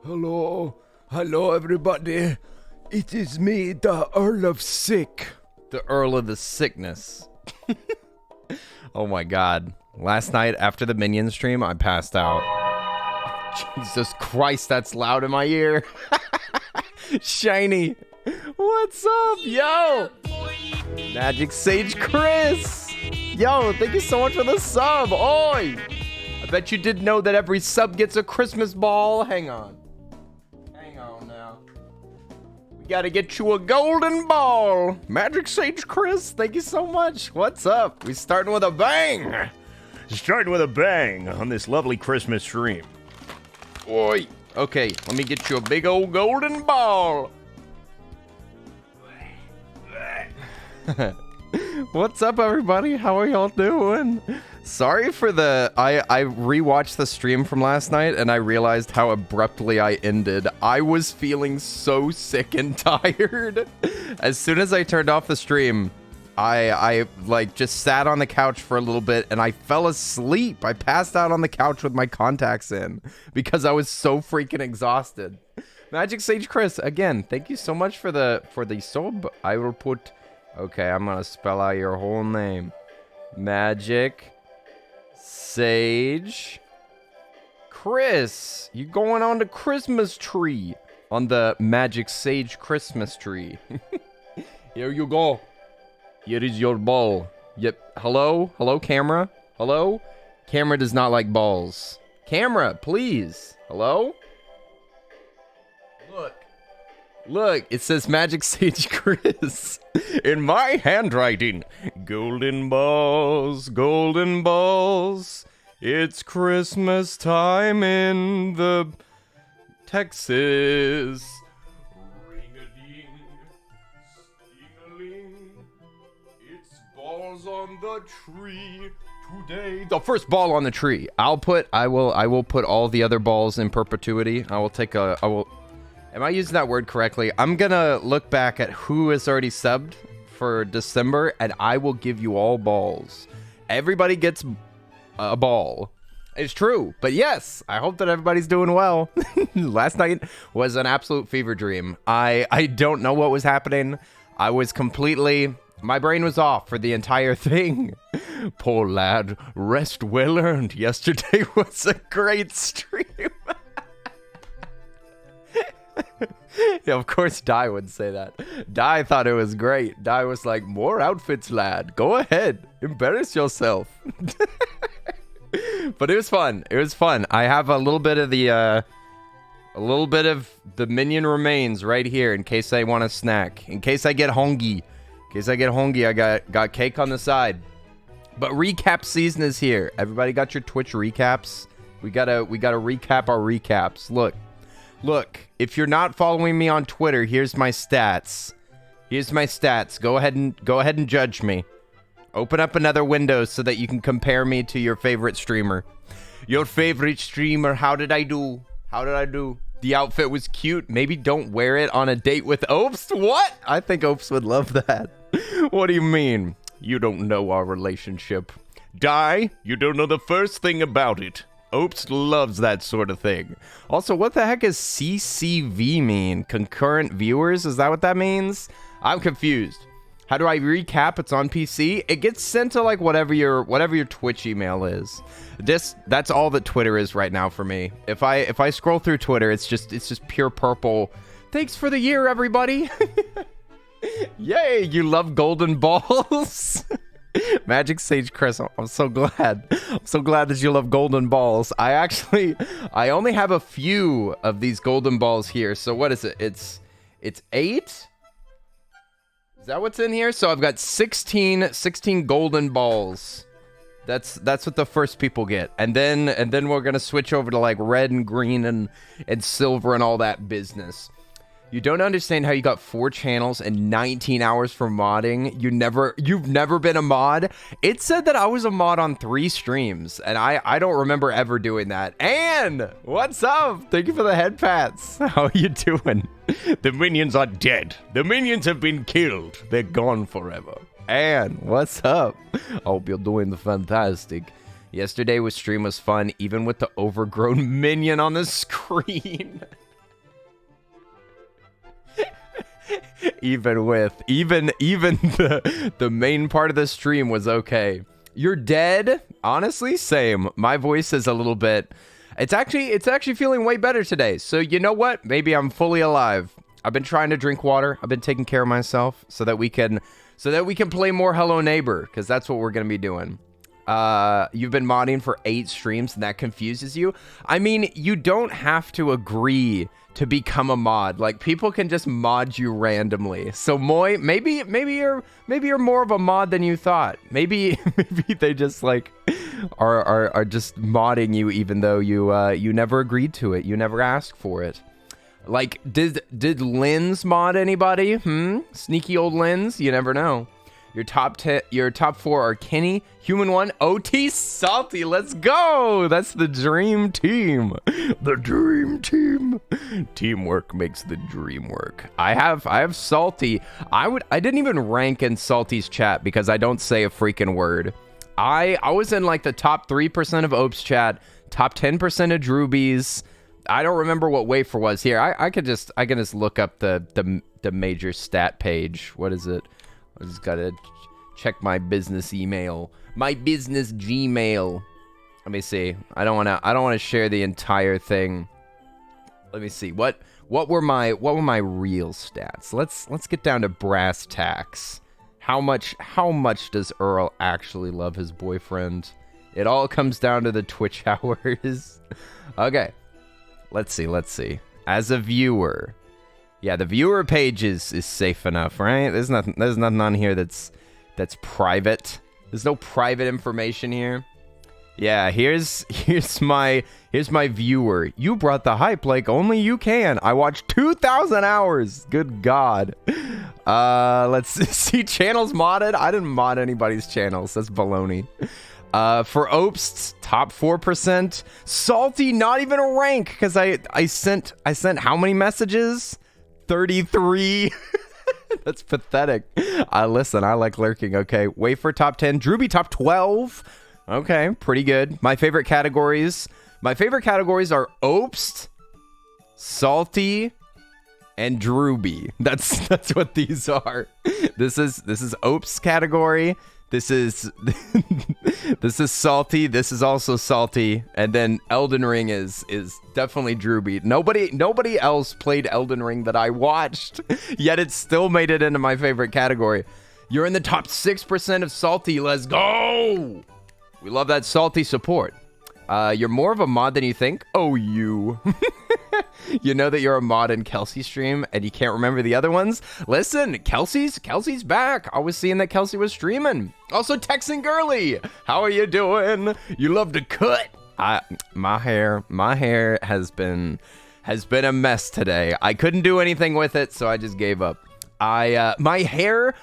Hello, hello everybody. It is me, the Earl of Sick. The Earl of the Sickness. Oh my god. Last night after the Minion stream, I passed out. Jesus Christ, that's loud in my ear. Shiny. What's up, yo? Magic Sage Chris. Yo, thank you so much for the sub. Oi. I bet you didn't know that every sub gets a Christmas ball. Hang on. Hang on now. We gotta get you a golden ball. Magic Sage Chris, thank you so much. What's up? We starting with a bang. Starting with a bang on this lovely Christmas stream. Oi. Okay, let me get you a big old golden ball. What's up, everybody? How are y'all doing? Sorry for the... I rewatched the stream from last night, and I realized how abruptly I ended. I was feeling so sick and tired. As soon as I turned off the stream, I like just sat on the couch for a little bit, and I fell asleep. I passed out on the couch with my contacts in because I was so freaking exhausted. Magic Sage Chris, again, thank you so much for the sub. I will put... Okay, I'm gonna spell out your whole name. Magic Sage Chris. You going on the Christmas tree. On the Magic Sage Christmas tree. Here you go. Here is your ball. Yep. Hello? Hello, camera? Hello? Camera does not like balls. Camera, please. Hello? Look, it says Magic Sage Chris. In my handwriting. Golden balls, golden balls. It's Christmas time in the Texas. Ring-a-ding, sting-a-ling. It's balls on the tree today. The first ball on the tree. I will put all the other balls in perpetuity. Am I using that word correctly? I'm gonna look back at who has already subbed for December, and I will give you all balls. Everybody gets a ball. It's true, but yes, I hope that everybody's doing well. Last night was an absolute fever dream. I don't know what was happening. I was completely... My brain was off for the entire thing. Poor lad, rest well earned. Yesterday was a great stream. Yeah, of course Dai would say that. Dai thought it was great. Dai was like, more outfits, lad. Go ahead. Embarrass yourself. But it was fun. It was fun. I have a little bit of the minion remains right here in case I want a snack. In case I get hungry. I got cake on the side. But recap season is here. Everybody got your Twitch recaps? We gotta recap our recaps. Look, if you're not following me on Twitter, here's my stats. Go ahead and judge me. Open up another window so that you can compare me to your favorite streamer. Your favorite streamer, how did I do? The outfit was cute. Maybe don't wear it on a date with Opes. What? I think Opes would love that. What do you mean? You don't know our relationship. Dai, you don't know the first thing about it. Opes loves that sort of thing. Also, what the heck does CCV mean? Concurrent viewers? Is that what that means? I'm confused. How do I recap? It's on PC. It gets sent to like whatever your Twitch email is. That's all that Twitter is right now for me. If I scroll through Twitter, it's just pure purple. Thanks for the year, everybody. Yay, you love golden balls. Magic Sage Chris, I'm so glad. I'm so glad that you love golden balls. I only have a few of these golden balls here. So what is it? It's 8? Is that what's in here? So I've got 16 golden balls. That's what the first people get. And then we're going to switch over to like red and green and silver and all that business. You don't understand how you got 4 channels and 19 hours for modding. You've never been a mod. It said that I was a mod on 3 streams, and I don't remember ever doing that. Ann, what's up? Thank you for the head pats. How are you doing? The minions are dead. The minions have been killed. They're gone forever. Ann, what's up? I hope you're doing fantastic. Yesterday's stream was fun, even with the overgrown minion on the screen. Even the main part of the stream was okay. You're dead? Honestly, same. My voice is a little bit. It's actually feeling way better today. So you know what? Maybe I'm fully alive. I've been trying to drink water. I've been taking care of myself so that we can play more Hello Neighbor, because that's what we're gonna be doing. You've been modding for 8 streams and that confuses you. I mean, you don't have to agree to become a mod. Like, people can just mod you randomly. So Moy, maybe you're more of a mod than you thought. Maybe they just like are just modding you even though you never agreed to it. You never asked for it. Like, did Lynn's mod anybody? Sneaky old Lynn's? You never know. Your top 4 are Kenny, Human One, OT, Salty. Let's go. That's the dream team. The dream team. Teamwork makes the dream work. I have Salty. I didn't even rank in Salty's chat because I don't say a freaking word. I was in like the top 3% of Ope's chat, top 10% of Drewby's. I don't remember what Wafer was here. I can just look up the major stat page. What is it? I just gotta check my business email, my business Gmail. Let me see. I don't wanna share the entire thing. Let me see. What were my real stats? Let's get down to brass tacks. How much does Earl actually love his boyfriend? It all comes down to the Twitch hours. Okay. Let's see. As a viewer. Yeah, the viewer page is safe enough, right? There's nothing on here that's private. There's no private information here. Yeah, here's my viewer. You brought the hype like only you can. I watched 2,000 hours. Good God. Let's see, channels modded. I didn't mod anybody's channels. That's baloney. For Opes, top 4%. Salty, not even a rank, because I sent how many messages? 33. That's pathetic. Listen, I like lurking. Okay, Wafer top 10. Drewby top 12. Okay, pretty good. My favorite categories are Opes, Salty, and Drewby. That's what these are. This is Opes category. This is Salty. This is also Salty, and then Elden Ring is definitely Drewby. Nobody else played Elden Ring that I watched, yet it still made it into my favorite category. You're in the top 6% of Salty. Let's go. We love that Salty support. You're more of a mod than you think. Oh, you. You know that you're a mod in Kelsey's stream and you can't remember the other ones? Listen, Kelsey's back. I was seeing that Kelsey was streaming. Also, Texan Girly, how are you doing? You love to cut. My hair has been a mess today. I couldn't do anything with it, so I just gave up. My hair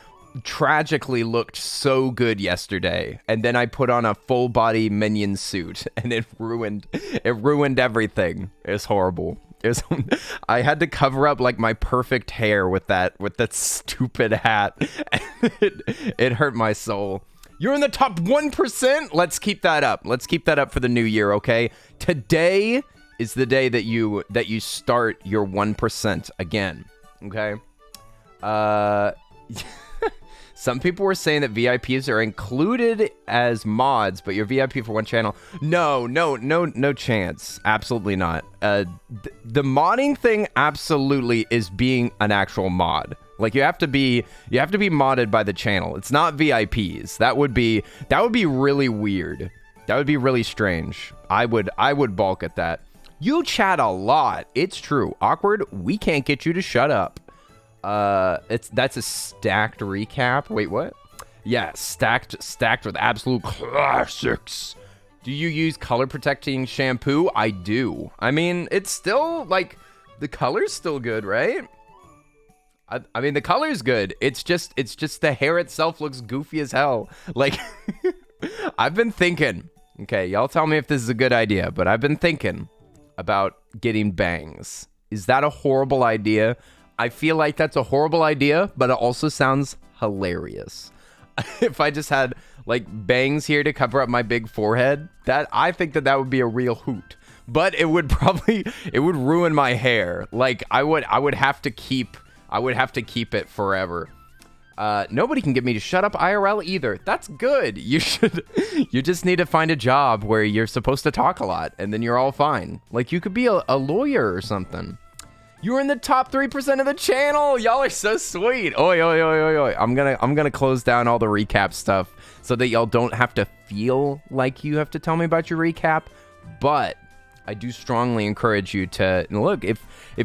tragically looked so good yesterday, and then I put on a full body minion suit and it ruined everything. It's horrible. I had to cover up like my perfect hair with that stupid hat. It hurt my soul. You're in the top 1%. Let's keep that up. Let's keep that up for the new year, okay? Today is the day that you start your 1% again, okay? Some people were saying that VIPs are included as mods, but you're VIP for one channel. No chance. Absolutely not. The modding thing absolutely is being an actual mod. Like, you have to be modded by the channel. It's not VIPs. That would be really weird. That would be really strange. I would balk at that. You chat a lot. It's true. Awkward, we can't get you to shut up. That's a stacked recap. Wait, what? Yeah, stacked with absolute classics. Do you use color protecting shampoo? I do. I mean, it's still like the color's still good, right? I mean, the color's good. It's just the hair itself looks goofy as hell. Like, I've been thinking. Okay, y'all tell me if this is a good idea, but I've been thinking about getting bangs. Is that a horrible idea? I feel like that's a horrible idea, but it also sounds hilarious. If I just had like bangs here to cover up my big forehead, I think that would be a real hoot. But it would ruin my hair. Like, I would have to keep I would have to keep it forever. Nobody can get me to shut up IRL either. That's good. You just need to find a job where you're supposed to talk a lot, and then you're all fine. Like, you could be a lawyer or something. You're in the top 3% of the channel. Y'all are so sweet. Oi, oi, oi, oi, oi. I'm gonna close down all the recap stuff so that y'all don't have to feel like you have to tell me about your recap. But I do strongly encourage you to look, if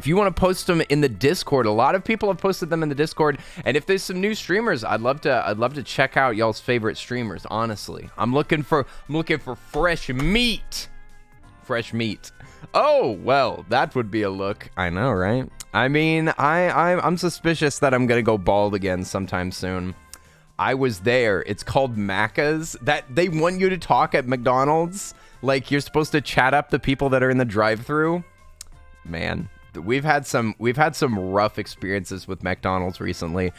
you want to post them in the Discord. A lot of people have posted them in the Discord, and if there's some new streamers, I'd love to check out y'all's favorite streamers. Honestly, I'm looking for fresh meat. Fresh meat. Oh, well, that would be a look. I know, right? I mean, I'm suspicious that I'm gonna go bald again sometime soon. I was there. It's called Macca's. That they want you to talk at McDonald's. Like, you're supposed to chat up the people that are in the drive-thru. Man, we've had some rough experiences with McDonald's recently.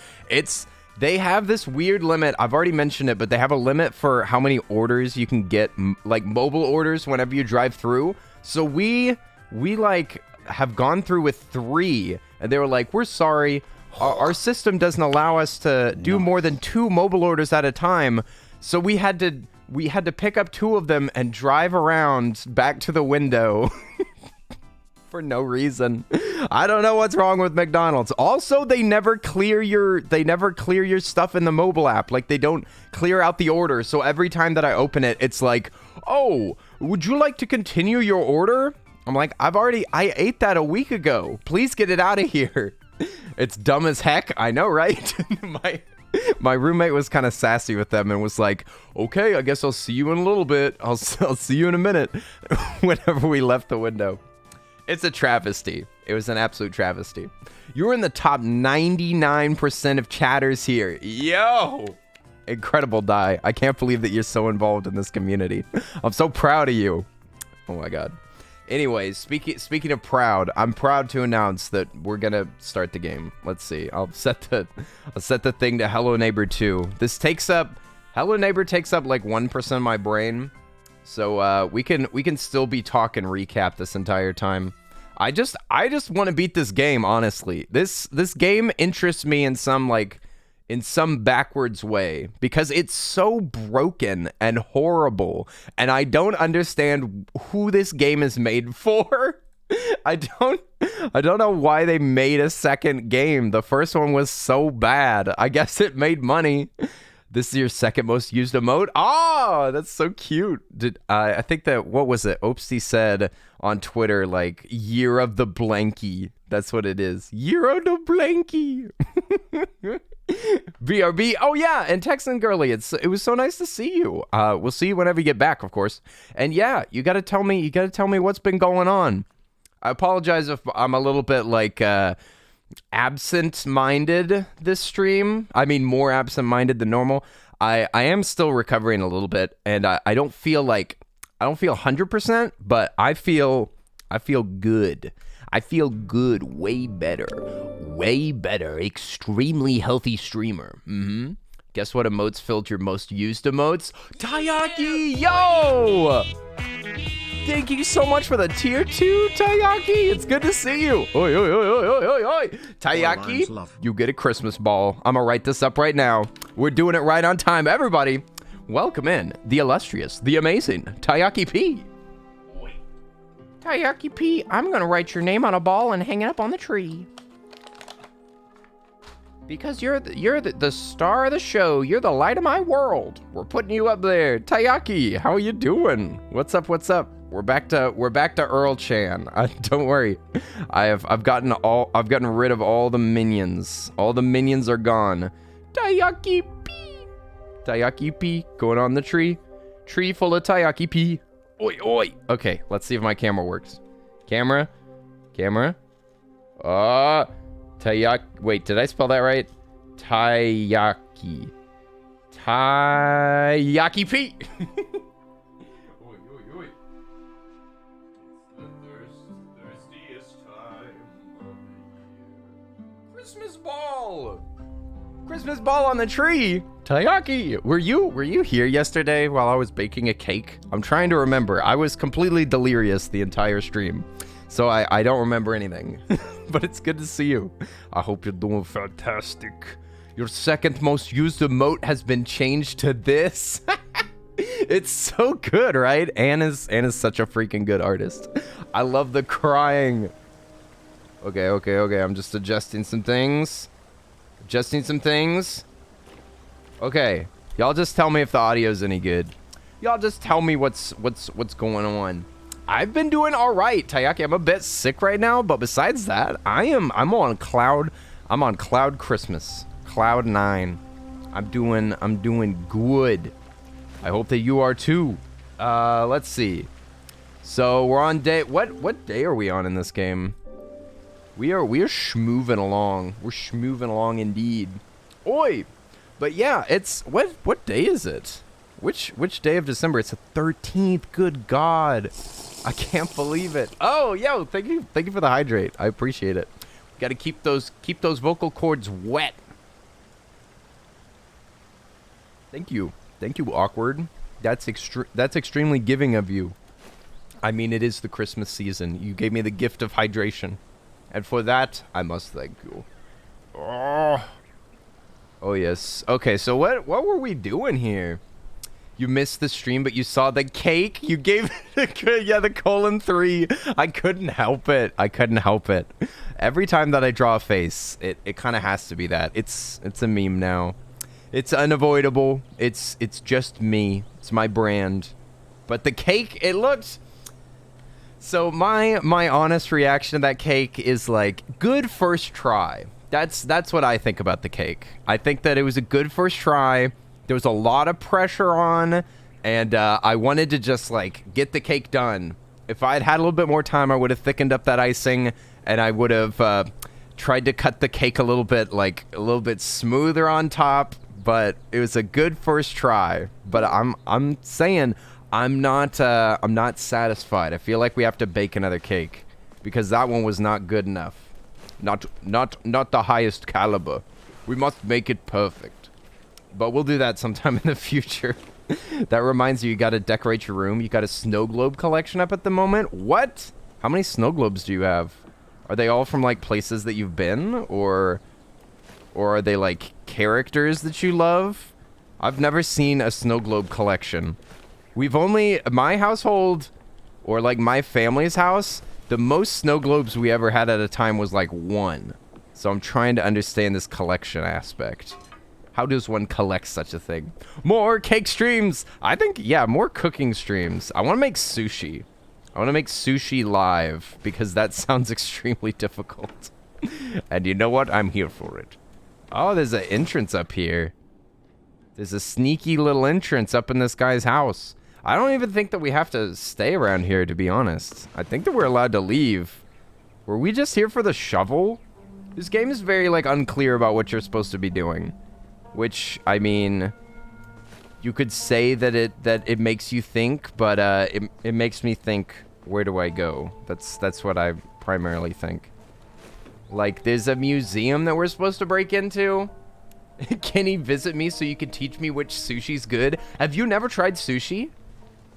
They have this weird limit. I've already mentioned it, but they have a limit for how many orders you can get, like mobile orders, whenever you drive through. So we like have gone through with 3, and they were like, "We're sorry, our system doesn't allow us to do more than 2 mobile orders at a time." So we had to pick up 2 of them and drive around back to the window for no reason. I don't know what's wrong with McDonald's. Also, they never clear your stuff in the mobile app. Like, they don't clear out the order. So every time that I open it, it's like, "Oh, would you like to continue your order?" I'm like, I ate that a week ago. Please get it out of here. It's dumb as heck. I know, right? My roommate was kind of sassy with them and was like, "Okay, I guess I'll see you in a little bit. I'll see you in a minute." Whenever we left the window. It's a travesty. It was an absolute travesty. You're in the top 99% of chatters here. Yo! Incredible, Die. I can't believe that you're so involved in this community. I'm so proud of you. Oh my god. Anyways, speaking of proud, I'm proud to announce that we're gonna start the game. Let's see. I'll set the thing to Hello Neighbor 2. Hello Neighbor takes up like 1% of my brain. So we can still be talking recap this entire time. I just want to beat this game, honestly. This game interests me in some backwards way because it's so broken and horrible, and I don't understand who this game is made for. I don't know why they made a second game. The first one was so bad. I guess it made money. This is your second most used emote? Oh, that's so cute. I think that, what was it? Opsy said on Twitter, like, year of the blankie. That's what it is. Year of the blankie. BRB. Oh, yeah. And Texan Girly, it was so nice to see you. We'll see you whenever you get back, of course. And yeah, you got to tell me what's been going on. I apologize if I'm a little bit like, absent-minded this stream. I mean, more absent-minded than normal. I am still recovering a little bit, and I don't feel 100%, but I feel good. I feel good, way better, extremely healthy streamer. Guess what emotes filled your most used emotes? Taiyaki, yo! Thank you so much for the tier 2, Taiyaki. It's good to see you. Oi, oi, oi, oi, oi, oi. Taiyaki, you get a Christmas ball. I'm gonna write this up right now. We're doing it right on time. Everybody, welcome in the illustrious, the amazing Taiyaki P. Taiyaki P, I'm gonna write your name on a ball and hang it up on the tree. Because you're the star of the show. You're the light of my world. We're putting you up there. Taiyaki, how are you doing? What's up? We're back to Earl Chan. Don't worry. I've gotten rid of all the minions. All the minions are gone. Taiyaki P. Taiyaki P going on the tree. Tree full of Taiyaki P. Oi oi. Okay, let's see if my camera works. Camera. Taiyaki. Wait, did I spell that right? Taiyaki. Taiyaki P. Christmas ball on the tree. Taiyaki, were you here yesterday while I was baking a cake? I'm trying to remember. I was completely delirious the entire stream. So I don't remember anything. But it's good to see you. I hope you're doing fantastic. Your second most used emote has been changed to this. It's so good, right? Anne is such a freaking good artist. I love the crying. Okay. I'm just adjusting some things. Okay. Y'all just tell me if the audio's any good. Y'all just tell me what's going on. I've been doing all right, Tayaki. I'm a bit sick right now, but besides that, I'm on cloud Christmas. Cloud 9. I'm doing good. I hope that you are too. Let's see. So we're on day what day are we on in this game? We are schmooving along. We're schmooving along indeed. Oi! But yeah, it's what day is it? Which day of December? It's the 13th. Good God. I can't believe it. Oh, yo, thank you for the hydrate. I appreciate it. Got to keep those vocal cords wet. Thank you, Awkward. That's extremely giving of you. I mean, it is the Christmas season. You gave me the gift of hydration, and for that, I must thank you. Oh yes. Okay, so what were we doing here? You missed the stream, but you saw the cake. You gave it the :3. I couldn't help it. Every time that I draw a face, it kind of has to be that. It's a meme now. It's unavoidable. It's just me. It's my brand. But the cake, it looked... So my honest reaction to that cake is like, good first try. That's what I think about the cake. I think that it was a good first try. There was a lot of pressure on, and I wanted to just like get the cake done. If I had a little bit more time, I would have thickened up that icing, and I would have tried to cut the cake a little bit smoother on top. But it was a good first try. But I'm saying I'm not satisfied. I feel like we have to bake another cake because that one was not good enough. Not the highest caliber. We must make it perfect. But we'll do that sometime in the future. That reminds you got to decorate your room. You got a snow globe collection up at the moment. What? How many snow globes do you have? Are they all from like places that you've been, or are they like characters that you love? I've never seen a snow globe collection. We've only, my household, or like my family's house, the most snow globes we ever had at a time was like 1. So I'm trying to understand this collection aspect. How does one collect such a thing? More cake streams! I think, yeah, more cooking streams. I want to make sushi. I want to make sushi live, because that sounds extremely difficult. And you know what? I'm here for it. Oh, there's an entrance up here. There's a sneaky little entrance up in this guy's house. I don't even think that we have to stay around here, to be honest. I think that we're allowed to leave. Were we just here for the shovel? This game is very, like, unclear about what you're supposed to be doing. Which, I mean, you could say that it makes you think, but it makes me think, where do I go? That's what I primarily think. Like, there's a museum that we're supposed to break into. Can he visit me so you can teach me which sushi's good? Have you never tried sushi?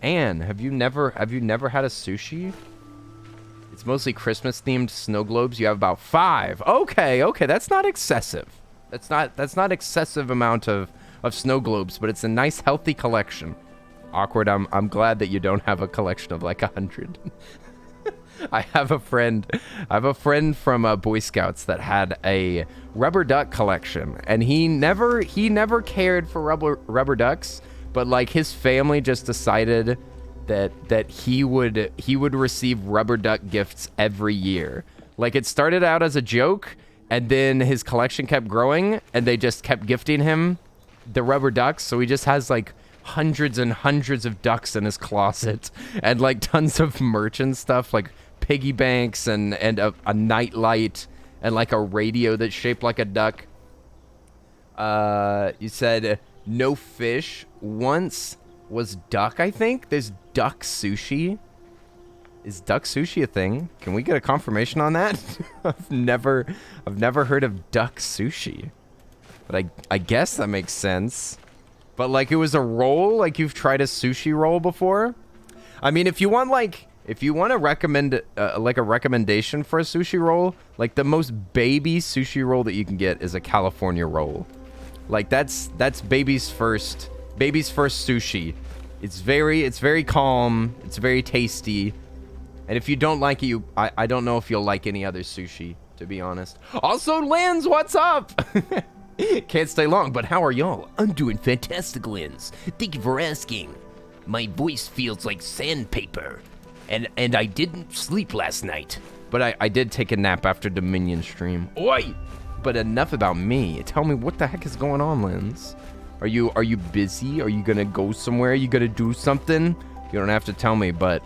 Anne, have you never had a sushi? It's mostly Christmas themed snow globes. You have about 5. Okay, that's not excessive. That's not excessive amount of snow globes, but it's a nice healthy collection. Awkward, I'm glad that you don't have a collection of like 100. I have a friend from Boy Scouts that had a rubber duck collection, and he never cared for rubber ducks, but like his family just decided that he would receive rubber duck gifts every year. Like, it started out as a joke, and then his collection kept growing, and they just kept gifting him the rubber ducks, so he just has like hundreds and hundreds of ducks in his closet, and like tons of merch and stuff, like piggy banks and a night light and like a radio that's shaped like a duck. You said no fish. Once was duck, I think. There's duck sushi. Is duck sushi a thing? Can we get a confirmation on that? I've never heard of duck sushi. But I guess that makes sense. But like, it was a roll? Like, you've tried a sushi roll before? I mean, if you want like If you want to recommend like a recommendation for a sushi roll, like the most baby sushi roll that you can get is a California roll. Like that's baby's first sushi. It's very calm. It's very tasty. And if you don't like it, I don't know if you'll like any other sushi, to be honest. Also, Lens, what's up? Can't stay long, but how are y'all? I'm doing fantastic, Lens. Thank you for asking. My voice feels like sandpaper. And I didn't sleep last night. But I did take a nap after Dominion stream. Oi! But enough about me. Tell me what the heck is going on, Lens. Are you busy? Are you gonna go somewhere? Are you gonna do something? You don't have to tell me, but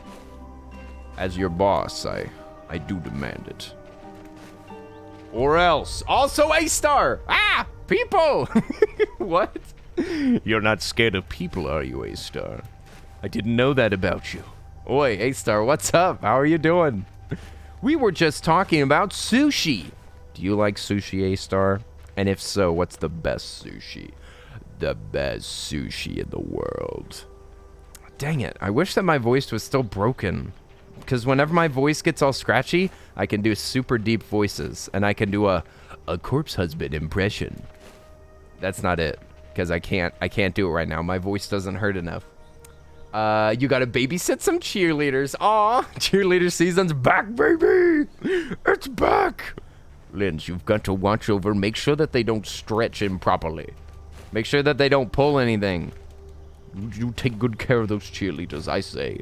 as your boss, I do demand it. Or else. Also A-Star! Ah! People! What? You're not scared of people, are you, A-Star? I didn't know that about you. Oi, A-Star, what's up? How are you doing? We were just talking about sushi. Do you like sushi, A-Star? And if so, what's the best sushi? The best sushi in the world. Dang it, I wish that my voice was still broken. Because whenever my voice gets all scratchy, I can do super deep voices. And I can do a corpse husband impression. That's not it. Because I can't do it right now. My voice doesn't hurt enough. You gotta babysit some cheerleaders. Aw, cheerleader season's back, baby! It's back! Lens, you've got to watch over, make sure that they don't stretch improperly. Make sure that they don't pull anything. You take good care of those cheerleaders, I say.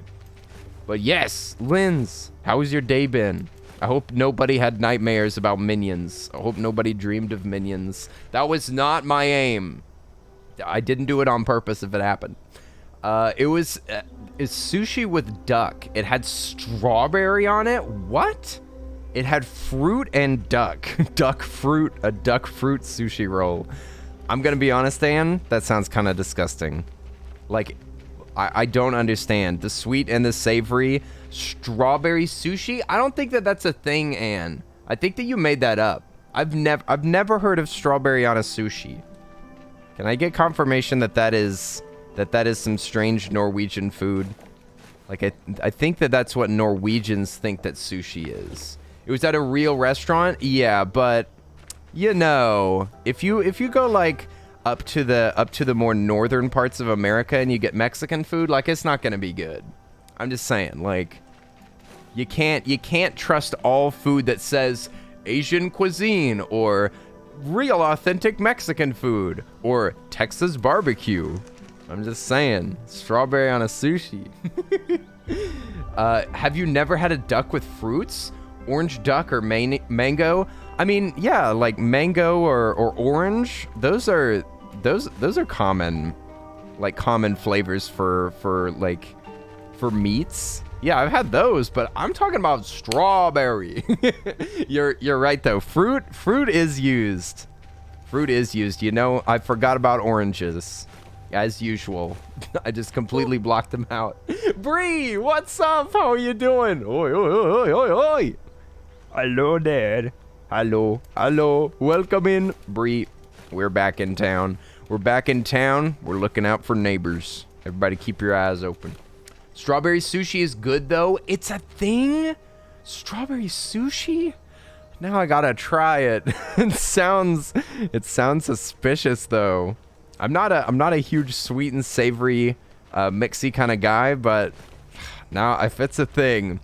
But yes, Linz, how has your day been? I hope nobody had nightmares about minions. I hope nobody dreamed of minions. That was not my aim. I didn't do it on purpose if it happened. It's sushi with duck. It had strawberry on it. What? It had fruit and duck. A duck fruit sushi roll. I'm gonna be honest, Ann, that sounds kind of disgusting. Like, I don't understand. The sweet and the savory strawberry sushi? I don't think that that's a thing, Ann. I think that you made that up. I've never heard of strawberry on a sushi. Can I get confirmation that that is some strange Norwegian food? Like, I think that that's what Norwegians think that sushi is. It was at a real restaurant? Yeah, but you know, if you go like up to the more northern parts of America and you get Mexican food, like, it's not gonna be good. I'm just saying, like, you can't trust all food that says Asian cuisine or real authentic Mexican food or Texas barbecue. I'm just saying, strawberry on a sushi. Have you never had a duck with fruits? Orange duck or mango? I mean, yeah, like mango or orange. Those are common, like common flavors for meats. Yeah, I've had those, but I'm talking about strawberry. You're right though. Fruit is used. Fruit is used. You know, I forgot about oranges. As usual. I just completely blocked them out. Bree, what's up? How are you doing? Oi, oi, oi, oi, oi. Hello, Dad. Hello. Hello. Welcome in, Bree. We're back in town. We're back in town. We're looking out for neighbors. Everybody keep your eyes open. Strawberry sushi is good, though. It's a thing? Strawberry sushi? Now I gotta try it. It sounds suspicious, though. I'm not a huge sweet and savory mixy kind of guy, but now if it's a thing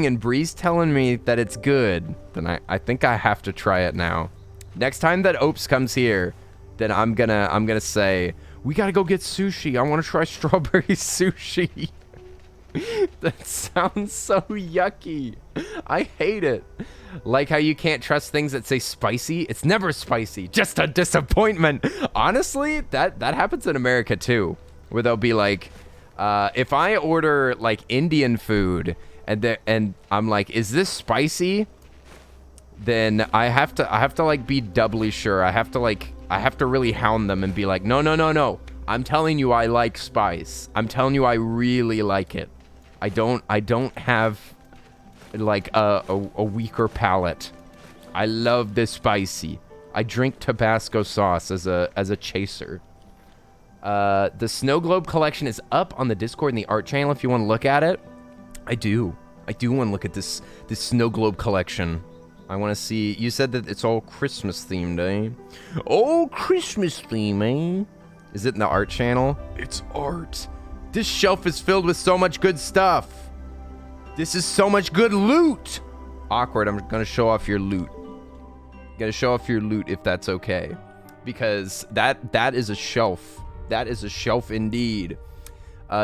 and Bree's telling me that it's good, then I think I have to try it now. Next time that Opes comes here, then I'm gonna say, we gotta go get sushi. I want to try strawberry sushi. That sounds so yucky. I hate it. Like how you can't trust things that say spicy. It's never spicy. Just a disappointment. Honestly, that happens in America too, where they'll be like, if I order like Indian food and I'm like, is this spicy? Then I have to like be doubly sure. I have to really hound them and be like, no. I'm telling you I like spice. I'm telling you I really like it. I don't have like a weaker palate. I love this spicy. I drink Tabasco sauce as a chaser. The Snow Globe collection is up on the Discord and the art channel if you want to look at it. I do want to look at this snow globe collection. I want to see. You said that it's all Christmas themed, eh? Oh, Christmas theme, eh? Is it in the art channel? It's art. This shelf is filled with so much good stuff. This is so much good loot. Awkward. I'm gonna show off your loot. Gonna show off your loot if that's okay, because that is a shelf. That is a shelf indeed.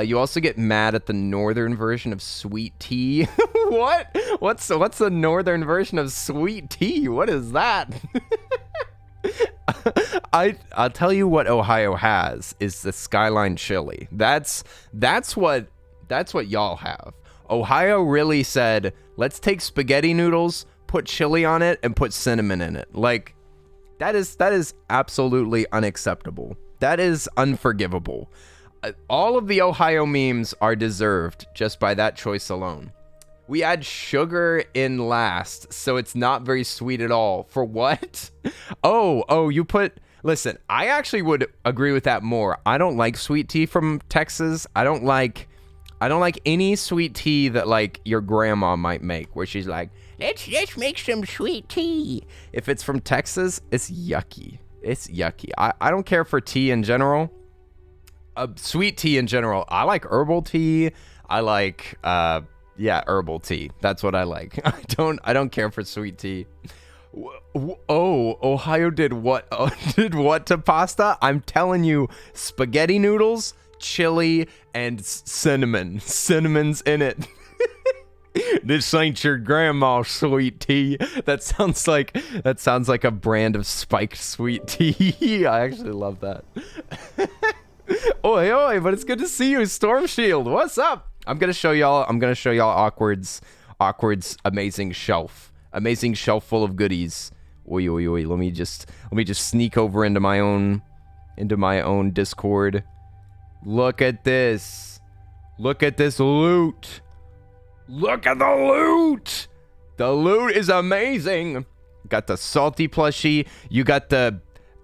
You also get mad at the northern version of sweet tea. What? What's the northern version of sweet tea? What is that? I'll tell you what Ohio has is the Skyline chili. That's what y'all have. Ohio really said, let's take spaghetti noodles, put chili on it, and put cinnamon in it. Like, that is absolutely unacceptable. That is unforgivable. All of the Ohio memes are deserved just by that choice alone. We add sugar in last, so it's not very sweet at all. For what? Oh, you put... Listen, I actually would agree with that more. I don't like sweet tea from Texas. I don't like any sweet tea that, like, your grandma might make, where she's like, let's make some sweet tea. If it's from Texas, it's yucky. It's yucky. I don't care for tea in general. Sweet tea in general. I like herbal tea. I like herbal tea. That's what I like. I don't care for sweet tea. Oh, Ohio did what? Did what to pasta? I'm telling you, spaghetti noodles, chili, and cinnamon. Cinnamon's in it. This ain't your grandma's sweet tea. That sounds like a brand of spiked sweet tea. I actually love that. Oi, but it's good to see you, Storm Shield. What's up? I'm gonna show y'all Awkward's amazing shelf full of goodies. Oi. Let me just sneak over into my own Discord. Look at this. Look at this loot. Look at the loot. The loot is amazing. Got the salty plushie. You got the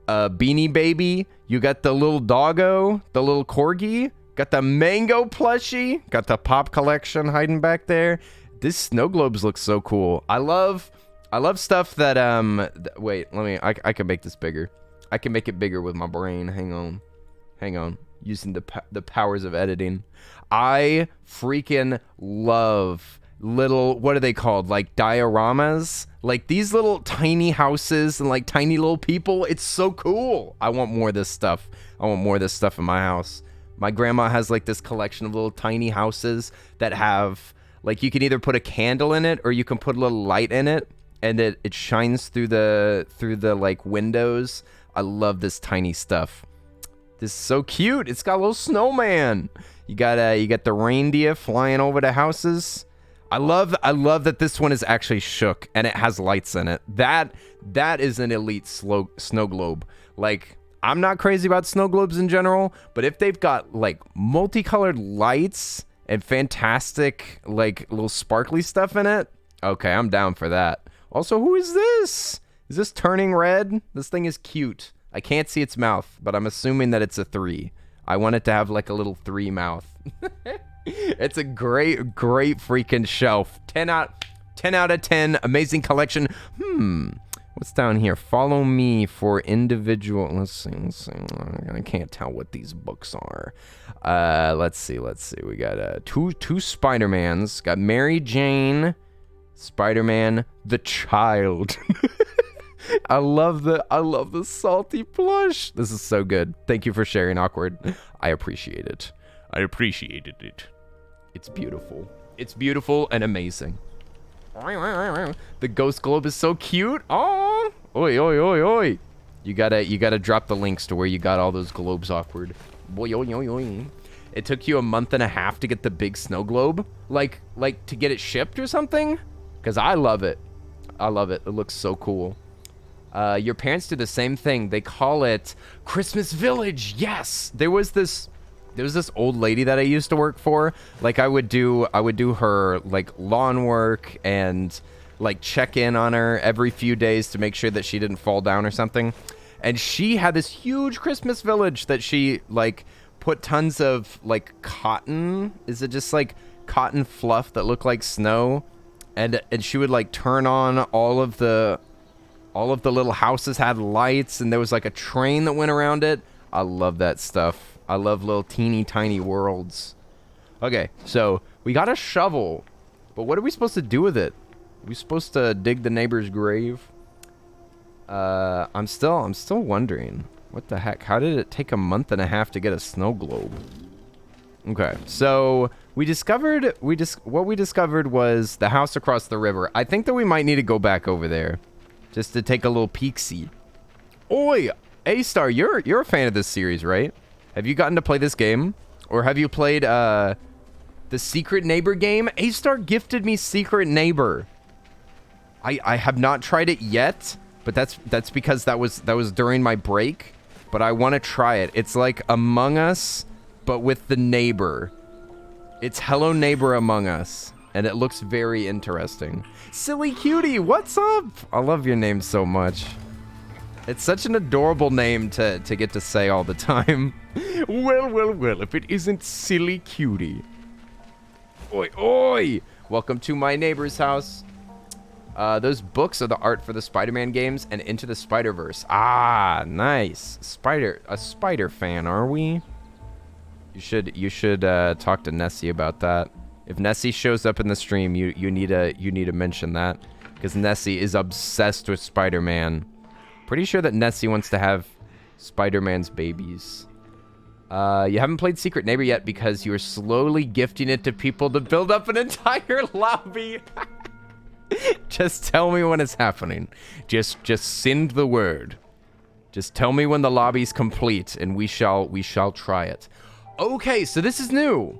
Beanie Baby. You got the little doggo, the little corgi. Got the mango plushie. Got the pop collection hiding back there. This snow globes looks so cool. I love stuff that wait, I can make this bigger. I can make it bigger with my brain. Hang on. Using the powers of editing. I freaking love little, what are they called? Like dioramas? Like these little tiny houses and like tiny little people. It's so cool. I want more of this stuff. I want more of this stuff in my house. My grandma has like this collection of little tiny houses that have, like, you can either put a candle in it or you can put a little light in it, and it shines through the like windows. I love this tiny stuff. This is so cute. It's got a little snowman. You got the reindeer flying over the houses. I love that this one is actually shook and it has lights in it. That is an elite snow globe. Like, I'm not crazy about snow globes in general, but if they've got like multicolored lights and fantastic like little sparkly stuff in it, okay, I'm down for that. Also, who is this? Is this turning red? This thing is cute. I can't see its mouth, but I'm assuming that it's a 3. I want it to have like a little 3 mouth. It's a great freaking shelf. 10 out of 10. Amazing collection. What's down here? Follow me for individual. Let's see. I can't tell what these books are. Let's see. We got two Spider-Mans. Got Mary Jane, Spider-Man, the Child. I love the salty plush. This is so good. Thank you for sharing, Awkward. I appreciate it. I appreciated it. It's beautiful. It's beautiful and amazing. The ghost globe is so cute. Oh, oi. You gotta drop the links to where you got all those globes, Awkward. Boy, oi. It took you a month and a half to get the big snow globe, like to get it shipped or something. Cause I love it. It looks so cool. Your parents do the same thing. They call it Christmas Village. Yes, there was this old lady that I used to work for. Like I would do her like lawn work and like check in on her every few days to make sure that she didn't fall down or something. And she had this huge Christmas village that she like put tons of like cotton. Is it just like cotton fluff that looked like snow, and she would like turn on all of the little houses had lights, and there was like a train that went around it. I love that stuff. I love little teeny tiny worlds. Okay, so we got a shovel, but what are we supposed to do with it? Are we supposed to dig the neighbor's grave? I'm still wondering. What the heck? How did it take a month and a half to get a snow globe? Okay, so what we discovered was the house across the river. I think that we might need to go back over there just to take a little peek-see. Oi, A-Star, you're a fan of this series, right? Have you gotten to play this game? Or have you played the Secret Neighbor game? A-Star gifted me Secret Neighbor. I have not tried it yet, but that's because that was during my break. But I want to try it. It's like Among Us, but with the neighbor. It's Hello Neighbor Among Us, and it looks very interesting. Silly Cutie, what's up? I love your name so much. It's such an adorable name to get to say all the time. Well, if it isn't Silly Cutie. Oi, oi! Welcome to my neighbor's house. Those books are the art for the Spider-Man games and Into the Spider-Verse. Ah, nice. A Spider fan, are we? You should talk to Nessie about that. If Nessie shows up in the stream, you need to mention that, because Nessie is obsessed with Spider-Man. Pretty sure that Nessie wants to have Spider-Man's babies. You haven't played Secret Neighbor yet because you are slowly gifting it to people to build up an entire lobby. Just tell me when it's happening. Just send the word. Just tell me when the lobby's complete, and we shall try it. Okay, so this is new.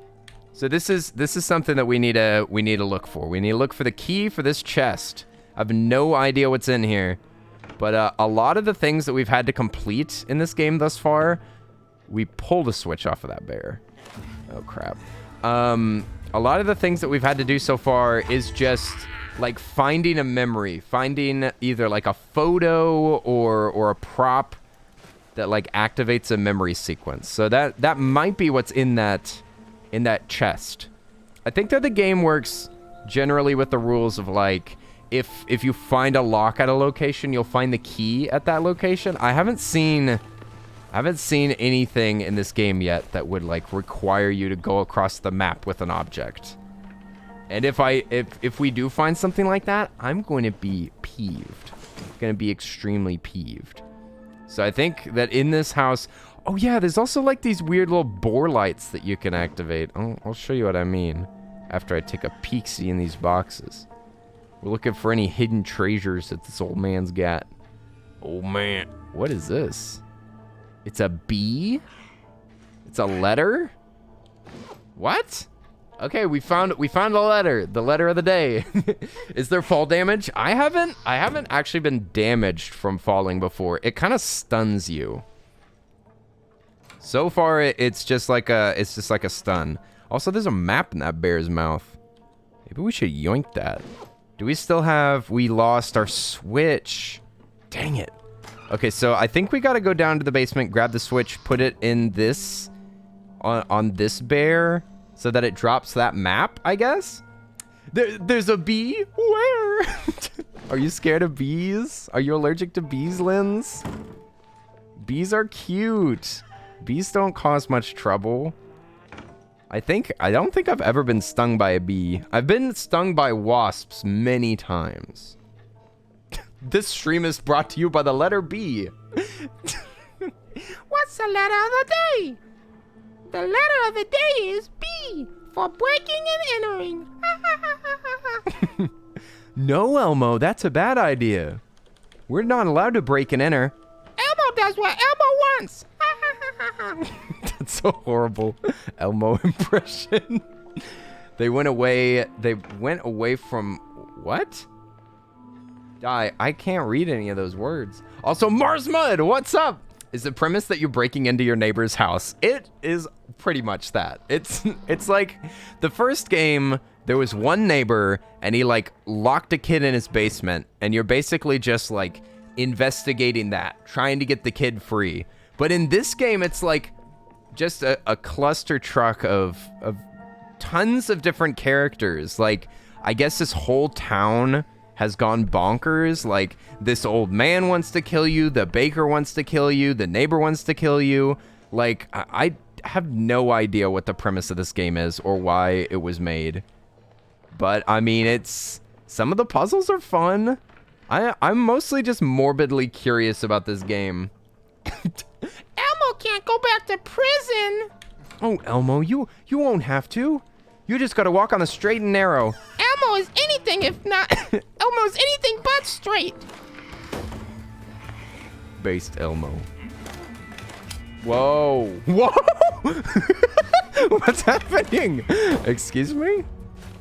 So this is something that we need to look for. We need to look for the key for this chest. I have no idea what's in here, but a lot of the things that we've had to complete in this game thus far, we pulled a switch off of that bear. Oh crap. A lot of the things that we've had to do so far is just like finding a memory, finding either like a photo or a prop that like activates a memory sequence. So that might be what's in that chest. I think that the game works generally with the rules of like if you find a lock at a location, you'll find the key at that location. I haven't seen anything in this game yet that would like require you to go across the map with an object. And if we do find something like that, I'm going to be peeved. I'm going to be extremely peeved. So I think that in this house... Oh yeah, there's also like these weird little bore lights that you can activate. I'll show you what I mean after I take a peek-see in these boxes. We're looking for any hidden treasures that this old man's got. Oh man, what is this? It's a B? It's a letter? What? Okay, we found a letter. The letter of the day. Is there fall damage? I haven't actually been damaged from falling before. It kind of stuns you. So far, it's just like a stun. Also, there's a map in that bear's mouth. Maybe we should yoink that. Do we still have... We lost our switch. Dang it. Okay, so I think we got to go down to the basement, grab the switch, put it in this... On this bear... So that it drops that map, I guess? There's a bee? Where? Are you scared of bees? Are you allergic to bees, Linz? Bees are cute. Bees don't cause much trouble. I don't think I've ever been stung by a bee. I've been stung by wasps many times. This stream is brought to you by the letter B. What's the letter of the day? The letter of the day is B for breaking and entering. No, Elmo, that's a bad idea. We're not allowed to break and enter. Elmo does what Elmo wants. That's so horrible. Elmo impression. They went away from what? I can't read any of those words. Also, Mars Mud, what's up? Is the premise that you're breaking into your neighbor's house? It is pretty much that. It's like the first game, there was one neighbor and he like locked a kid in his basement, and you're basically just like investigating that, trying to get the kid free. But in this game, it's like just a cluster truck of tons of different characters. Like, I guess this whole town has gone bonkers. Like, this old man wants to kill you, the baker wants to kill you, the neighbor wants to kill you. Like, I have no idea what the premise of this game is or why it was made. But, I mean, some of the puzzles are fun. I'm mostly just morbidly curious about this game. Elmo can't go back to prison. Oh, Elmo, you won't have to. You just gotta walk on the straight and narrow. Elmo is anything if not... Elmo is anything but straight. Based Elmo. Whoa. Whoa! What's happening? Excuse me?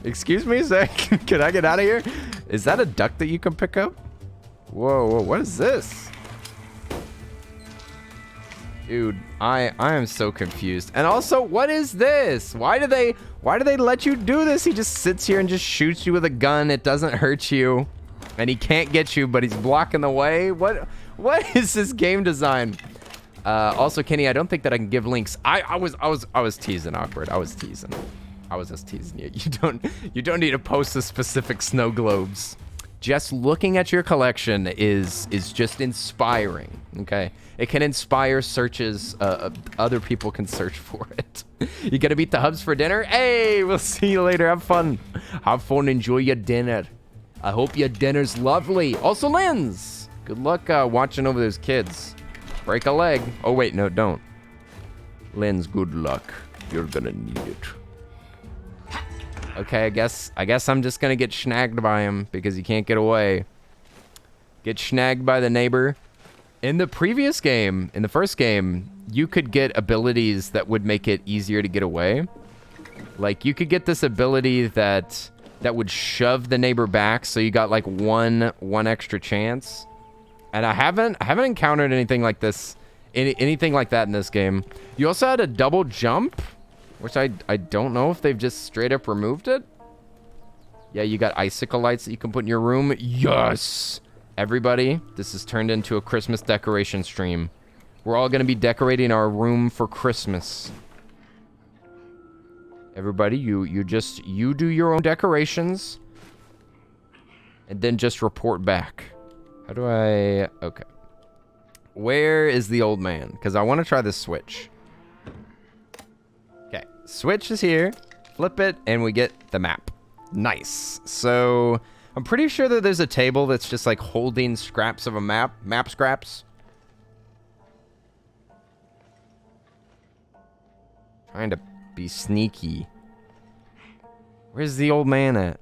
Excuse me, Zach. Can I get out of here? Is that a duck that you can pick up? Whoa, what is this? Dude, I am so confused. And also, what is this? Why do they let you do this? He just sits here and just shoots you with a gun. It doesn't hurt you. And he can't get you, but he's blocking the way. What is this game design? Also, Kenny, I don't think that I can give links. I was teasing, Awkward. I was teasing. I was just teasing you. You don't need to post the specific snow globes. Just looking at your collection is just inspiring. Okay, it can inspire searches. Other people can search for it. You gonna beat the hubs for dinner? Hey, we'll see you later. Have fun. Have fun. Enjoy your dinner. I hope your dinner's lovely. Also, Lens, good luck watching over those kids. Break a leg. Oh wait, no, don't. Lens, good luck. You're gonna need it. Okay, I guess I'm just gonna get snagged by him because he can't get away. Get snagged by the neighbor. In the previous game, in the first game, you could get abilities that would make it easier to get away. Like, you could get this ability that would shove the neighbor back, so you got like one extra chance. And I haven't encountered anything like this, anything like that in this game. You also had a double jump, which I don't know if they've just straight up removed it. Yeah, you got icicle lights that you can put in your room. Yes! Everybody, this has turned into a Christmas decoration stream. We're all going to be decorating our room for Christmas. Everybody, you do your own decorations. And then just report back. How do I... Okay. Where is the old man? Because I want to try this switch. Okay, switch is here. Flip it, and we get the map. Nice. So, I'm pretty sure that there's a table that's just like holding scraps of a map. Map scraps. Trying to be sneaky. Where's the old man at?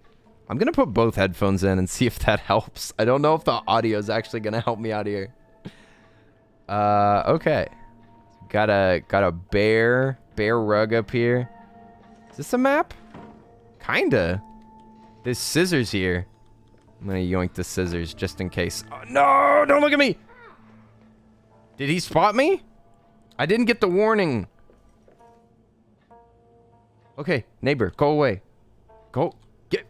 I'm going to put both headphones in and see if that helps. I don't know if the audio is actually going to help me out here. Okay. Got a bear rug up here. Is this a map? Kinda. There's scissors here. I'm gonna yoink the scissors just in case. Oh, no, don't look at me. Did he spot me? I didn't get the warning. Okay, neighbor, go away. Go. Get.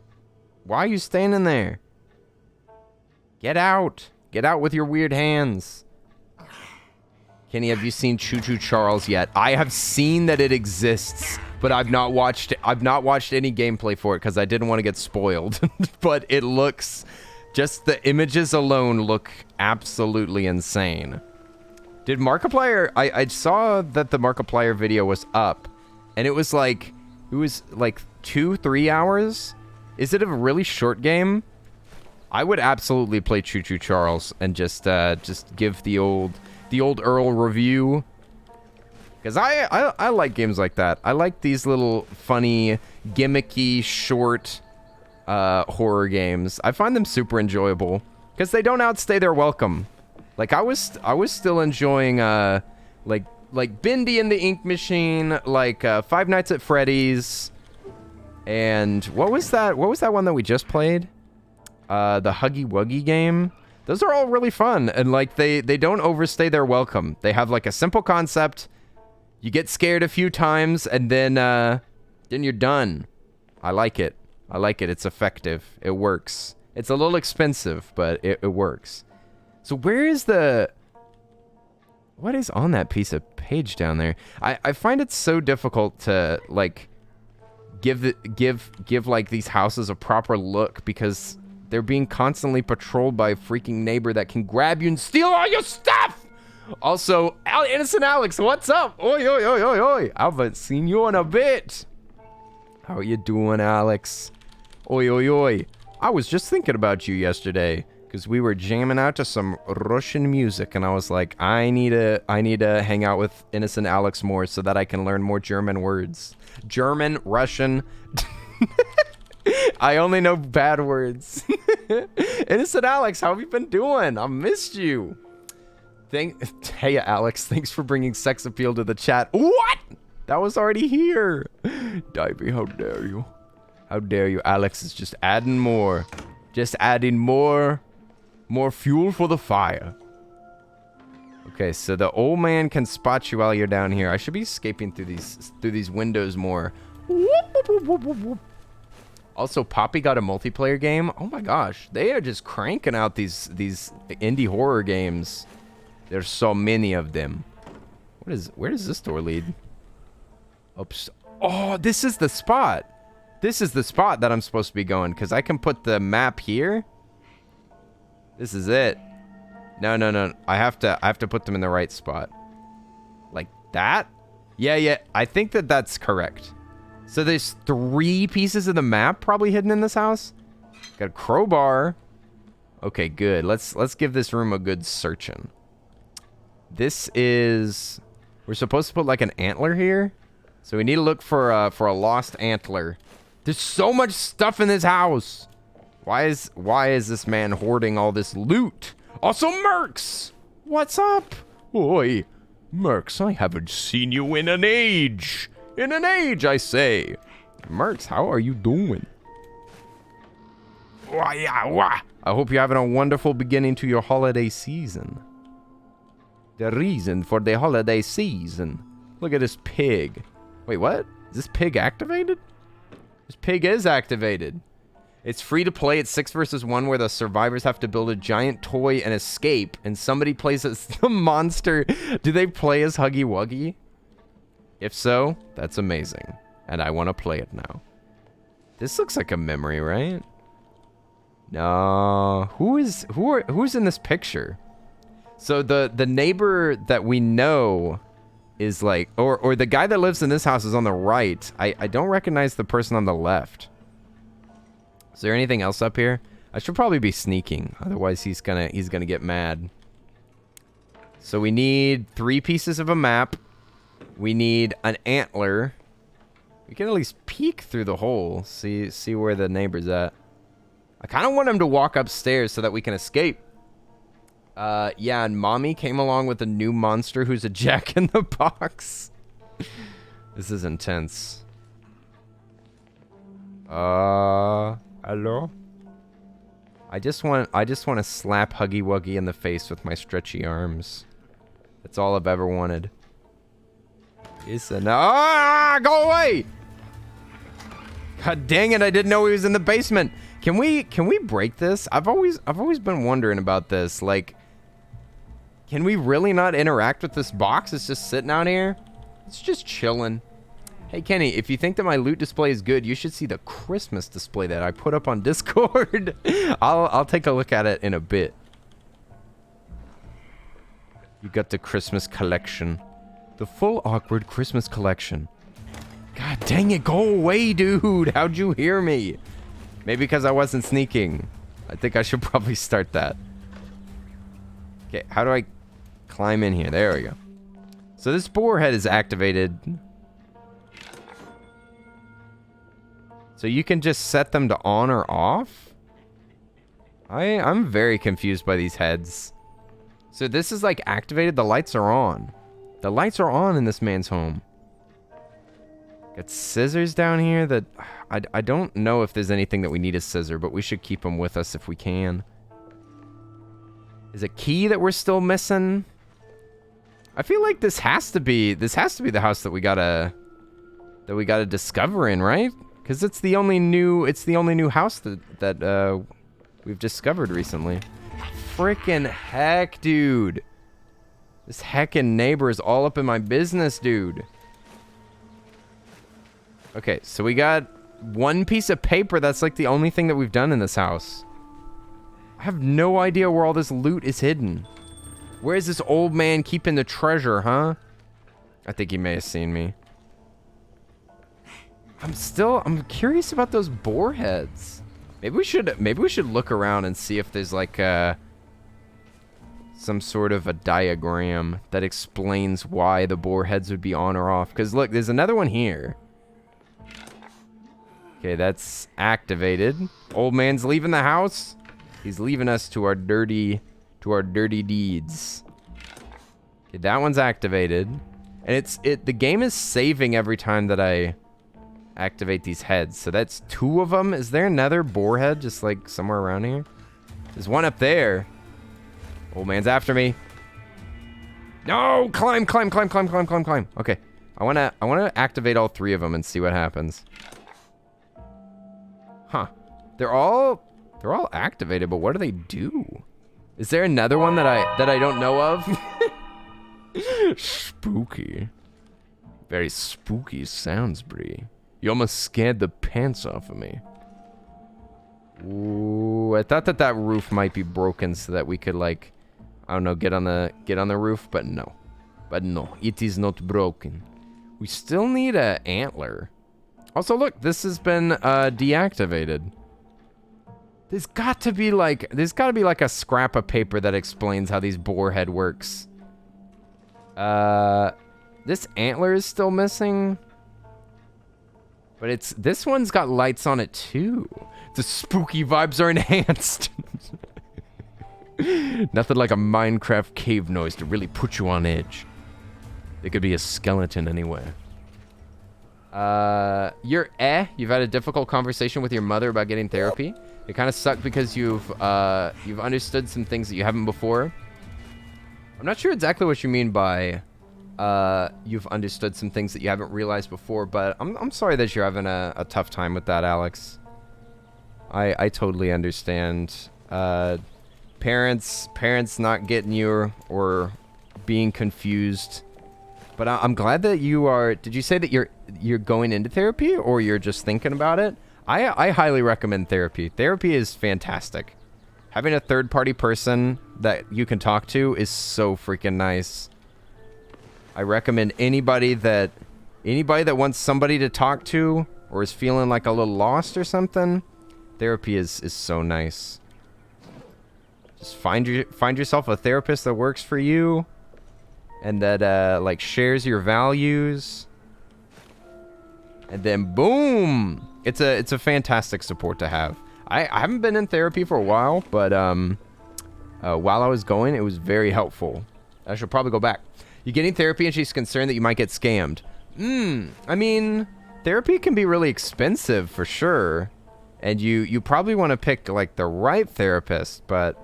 Why are you standing there? Get out. Get out with your weird hands. Kenny, have you seen Choo Choo Charles yet? I have seen that it exists, but I've not watched any gameplay for it because I didn't want to get spoiled. But it looks, just the images alone look absolutely insane. Did Markiplier, I saw that the Markiplier video was up, and it was like 2-3 hours. Is it a really short game? I would absolutely play Choo Choo Charles and just give the old Earl review, because I like games like that. I like these little funny, gimmicky, short horror games. I find them super enjoyable because they don't outstay their welcome. Like I was still enjoying like Bindi and the Ink Machine, like Five Nights at Freddy's, and what was that one that we just played? The Huggy Wuggy game. Those are all really fun, and like they don't overstay their welcome. They have like a simple concept. You get scared a few times, and then you're done. I like it. I like it. It's effective. It works. It's a little expensive, but it works. So where is what is on that piece of page down there? I find it so difficult to like give like these houses a proper look, because they're being constantly patrolled by a freaking neighbor that can grab you and steal all your stuff. Also, Innocent Alex, what's up? Oi, oi, oi, oi, oi. I haven't seen you in a bit. How are you doing, Alex? Oi, oi, oi. I was just thinking about you yesterday, because we were jamming out to some Russian music, and I was like, I need to hang out with Innocent Alex more so that I can learn more German words. German, Russian. I only know bad words. Innocent Alex, how have you been doing? I missed you. Hey, Alex, thanks for bringing sex appeal to the chat. What? That was already here. Divey, how dare you? How dare you? Alex is just adding more. Just adding more fuel for the fire. Okay, so the old man can spot you while you're down here. I should be escaping through these windows more. Also, Poppy got a multiplayer game. Oh my gosh, they are just cranking out these indie horror games. There's so many of them. Where does this door lead? Oops. Oh, this is the spot. This is the spot that I'm supposed to be going, because I can put the map here. This is it. No. I have to put them in the right spot. Like that? Yeah. I think that's correct. So there's 3 pieces of the map probably hidden in this house. Got a crowbar. Okay, good. Let's give this room a good searching. This is... We're supposed to put like an antler here. So we need to look for a lost antler. There's so much stuff in this house. Why is this man hoarding all this loot? Also, Mercs! What's up? Oi, Mercs, I haven't seen you in an age. In an age, I say. Mercs, how are you doing? I hope you're having a wonderful beginning to your holiday season. The reason for the holiday season. Look at this pig. Wait, what? Is this pig activated? This pig is activated. It's free to play at 6 versus 1, where the survivors have to build a giant toy and escape, and somebody plays as the monster. Do they play as Huggy Wuggy? If so, that's amazing, and I want to play it now. This looks like a memory, right? No. Who's in this picture? So the neighbor that we know is like, or the guy that lives in this house is on the right. I don't recognize the person on the left. Is there anything else up here? I should probably be sneaking, otherwise he's gonna get mad. So we need 3 pieces of a map. We need an antler. We can at least peek through the hole, see where the neighbor's at. I kind of want him to walk upstairs so that we can escape. Yeah, and Mommy came along with a new monster who's a Jack-in-the-Box. This is intense. Hello? I just want to slap Huggy Wuggy in the face with my stretchy arms. That's all I've ever wanted. Go away! God dang it, I didn't know he was in the basement. Can we break this? I've always been wondering about this. Like, can we really not interact with this box? It's just sitting out here. It's just chilling. Hey Kenny, if you think that my loot display is good, you should see the Christmas display that I put up on Discord. I'll take a look at it in a bit. You got the Christmas collection. The full awkward Christmas collection. God dang it, go away, dude. How'd you hear me? Maybe because I wasn't sneaking. I think I should probably start that. Okay, how do I climb in here? There we go. So this boar head is activated. So you can just set them to on or off? I'm very confused by these heads. So this is like activated, the lights are on. The lights are on in this man's home. Got scissors down here that... I don't know if there's anything that we need a scissor, but we should keep them with us if we can. Is a key that we're still missing? I feel like this has to be the house that we gotta discover in, right? Because it's the only new house that we've discovered recently. Frickin' heck, dude. This heckin' neighbor is all up in my business, dude. Okay, so we got one piece of paper. That's like the only thing that we've done in this house. I have no idea where all this loot is hidden. Where is this old man keeping the treasure, huh? I think he may have seen me. I'm curious about those boar heads. Maybe we should look around and see if there's like some sort of a diagram that explains why the boar heads would be on or off. Because look, there's another one here. Okay, that's activated. Old man's leaving the house. He's leaving us to our dirty deeds. Okay, that one's activated. And the game is saving every time that I activate these heads. So that's 2 of them. Is there another boar head just like somewhere around here? There's one up there. Old man's after me. No, climb. Okay. I wanna activate all 3 of them and see what happens. Huh. They're all activated, but what do they do? Is there another one that I don't know of? Spooky. Very spooky sounds, Bree. You almost scared the pants off of me. Ooh, I thought that roof might be broken so that we could like, I don't know, get on the roof, but no. It is not broken. We still need an antler. Also, look, this has been deactivated. There's got to be like a scrap of paper that explains how these boar head works. This antler is still missing. But this one's got lights on it too. The spooky vibes are enhanced. Nothing like a Minecraft cave noise to really put you on edge. There could be a skeleton anywhere. You've had a difficult conversation with your mother about getting therapy. It kind of sucked because you've understood some things that you haven't before. I'm not sure exactly what you mean by you've understood some things that you haven't realized before, but I'm sorry that you're having a tough time with that, Alex. I totally understand. Parents not getting you or being confused. But I'm glad that you are. Did you say that you're going into therapy or you're just thinking about it? I highly recommend therapy. Therapy is fantastic. Having a third-party person that you can talk to is so freaking nice. I recommend anybody that wants somebody to talk to or is feeling like a little lost or something, therapy is so nice. Just find yourself a therapist that works for you and that like shares your values. And then boom, it's a fantastic support to have. I haven't been in therapy for a while, but while I was going, it was very helpful. I should probably go back. You're getting therapy and she's concerned that you might get scammed. I mean, therapy can be really expensive for sure. And you probably want to pick like the right therapist, but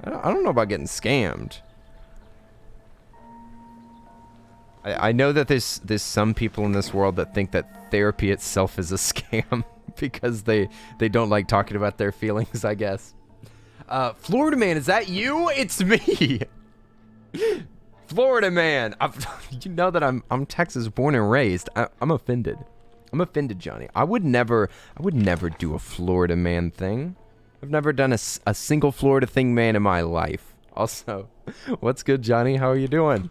I don't know about getting scammed. I know that there's some people in this world that think that therapy itself is a scam because they don't like talking about their feelings, I guess. Florida Man, is that you? It's me. Florida Man. You know that I'm Texas born and raised. I'm offended. I'm offended, Johnny. I would never do a Florida Man thing. I've never done a single Florida thing, man, in my life. Also, what's good, Johnny? How are you doing?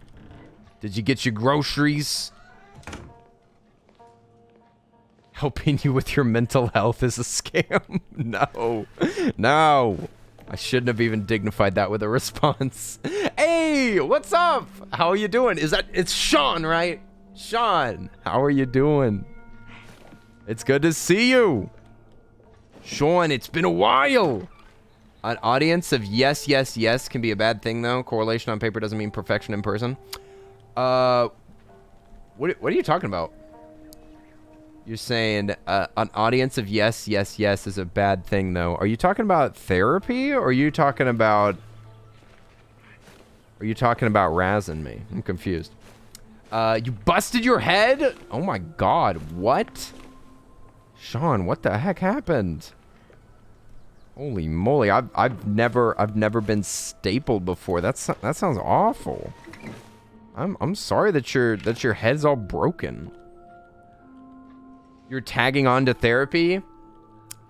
Did you get your groceries? Helping you with your mental health is a scam. No. I shouldn't have even dignified that with a response. Hey, what's up? How are you doing? It's Sean, right? Sean, how are you doing? It's good to see you. Sean, it's been a while. An audience of yes can be a bad thing, though. Correlation on paper doesn't mean perfection in person. What are you talking about? You're saying an audience of yes is a bad thing, though. Are you talking about therapy, or are you talking about razzing me? I'm confused. You busted your head? Oh my God! What? Sean, what the heck happened? Holy moly! I've never been stapled before. That sounds awful. I'm sorry that your head's all broken. You're tagging on to therapy?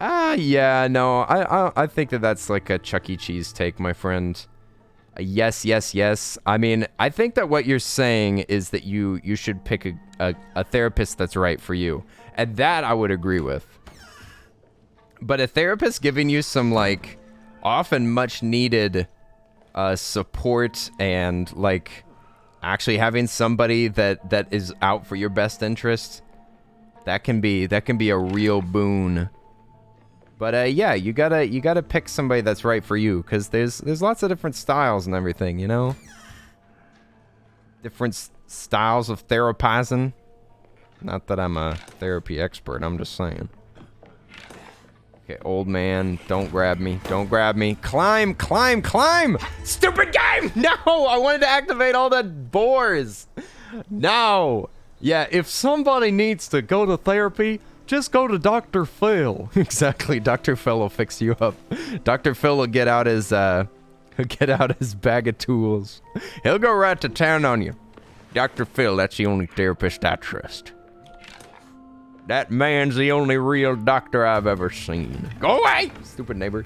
Yeah, no. I think that's like a Chuck E. Cheese take, my friend. Yes, yes, yes. I mean, I think that what you're saying is that you should pick a therapist that's right for you. And that I would agree with. But a therapist giving you some, like, often much needed support and, like, actually having somebody that is out for your best interest, that can be a real boon. But yeah, you gotta pick somebody that's right for you, because there's lots of different styles and everything, you know? Different styles of therapizing. Not that I'm a therapy expert, I'm just saying. Okay, old man, don't grab me. Don't grab me. Climb, climb, climb! Stupid game! No! I wanted to activate all the boars! No! Yeah, if somebody needs to go to therapy, just go to Dr. Phil. Exactly, Dr. Phil will fix you up. Dr. Phil will get out his bag of tools. He'll go right to town on you. Dr. Phil, that's the only therapist I trust. That man's the only real doctor I've ever seen. Go away, stupid neighbor.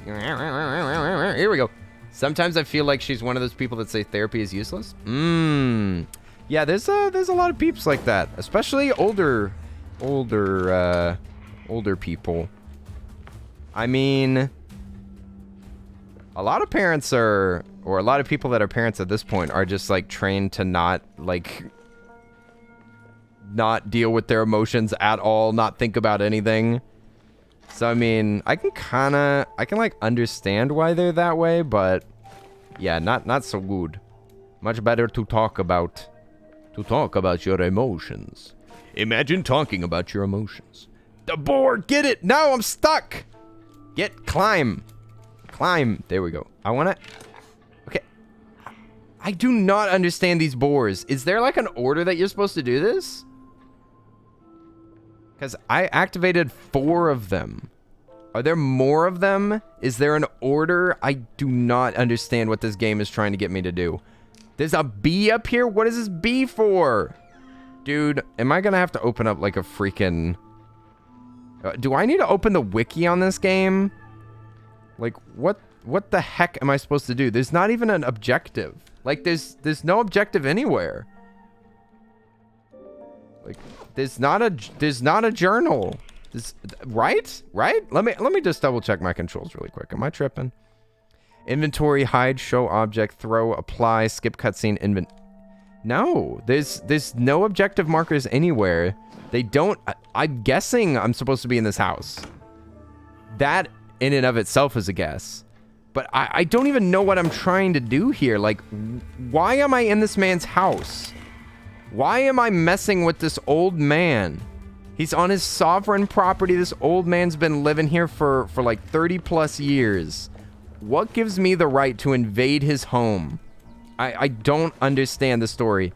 Here we go. Sometimes I feel like she's one of those people that say therapy is useless. Yeah, there's a lot of peeps like that, especially older people. I mean, a lot of parents or a lot of people that are parents at this point are just like trained to not deal with their emotions at all, not think about anything. So I mean, I can like understand why they're that way, but yeah, not so good. Much better to talk about your emotions. Imagine talking about your emotions. The board, get it! No, I'm stuck! Climb. There we go. Okay. I do not understand these boars. Is there like an order that you're supposed to do this? Because I activated 4 of them. Are there more of them? Is there an order? I do not understand what this game is trying to get me to do. There's a bee up here? What is this bee for? Dude, am I gonna have to open up like a freaking... do I need to open the wiki on this game? Like, what the heck am I supposed to do? There's not even an objective. Like, there's no objective anywhere. Like, there's not a journal. Right? Let me just double check my controls really quick. Am I tripping? Inventory, hide, show object, throw, apply, skip cutscene, No, there's no objective markers anywhere. They don't... I'm guessing I'm supposed to be in this house. That in and of itself is a guess. But I don't even know what I'm trying to do here. Like, why am I in this man's house? Why am I messing with this old man? He's on his sovereign property. This old man's been living here for like 30 plus years. What gives me the right to invade his home? I don't understand the story.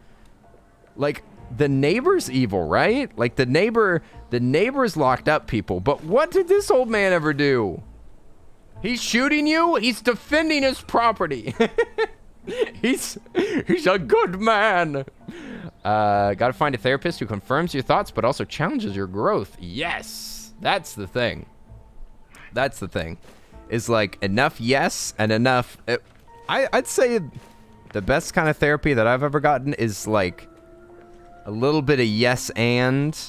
Like, the neighbor's evil, right? Like, the neighbor's locked up people. But what did this old man ever do? He's shooting you? He's defending his property. He's a good man. Gotta find a therapist who confirms your thoughts, but also challenges your growth. Yes, that's the thing. That's the thing. Is like enough yes and enough. I'd say the best kind of therapy that I've ever gotten is like a little bit of yes and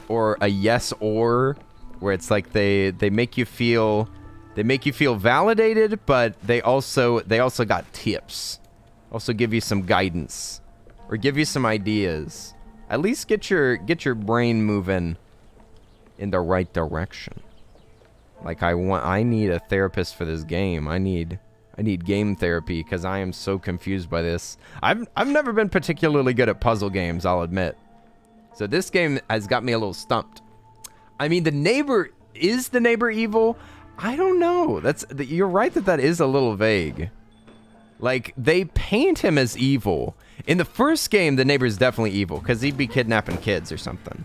or a yes or, where it's like they make you feel validated, but they also got tips. Also give you some guidance or give you some ideas. At least get your brain moving in the right direction. Like I need a therapist for this game. I need game therapy because I am so confused by this. I've never been particularly good at puzzle games, I'll admit. So this game has got me a little stumped. I mean, is the neighbor evil? I don't know. You're right that is a little vague. Like, they paint him as evil. In the first game, the neighbor's definitely evil because he'd be kidnapping kids or something.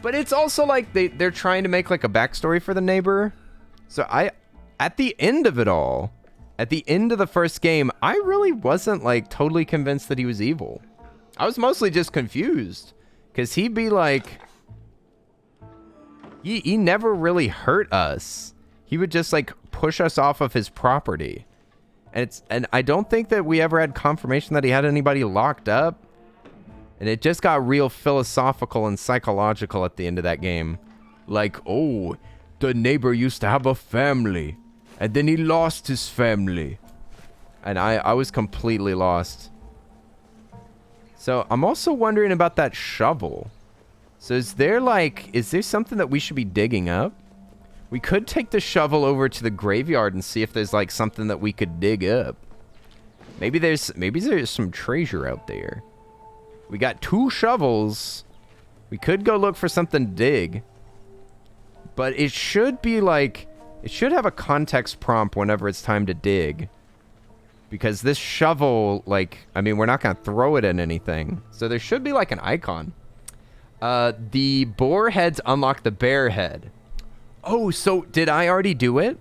But it's also like they're trying to make like a backstory for the neighbor. So at the end of it all, at the end of the first game, I really wasn't like totally convinced that he was evil. I was mostly just confused because he'd be like, He never really hurt us. He would just like push us off of his property. And I don't think that we ever had confirmation that he had anybody locked up. And it just got real philosophical and psychological at the end of that game. Like, oh, the neighbor used to have a family. And then he lost his family. And I was completely lost. So I'm also wondering about that shovel. So is there something that we should be digging up? We could take the shovel over to the graveyard and see if there's like something that we could dig up. Maybe there's some treasure out there. We got 2 shovels. We could go look for something to dig. But it should be like, it should have a context prompt whenever it's time to dig. Because this shovel, like, I mean, we're not going to throw it in anything. So there should be like an icon. The boar heads unlock the bear head. Oh, so did I already do it?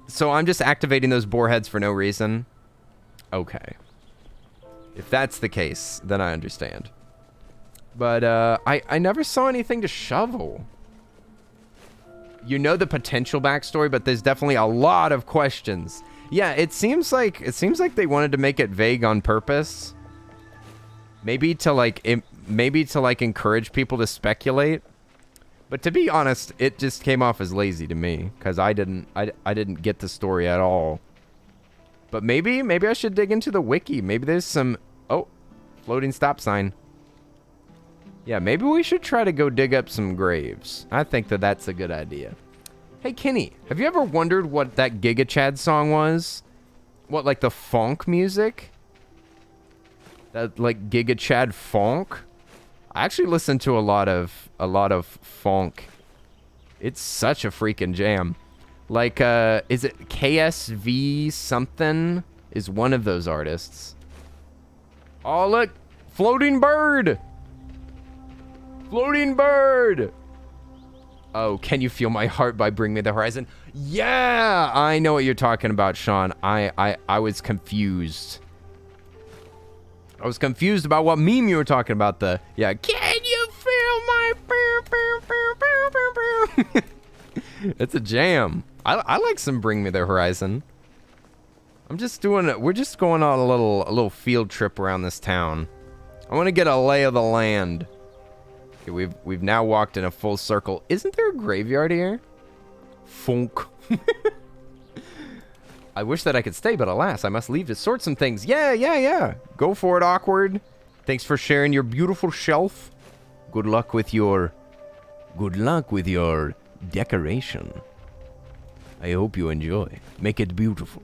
So I'm just activating those boar heads for no reason? Okay. If that's the case, then I understand. But I never saw anything to shovel. You know the potential backstory, but there's definitely a lot of questions. Yeah, it seems like they wanted to make it vague on purpose. Maybe to like encourage people to speculate. But to be honest, it just came off as lazy to me because I didn't get the story at all. But maybe I should dig into the wiki. Maybe there's some floating stop sign. Yeah, maybe we should try to go dig up some graves. I think that's a good idea. Hey, Kenny, have you ever wondered what that Giga Chad song was? What, like the funk music? That like Giga Chad funk? I actually listen to a lot of funk. It's such a freaking jam. Like, is it KSV something? Is one of those artists. Oh, look! Floating bird! Floating bird! Oh, Can You Feel My Heart by Bring Me the Horizon? Yeah! I know what you're talking about, Sean. I was confused. I was confused about what meme you were talking about. Yeah. Can you feel my... It's a jam. I like some Bring Me the Horizon. We're just going on a little field trip around this town. I want to get a lay of the land. Okay, we've now walked in a full circle. Isn't there a graveyard here? Funk. I wish that I could stay, but alas, I must leave to sort some things. Yeah. Go for it, Awkward. Thanks for sharing your beautiful shelf. Good luck with your decoration. I hope you enjoy. Make it beautiful.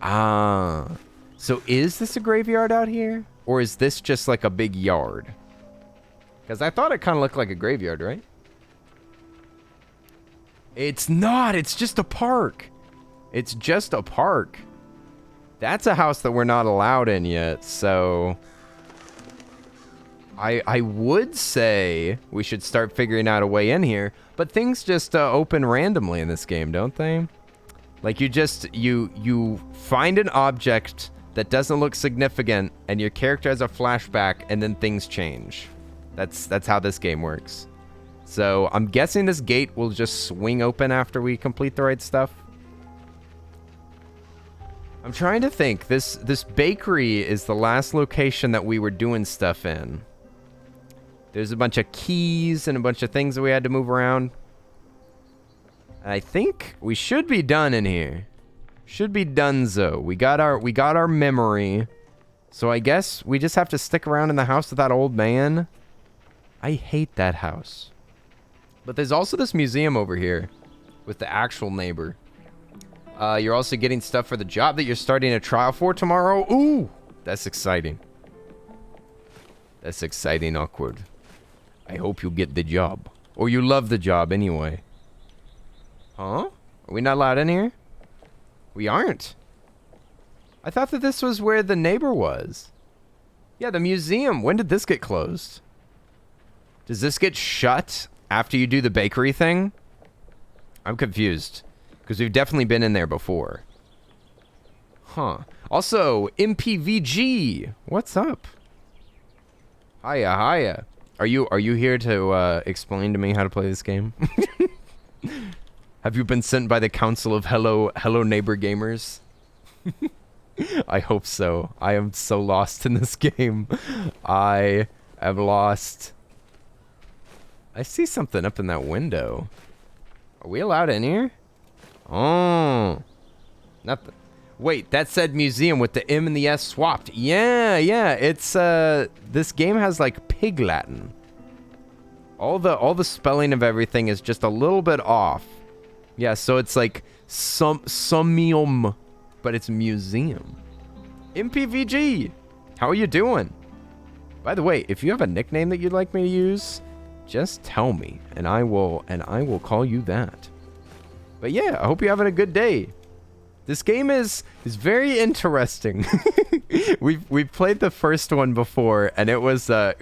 Ah. So is this a graveyard out here? Or is this just like a big yard? Because I thought it kind of looked like a graveyard, right? It's not. It's just a park. It's just a park. That's a house that we're not allowed in yet, so... I would say we should start figuring out a way in here, but things just open randomly in this game, don't they? Like you find an object that doesn't look significant, and your character has a flashback, and then things change. That's how this game works. So I'm guessing this gate will just swing open after we complete the right stuff. I'm trying to think. This bakery is the last location that we were doing stuff in. There's a bunch of keys and a bunch of things that we had to move around. I think we should be done in here. Should be donezo. We got our memory. So I guess we just have to stick around in the house with that old man. I hate that house. But there's also this museum over here with the actual neighbor. You're also getting stuff for the job that you're starting a trial for tomorrow. Ooh, that's exciting. That's exciting, Awkward. I hope you get the job. Or you love the job anyway. Huh? Are we not allowed in here? We aren't. I thought that this was where the neighbor was. Yeah, the museum. When did this get closed? Does this get shut after you do the bakery thing? I'm confused. Because we've definitely been in there before. Huh. Also, MPVG. What's up? Hiya. Are you here to explain to me how to play this game? Have you been sent by the Council of Hello Neighbor Gamers? I hope so. I am so lost in this game. I am lost. I see something up in that window. Are we allowed in here? Oh. Nothing. Wait, that said museum with the M and the S swapped. Yeah, it's this game has like pig Latin. All the spelling of everything is just a little bit off. Yeah, so it's like sumium, but it's museum. MPVG, how are you doing? By the way, if you have a nickname that you'd like me to use, just tell me, and I will call you that. But yeah, I hope you're having a good day. This game is very interesting. We've played the first one before, and it was a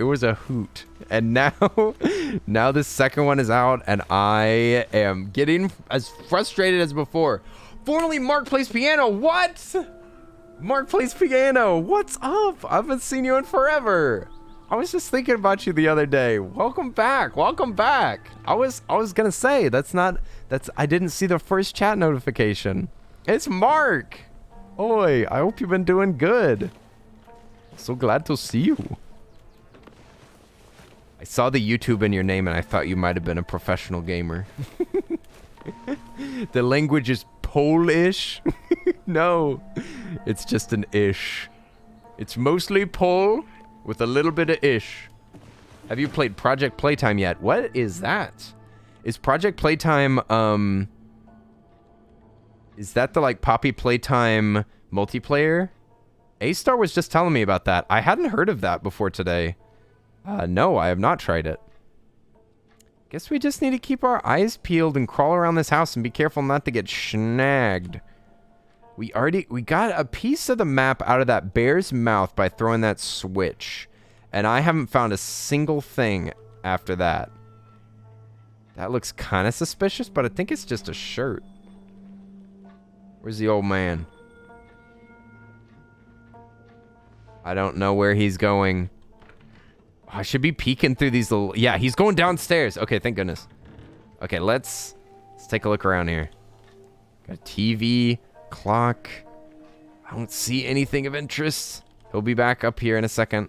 hoot. And now this second one is out, and I am getting as frustrated as before. Formerly Mark Plays Piano. What? Mark Plays Piano. What's up? I haven't seen you in forever. I was just thinking about you the other day. Welcome back. Welcome back. I was gonna say I didn't see the first chat notification. It's Mark. Oi, I hope you've been doing good. So glad to see you. I saw the YouTube in your name and I thought you might have been a professional gamer. The language is Polish? No, it's just an ish. It's mostly Pol with a little bit of ish. Have you played Project Playtime yet? What is that? Is Project Playtime, is that the like Poppy Playtime multiplayer? A-Star was just telling me about that. I hadn't heard of that before today. No, I have not tried it. Guess we just need to keep our eyes peeled and crawl around this house and be careful not to get snagged. We got a piece of the map out of that bear's mouth by throwing that switch. And I haven't found a single thing after that. That looks kind of suspicious, but I think it's just a shirt. Where's the old man? I don't know where he's going. Oh, I should be peeking through these little... Yeah, he's going downstairs. Okay, thank goodness. Okay, let's take a look around here. Got a TV, clock. I don't see anything of interest. He'll be back up here in a second.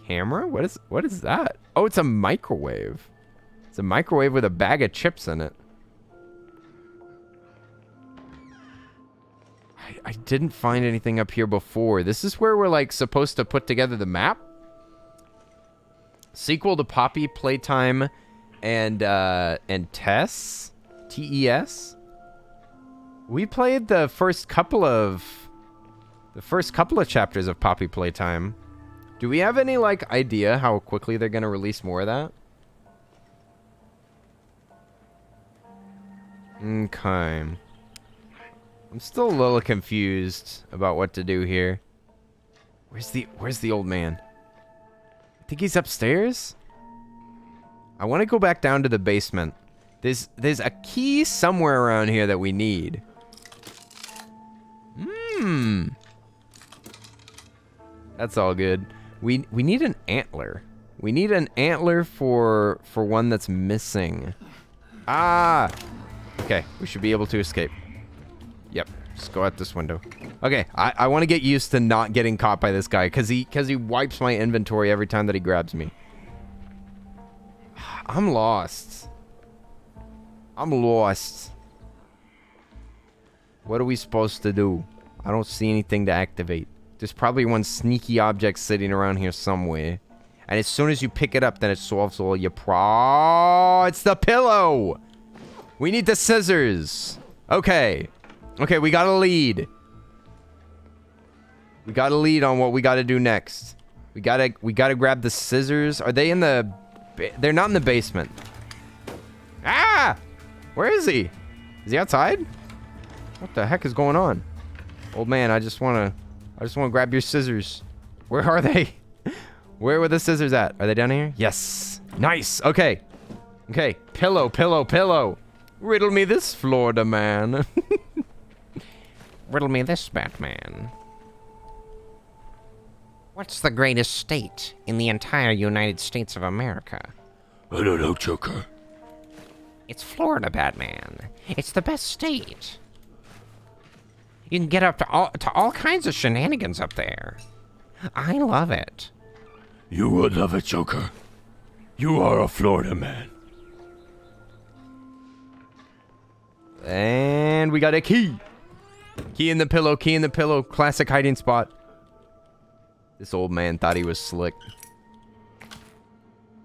Camera? What is that? Oh, it's a microwave. It's a microwave with a bag of chips in it. I didn't find anything up here before. This is where we're like supposed to put together the map. Sequel to Poppy Playtime and Tess. T-E-S. We played the first couple of chapters of Poppy Playtime. Do we have any like idea how quickly they're gonna release more of that? Okay. I'm still a little confused about what to do here. Where's the old man? I think he's upstairs? I want to go back down to the basement. There's a key somewhere around here that we need. That's all good. We need an antler. We need an antler for one that's missing. Ah! Okay, we should be able to escape. Yep, just go out this window. Okay, I want to get used to not getting caught by this guy because he wipes my inventory every time that he grabs me. I'm lost. I'm lost. What are we supposed to do? I don't see anything to activate. There's probably one sneaky object sitting around here somewhere. And as soon as you pick it up, then it solves all your it's the pillow! We need the scissors. Okay. Okay, we got a lead. We got a lead on what we got to do next. We gotta grab the scissors. Are they in the... They're not in the basement. Ah! Where is he? Is he outside? What the heck is going on? Old man, I just want to grab your scissors. Where are they? Where were the scissors at? Are they down here? Yes. Nice. Okay. Okay. Pillow, pillow, pillow. Riddle me this, Florida man. Riddle me this, Batman. What's the greatest state in the entire United States of America? I don't know, Joker. It's Florida, Batman. It's the best state. You can get up to all kinds of shenanigans up there. I love it. You would love it, Joker. You are a Florida man. And we got a key. Key in the pillow, key in the pillow. Classic hiding spot. This old man thought he was slick.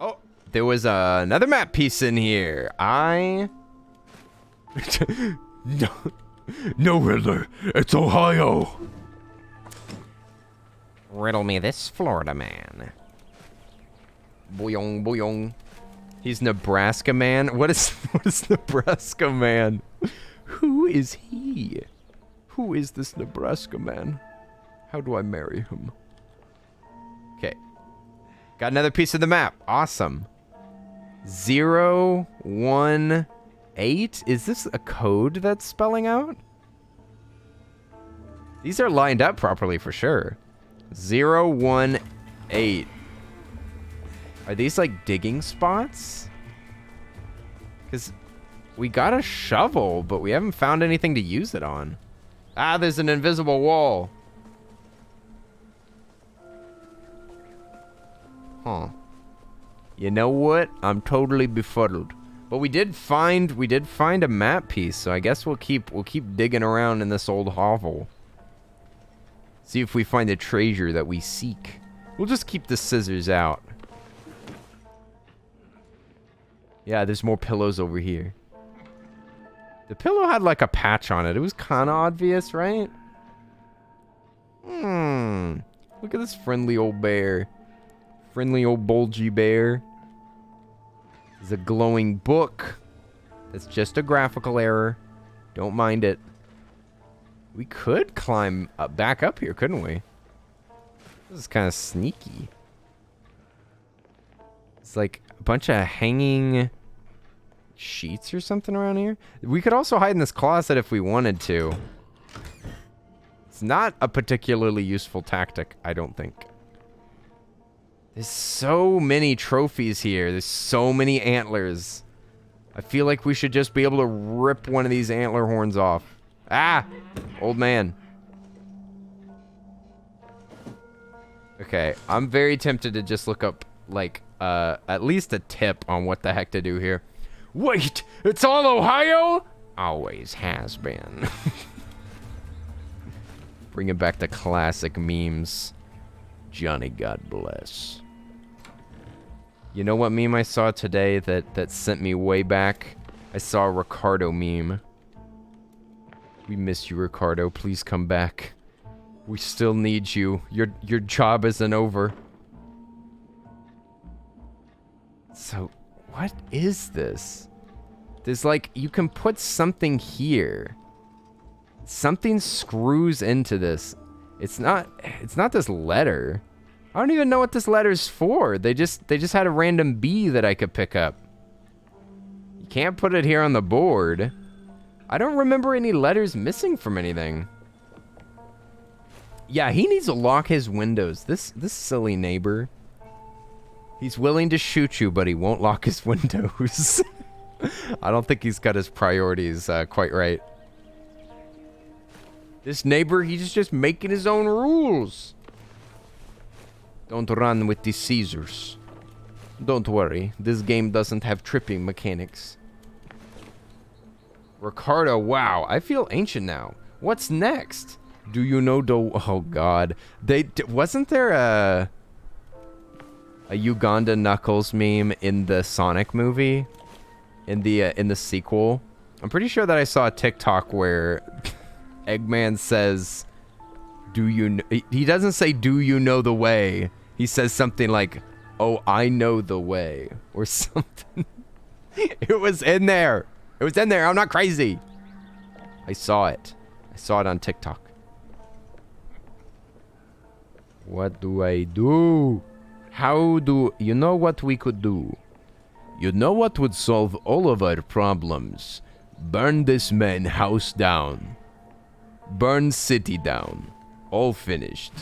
Oh, there was another map piece in here. No, Riddler. It's Ohio. Riddle me this, Florida man. Boyong, boyong. He's Nebraska man. What is Nebraska man? Who is he? Who is this Nebraska man? How do I marry him? Okay. Got another piece of the map. Awesome. 018. Is this a code that's spelling out? These are lined up properly for sure. 018. Are these like digging spots? Because we got a shovel, but we haven't found anything to use it on. Ah, there's an invisible wall. Huh. You know what? I'm totally befuddled. But we did find a map piece, so I guess we'll keep digging around in this old hovel. See if we find the treasure that we seek. We'll just keep the scissors out. Yeah, there's more pillows over here. The pillow had like a patch on it. It was kind of obvious, right? Look at this friendly old bear. Friendly old bulgy bear. There's a glowing book. That's just a graphical error. Don't mind it. We could climb back up here, couldn't we? This is kind of sneaky. It's like a bunch of hanging sheets or something around here. We could also hide in this closet if we wanted to. It's not a particularly useful tactic, I don't think. There's so many trophies here. There's so many antlers. I feel like we should just be able to rip one of these antler horns off. Ah! Old man. Okay, I'm very tempted to just look up, like, at least a tip on what the heck to do here. Wait! It's all Ohio? Always has been. Bringing back the classic memes. Johnny, God bless. You know what meme I saw today that sent me way back? I saw a Ricardo meme. We miss you, Ricardo. Please come back. We still need you. Your job isn't over. So, what is this? There's like, you can put something here. Something screws into this. It's not this letter. I don't even know what this letter's for. They just had a random B that I could pick up. You can't put it here on the board. I don't remember any letters missing from anything. Yeah, he needs to lock his windows. This silly neighbor. He's willing to shoot you, but he won't lock his windows. I don't think he's got his priorities quite right. This neighbor, he's just making his own rules. Don't run with the Caesars. Don't worry, this game doesn't have tripping mechanics. Ricardo, wow, I feel ancient now. What's next? Do you know the... Oh, God. Wasn't there a Uganda Knuckles meme in the Sonic movie? In the sequel? I'm pretty sure that I saw a TikTok where Eggman says, do you... He doesn't say, do you know the way? He says something like, oh, I know the way. Or something. It was in there. It was in there. I'm not crazy. I saw it. I saw it on TikTok. What do I do? How do... You know what we could do? You know what would solve all of our problems? Burn this man house down. Burn city down. All finished.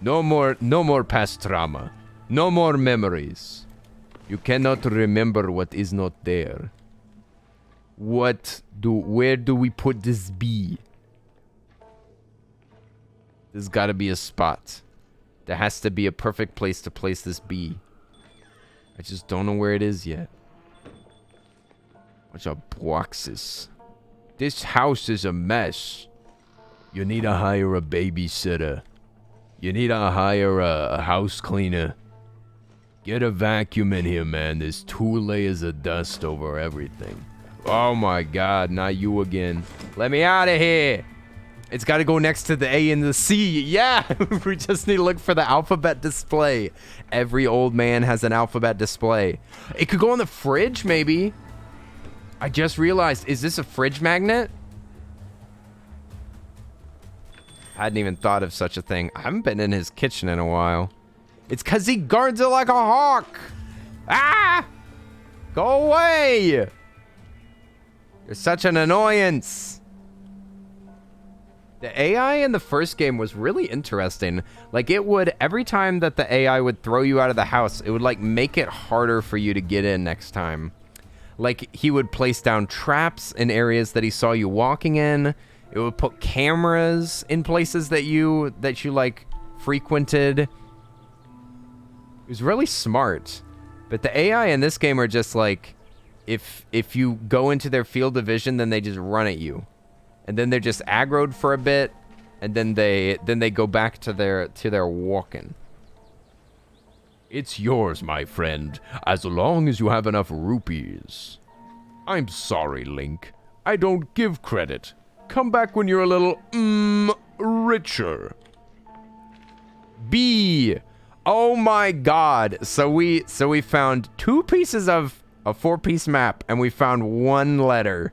No more past trauma. No more memories. You cannot remember what is not there. Where do we put this bee? There's gotta be a spot. There has to be a perfect place to place this bee. I just don't know where it is yet. Bunch of boxes. This house is a mess. You need to hire a babysitter. You need to hire a house cleaner. Get a vacuum in here, man. There's 2 layers of dust over everything. Oh my god, not you again. Let me out of here. It's got to go next to the A and the C. Yeah, we just need to look for the alphabet display. Every old man has an alphabet display. It could go on the fridge, maybe. I just realized, is this a fridge magnet? I hadn't even thought of such a thing. I haven't been in his kitchen in a while. It's because he guards it like a hawk. Ah! Go away! You're such an annoyance. The AI in the first game was really interesting. Like, it would, every time that the AI would throw you out of the house, it would, like, make it harder for you to get in next time. Like, he would place down traps in areas that he saw you walking in. It would put cameras in places that you like, frequented. It was really smart. But the AI in this game are just, like, if you go into their field of vision, then they just run at you. And then they're just aggroed for a bit, and then they go back to their walking. It's yours, my friend, as long as you have enough rupees. I'm sorry, Link. I don't give credit. Come back when you're a little, richer. B. Oh my god. So we found 2 pieces of a 4-piece map, and we found 1 letter.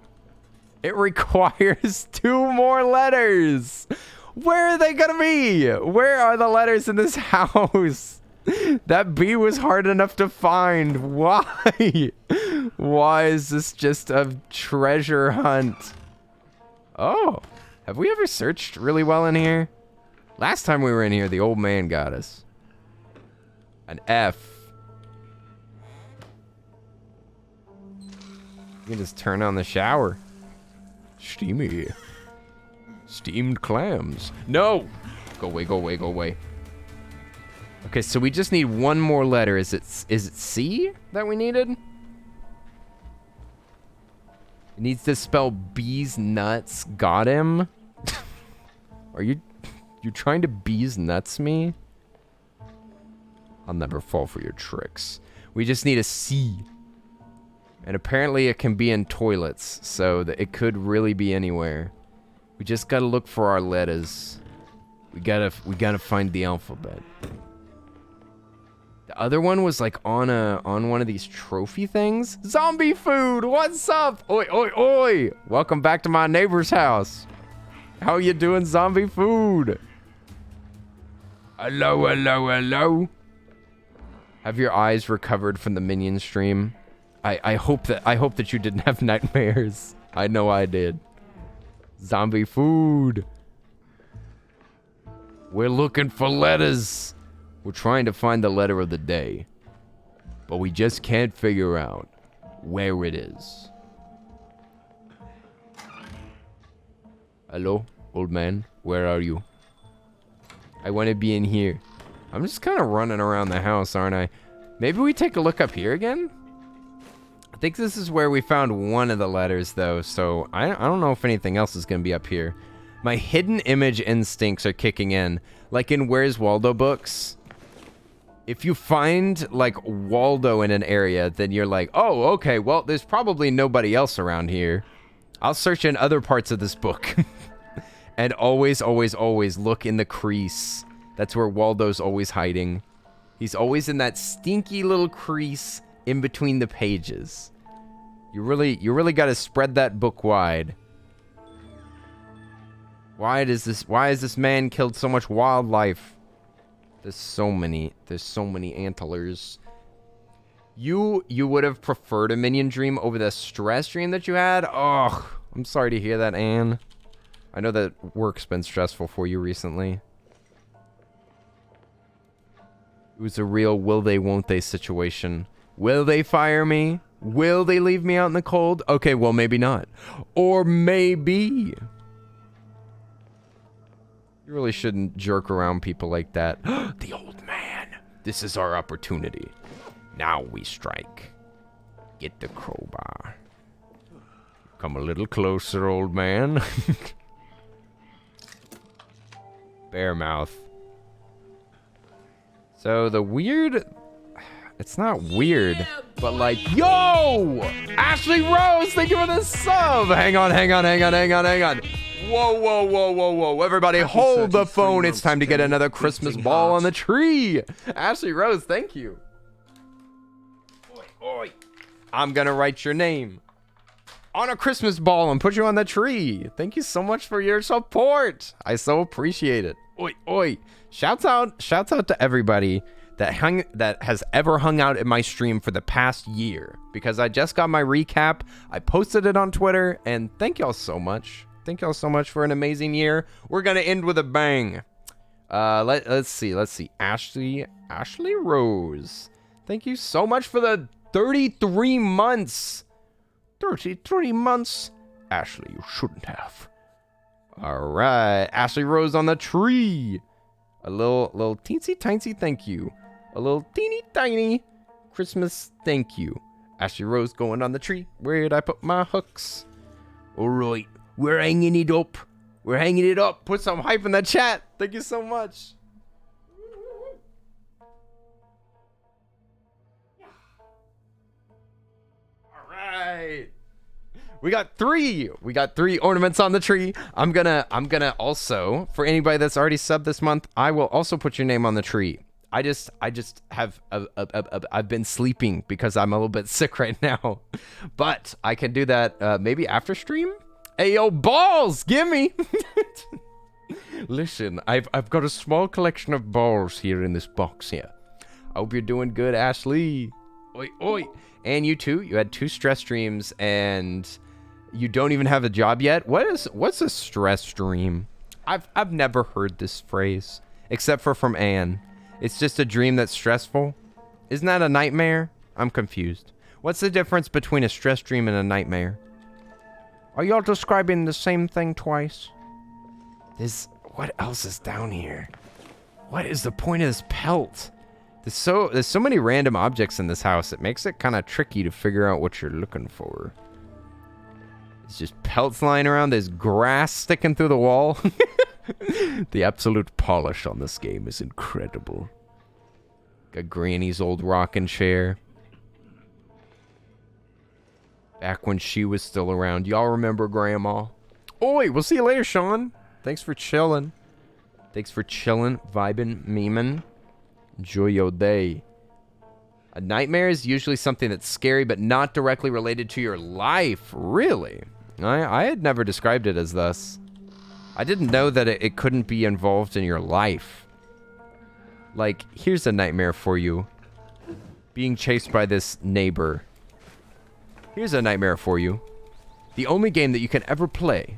It requires 2 more letters. Where are they gonna be? Where are the letters in this house? That B was hard enough to find. Why? Why is this just a treasure hunt? Oh, have we ever searched really well in here? Last time we were in here, the old man got us. An F. You can just turn on the shower. Steamy. Steamed clams. No! Go away, go away, go away. Okay, so we just need 1 more letter. Is it C that we needed? It needs to spell bees nuts. Got him. Are you trying to bees nuts me? I'll never fall for your tricks. We just need a C. And apparently it can be in toilets, so that it could really be anywhere. We just gotta look for our letters. We gotta find the alphabet. The other one was like on one of these trophy things. Zombie food, what's up? Oi, oi, oi! Welcome back to my neighbor's house. How you doing, zombie food? Hello, hello, hello. Have your eyes recovered from the minion stream? I hope that you didn't have nightmares. I know I did. Zombie food. We're looking for letters. We're trying to find the letter of the day, but we just can't figure out where it is. Hello, old man. Where are you? I want to be in here. I'm just kind of running around the house, aren't I? Maybe we take a look up here again? I think this is where we found one of the letters, though, so I don't know if anything else is going to be up here. My hidden image instincts are kicking in. Like in Where's Waldo books. If you find, like, Waldo in an area, then you're like, oh, okay, well, there's probably nobody else around here. I'll search in other parts of this book. And always, always, always look in the crease. That's where Waldo's always hiding. He's always in that stinky little crease in between the pages. You really got to spread that book wide. Why is this man killed so much wildlife? There's so many antlers. You would have preferred a minion dream over the stress dream that you had? Oh, I'm sorry to hear that, Anne. I know that work's been stressful for you recently. It was a real will they, won't they situation. Will they fire me? Will they leave me out in the cold? Okay, well, maybe not. Or maybe. You really shouldn't jerk around people like that. The old man. This is our opportunity. Now we strike. Get the crowbar. Come a little closer, old man. Bear mouth. So the weird... It's not weird, but like... Yo! Ashley Rose, thank you for the sub! Hang on. Whoa. Everybody hold the phone. It's time to get another Christmas ball on the tree. Ashley Rose, thank you. Oi. I'm gonna write your name on a Christmas ball and put you on the tree. Thank you so much for your support. I so appreciate it. Oi. Shouts out to everybody that has ever hung out at my stream for the past year, because I just got my recap. I posted it on Twitter, and thank y'all so much. Thank y'all so much for an amazing year. We're gonna end with a bang. Let's see. Ashley Rose. Thank you so much for the 33 months. 33 months. Ashley, you shouldn't have. All right, Ashley Rose on the tree. A little teensy tiny thank you. A little teeny tiny Christmas thank you. Ashley Rose going on the tree. Where'd I put my hooks? All right, we're hanging it up. Put some hype in the chat. Thank you so much. All right. We got three ornaments on the tree. I'm gonna also, for anybody that's already subbed this month, I will also put your name on the tree. I just have I've been sleeping because I'm a little bit sick right now, but I can do that maybe after stream. Hey yo, balls, gimme. Listen, I've got a small collection of balls here in this box here. I hope you're doing good, Ashley. Oi. And you too. You had 2 stress streams and you don't even have a job yet. What's a stress dream? I've never heard this phrase except from Anne. It's just a dream that's stressful. Isn't that a nightmare? I'm confused. What's the difference between a stress dream and a nightmare? Are y'all describing the same thing twice? What else is down here? What is the point of this pelt? There's so many random objects in this house. It makes it kind of tricky to figure out what you're looking for. It's just pelts lying around. There's grass sticking through the wall. The absolute polish on this game is incredible. Got Granny's old rocking chair. Back when she was still around. Y'all remember Grandma? Oi, we'll see you later, Sean. Thanks for chilling. Vibing, memeing. Enjoy your day. A nightmare is usually something that's scary but not directly related to your life. Really? I had never described it as thus. I didn't know that it couldn't be involved in your life. Like, here's a nightmare for you. Being chased by this neighbor. Here's a nightmare for you. The only game that you can ever play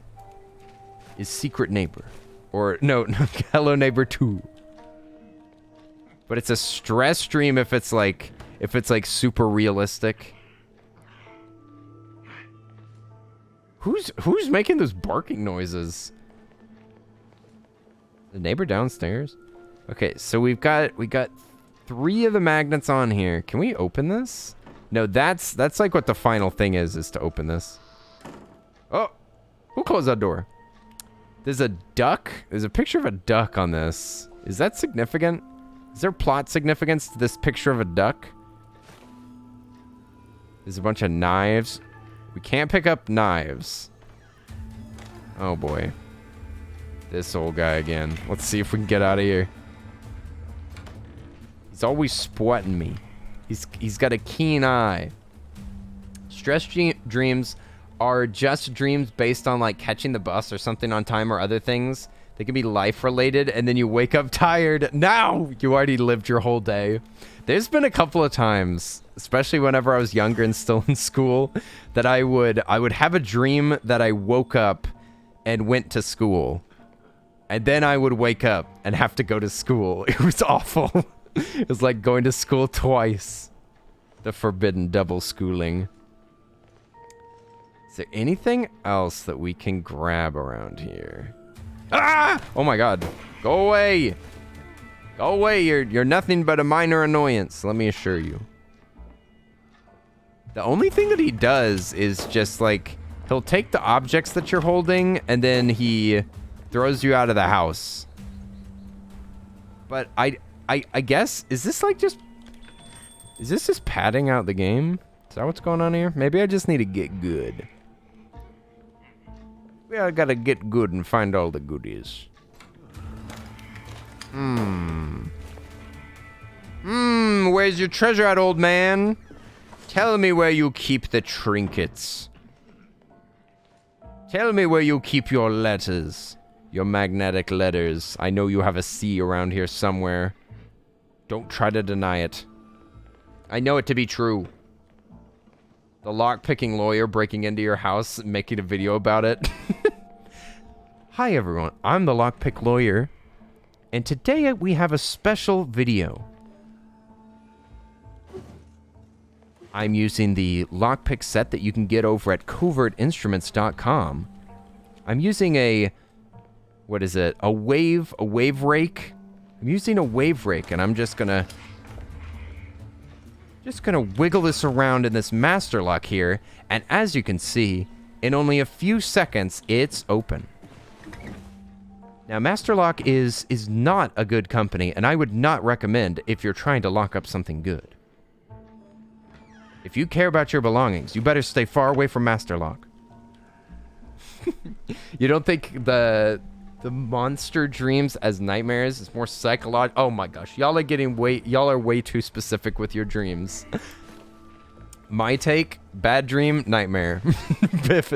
is Secret Neighbor. Or, no, Hello Neighbor 2. But it's a stress dream if it's like super realistic. Who's making those barking noises? The neighbor downstairs? Okay, so we got 3 of the magnets on here. Can we open this? No, that's like what the final thing is to open this. Oh, who closed that door? There's a duck. There's a picture of a duck on this. Is that significant? Is there plot significance to this picture of a duck? There's a bunch of knives. We can't pick up knives. Oh boy. This old guy again. Let's see if we can get out of here. He's always spotting me. He's got a keen eye. Stress dreams are just dreams based on like catching the bus or something on time or other things. They can be life related and then you wake up tired. Now you already lived your whole day. There's been a couple of times, especially whenever I was younger and still in school, that I would have a dream that I woke up and went to school. And then I would wake up and have to go to school. It was awful. It's like going to school twice. The forbidden double schooling. Is there anything else that we can grab around here? Ah! Oh my god. Go away. Go away. You're nothing but a minor annoyance, let me assure you. The only thing that he does is just like, he'll take the objects that you're holding and then he throws you out of the house. But I guess, is this just padding out the game? Is that what's going on here? Maybe I just need to get good. Maybe I gotta get good and find all the goodies. Where's your treasure at, old man? Tell me where you keep the trinkets. Tell me where you keep your letters. Your magnetic letters. I know you have a C around here somewhere. Don't try to deny it. I know it to be true. The lock-picking lawyer breaking into your house and making a video about it. Hi everyone, I'm the lockpick lawyer. And today we have a special video. I'm using the lockpick set that you can get over at covertinstruments.com. I'm using a... what is it? A wave rake? I'm using a wave rake, and I'm just gonna wiggle this around in this master lock here, and as you can see, in only a few seconds, it's open. Now, master lock is not a good company, and I would not recommend if you're trying to lock up something good. If you care about your belongings, you better stay far away from master lock. You don't think the monster dreams as nightmares is more psychological? Oh my gosh, y'all are way too specific with your dreams. My take, bad dream, nightmare. If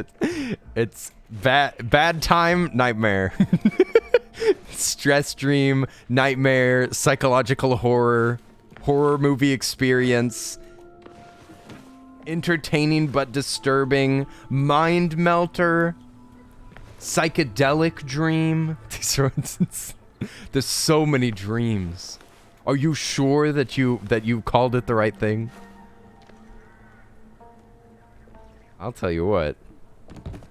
it's bad time, nightmare. Stress dream, nightmare, psychological horror movie experience, entertaining but disturbing, mind melter, psychedelic dream. There's so many dreams. Are you sure that you called it the right thing? I'll tell you what.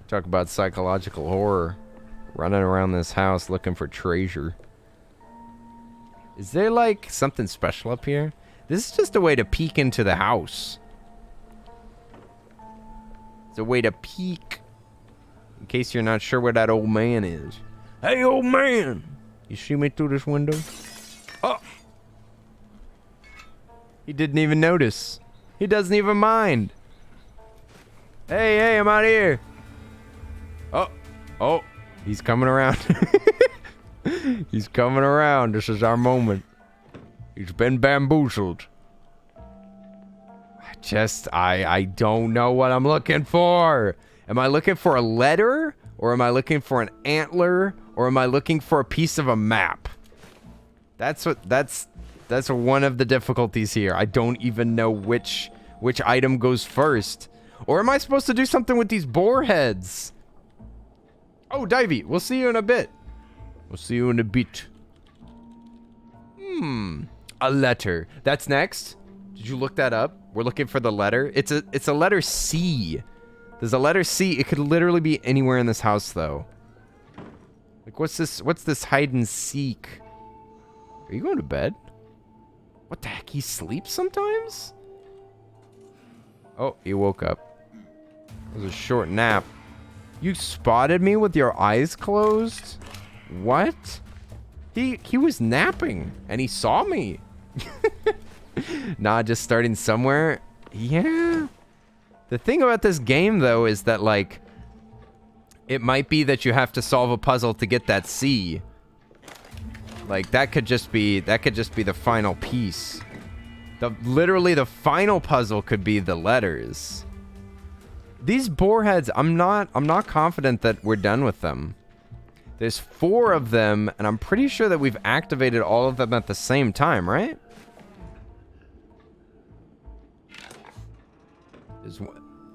Talk about psychological horror. Running around this house looking for treasure. Is there like something special up here? This is just a way to peek into the house. It's a way to peek. In case you're not sure where that old man is. Hey, old man! You see me through this window? Oh! He didn't even notice. He doesn't even mind. Hey, I'm out here. Oh, he's coming around. He's coming around. This is our moment. He's been bamboozled. I don't know what I'm looking for. Am I looking for a letter? Or am I looking for an antler? Or am I looking for a piece of a map? That's one of the difficulties here. I don't even know which item goes first. Or am I supposed to do something with these boar heads? Oh, Divey, we'll see you in a bit. We'll see you in a bit. A letter. That's next. Did you look that up? We're looking for the letter. It's a letter C. There's a letter C. It could literally be anywhere in this house, though. Like, what's this hide and seek? Are you going to bed? What the heck? He sleeps sometimes? Oh, he woke up. It was a short nap. You spotted me with your eyes closed? What? He was napping, and he saw me. Nah, just starting somewhere. Yeah. The thing about this game, though, is that, like, it might be that you have to solve a puzzle to get that C. Like, that could just be the final piece. Literally, the final puzzle could be the letters. These boar heads, I'm not confident that we're done with them. There's 4 of them, and I'm pretty sure that we've activated all of them at the same time, right?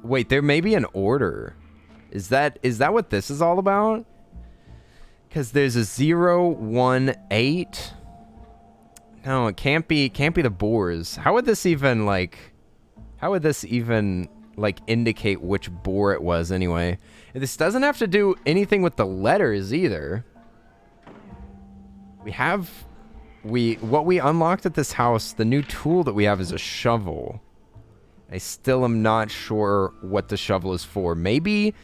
Wait, there may be an order. Is that what this is all about? Because there's a 0, 1, 8, No, it can't be the boars. How would this even indicate which boar it was anyway? This doesn't have to do anything with the letters either. What we unlocked at this house, the new tool that we have is a shovel. I still am not sure what the shovel is for. Maybe,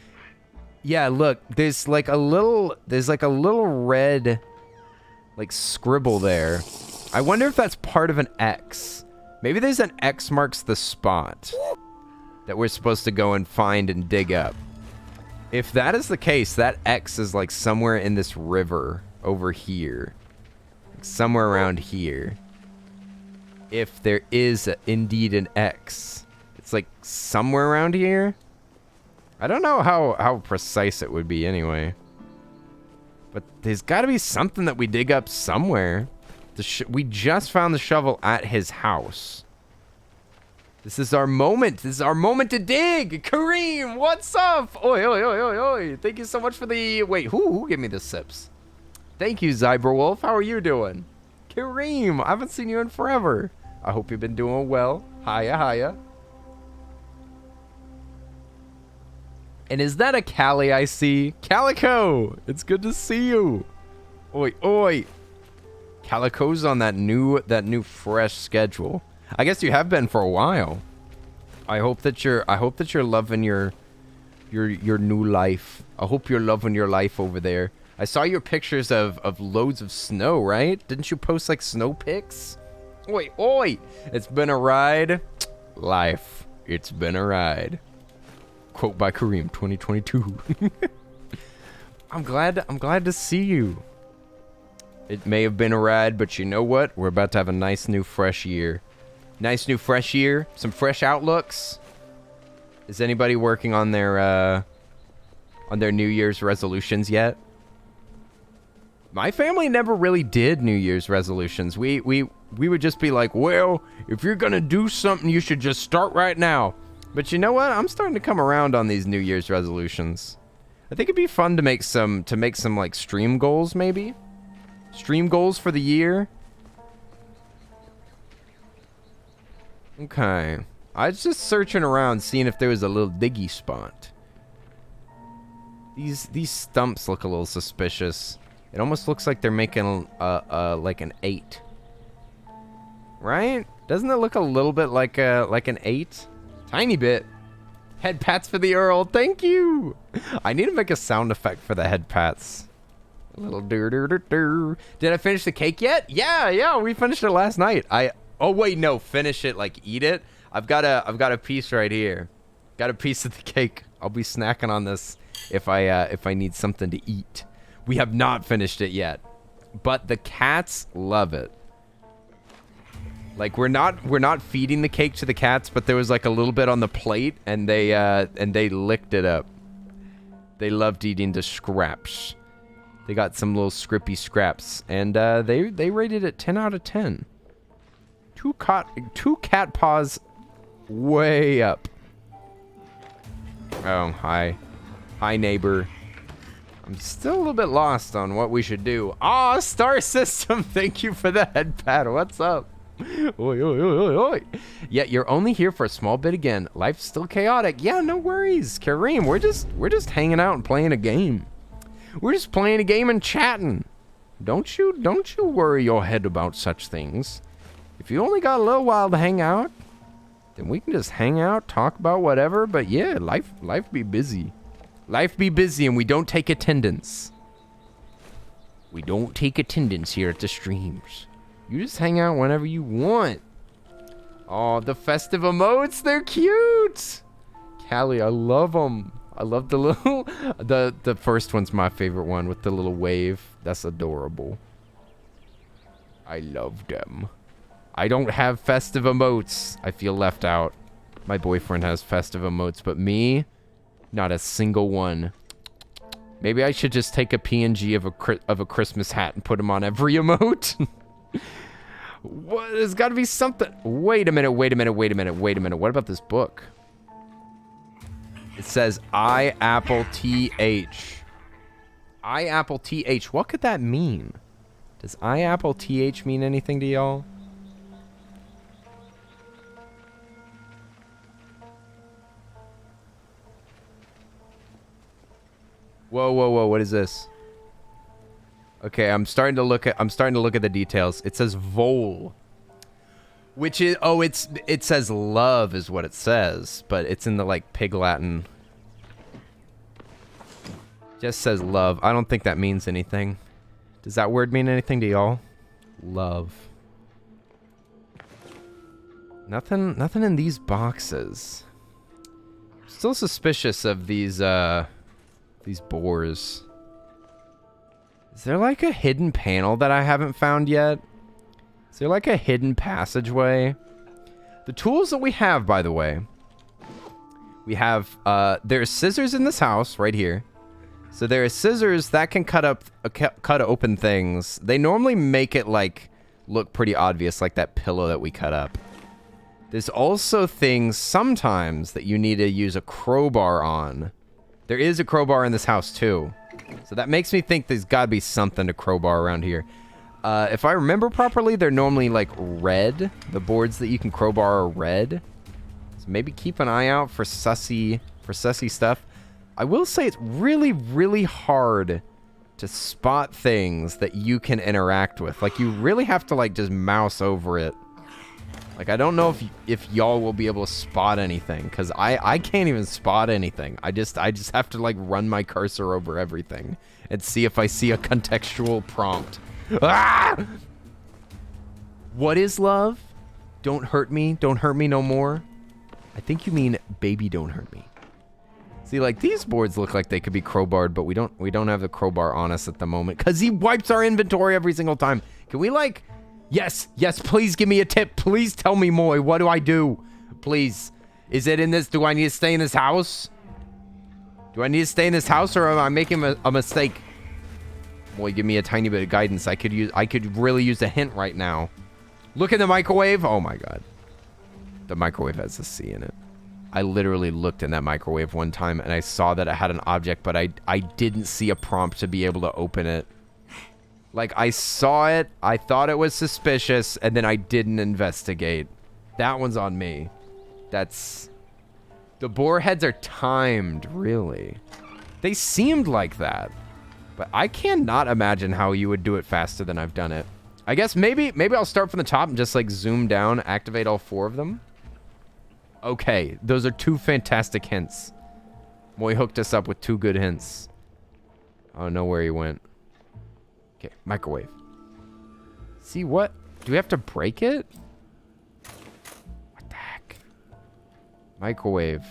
yeah, look, there's like a little red like scribble there. I wonder if that's part of an X. Maybe there's an X marks the spot that we're supposed to go and find and dig up. If that is the case, that X is like somewhere in this river over here. Like somewhere around here. If there is indeed an X. It's like somewhere around here. I don't know how precise it would be anyway. But there's got to be something that we dig up somewhere. We just found the shovel at his house. This is our moment. This is our moment to dig. Kareem, what's up? Oi, oi, oi, oi, oi. Thank you so much for the... Wait, who gave me the sips? Thank you, Zyberwolf. How are you doing? Kareem, I haven't seen you in forever. I hope you've been doing well. Hiya, hiya. And is that a Callie I see? Calico, it's good to see you. Oi, oi. Calico's on that new fresh schedule. I guess you have been for a while. I hope that you're loving your new life. I hope you're loving your life over there. I saw your pictures of loads of snow, right? Didn't you post like snow pics? Oi, oi. It's been a ride. Life. It's been a ride. Quote by Kareem, 2022. I'm glad to see you. It may have been a ride, but you know what? We're about to have a nice new fresh year. Nice new fresh year. Some fresh outlooks. Is anybody working on their New Year's resolutions yet? My family never really did New Year's resolutions. We would just be like, well, if you're gonna do something, you should just start right now. But you know what? I'm starting to come around on these New Year's resolutions. I think it'd be fun to make some like stream goals, maybe. Stream goals for the year. Okay. I was just searching around, seeing if there was a little diggy spot. These stumps look a little suspicious. It almost looks like they're making like an 8. Right? Doesn't it look a little bit like an 8? Tiny bit. Head pats for the Earl. Thank you. I need to make a sound effect for the head pats. A little dur. Did I finish the cake yet? Yeah, we finished it last night. Oh wait, no, finish it, like eat it. I've got a piece right here. Got a piece of the cake. I'll be snacking on this if I need something to eat. We have not finished it yet, but the cats love it. Like we're not feeding the cake to the cats, but there was like a little bit on the plate, and they licked it up. They loved eating the scraps. They got some little scrippy scraps, and they rated it 10 out of 10. Two cat paws, way up. Oh, hi neighbor. I'm still a little bit lost on what we should do. Ah, Star System, thank you for the head pat. What's up? Oi, oi, oi, oi, oi. Yeah, you're only here for a small bit again. Life's still chaotic. Yeah, no worries, Kareem. We're just hanging out and playing a game. We're just playing a game and chatting. Don't you worry your head about such things. If you only got a little while to hang out, then we can just hang out, talk about whatever. But yeah, life be busy. Life be busy, and we don't take attendance. We don't take attendance here at the streams. You just hang out whenever you want. Oh, the festive emotes, they're cute. Callie, I love them. I love the little, the first one's my favorite one with the little wave. That's adorable. I love them. I don't have festive emotes. I feel left out. My boyfriend has festive emotes, but me, not a single one. Maybe I should just take a PNG of a Christmas hat and put him on every emote. What? There's got to be something. Wait a minute. What about this book? It says I Apple TH. I Apple TH. What could that mean? Does IApple TH mean anything to y'all? Whoa, whoa, whoa, what is this? Okay, I'm starting to look at the details. It says vole. Which is it says love is what it says, but it's in the like pig Latin. Just says love. I don't think that means anything. Does that word mean anything to y'all? Love. Nothing in these boxes. Still suspicious of these boars. Is there like a hidden panel that I haven't found yet? Is there like a hidden passageway? The tools that we have, by the way. We have, there's scissors in this house right here. So there are scissors that can cut open things. They normally make it like look pretty obvious, like that pillow that we cut up. There's also things sometimes that you need to use a crowbar on. There is a crowbar in this house too. So that makes me think there's got to be something to crowbar around here. If I remember properly, they're normally like red. The boards that you can crowbar are red. So maybe keep an eye out for sussy stuff. I will say it's really, really hard to spot things that you can interact with. Like you really have to like just mouse over it. Like I don't know if y'all will be able to spot anything, because I can't even spot anything. I just have to like run my cursor over everything and see if I see a contextual prompt. Ah! What is love? Don't hurt me no more. I think you mean baby don't hurt me. See, like these boards look like they could be crowbarred, but we don't have the crowbar on us at the moment because he wipes our inventory every single time. Can we like? Yes, please give me a tip. Please tell me more. What do I do? Please. Is it in this? Do I need to stay in this house? Do I need to stay in this house, or am I making a mistake? Boy, give me a tiny bit of guidance. I could really use a hint right now. Look at the microwave. Oh my god. The microwave has a C in it. I literally looked in that microwave one time and I saw that it had an object, but I didn't see a prompt to be able to open it. Like, I saw it, I thought it was suspicious, and then I didn't investigate. That one's on me. That's... The boar heads are timed, really. They seemed like that. But I cannot imagine how you would do it faster than I've done it. I guess maybe I'll start from the top and just, like, zoom down, activate all 4 of them. Okay, those are 2 fantastic hints. Moy hooked us up with 2 good hints. I don't know where he went. Okay, microwave. See what? Do we have to break it? What the heck? Microwave.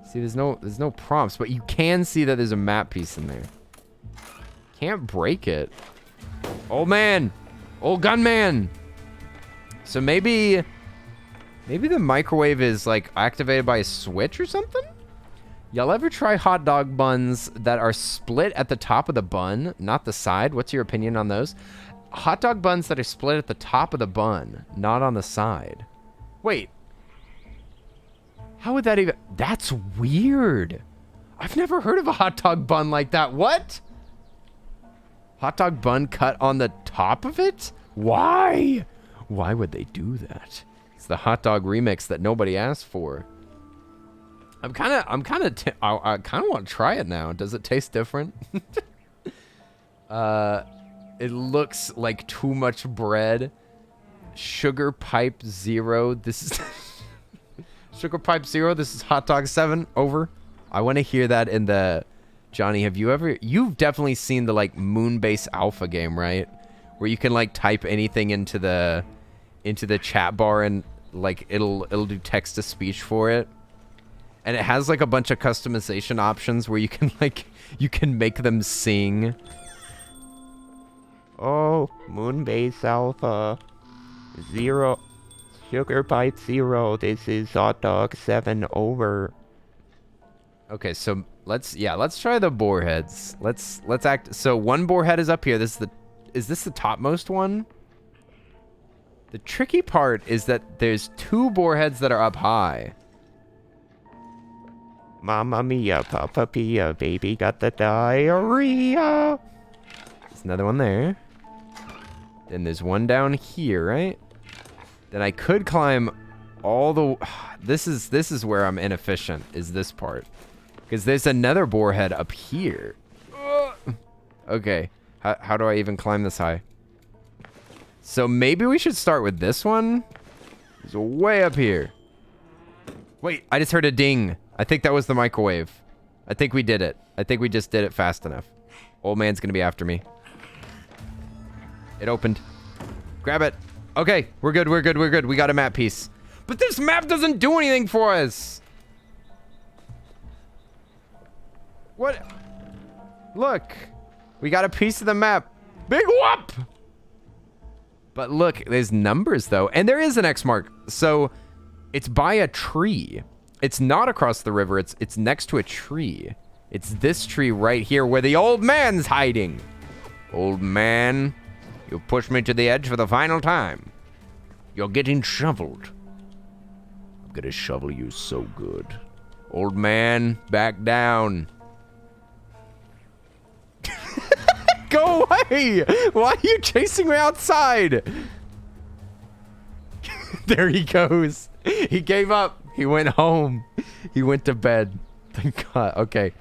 See, there's no prompts, but you can see that there's a map piece in there. Can't break it. Old man! Old gunman! So maybe the microwave is like activated by a switch or something? Y'all ever try hot dog buns that are split at the top of the bun, not the side? What's your opinion on those? Hot dog buns that are split at the top of the bun, not on the side. Wait. How would that even... That's weird. I've never heard of a hot dog bun like that. What? Hot dog bun cut on the top of it? Why? Why would they do that? It's the hot dog remix that nobody asked for. I kind of want to try it now. Does it taste different? It looks like too much bread. Sugar Pipe Zero. This is Sugar Pipe Zero. This is Hot Dog 7. Over. I want to hear that in the... Johnny, have you ever... You've definitely seen the, like, Moonbase Alpha game, right? Where you can, like, type anything into the chat bar and, like, it'll do text-to-speech for it. And it has, like, a bunch of customization options where you can, like, you can make them sing. Oh, Moonbase Alpha. 0. Sugar Pipe 0. This is Hot Dog 7. Over. Okay, so let's try the boar heads. Let's act. So one boar head is up here. Is this the topmost one? The tricky part is that there's 2 boar heads that are up high. Mamma mia, Papa Pia, baby got the diarrhea. There's another one there. Then there's one down here, right? Then I could climb all the... This is where I'm inefficient, is this part. Because there's another boar head up here. Okay. How do I even climb this high? So maybe we should start with this one. It's way up here. Wait, I just heard a ding. I think that was the microwave. I think we did it. I think we just did it fast enough. Old man's gonna be after me. It opened. Grab it. Okay, we're good, we're good, we're good. We got a map piece. But this map doesn't do anything for us. What? Look. We got a piece of the map. Big whoop! But look, there's numbers though. And there is an X mark. So it's by a tree. It's not across the river. It's next to a tree. It's this tree right here where the old man's hiding. Old man, you pushed me to the edge for the final time. You're getting shoveled. I'm gonna shovel you so good. Old man, back down. Go away! Why are you chasing me outside? There he goes. He gave up. He went home. He went to bed. Thank God. Okay.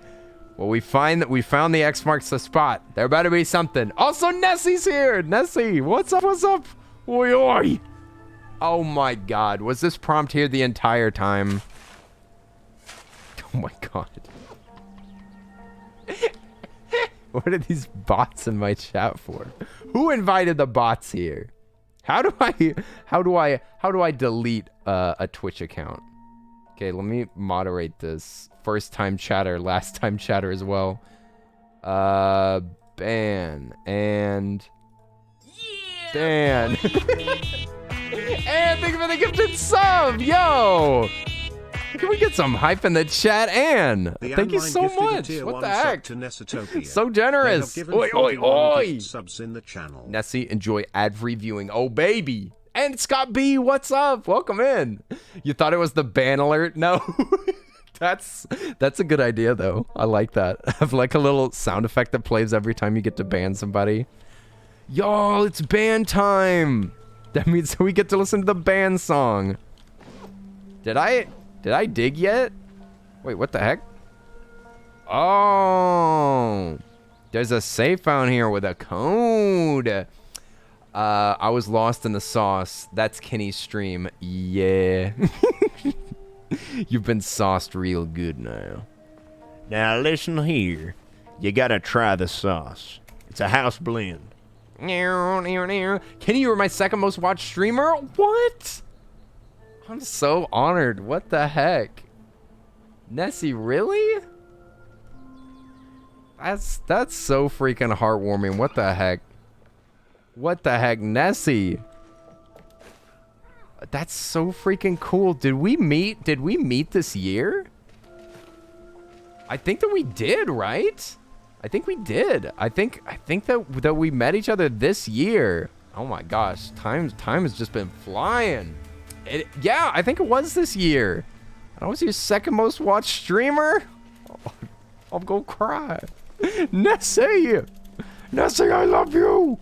Well, we found the X marks the spot. There better be something. Also, Nessie's here. Nessie, what's up? What's up? Oi, oi. Oh my God. Was this prompt here the entire time? Oh my God. What are these bots in my chat for? Who invited the bots here? How do I delete a Twitch account? Okay, let me moderate this. First time chatter, last time chatter as well. Ban and Dan. And thank you for the gifted sub, yo. Can we get some hype in the chat, Ann? Thank you so much. What the heck? So generous. Oi, oi, oi. Subs in the channel. Nessie, enjoy ad-free viewing. Oh, baby. And Scott B, what's up? Welcome in. You thought it was the ban alert? No. That's a good idea, though. I like that. Have like a little sound effect that plays every time you get to ban somebody. Y'all, it's ban time. That means we get to listen to the ban song. Did I dig yet? Wait, what the heck? Oh, there's a safe found here with a code. I was lost in the sauce. That's Kenny's stream. Yeah. You've been sauced real good now. Now listen here. You gotta try the sauce. It's a house blend. Kenny, you were my second most watched streamer? What? I'm so honored. What the heck? Nessie, really? That's so freaking heartwarming. What the heck? What the heck, Nessie? That's so freaking cool. Did we meet this year? I think that we did, right? I think we did. I think that we met each other this year. Oh my gosh, time has just been flying. Yeah, I think it was this year. I was your second most watched streamer. Oh, I'm gonna cry. Nessie, I love you.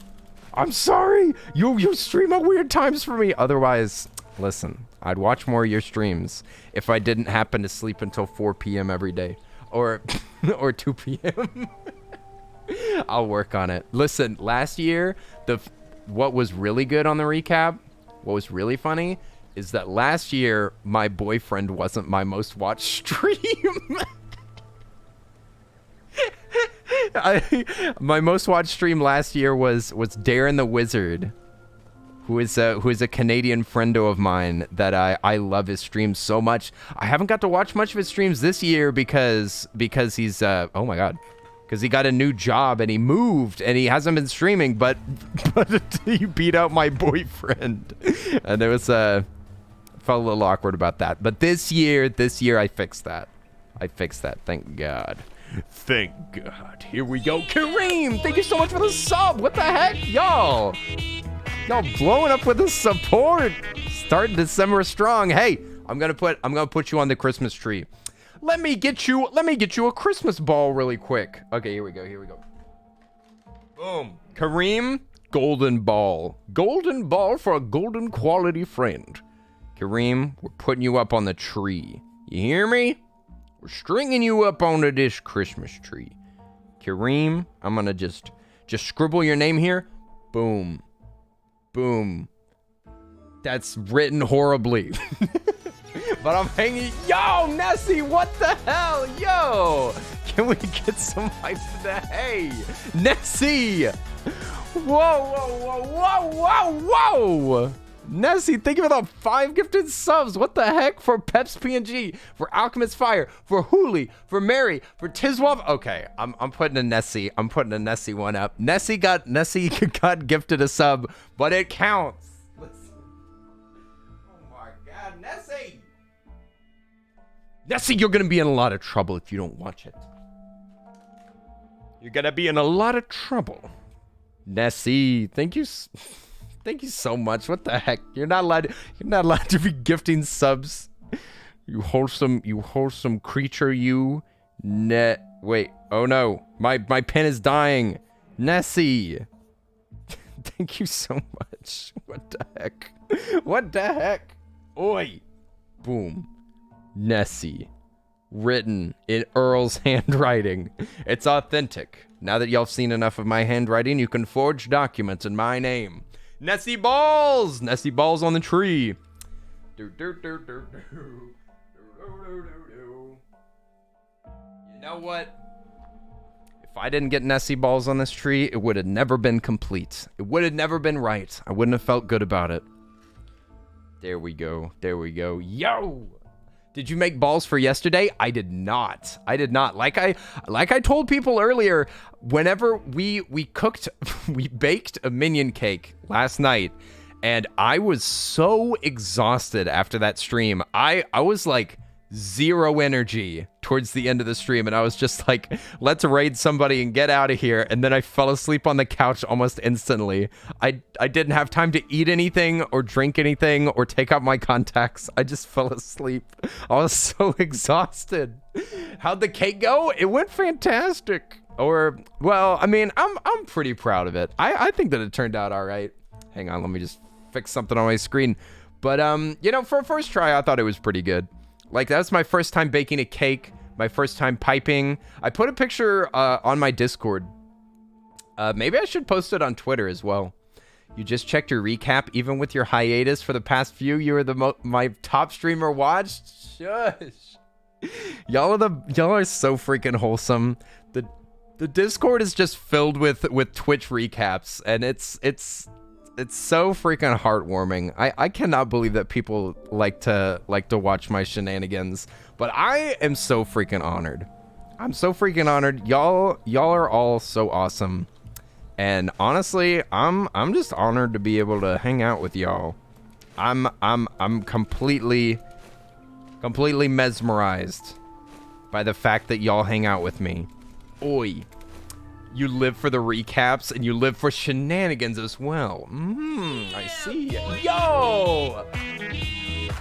I'm sorry. You stream at weird times for me. Otherwise, listen, I'd watch more of your streams if I didn't happen to sleep until 4 p.m. every day. Or 2 p.m. I'll work on it. Listen, last year, what was really good on the recap, what was really funny, is that last year, my boyfriend wasn't my most watched stream. My most watched stream last year was Darren the Wizard, who is a Canadian friendo of mine that I love his streams so much. I haven't got to watch much of his streams this year because he's oh my God, because he got a new job and he moved and he hasn't been streaming, but he beat out my boyfriend, and it was felt a little awkward about that. But this year I fixed that. Thank God. Thank God. Here we go. Kareem, thank you so much for the sub. What the heck, y'all? Y'all blowing up with the support. Starting December strong. Hey, I'm gonna put you on the Christmas tree. Let me get you a Christmas ball really quick. Okay, here we go. Boom. Kareem, golden ball. Golden ball for a golden quality friend. Kareem, we're putting you up on the tree. You hear me? We're stringing you up onto this Christmas tree. Kareem, I'm gonna just scribble your name here. Boom. Boom. That's written horribly. But I'm hanging. Yo, Nessie, what the hell? Yo, can we get some hype today? Hey, Nessie. Whoa. Nessie, thank you for the 5 gifted subs. What the heck? For Peps PNG, for Alchemist Fire, for Hooli, for Mary, for Tizwab. Okay, I'm putting a Nessie. I'm putting a Nessie one up. Nessie got gifted a sub, but it counts. Oh my God, Nessie. Nessie, you're gonna be in a lot of trouble if you don't watch it. You're gonna be in a lot of trouble. Nessie, thank you so much. What the heck? You're not allowed to be gifting subs. You wholesome creature, you. Wait. Oh no. My pen is dying. Nessie. Thank you so much. What the heck? What the heck? Oi. Boom. Nessie. Written in Earl's handwriting. It's authentic. Now that y'all have seen enough of my handwriting, you can forge documents in my name. Nessie balls! Nessie balls on the tree. You know what? If I didn't get Nessie balls on this tree, it would have never been complete. It would have never been right. I wouldn't have felt good about it. There we go. There we go. Yo! Did you make balls for yesterday? I did not. I did not. Like I told people earlier, whenever we cooked, we baked a minion cake last night, and I was so exhausted after that stream. I was like 0 energy towards the end of the stream, and I was just like, let's raid somebody and get out of here. And then I fell asleep on the couch almost instantly. I didn't have time to eat anything or drink anything or take out my contacts. I just fell asleep. I was so exhausted. How'd the cake go? It went fantastic. Or, well, I mean, I'm pretty proud of it. I think that it turned out all right. Hang on, let me just fix something on my screen. But you know, for a first try, I thought it was pretty good. Like, that was my first time baking a cake, my first time piping. I put a picture on my Discord. Maybe I should post it on Twitter as well. You just checked your recap, even with your hiatus for the past few. You were my top streamer watched. Shush. Y'all are so freaking wholesome. The Discord is just filled with Twitch recaps, and it's so freaking heartwarming. I cannot believe that people like to watch my shenanigans, but I am so freaking honored. I'm so freaking honored. Y'all are all so awesome. And honestly, I'm just honored to be able to hang out with y'all. I'm completely mesmerized by the fact that y'all hang out with me. Oi. You live for the recaps, and you live for shenanigans as well. I see. Yo!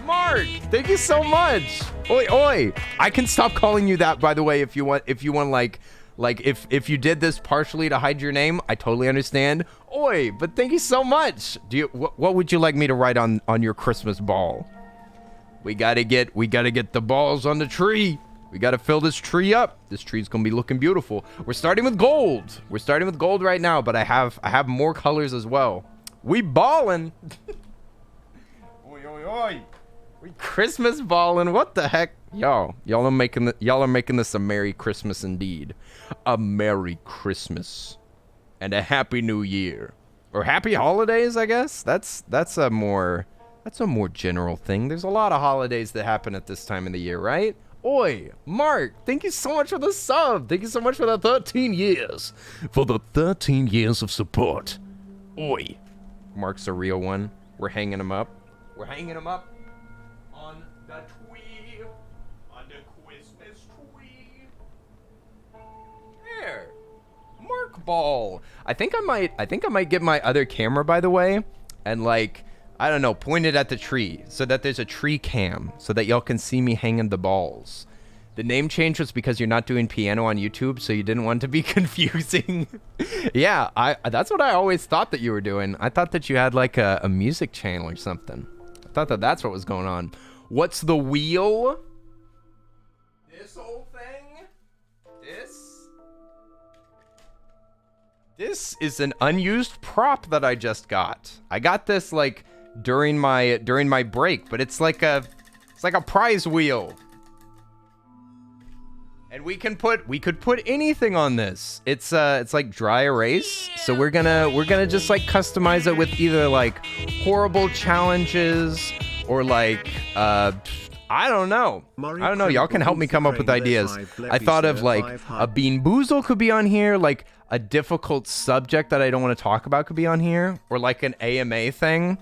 Mark, thank you so much. Oi. I can stop calling you that, by the way, if you want, like if you did this partially to hide your name, I totally understand. Oi, but thank you so much. What would you like me to write on your Christmas ball? We gotta get the balls on the tree. We gotta fill this tree up. This tree's gonna be looking beautiful. We're starting with gold. We're starting with gold right now, but I have more colors as well. We ballin'. Oi. We Christmas ballin'. What the heck? Y'all are making this a Merry Christmas indeed. A Merry Christmas. And a Happy New Year. Or Happy Holidays, I guess. That's a more general thing. There's a lot of holidays that happen at this time of the year, right? Oi, Mark, thank you so much for the sub. Thank you so much for the 13 years. For the 13 years of support. Oi. Mark's a real one. We're hanging him up. We're hanging him up on the tree. On the Christmas tree. There. Mark Ball. I think I might get my other camera, by the way, and like, I don't know, point it at the tree so that there's a tree cam so that y'all can see me hanging the balls. The name change was because you're not doing piano on YouTube, so you didn't want to be confusing. Yeah, that's what I always thought that you were doing. I thought that you had like a music channel or something. I thought that that's what was going on. What's the wheel? This whole thing? This is an unused prop that I just got. I got this like during my break, but it's like a prize wheel. And we could put anything on this. It's like dry erase. So we're gonna just like customize it with either like horrible challenges or like I don't know. Y'all can help me come up with ideas. I thought of like a Bean Boozle could be on here, like a difficult subject that I don't want to talk about could be on here, or like an AMA thing.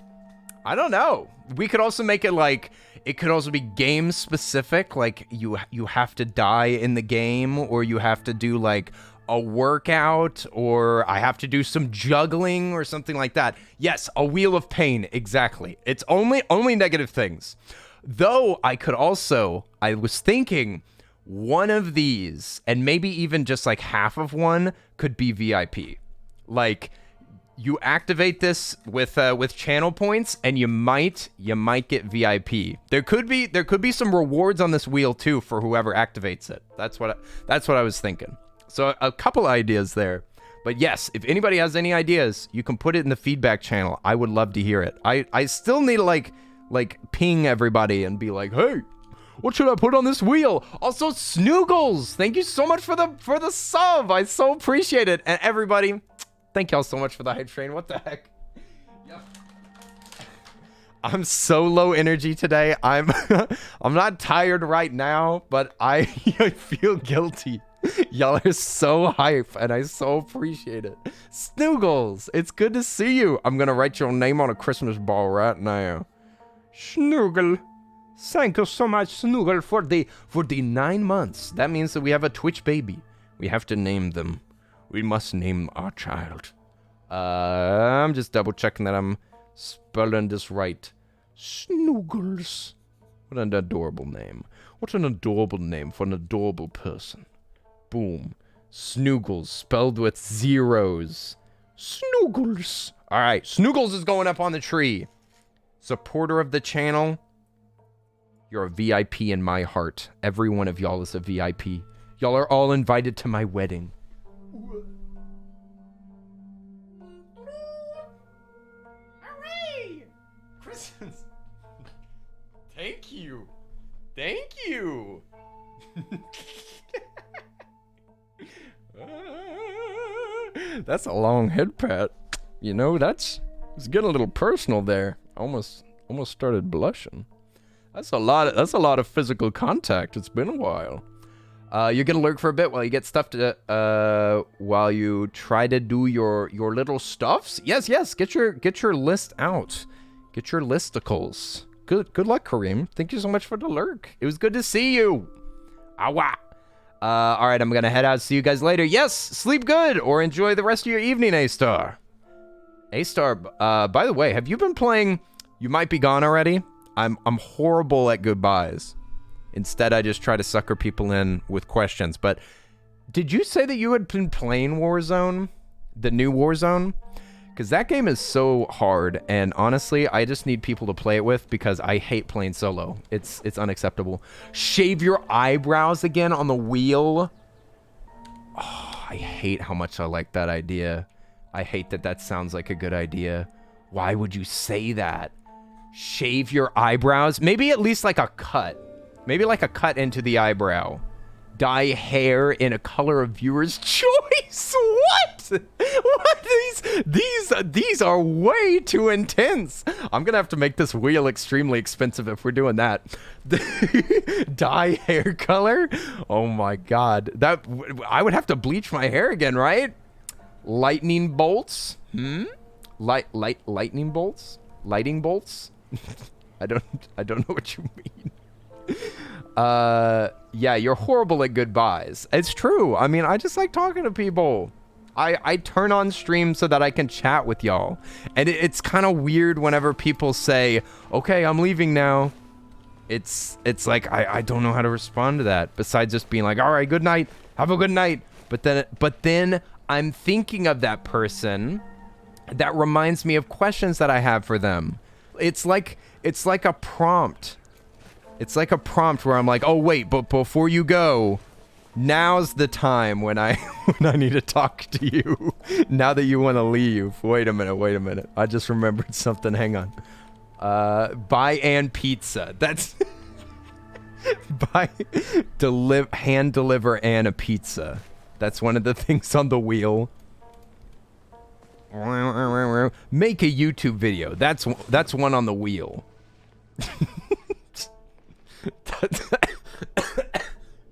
I don't know. We could also make it like, it could also be game specific, like you have to die in the game, or you have to do like a workout, or I have to do some juggling or something like that. Yes, a wheel of pain, exactly. It's only negative things. Though I was thinking one of these, and maybe even just like half of one, could be VIP. Like, you activate this with channel points, and you might get VIP. There could be some rewards on this wheel too for whoever activates it. That's what I was thinking. So a couple ideas there. But yes, if anybody has any ideas, you can put it in the feedback channel. I would love to hear it. I still need to like ping everybody and be like, hey, what should I put on this wheel? Also, Snoogles, thank you so much for the sub. I so appreciate it. And everybody, thank y'all so much for the hype train. What the heck? Yep. I'm so low energy today. I'm not tired right now, but I feel guilty. Y'all are so hype, and I so appreciate it. Snoogles, it's good to see you. I'm gonna write your name on a Christmas ball right now. Snoogle. Thank you so much, Snoogle, for the 9 months. That means that we have a Twitch baby. We have to name them. We must name our child. I'm just double checking that I'm spelling this right. Snoogles. What an adorable name. What an adorable name for an adorable person. Boom. Snoogles, spelled with zeros. Snoogles. All right, Snoogles is going up on the tree. Supporter of the channel, you're a VIP in my heart. Every one of y'all is a VIP. Y'all are all invited to my wedding. Hooray! Christmas. Thank you. Thank you. That's a long head pat. You know, it's getting a little personal there. Almost started blushing. That's a lot of physical contact. It's been a while. You're gonna lurk for a bit while you get stuff to while you try to do your little stuffs. Yes. Get your list out. Get your listicles. Good luck, Kareem. Thank you so much for the lurk. It was good to see you. Awa. All right, I'm gonna head out. See you guys later. Yes, sleep good or enjoy the rest of your evening, A-Star. A-Star, by the way, have you been playing You Might Be Gone Already? I'm horrible at goodbyes. Instead, I just try to sucker people in with questions. But did you say that you had been playing Warzone? The new Warzone? Because that game is so hard, and honestly, I just need people to play it with because I hate playing solo. It's unacceptable. Shave your eyebrows again on the wheel. Oh, I hate how much I like that idea. I hate that sounds like a good idea. Why would you say that? Shave your eyebrows? Maybe at least like a cut. Maybe like a cut into the eyebrow. Dye hair in a color of viewer's choice. What? What? These are way too intense. I'm gonna have to make this wheel extremely expensive if we're doing that. Dye hair color? Oh my god. I would have to bleach my hair again, right? Lightning bolts? Lightning bolts? Lighting bolts? I don't know what you mean. Yeah, you're horrible at goodbyes. It's true. I mean, I just like talking to people. I turn on stream so that I can chat with y'all. And it's kind of weird whenever people say, okay, I'm leaving now. it's like I don't know how to respond to that besides just being like, all right, good night, have a good night. But then I'm thinking of that person that reminds me of questions that I have for them. It's like a prompt. It's like a prompt where I'm like, oh wait, but before you go, now's the time when I need to talk to you. Now that you want to leave. Wait a minute. I just remembered something. Hang on. Buy Ann pizza. That's hand deliver Ann a pizza. That's one of the things on the wheel. Make a YouTube video. That's one on the wheel.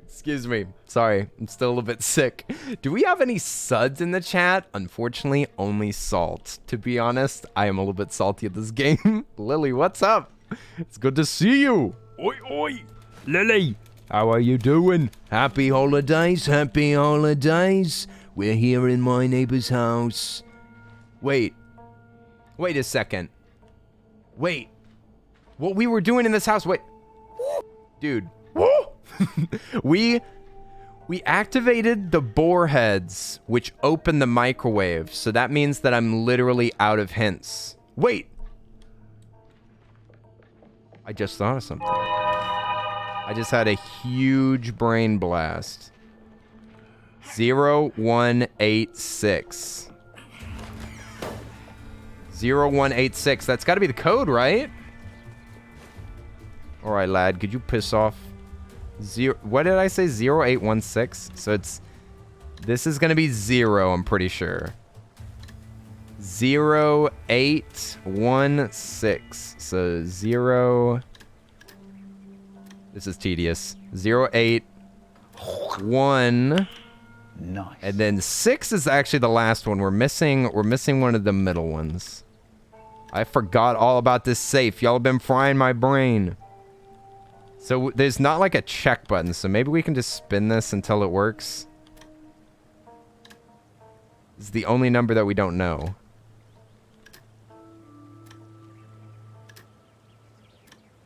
Excuse me. Sorry, I'm still a little bit sick. Do we have any suds in the chat? Unfortunately, only salt. To be honest, I am a little bit salty at this game. Lily, what's up? It's good to see you. Oi, oi. Lily, how are you doing? Happy holidays, happy holidays. We're here in my neighbor's house. Wait a second. Wait. What we were doing in this house, wait. Dude. We activated the bore heads, which opened the microwave. So that means that I'm literally out of hints. Wait. I just thought of something. I just had a huge brain blast. 0186. 0186. That's got to be the code, right? All right, lad. Could you piss off? What did I say? 0816. So this is gonna be 0. I'm pretty sure. 0816. So 0. This is tedious. 081. Nice. And then 6 is actually the last one. We're missing one of the middle ones. I forgot all about this safe. Y'all have been frying my brain. So there's not like a check button, so maybe we can just spin this until it works. It's the only number that we don't know.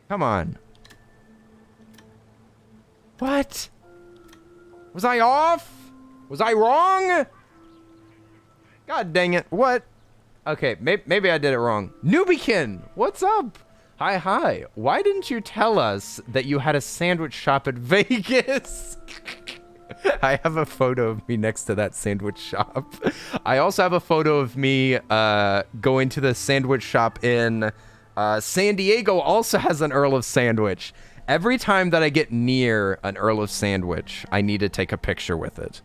Come on. What? Was I off? Was I wrong? God dang it. What? Okay, maybe I did it wrong. Newbiekin, what's up? Hi. Why didn't you tell us that you had a sandwich shop at Vegas? I have a photo of me next to that sandwich shop. I also have a photo of me going to the sandwich shop in San Diego. Also has an Earl of Sandwich. Every time that I get near an Earl of Sandwich, I need to take a picture with it.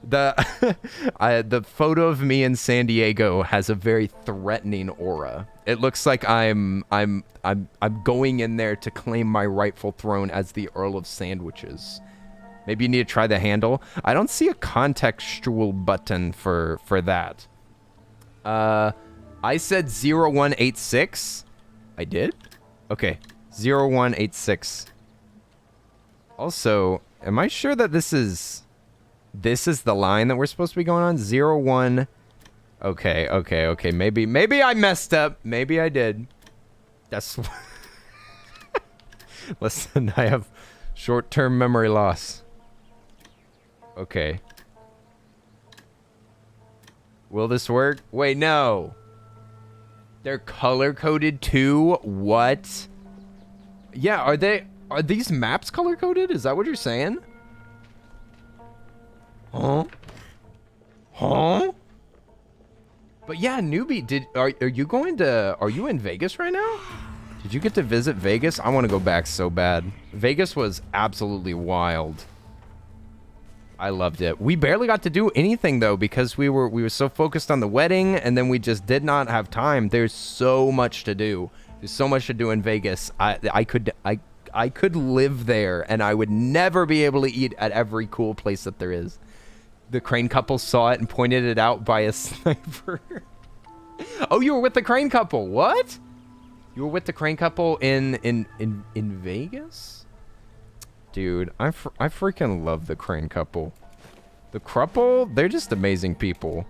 The photo of me in San Diego has a very threatening aura. It looks like I'm going in there to claim my rightful throne as the Earl of Sandwiches. Maybe you need to try the handle. I don't see a contextual button for that. I said 0186. I did? Okay. 0186. Also, am I sure that this is the line that we're supposed to be going on? 01. Okay. Maybe I messed up. Maybe I did. That's Listen, I have short-term memory loss. Okay. Will this work? Wait, no. They're color-coded too? What? Yeah, are these maps color-coded? Is that what you're saying? Huh? But yeah, newbie, are you in Vegas right now? Did you get to visit Vegas? I want to go back so bad. Vegas was absolutely wild. I loved it. We barely got to do anything though because we were so focused on the wedding and then we just did not have time. There's so much to do. There's so much to do in Vegas. I could live there and I would never be able to eat at every cool place that there is. The Crane couple saw it and pointed it out by a sniper. Oh, you were with the Crane couple. What? You were with the Crane couple in Vegas? Dude, I freaking love the Crane couple. The Cruple, they're just amazing people.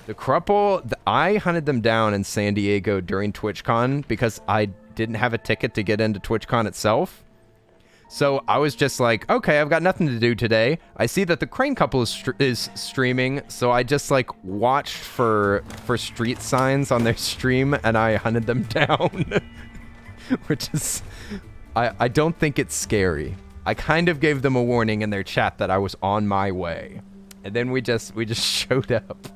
The Crupple, I hunted them down in San Diego during TwitchCon because I didn't have a ticket to get into TwitchCon itself. So I was just like, okay, I've got nothing to do today. I see that the Crane Couple is streaming, so I just like watched for street signs on their stream and I hunted them down. Which is, I don't think it's scary. I kind of gave them a warning in their chat that I was on my way. And then we just showed up.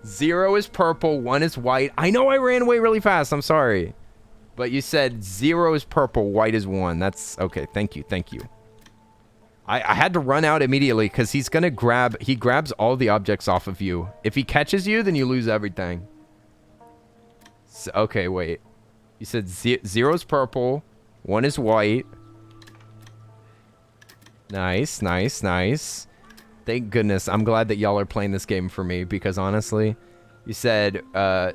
0 is purple, 1 is white. I know I ran away really fast, I'm sorry. But you said 0 is purple, white is 1. That's okay. Thank you. Thank you. I had to run out immediately because he's going to he grabs all the objects off of you. If he catches you, then you lose everything. So, okay, wait. You said 0 is purple, 1 is white. Nice, nice, nice. Thank goodness. I'm glad that y'all are playing this game for me because honestly, you said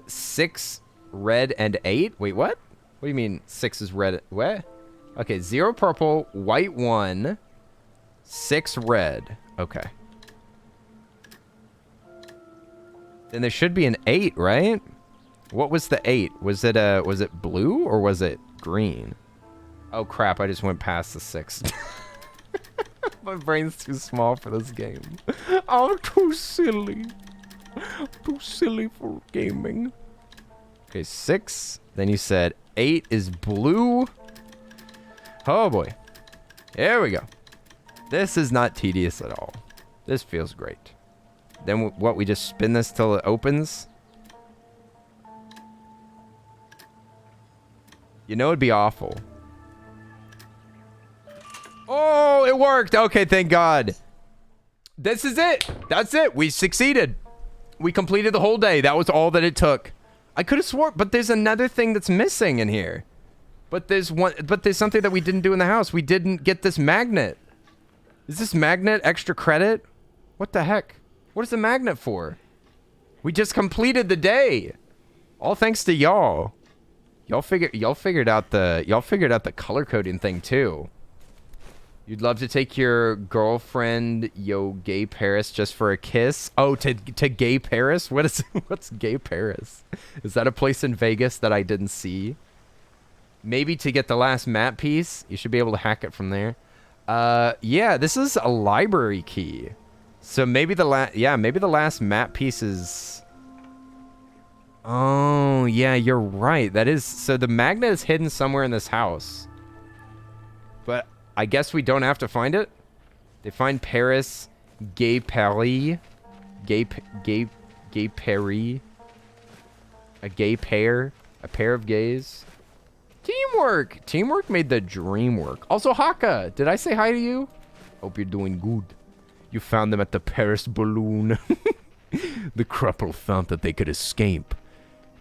6 red and 8. Wait, what? What do you mean 6 is red? What? Okay, 0 purple, white 1, 6 red. Okay. Then there should be an 8, right? What was the 8? Was it blue or was it green? Oh crap, I just went past the 6. My brain's too small for this game. I'm too silly. Too silly for gaming. Okay, 6. Then you said 8 is blue. Oh boy. There we go. This is not tedious at all. This feels great. Then what, we just spin this till it opens? You know it'd be awful. Oh, it worked. Okay, thank God. This is it. That's it. We succeeded. We completed the whole day. That was all that it took. I could have sworn, but there's another thing that's missing in here. But there's something that we didn't do in the house. We didn't get this magnet. Is this magnet extra credit? What the heck? What is the magnet for? We just completed the day. All thanks to y'all. Y'all figured out the color coding thing too. You'd love to take your girlfriend, yo, gay Paris, just for a kiss? Oh, to gay Paris? What's gay Paris? Is that a place in Vegas that I didn't see? Maybe to get the last map piece. You should be able to hack it from there. Yeah, this is a library key. So maybe the last map piece is... Oh, yeah, you're right. That is... So the magnet is hidden somewhere in this house. But... I guess we don't have to find it. They find Paris, gay Paris, gay Paris, a gay pair, a pair of gays. Teamwork. Teamwork made the dream work. Also, Haka, did I say hi to you? Hope you're doing good. You found them at the Paris balloon. The Crupple found that they could escape,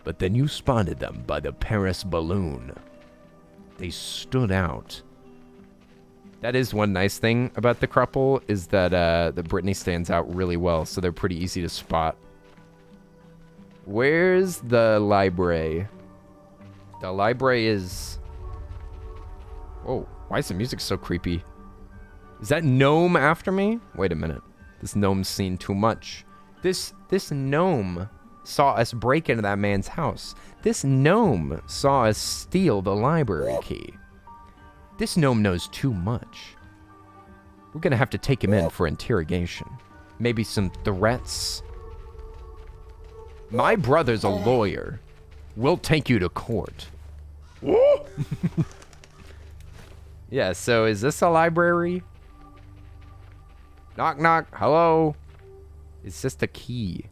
but then you spotted them by the Paris balloon. They stood out. That is one nice thing about the Crupple, is that the Brittany stands out really well, so they're pretty easy to spot. Where's the library? The library is... Whoa, why is the music so creepy? Is that gnome after me? Wait a minute. This gnome's seen too much. This gnome saw us break into that man's house. This gnome saw us steal the library key. This gnome knows too much. We're gonna have to take him in for interrogation. Maybe some threats. My brother's a lawyer. We'll take you to court. Yeah, so is this a library? Knock, knock. Hello? It's just a key.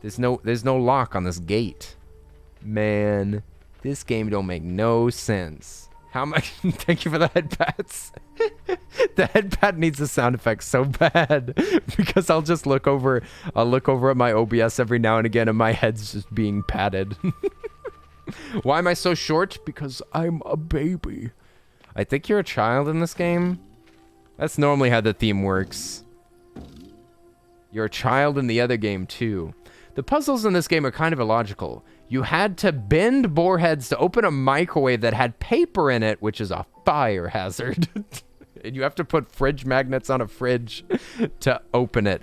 There's no lock on this gate. Man, this game don't make no sense. How much? Thank you for the headpats. The headpad needs a sound effect so bad because I'll just look over. I'll look over at my OBS every now and again, and my head's just being patted. Why am I so short? Because I'm a baby. I think you're a child in this game. That's normally how the theme works. You're a child in the other game too. The puzzles in this game are kind of illogical. You had to bend bore heads to open a microwave that had paper in it, which is a fire hazard. And you have to put fridge magnets on a fridge to open it.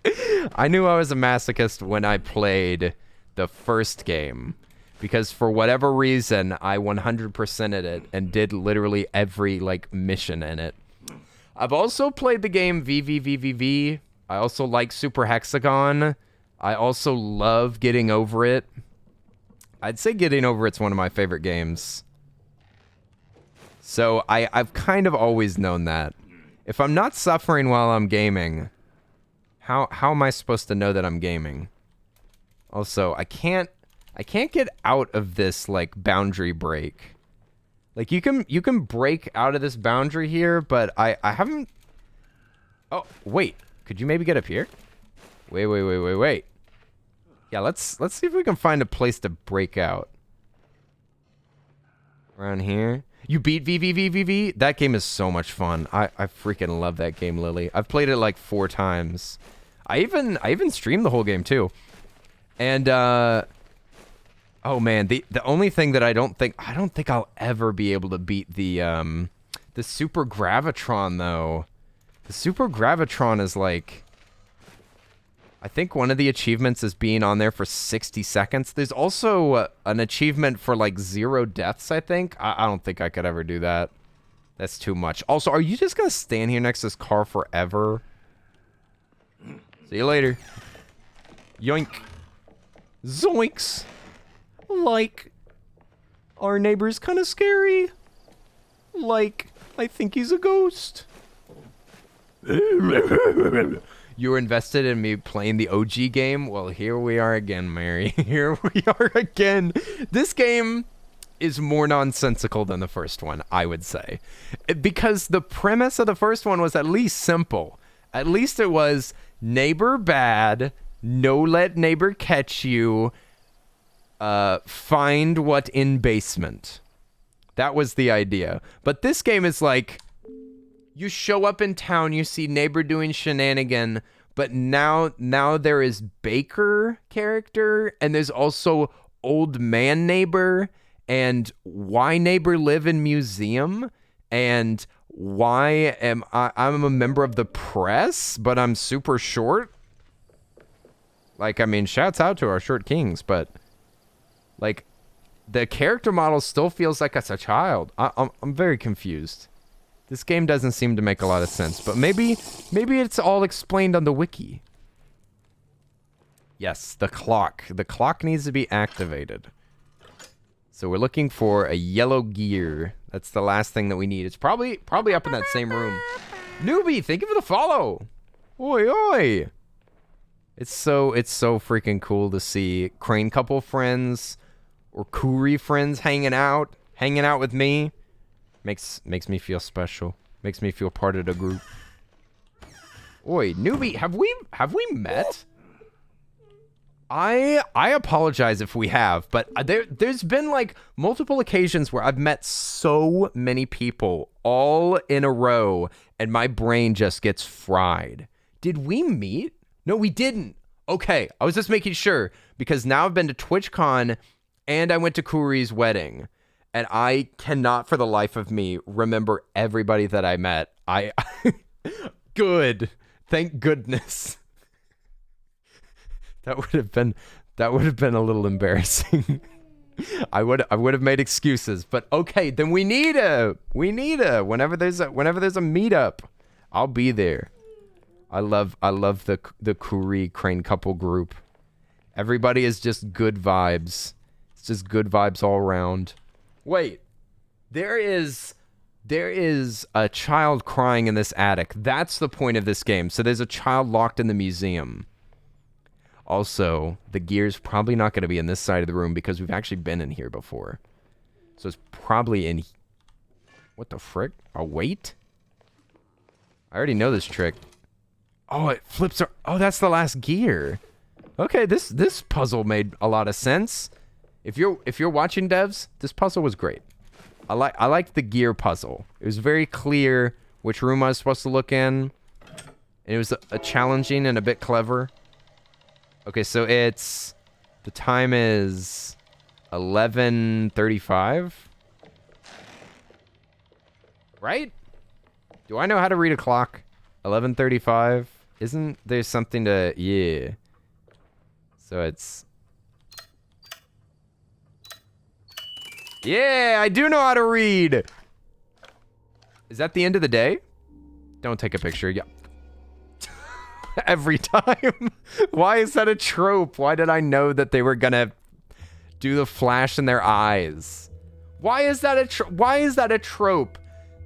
I knew I was a masochist when I played the first game. Because for whatever reason, I 100%ed it and did literally every, like, mission in it. I've also played the game VVVVV. I also like Super Hexagon. I also love Getting Over It. I'd say Getting Over It's one of my favorite games. So I've kind of always known that. If I'm not suffering while I'm gaming, how am I supposed to know that I'm gaming? Also, I can't get out of this, like, boundary break. Like, you can break out of this boundary here, but I haven't... Oh, wait. Could you maybe get up here? Wait. Yeah, let's see if we can find a place to break out. Around here. You beat VVVVV? That game is so much fun. I freaking love that game, Lily. I've played it like 4 times. I even streamed the whole game too. And oh man, the only thing that I don't think I'll ever be able to beat the Super Gravitron though. The Super Gravitron is like, I think one of the achievements is being on there for 60 seconds. There's also an achievement for like 0 deaths, I think. I don't think I could ever do that. That's too much. Also, are you just gonna stand here next to this car forever? See you later. Yoink. Zoinks. Like, our neighbor's kind of scary. Like, I think he's a ghost. You were invested in me playing the OG game? Well, here we are again, Mary. Here we are again. This game is more nonsensical than the first one, I would say. Because the premise of the first one was at least simple. At least it was neighbor bad, no let neighbor catch you, find what in basement. That was the idea. But this game is like, you show up in town, you see neighbor doing shenanigan, but now there is Baker character, and there's also old man neighbor, and why neighbor live in museum, and why am I'm a member of the press, but I'm super short. Like, I mean, shouts out to our short kings, but like, the character model still feels like it's a child. I'm very confused. This game doesn't seem to make a lot of sense, but maybe it's all explained on the wiki. Yes, the clock. The clock needs to be activated. So we're looking for a yellow gear. That's the last thing that we need. It's probably up in that same room. Newbie, thank you for the follow. Oi, oi. It's so freaking cool to see Crane Couple friends or Kuri friends hanging out with me. Makes me feel special. Makes me feel part of the group. Oi, Newbie, have we met? I apologize if we have, but there's been like multiple occasions where I've met so many people all in a row and my brain just gets fried. Did we meet? No, we didn't. Okay, I was just making sure because now I've been to TwitchCon and I went to Kuri's wedding. And I cannot for the life of me remember everybody that I met. Good. Thank goodness. That would have been a little embarrassing. I would have made excuses, but okay, then we need a whenever there's a meetup, I'll be there. I love the Kuri Crane Couple group. Everybody is just good vibes. It's just good vibes all around. Wait, there is a child crying in this attic. That's the point of this game. So there's a child locked in the museum. Also, the gear's probably not going to be in this side of the room because we've actually been in here before. So it's probably in... What the frick? Oh, wait? I already know this trick. Oh, it flips... Oh, that's the last gear. Okay, this puzzle made a lot of sense. If you're watching, devs, this puzzle was great. I liked the gear puzzle. It was very clear which room I was supposed to look in. And it was a challenging and a bit clever. Okay, so the time is 11:35. Right? Do I know how to read a clock? 11:35. Isn't there something to... Yeah. So it's... Yeah, I do know how to read. Is that the end of the day? Don't take a picture. Yeah. Every time. Why is that a trope? Why did I know that they were gonna do the flash in their eyes? Why is that a trope?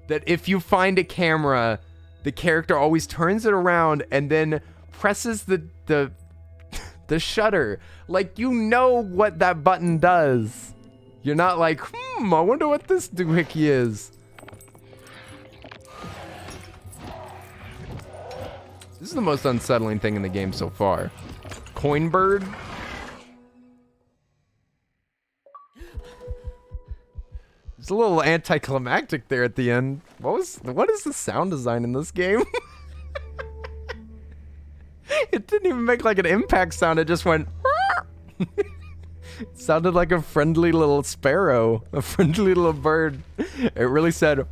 That if you find a camera, the character always turns it around and then presses the shutter. Like, you know what that button does. You're not like, I wonder what this doohickey is. This is the most unsettling thing in the game so far. Coin bird. It's a little anticlimactic there at the end. What is the sound design in this game? It didn't even make like an impact sound. It just went. It sounded like a friendly little sparrow, a friendly little bird. It really said.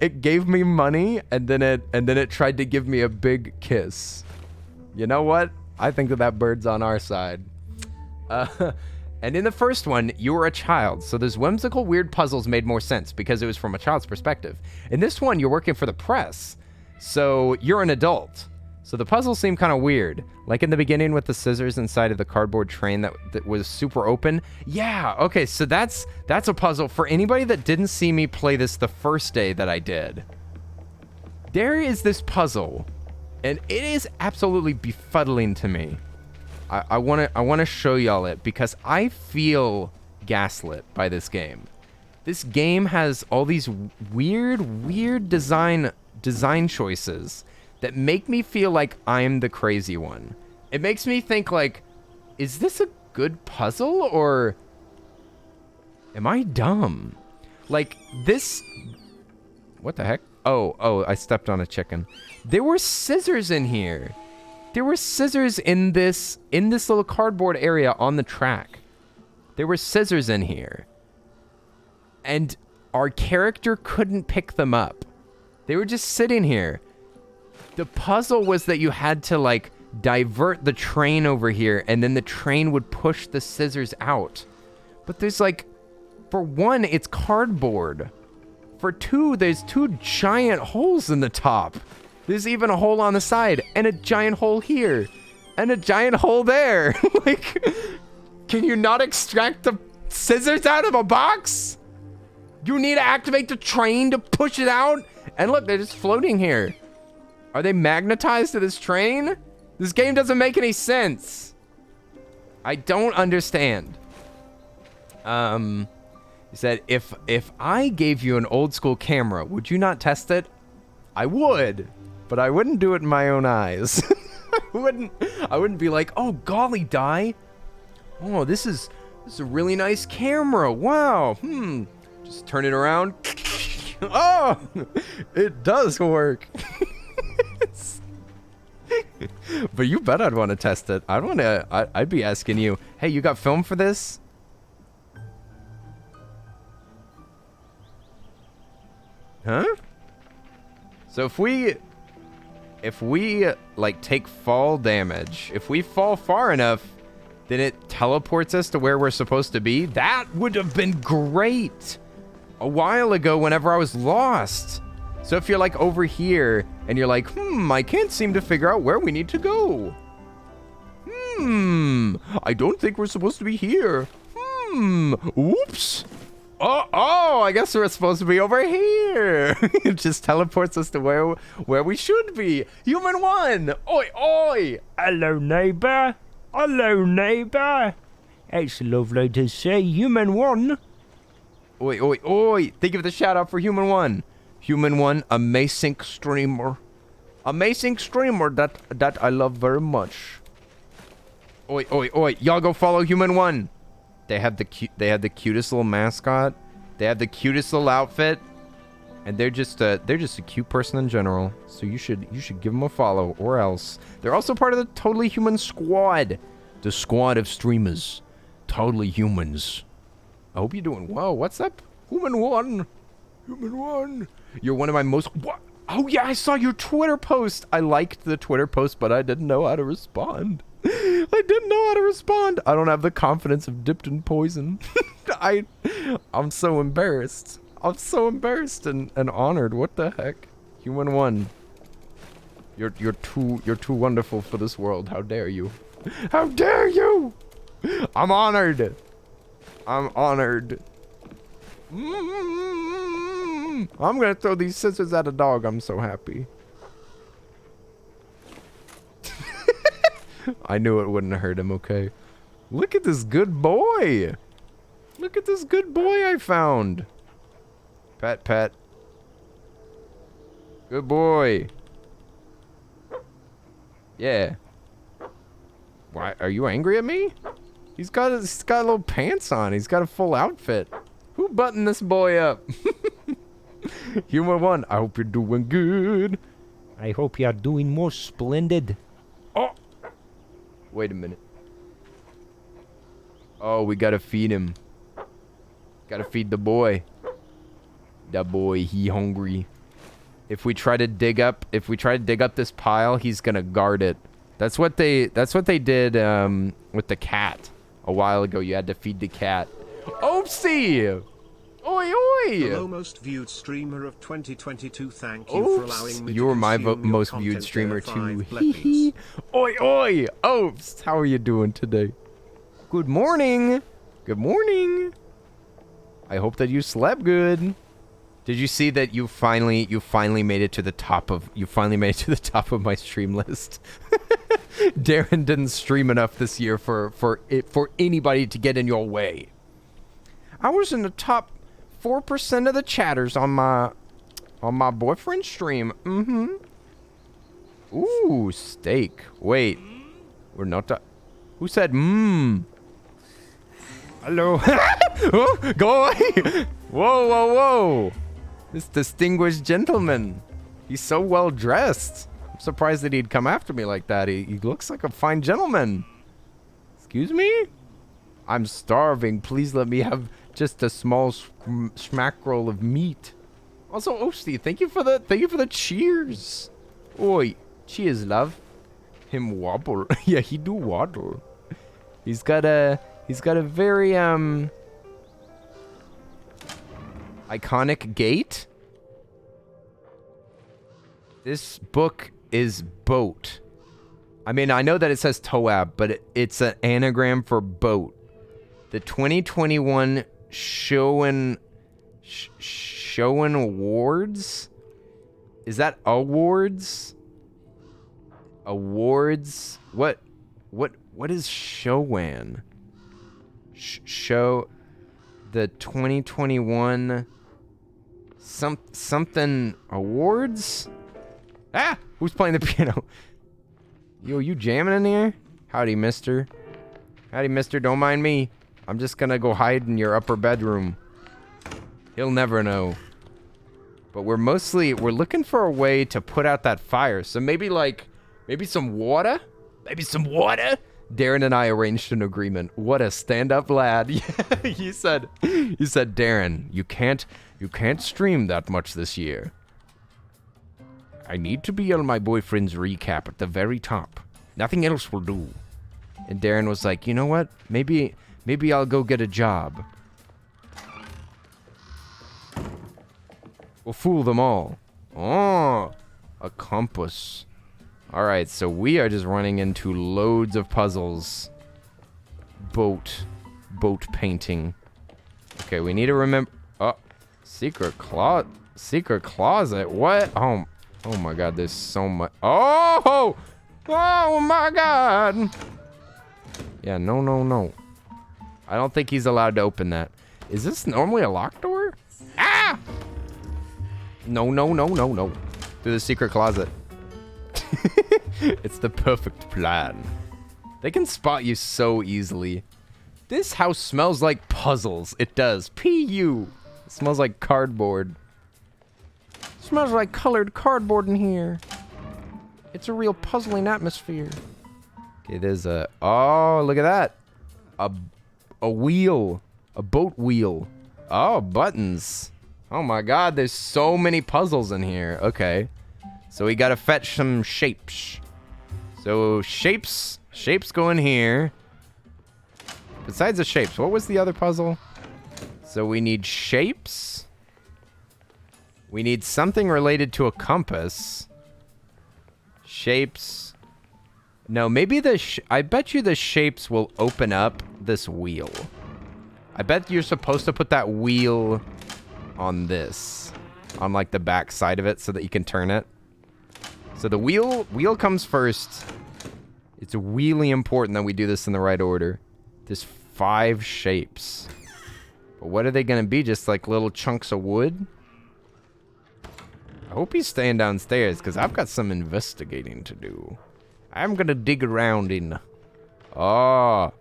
It gave me money and then it tried to give me a big kiss. You know what? I think that bird's on our side. And in the first one, you were a child, so those whimsical, weird puzzles made more sense because it was from a child's perspective. In this one, you're working for the press, so you're an adult. So the puzzles seem kind of weird. Like in the beginning with the scissors inside of the cardboard train that was super open. Yeah, okay, so that's a puzzle. For anybody that didn't see me play this the first day that I did, there is this puzzle, and it is absolutely befuddling to me. I want to show y'all it because I feel gaslit by this game. This game has all these weird design choices that make me feel like I'm the crazy one. It makes me think like, is this a good puzzle or am I dumb? Like this, what the heck? Oh, I stepped on a chicken. There were scissors in here. There were scissors in this little cardboard area on the track. There were scissors in here. And our character couldn't pick them up. They were just sitting here. The puzzle was that you had to like divert the train over here and then the train would push the scissors out. But there's like, for one, it's cardboard. For two, there's two giant holes in the top. There's even a hole on the side and a giant hole here and a giant hole there. Like, can you not extract the scissors out of a box? You need to activate the train to push it out. And look, they're just floating here. Are they magnetized to this train? This game doesn't make any sense. I don't understand. He said, if I gave you an old school camera, would you not test it? I would, but I wouldn't do it in my own eyes. I wouldn't be like, oh golly die. Oh, this is a really nice camera. Wow. Just turn it around. Oh, it does work. But you bet I'd want to test it. I'd be asking you, hey, you got film for this? Huh? So if we like take fall damage, if we fall far enough, then it teleports us to where we're supposed to be. That would have been great a while ago whenever I was lost. So if you're like over here and you're like, I can't seem to figure out where we need to go. I don't think we're supposed to be here. Oops. Oh, I guess we're supposed to be over here. It just teleports us to where we should be. Human one. Oi, oi. Hello, neighbor. Hello, neighbor. It's lovely to see Human one. Oi, oi, oi. Think of the shout out for Human one. Human one, amazing streamer. Amazing streamer that I love very much. Oi, oi, oi. Y'all go follow Human one. They have the cutest little mascot. They have the cutest little outfit. And they're just a cute person in general. So you should give them a follow or else. They're also part of the Totally Human squad. The squad of streamers. Totally humans. I hope you're doing well. What's up? Human one. Human one. You're one of my most... What? Oh, yeah, I saw your Twitter post. I liked the Twitter post, but I didn't know how to respond. I didn't know how to respond. I don't have the confidence of dipped in poison. I'm so embarrassed. I'm so embarrassed and honored. What the heck? Human one. You're too wonderful for this world. How dare you? How dare you? I'm honored. I'm honored. I'm gonna throw these scissors at a dog. I'm so happy. I knew it wouldn't hurt him, okay? Look at this good boy. Look at this good boy I found. Pet, pet. Good boy. Yeah. Why are you angry at me? He's got little pants on. He's got a full outfit. Who buttoned this boy up? Human one, I hope you're doing good. I hope you're doing more splendid. Oh! Wait a minute. Oh, we gotta feed him. Gotta feed the boy. That boy, he hungry. If we try to dig up this pile, he's gonna guard it. That's what they did with the cat a while ago. You had to feed the cat. Oopsie! Oi, oi! Hello, most viewed streamer of 2022. Thank you for allowing me to You're my consume most your viewed content streamer there, too. 5 blessings. Oi, oi! Oops! How are you doing today? Good morning. Good morning. I hope that you slept good. Did you see that you finally made it to the top of my stream list? Darren didn't stream enough this year for anybody to get in your way. I was in the top 4% of the chatters on my boyfriend's stream. Mm-hmm. Ooh, steak. Wait. We're not who said mmm? Hello. Oh, go away. Whoa, whoa, whoa. This distinguished gentleman. He's so well dressed. I'm surprised that he'd come after me like that. He looks like a fine gentleman. Excuse me? I'm starving. Please let me have just a small smack roll of meat. Also, Osti, thank you for the cheers. Oi, cheers, love. Him wobble. Yeah, he do waddle. He's got a very iconic gait. This book is boat. I mean, I know that it says Toab, but it's an anagram for boat. The 2021 Showen Awards? Is that awards? Awards? What is Showan? Show the 2021 something awards? Ah! Who's playing the piano? Yo, you jamming in here? Howdy, mister. Howdy, mister. Don't mind me. I'm just gonna go hide in your upper bedroom. He'll never know. But we're looking for a way to put out that fire. So maybe some water? Maybe some water? Darren and I arranged an agreement. What a stand-up lad. Yeah, you said, Darren, you can't stream that much this year. I need to be on my boyfriend's recap at the very top. Nothing else will do. And Darren was like, you know what? Maybe I'll go get a job. We'll fool them all. Oh, a compass. Alright, so we are just running into loads of puzzles. Boat painting. Okay, we need to remember... Oh, secret closet. What? Oh my god, there's so much... Oh! Oh my god! Yeah, no. I don't think he's allowed to open that. Is this normally a locked door? Ah! No. Through the secret closet. It's the perfect plan. They can spot you so easily. This house smells like puzzles. It does. P.U. It smells like cardboard. Smells like colored cardboard in here. It's a real puzzling atmosphere. Okay, there's a... Oh, look at that. A wheel. A boat wheel. Oh, buttons. Oh my god, there's so many puzzles in here. Okay. So we gotta fetch some shapes. So shapes go in here. Besides the shapes, what was the other puzzle? So we need shapes. We need something related to a compass. Shapes. No, maybe I bet you the shapes will open up this wheel. I bet you're supposed to put that wheel on this. On like the back side of it so that you can turn it. So the wheel comes first. It's really important that we do this in the right order. There's 5 shapes. But what are they going to be? Just like little chunks of wood? I hope he's staying downstairs because I've got some investigating to do. I'm going to dig around in... Oh.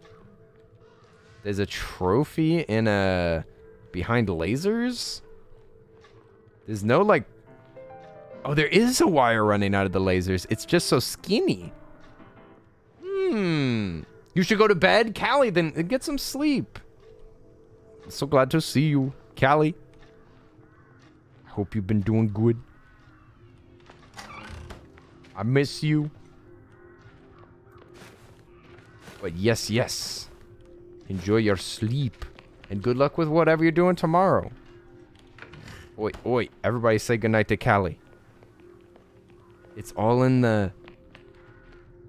There's a trophy in a... Behind lasers? There's no like... Oh, there is a wire running out of the lasers. It's just so skinny. You should go to bed, Callie, then get some sleep. So glad to see you, Callie. Hope you've been doing good. I miss you. But yes. Enjoy your sleep. And good luck with whatever you're doing tomorrow. Oi, everybody say goodnight to Callie. It's all in the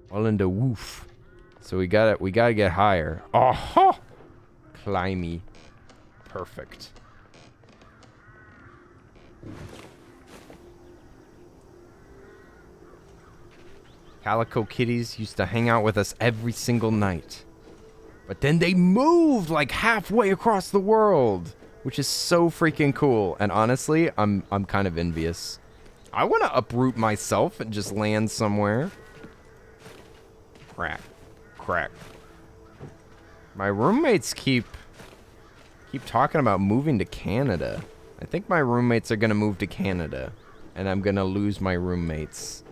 woof. So we gotta get higher. Oh, climby. Perfect. Calico kitties used to hang out with us every single night. But then they moved like halfway across the world, which is so freaking cool. And honestly, I'm kind of envious. I want to uproot myself and just land somewhere. Crack. My roommates keep talking about moving to Canada. I think my roommates are going to move to Canada. And I'm going to lose my roommates.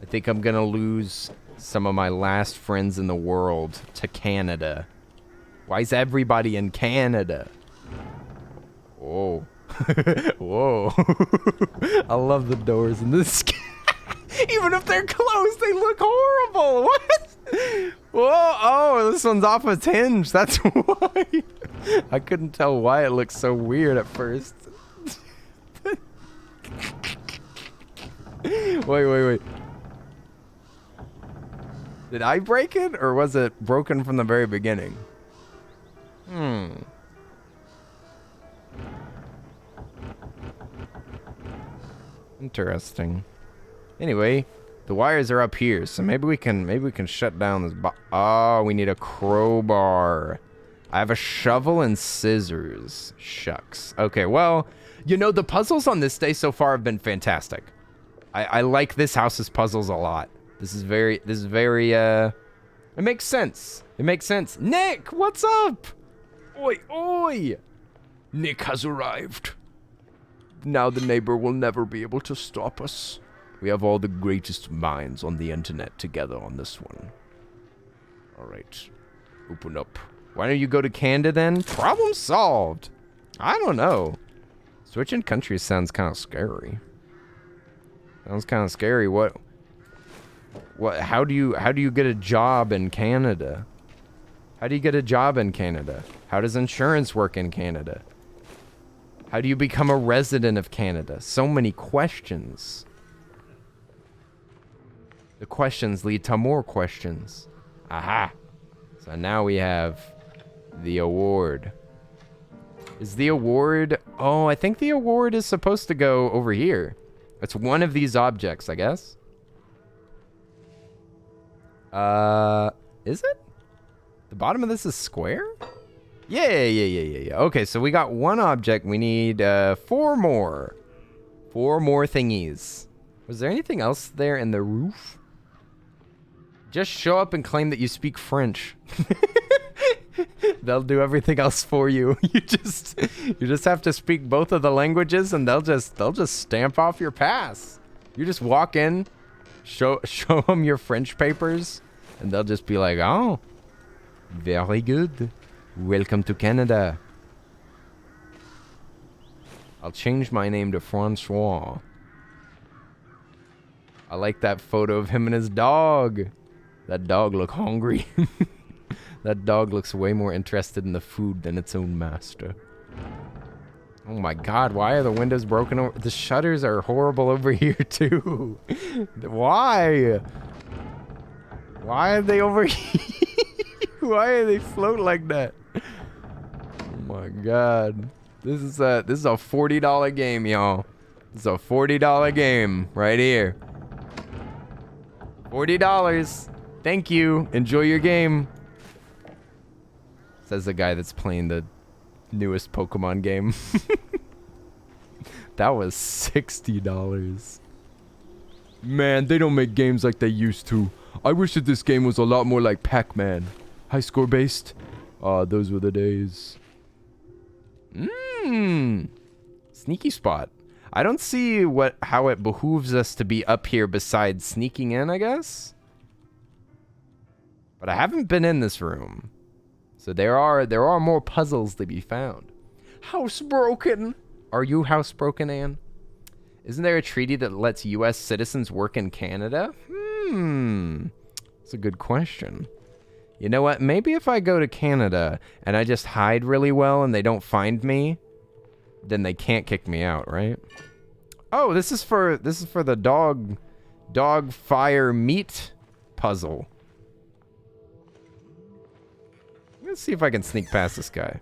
I think I'm going to lose some of my last friends in the world to Canada. Why is everybody in Canada? Whoa. Whoa. I love the doors in this game. Even if they're closed, they look horrible. What? Whoa. Oh, this one's off its hinge. That's why. I couldn't tell why it looked so weird at first. Wait. Did I break it, or was it broken from the very beginning? Interesting. Anyway, the wires are up here, so maybe we can shut down this oh, we need a crowbar. I have a shovel and scissors. Shucks. Okay, well, you know, the puzzles on this day so far have been fantastic. I like this house's puzzles a lot. This is very, it makes sense. It makes sense. Nick, what's up? Oi. Nick has arrived. Now the neighbor will never be able to stop us. We have all the greatest minds on the internet together on this one. All right, open up. Why don't you go to Canada then? Problem solved. I don't know. Switching countries sounds kind of scary. What, how do you get a job in Canada? How do you get a job in Canada? How does insurance work in Canada? How do you become a resident of Canada? So many questions. The questions lead to more questions. Aha. So now we have the award. Is the award... Oh, I think the award is supposed to go over here. It's one of these objects, I guess. Is it? The bottom of this is square? Yeah. Okay, so we got one object. We need 4 more. 4 more thingies. Was there anything else there in the roof? Just show up and claim that you speak French. They'll do everything else for you. You just have to speak both of the languages, and they'll just stamp off your pass. You just walk in, show them your French papers, and they'll just be like, "Oh, very good. Welcome to Canada." I'll change my name to Francois. I like that photo of him and his dog. That dog look hungry. That dog looks way more interested in the food than its own master. Oh my god, why are the windows broken over? The shutters are horrible over here too. Why? Why are they over here? Why are they float like that? Oh my god. This is a $40 game, y'all. This is a $40 game right here. $40. Thank you. Enjoy your game. Says the guy that's playing the newest Pokemon game. That was $60. Man, they don't make games like they used to. I wish that this game was a lot more like Pac-Man. High score based. Those were the days. Sneaky spot. I don't see how it behooves us to be up here besides sneaking in, I guess. But I haven't been in this room. So there are more puzzles to be found. Housebroken. Are you housebroken, Anne? Isn't there a treaty that lets U.S. citizens work in Canada? That's a good question. You know what? Maybe if I go to Canada and I just hide really well and they don't find me, then they can't kick me out, right? Oh, this is for the dog fire meat puzzle. Let's see if I can sneak past this guy.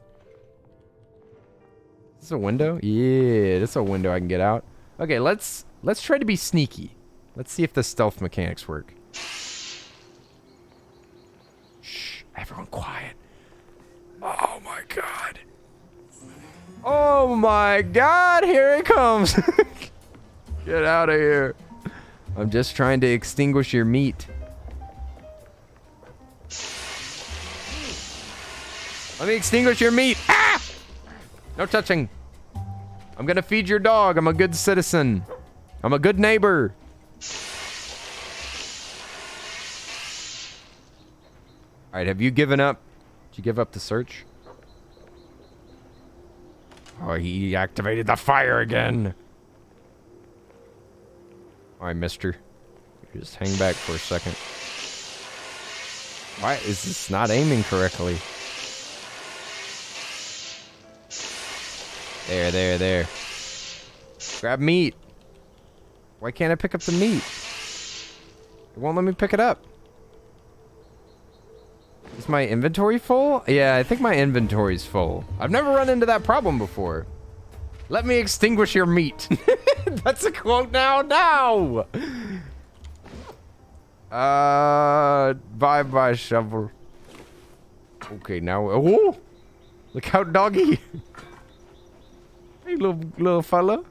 Is this a window? Yeah, this is a window I can get out. Okay, let's try to be sneaky. Let's see if the stealth mechanics work. Shh, everyone quiet. Oh my god. Oh my god, here it comes. Get out of here. I'm just trying to extinguish your meat. Let me extinguish your meat. Ah! No touching. I'm gonna feed your dog. I'm a good citizen. I'm a good neighbor. Alright, have you given up? Did you give up the search? Oh, he activated the fire again. Alright, mister. Just hang back for a second. Why is this not aiming correctly? There. Grab meat. Why can't I pick up the meat? It won't let me pick it up. Is my inventory full? Yeah, I think my inventory's full. I've never run into that problem before. Let me extinguish your meat. That's a quote now. Now. Bye, shovel. Okay, now. Oh, look how doggy. Hey, little fella.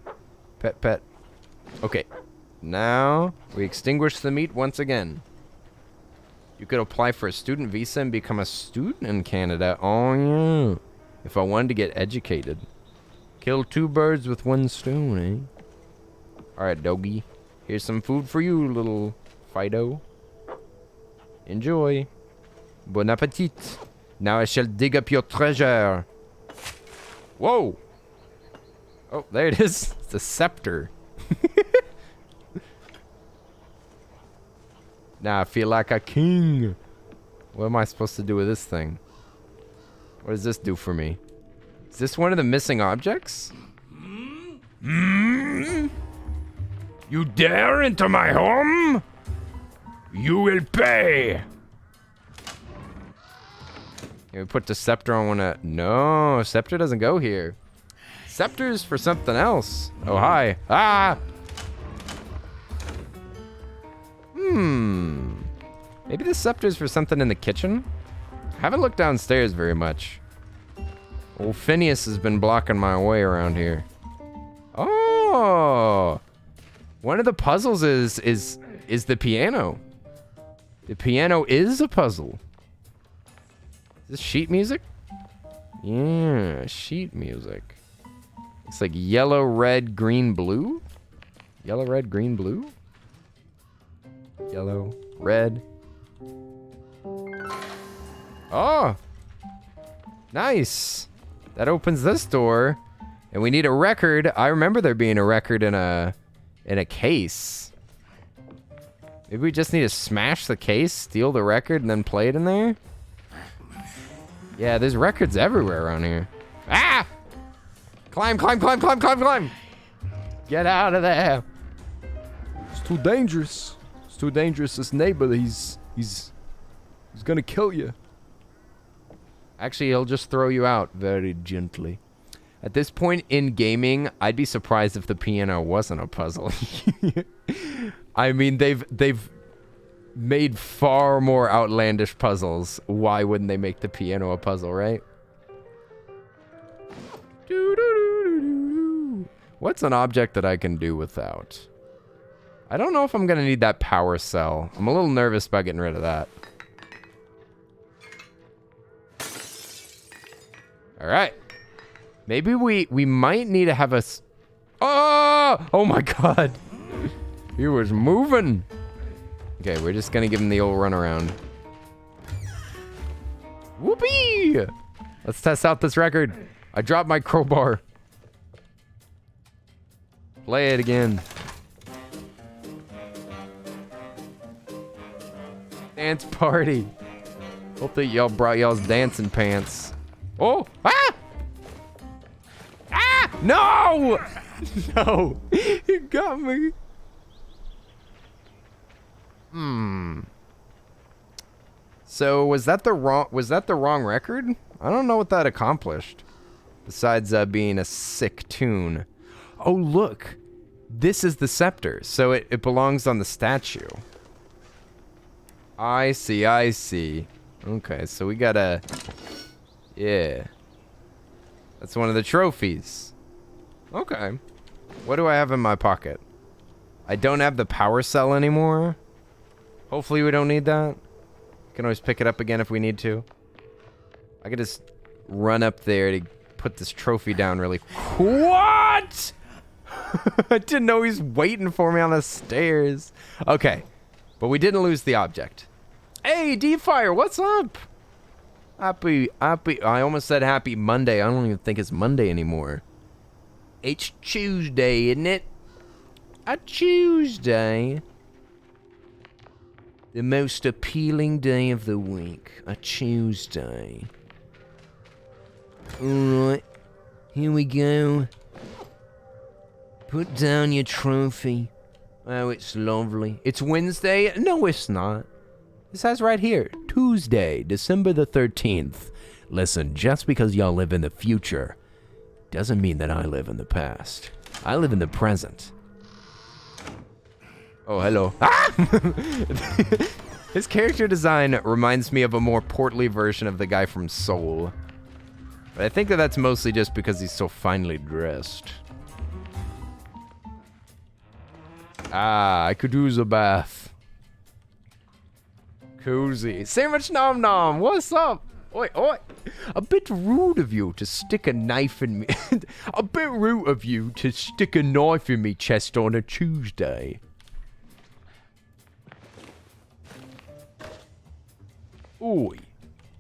Pet. Okay. Now, we extinguish the meat once again. You could apply for a student visa and become a student in Canada. Oh, yeah. If I wanted to get educated. Kill two birds with one stone, eh? Alright, doggy. Here's some food for you, little Fido. Enjoy. Bon appetit. Now I shall dig up your treasure. Whoa! Oh, there it is. It's a scepter. Now I feel like a king. What am I supposed to do with this thing? What does this do for me? Is this one of the missing objects? You dare enter my home? You will pay. Can we put the scepter on one of... No, scepter doesn't go here. Scepter's for something else. Oh, hi. Ah! Maybe the scepter's for something in the kitchen? I haven't looked downstairs very much. Old Phineas has been blocking my way around here. Oh! One of the puzzles is the piano. The piano is a puzzle. Is this sheet music? Yeah, sheet music. It's like yellow, red, green, blue? Yellow, red, green, blue? Yellow, red. Oh! Nice! That opens this door. And we need a record. I remember there being a record in a case. Maybe we just need to smash the case, steal the record, and then play it in there? Yeah, there's records everywhere around here. Ah! Climb, climb, climb, climb, climb, climb! Get out of there! It's too dangerous. It's too dangerous. This neighbor, he's gonna kill you. Actually, he'll just throw you out very gently. At this point in gaming, I'd be surprised if the piano wasn't a puzzle. I mean, they've made far more outlandish puzzles. Why wouldn't they make the piano a puzzle, right? What's an object that I can do without? I don't know if I'm gonna need that power cell. I'm a little nervous about getting rid of that. All right. Maybe we might need to have a... Oh my God. He was moving. Okay, we're just gonna give him the old runaround. Whoopee! Let's test out this record. I dropped my crowbar. Play it again. Dance party. Hope that y'all brought y'all's dancing pants. Oh! Ah! Ah! No! No! You got me. So was that the wrong record? I don't know what that accomplished. Besides being a sick tune. Oh look. This is the scepter. So it belongs on the statue. I see, I see. Okay, so we gotta... Yeah. That's one of the trophies. Okay. What do I have in my pocket? I don't have the power cell anymore. Hopefully we don't need that. Can always pick it up again if we need to. I could just run up there to put this trophy down really... What?! I didn't know he was waiting for me on the stairs. Okay. But we didn't lose the object. Hey, D-Fire, what's up? Happy, I almost said happy Monday. I don't even think it's Monday anymore. It's Tuesday, isn't it? A Tuesday. The most appealing day of the week. A Tuesday. Alright. Here we go. Put down your trophy. Oh, it's lovely. It's Wednesday? No, it's not. It says right here, Tuesday, December the 13th. Listen, just because y'all live in the future doesn't mean that I live in the past. I live in the present. Oh, hello. Ah! His character design reminds me of a more portly version of the guy from Soul. But I think that that's mostly just because he's so finely dressed. Ah, I could use a bath. Cozy. Sandwich Nom Nom, what's up? Oi, oi. A bit rude of you to stick a knife in me. A bit rude of you to stick a knife in me chest on a Tuesday. Oi.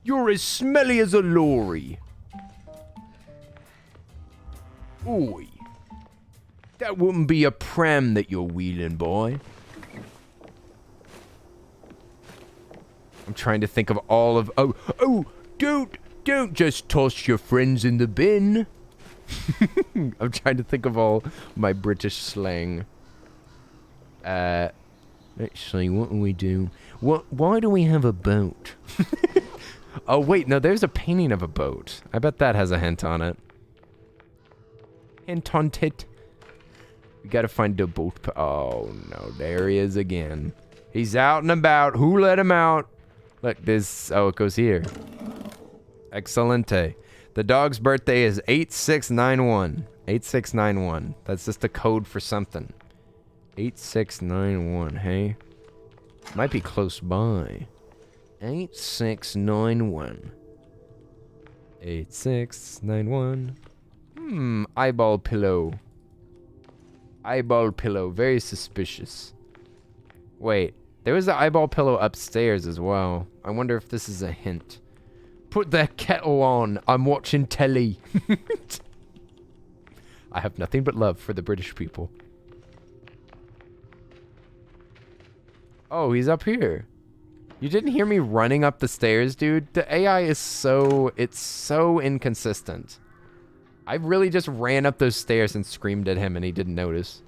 You're as smelly as a lorry. Oi. That wouldn't be a pram that you're wheeling, boy. I'm trying to think of all of... Oh, don't just toss your friends in the bin. I'm trying to think of all my British slang. Let's see, what do we do? Why do we have a boat? Oh, wait, no, there's a painting of a boat. I bet that has a hint on it. Hint on tit. We gotta find the boat. Oh, no, there he is again. He's out and about. Who let him out? Look, this... Oh, it goes here. Excelente. The dog's birthday is 8691. 8691. That's just a code for something. 8691, hey? Might be close by. 8691. 8691. Eyeball pillow. Eyeball pillow. Very suspicious. Wait. There was an eyeball pillow upstairs as well. I wonder if this is a hint. Put that kettle on. I'm watching telly. I have nothing but love for the British people. Oh, he's up here. You didn't hear me running up the stairs, dude? The AI is it's so inconsistent. I really just ran up those stairs and screamed at him and he didn't notice.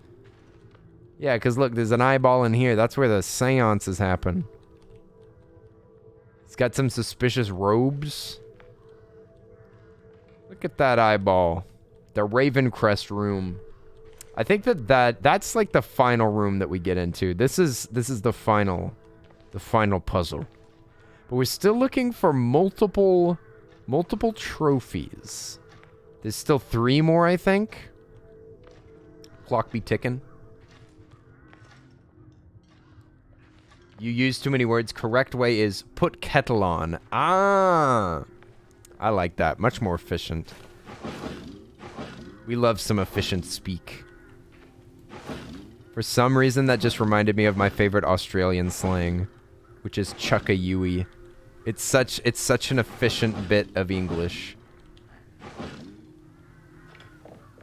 Yeah, because look, there's an eyeball in here. That's where the seances happen. He's got some suspicious robes. Look at that eyeball. The Ravencrest room. I think that's like the final room that we get into. This is the final puzzle. But we're still looking for multiple trophies. There's still 3 more, I think. Clock be ticking. You use too many words. Correct way is put kettle on. Ah, I like that. Much more efficient. We love some efficient speak. For some reason, that just reminded me of my favorite Australian slang, which is chuck-a-yui. It's such an efficient bit of English.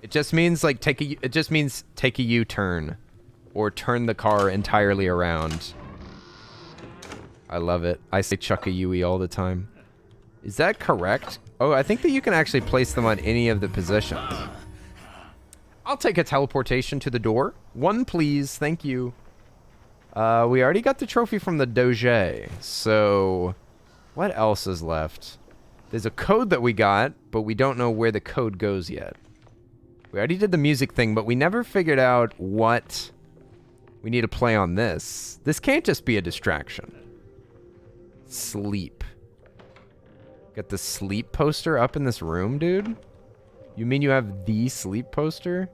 It just means like take a U-turn, or turn the car entirely around. I love it. I say chuck-a-yui all the time. Is that correct? Oh, I think that you can actually place them on any of the positions. I'll take a teleportation to the door. 1, please. Thank you. We already got the trophy from the Doge. So, what else is left? There's a code that we got, but we don't know where the code goes yet. We already did the music thing, but we never figured out what we need to play on this. This can't just be a distraction. Sleep. Got the sleep poster up in this room, dude? You mean you have the sleep poster?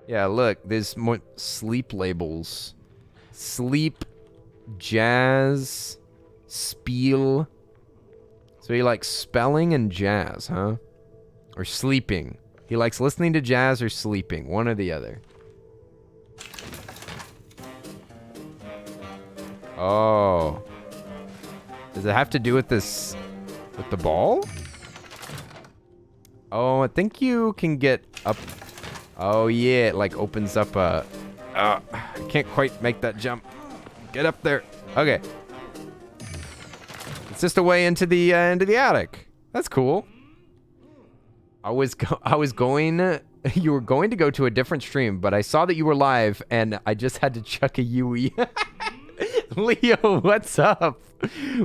Yeah, look, there's more sleep labels. Sleep, jazz, spiel. So he likes spelling and jazz, huh? Or sleeping. He likes listening to jazz or sleeping, one or the other. Oh. Does it have to do with this, with the ball? Oh, I think you can get up. Oh yeah, it like opens up a, I can't quite make that jump. Get up there. Okay. It's just a way into the attic. That's cool. You were going to go to a different stream, but I saw that you were live and I just had to chuck a Yui. Leo, what's up?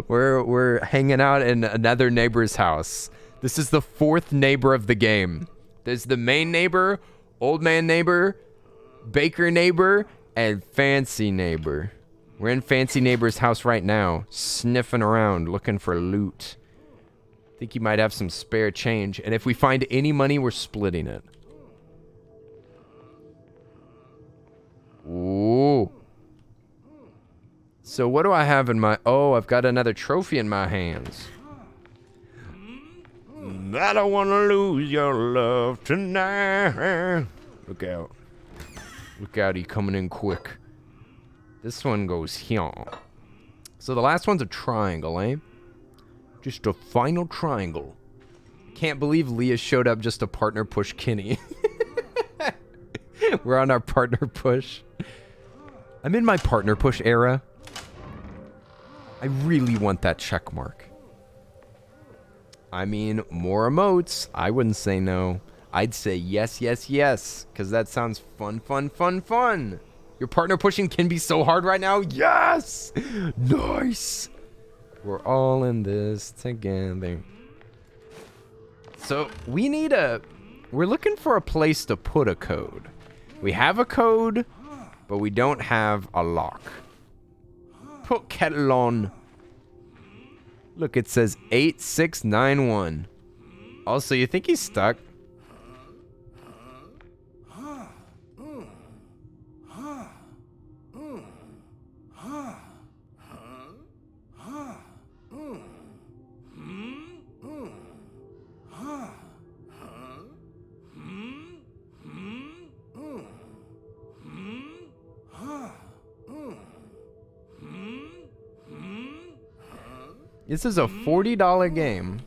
We're hanging out in another neighbor's house. This is the 4th neighbor of the game. There's the main neighbor, old man neighbor, baker neighbor, and fancy neighbor. We're in fancy neighbor's house right now, sniffing around, looking for loot. Think you might have some spare change, and if we find any money, we're splitting it. Ooh. So what do I have in my... Oh, I've got another trophy in my hands. I don't want to lose your love tonight. Look out. Look out, he coming in quick. This one goes here. So the last one's a triangle, eh? Just a final triangle. Can't believe Leah showed up just to partner push Kenny. We're on our partner push. I'm in my partner push era. I really want that check mark. I mean, more emotes. I wouldn't say no. I'd say yes, yes, yes. Because that sounds fun, fun, fun, fun. Your partner pushing can be so hard right now. Yes! Nice! We're all in this together. So, we're looking for a place to put a code. We have a code, but we don't have a lock. Put kettle on. Look, it says 8691. Also, you think he's stuck? This is a $40 game.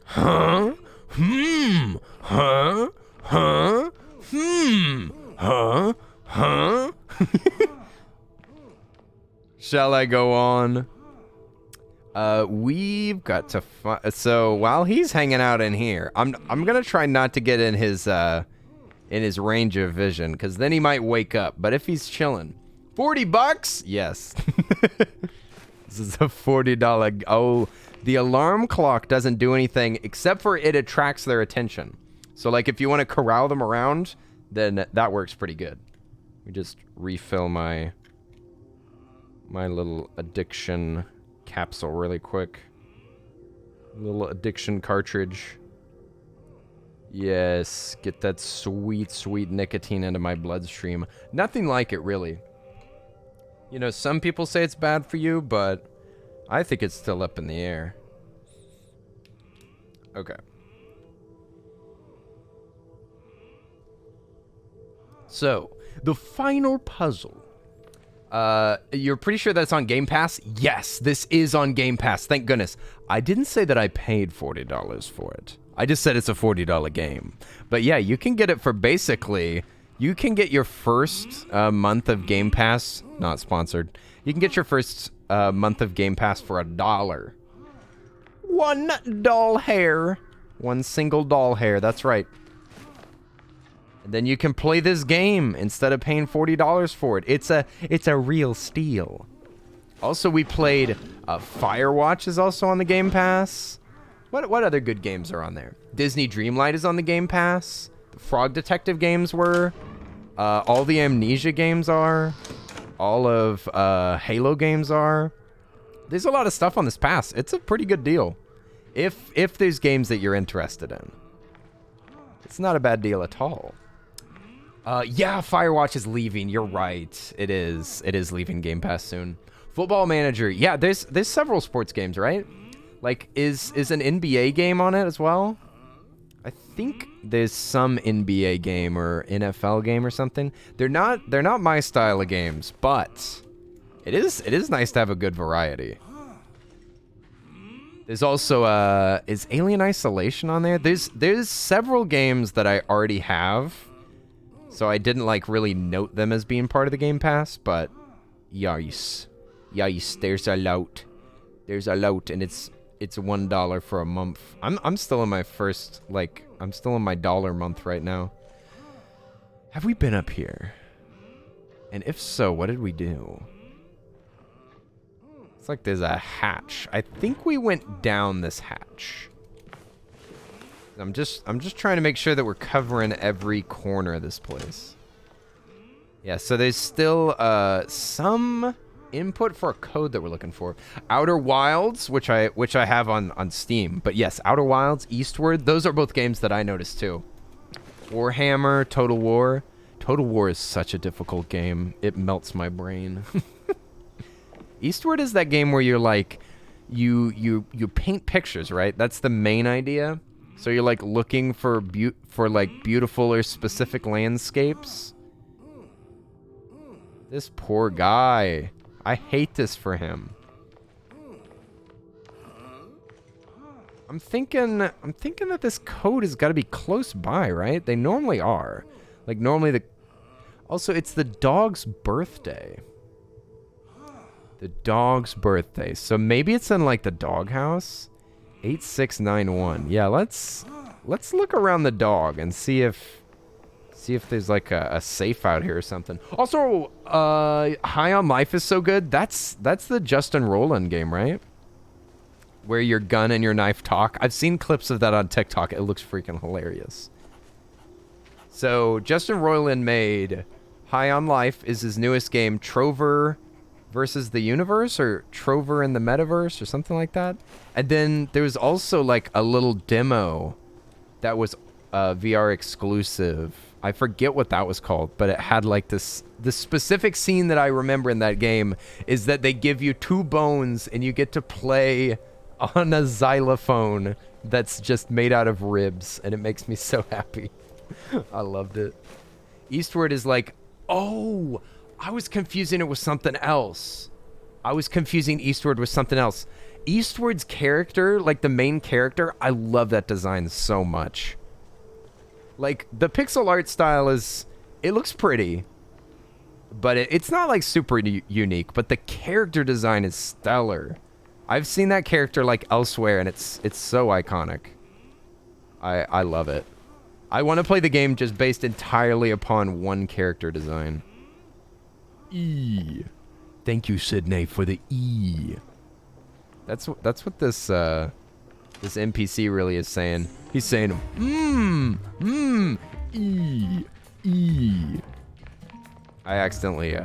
Huh? Huh? Huh? Huh? Huh? Shall I go on? We've got to so while he's hanging out in here, I'm gonna try not to get in his range of vision, because then he might wake up. But if he's chilling, $40? Yes. This is a $40. Oh, the alarm clock doesn't do anything except for it attracts their attention. So like if you want to corral them around, then that works pretty good. Let me just refill my little addiction capsule really quick. Little addiction cartridge. Yes, get that sweet, sweet nicotine into my bloodstream. Nothing like it, really. You know, some people say it's bad for you, but I think it's still up in the air. Okay. So, the final puzzle. You're pretty sure that's on Game Pass? Yes, this is on Game Pass. Thank goodness. I didn't say that I paid $40 for it. I just said it's a $40 game. But yeah, you can get it for basically... You can get your first month of Game Pass... Not sponsored. You can get your first month of Game Pass for $1. One doll hair. One single doll hair. That's right. And then you can play this game instead of paying $40 for it. It's a real steal. Also, we played Firewatch is also on the Game Pass. What other good games are on there? Disney Dreamlight is on the Game Pass. The Frog Detective games were. All the Amnesia games are. All of Halo games are. There's a lot of stuff on this pass. It's a pretty good deal. If there's games that you're interested in. It's not a bad deal at all. Yeah, Firewatch is leaving. You're right. It is leaving Game Pass soon. Football Manager. Yeah, there's several sports games, right? Like, is an NBA game on it as well? I think there's some NBA game or NFL game or something. They're not my style of games, but it is nice to have a good variety. There's also is Alien Isolation on there? There's several games that I already have. So I didn't like really note them as being part of the Game Pass, but yes, there's a lot. There's a lot, and it's $1 for a month. I'm still in my first, like, I'm still in my dollar month right now. Have we been up here? And if so, what did we do? It's like there's a hatch. I think we went down this hatch. I'm just trying to make sure that we're covering every corner of this place. Yeah, so there's still some input for a code that we're looking for. Outer Wilds, which I have on Steam. But yes, Outer Wilds, Eastward, those are both games that I noticed too. Warhammer, Total War. Total War is such a difficult game. It melts my brain. Eastward is that game where you're like you paint pictures, right? That's the main idea. So you're like looking for like beautiful or specific landscapes. This poor guy. I hate this for him. I'm thinking that this code has got to be close by, right? They normally are. Like normally also it's the dog's birthday. The dog's birthday. So maybe it's in like the doghouse. 8691. Yeah, let's look around the dog and see if there's like a safe out here or something. Also, High on Life is so good. That's the Justin Roiland game, right? Where your gun and your knife talk. I've seen clips of that on TikTok. It looks freaking hilarious. So Justin Roiland made High on Life is his newest game, Trover versus the Universe, or Trover in the Metaverse, or something like that. And then there was also like a little demo that was VR exclusive. I forget what that was called, but it had like this specific scene that I remember in that game is that they give you 2 bones and you get to play on a xylophone that's just made out of ribs, and it makes me so happy. I loved it. Eastward is like, oh, I was confusing it with something else. I was confusing Eastward with something else. Eastward's character, like the main character, I love that design so much. Like, the pixel art style it looks pretty. But it's not like super unique, but the character design is stellar. I've seen that character like elsewhere, and it's so iconic. I love it. I want to play the game just based entirely upon one character design. E. Thank you, Sydney, for the E. That's what this NPC really is saying. He's saying, E. I accidentally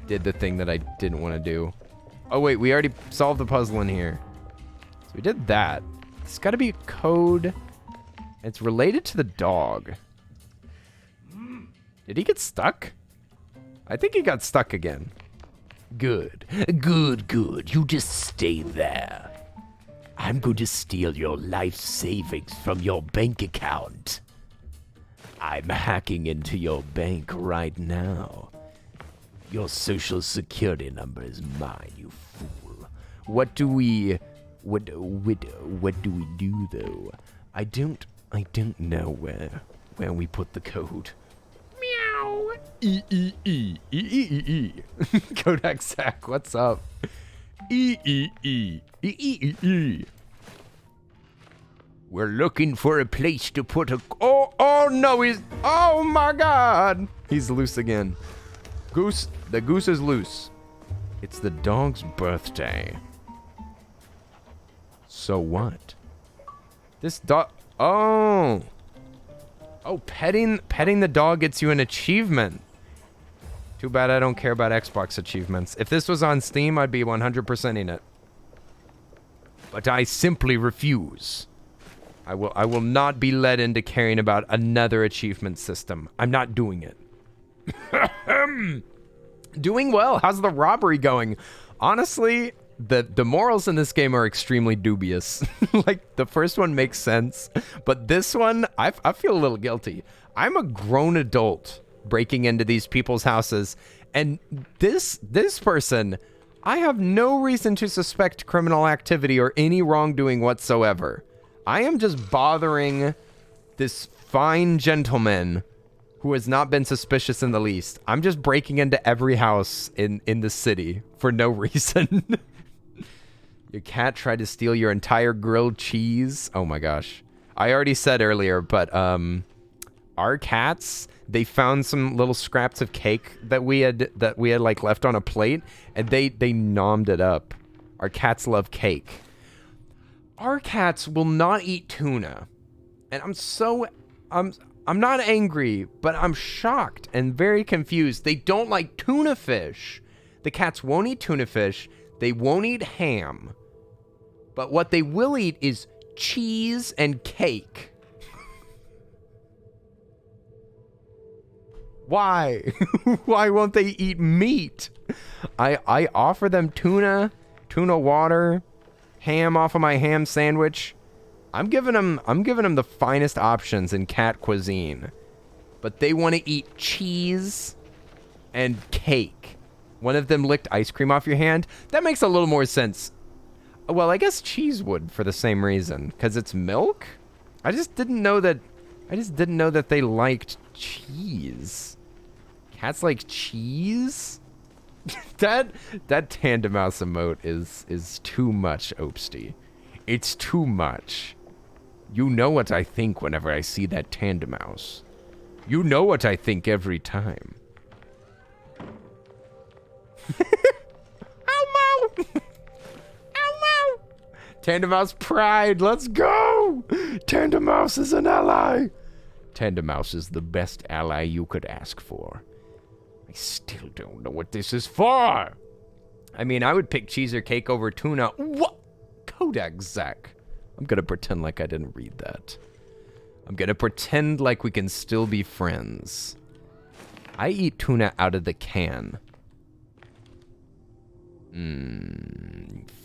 did the thing that I didn't want to do. Oh wait, we already solved the puzzle in here. So we did that. It's got to be a code. It's related to the dog. Did he get stuck? I think he got stuck again. Good. Good. You just stay there. I'm going to steal your life savings from your bank account. I'm hacking into your bank right now. Your social security number is mine, you fool. What do we do though? I don't know where we put the code. Meow. E. Kodak Zach, what's up? E. We're looking for a place to put a... Oh no, oh my god! He's loose again. The goose is loose. It's the dog's birthday. So what? This dog... Oh, petting the dog gets you an achievement. Too bad I don't care about Xbox achievements. If this was on Steam, I'd be 100%ing it. But I simply refuse. I will not be led into caring about another achievement system. I'm not doing it. Doing well. How's the robbery going? Honestly, the morals in this game are extremely dubious. Like, the first one makes sense, but this one, I feel a little guilty. I'm a grown adult breaking into these people's houses, and this person, I have no reason to suspect criminal activity or any wrongdoing whatsoever. I am just bothering this fine gentleman who has not been suspicious in the least. I'm just breaking into every house in the city for no reason. Your cat tried to steal your entire grilled cheese. Oh my gosh. I already said earlier, but our cats, they found some little scraps of cake that we had like left on a plate, and they nommed it up. Our cats love cake. Our cats will not eat tuna. And I'm not angry, but I'm shocked and very confused. They don't like tuna fish. The cats won't eat tuna fish. They won't eat ham. But what they will eat is cheese and cake. Why? Why won't they eat meat? I offer them tuna water, ham off of my ham sandwich. I'm giving them the finest options in cat cuisine. But they want to eat cheese and cake. One of them licked ice cream off your hand. That makes a little more sense. Well, I guess cheese would for the same reason, because it's milk. I just didn't know that they liked cheese. Cats like cheese? that tandem mouse emote is too much, Opsty. It's too much. You know what I think whenever I see that tandem mouse. You know what I think every time. Elmo! Elmo! Tandem mouse pride, let's go! Tandem mouse is an ally. Tandem mouse is the best ally you could ask for. I still don't know what this is for. I mean, I would pick cheese or cake over tuna. What? Kodak Zach. I'm gonna pretend like I didn't read that. I'm gonna pretend like we can still be friends. I eat tuna out of the can.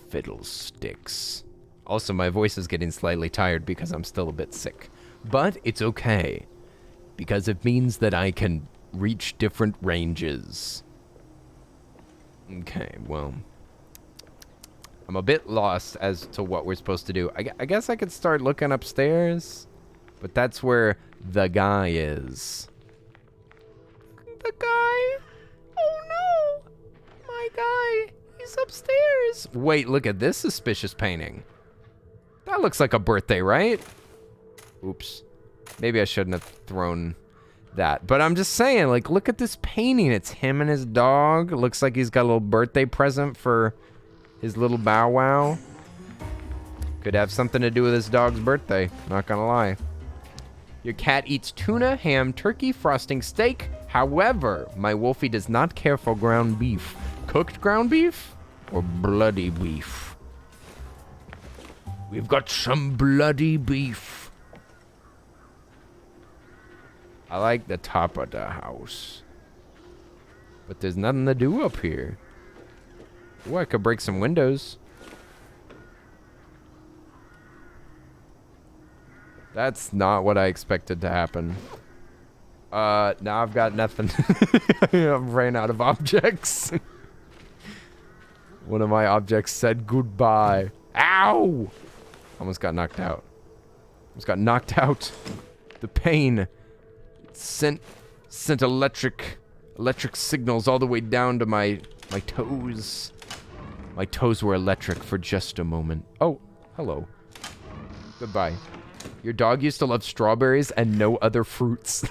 Fiddlesticks. Also, my voice is getting slightly tired because I'm still a bit sick. But it's okay, because it means that I can reach different ranges. Okay, well, I'm a bit lost as to what we're supposed to do. I guess I could start looking upstairs, but that's where the guy is. The guy? guy. He's upstairs. Wait, look at this suspicious painting. That looks like a birthday, right? Oops. Maybe I shouldn't have thrown that. But I'm just saying, like, look at this painting. It's him and his dog. It looks like he's got a little birthday present for his little bow wow. Could have something to do with his dog's birthday. Not gonna lie. Your cat eats tuna, ham, turkey, frosting, steak. However, my Wolfie does not care for ground beef. Cooked ground beef or bloody beef? We've got some bloody beef. I like the top of the house. But there's nothing to do up here. Ooh, I could break some windows. That's not what I expected to happen. Now I've got nothing. I'm ran out of objects. One of my objects said goodbye. Ow! Almost got knocked out. Almost got knocked out. The pain sent electric signals all the way down to my toes. My toes were electric for just a moment. Oh, hello. Goodbye. Your dog used to love strawberries and no other fruits.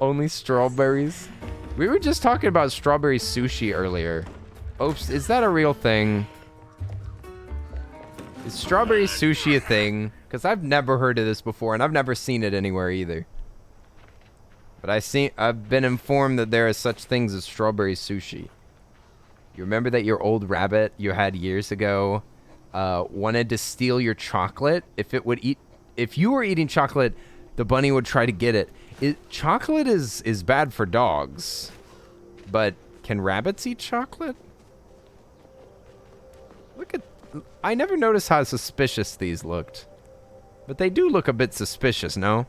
Only strawberries. We were just talking about strawberry sushi earlier. Oops, is that a real thing? Is strawberry sushi a thing? Because I've never heard of this before, and I've never seen it anywhere either. But I've been informed that there are such things as strawberry sushi. You remember that your old rabbit you had years ago wanted to steal your chocolate? If you were eating chocolate, the bunny would try to get it. Chocolate is bad for dogs, but can rabbits eat chocolate? I never noticed how suspicious these looked, but they do look a bit suspicious, no?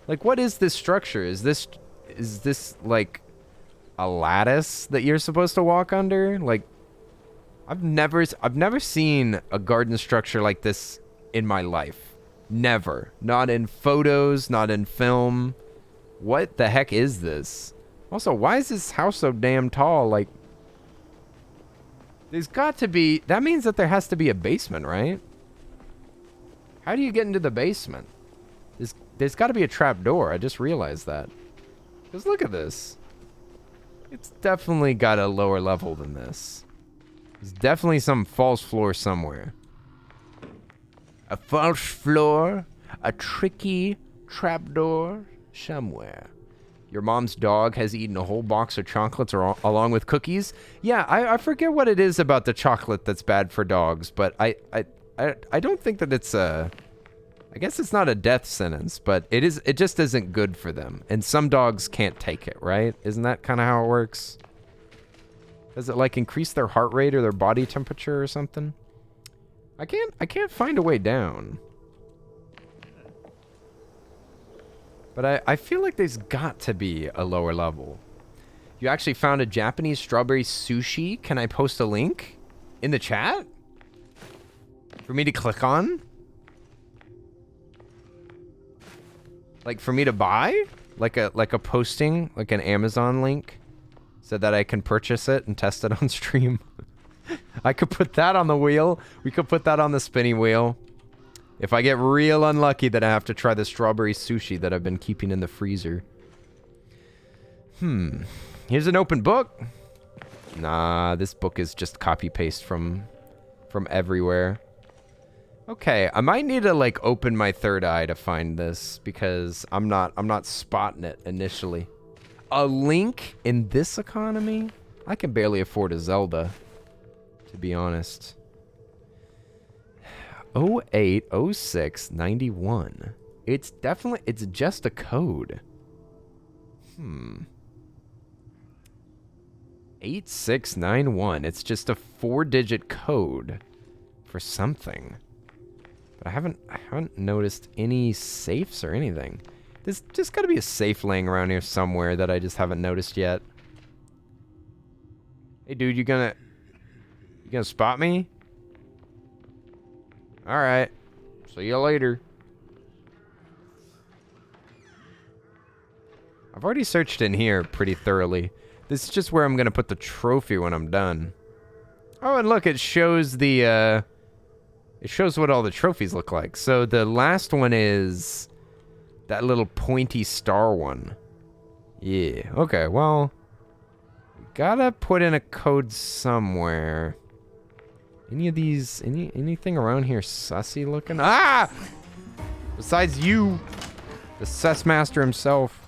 Like, what is this structure? Is this like a lattice that you're supposed to walk under? Like, I've never seen a garden structure like this in my life. Never. Not in photos, not in film. What the heck is this? Also, why is this house so damn tall? Like, there's got to be... That means that there has to be a basement, right? How do you get into the basement? There's got to be a trap door. I just realized that. Because look at this. It's definitely got a lower level than this. There's definitely some false floor somewhere. A false floor? A tricky trapdoor? Somewhere. Your mom's dog has eaten a whole box of chocolates along with cookies. Yeah, I forget what it is about the chocolate that's bad for dogs, but I don't think that it's a... I guess it's not a death sentence, but it just isn't good for them. And some dogs can't take it, right? Isn't that kind of how it works? Does it like increase their heart rate or their body temperature or something? I can't find a way down. But I feel like there's got to be a lower level. You actually found a Japanese strawberry sushi. Can I post a link in the chat for me to click on? Like for me to buy? Like a posting, like an Amazon link, so that I can purchase it and test it on stream. I could put that on the wheel. We could put that on the spinning wheel. If I get real unlucky, then I have to try the strawberry sushi that I've been keeping in the freezer. Here's an open book. Nah, this book is just copy paste from everywhere. Okay, I might need to like open my third eye to find this because I'm not spotting it initially. A link in this economy? I can barely afford a Zelda, to be honest. 080691. It's just a code. 8691. It's just a 4-digit code for something. But I haven't noticed any safes or anything. There's just got to be a safe laying around here somewhere that I just haven't noticed yet. Hey dude, you gonna spot me? Alright. See you later. I've already searched in here pretty thoroughly. This is just where I'm going to put the trophy when I'm done. Oh, and look, it shows the, it shows what all the trophies look like. So the last one is that little pointy star one. Yeah, okay, well, we gotta put in a code somewhere. Any of these, anything around here sussy looking? Ah! Besides you, the sus master himself.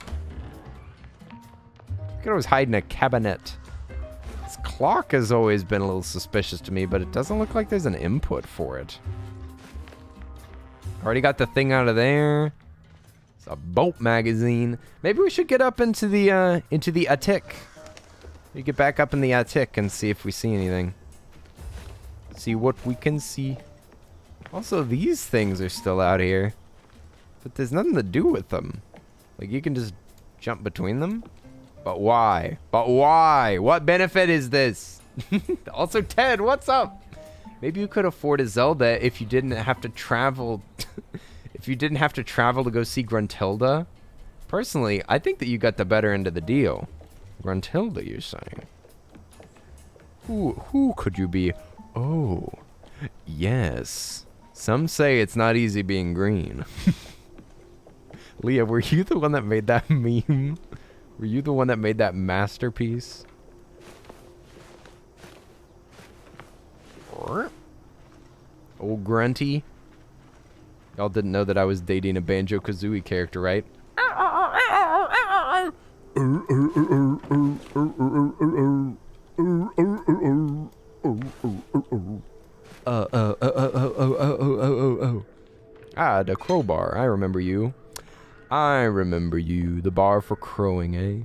You could always hide in a cabinet. This clock has always been a little suspicious to me, but it doesn't look like there's an input for it. Already got the thing out of there. It's a boat magazine. Maybe we should get up into the attic. We get back up in the attic and see if we see anything. See what we can see. Also, these things are still out here, but there's nothing to do with them. Like, you can just jump between them. But why? But why? What benefit is this? Also, Ted, what's up? Maybe you could afford a Zelda if you didn't have to travel. If you didn't have to travel to go see Gruntilda. Personally, I think that you got the better end of the deal. Gruntilda, you're saying? Who could you be? Oh, yes. Some say it's not easy being green. Leah, were you the one that made that meme? Were you the one that made that masterpiece? Old Grunty. Y'all didn't know that I was dating a Banjo-Kazooie character, right? Ah, the crowbar. I remember you. I remember you. The bar for crowing, eh?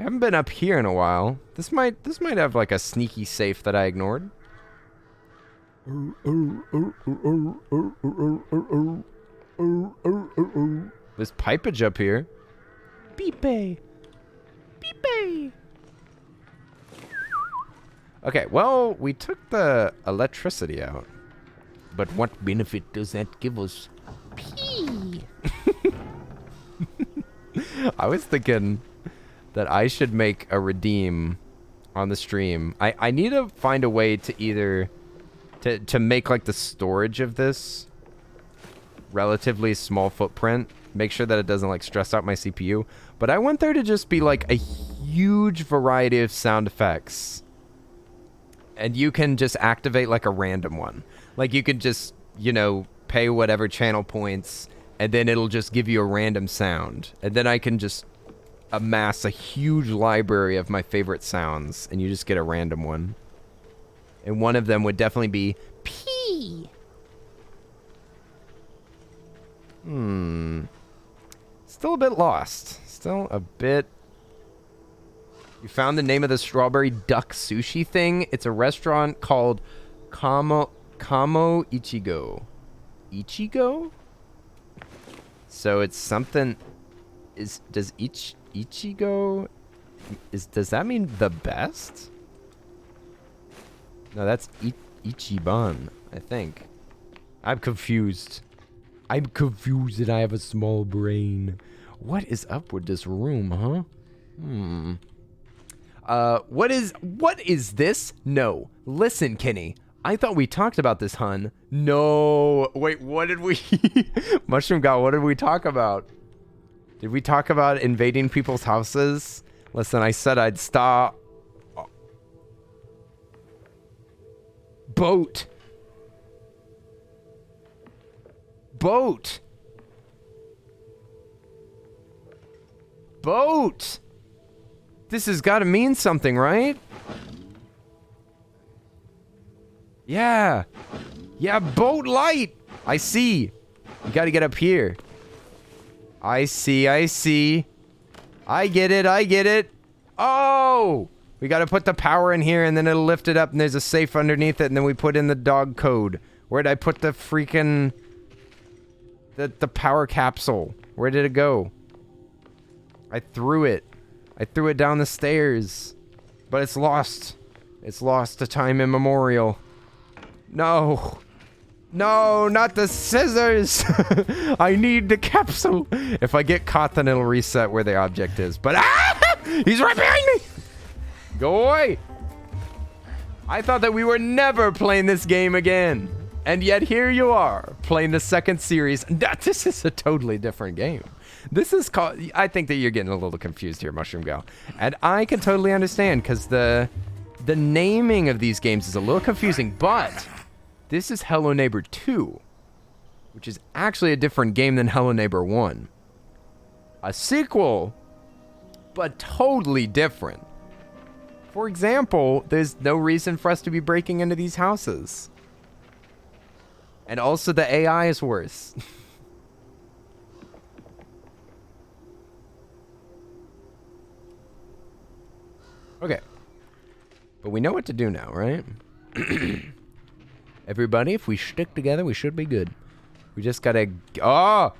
I haven't been up here in a while. This might have like a sneaky safe that I ignored. There's pipage up here. Beep-a. Beep-a. Okay, well, we took the electricity out. But what benefit does that give us? Pee. I was thinking that I should make a redeem on the stream. I need to find a way to either to make like the storage of this relatively small footprint. Make sure that it doesn't like stress out my CPU. But I want there to just be like a huge variety of sound effects. And you can just activate like a random one. Like you can just, you know, pay whatever channel points and then it'll just give you a random sound. And then I can just amass a huge library of my favorite sounds and you just get a random one. And one of them would definitely be Pee. Still a bit lost. Still a bit. You found the name of the strawberry duck sushi thing? It's a restaurant called Kamo Ichigo. Ichigo? So it's something. Does Ichigo? Does that mean the best? No, that's Ichiban, I think. I'm confused. I'm confused and I have a small brain. What is up with this room, huh? What is this? No. Listen, Kenny. I thought we talked about this, hun. No. Wait, what did we... Mushroom God, what did we talk about? Did we talk about invading people's houses? Listen, I said I'd stop. Boat. Boat. Boat. This has got to mean something, right? Yeah. Yeah, boat light. I see. You got to get up here. I see. I get it. Oh! We got to put the power in here, and then it'll lift it up, and there's a safe underneath it, and then we put in the dog code. Where'd I put the freaking... The power capsule? Where did it go? I threw it. I threw it down the stairs. But it's lost. It's lost to time immemorial. No. No, not the scissors. I need the capsule. If I get caught, then it'll reset where the object is. But He's right behind me! Go away! I thought that we were never playing this game again. And yet here you are, playing the second series. This is a totally different game. This is called... I think that you're getting a little confused here, Mushroom Gal. And I can totally understand, because the naming of these games is a little confusing, but this is Hello Neighbor 2, which is actually a different game than Hello Neighbor 1. A sequel, but totally different. For example, there's no reason for us to be breaking into these houses. And also the AI is worse. Okay. But we know what to do now, right? Everybody, if we stick together, we should be good. We just gotta... Oh!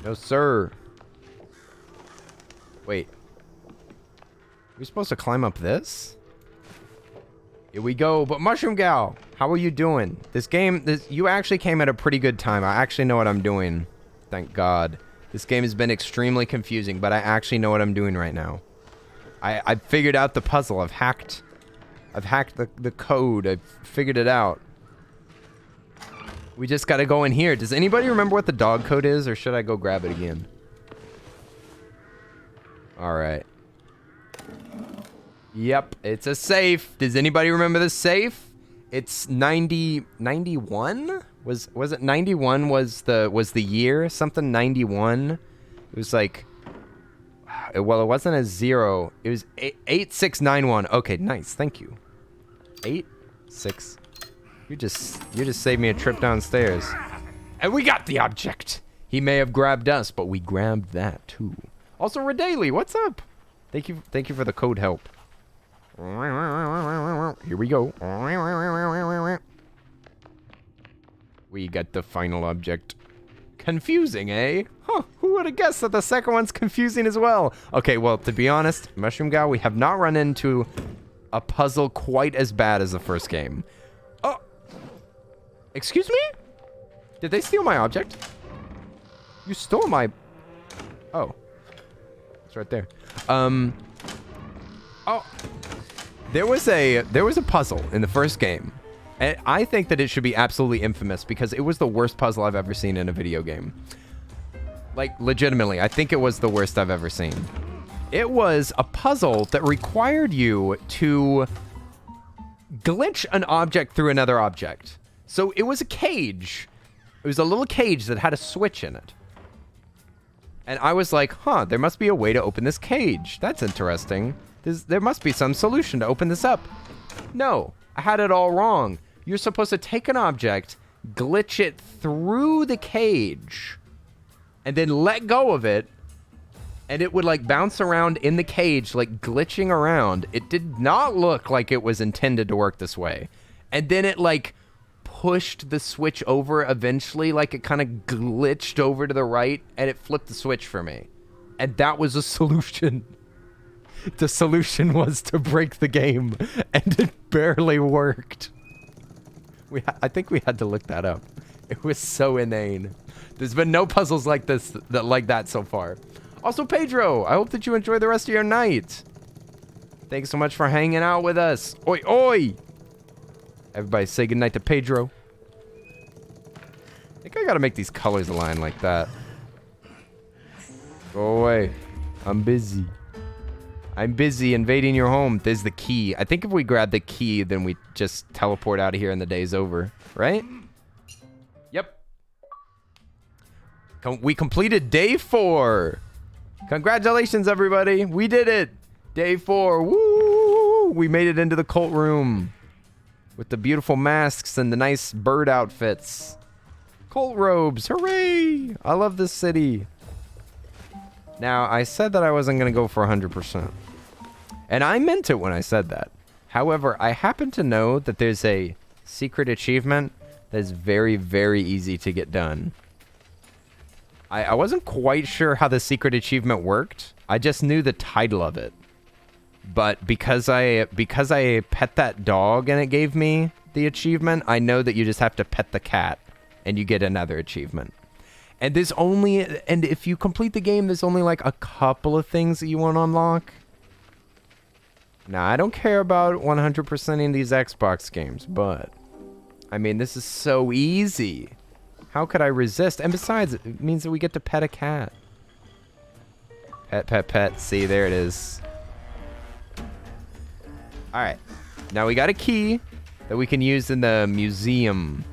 No, sir. Wait. Are we supposed to climb up this? Here we go. But Mushroom Gal, how are you doing? This game, you actually came at a pretty good time. I actually know what I'm doing. Thank God. This game has been extremely confusing, but I actually know what I'm doing right now. I've figured out the puzzle. I've hacked the code. I've figured it out. We just gotta go in here. Does anybody remember what the dog code is, or should I go grab it again? Alright. Yep, it's a safe. Does anybody remember the safe? It's 91? Was it 91 was the year? Something 91? It was like... Well, it wasn't a 0. It was 8691. Okay, nice. Thank you. 86. You just saved me a trip downstairs. And we got the object. He may have grabbed us, but we grabbed that too. Also, Redaley, what's up? Thank you for the code help. Here we go. We got the final object. Confusing, eh? Huh, who would have guessed that the second one's confusing as well? Okay, well, to be honest, Mushroom Gal, we have not run into a puzzle quite as bad as the first game. Oh! Excuse me? Did they steal my object? You stole my... Oh. It's right there. Oh. There was a puzzle in the first game. And I think that it should be absolutely infamous because it was the worst puzzle I've ever seen in a video game. Like, legitimately, I think it was the worst I've ever seen. It was a puzzle that required you to glitch an object through another object. So it was a cage. It was a little cage that had a switch in it. And I was like, huh, there must be a way to open this cage. That's interesting. There must be some solution to open this up. No, I had it all wrong. You're supposed to take an object, glitch it through the cage, and then let go of it, and it would like bounce around in the cage, like glitching around. It did not look like it was intended to work this way. And then it like pushed the switch over eventually, like it kind of glitched over to the right, and it flipped the switch for me. And that was a solution. The solution was to break the game, and it barely worked. I think we had to look that up. It was so inane. There's been no puzzles like this, like that so far. Also, Pedro, I hope that you enjoy the rest of your night. Thanks so much for hanging out with us. Oi, oi! Everybody say goodnight to Pedro. I think I gotta make these colors align like that. Go away. I'm busy. I'm busy invading your home. There's the key. I think if we grab the key, then we just teleport out of here and the day's over. Right? Yep. We completed day 4. Congratulations, everybody. We did it. Day 4. Woo! We made it into the cult room. With the beautiful masks and the nice bird outfits. Cult robes. Hooray! I love this city. Now, I said that I wasn't going to go for 100%. And I meant it when I said that. However, I happen to know that there's a secret achievement that is very, very easy to get done. I wasn't quite sure how the secret achievement worked. I just knew the title of it. But because I pet that dog and it gave me the achievement, I know that you just have to pet the cat and you get another achievement. And if you complete the game, there's only like a couple of things that you want to unlock. Now, I don't care about 100%ing these Xbox games, but I mean, this is so easy. How could I resist? And besides, it means that we get to pet a cat. Pet, pet, pet. See, there it is. All right. Now we got a key that we can use in the museum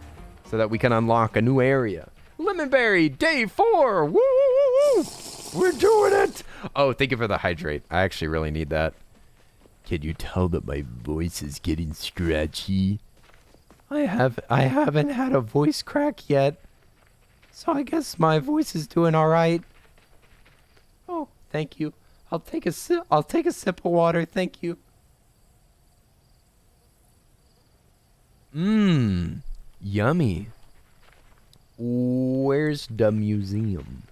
so that we can unlock a new area. Lemonberry, day 4. Woo, woo, woo, woo. We're doing it. Oh, thank you for the hydrate. I actually really need that. Can you tell that my voice is getting scratchy? I haven't had a voice crack yet. So I guess my voice is doing all right. Oh, thank you. I'll take a sip of water. Thank you. Mmm. Yummy. Where's the museum?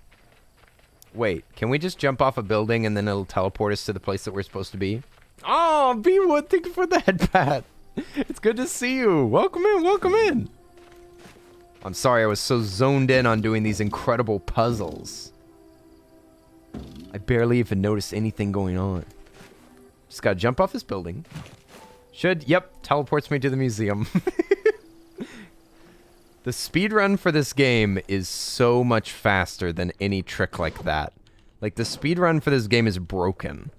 Wait, can we just jump off a building and then it'll teleport us to the place that we're supposed to be? Oh, B-Wood, thank you for the head pat. It's good to see you. Welcome in, welcome in. I'm sorry, I was so zoned in on doing these incredible puzzles. I barely even noticed anything going on. Just gotta jump off this building. Yep, teleports me to the museum. The speedrun for this game is so much faster than any trick like that. Like, the speedrun for this game is broken.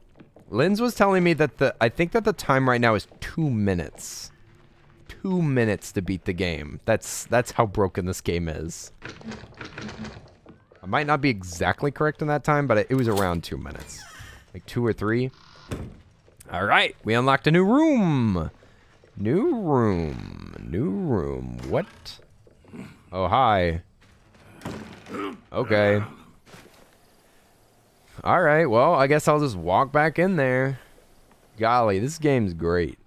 Linz was telling me that I think that the time right now is 2 minutes. 2 minutes to beat the game. That's how broken this game is. I might not be exactly correct in that time, but it was around 2 minutes. Like 2 or 3. All right, we unlocked a new room. New room. What? Oh, hi. Okay. All right, well, I guess I'll just walk back in there. Golly, this game's great.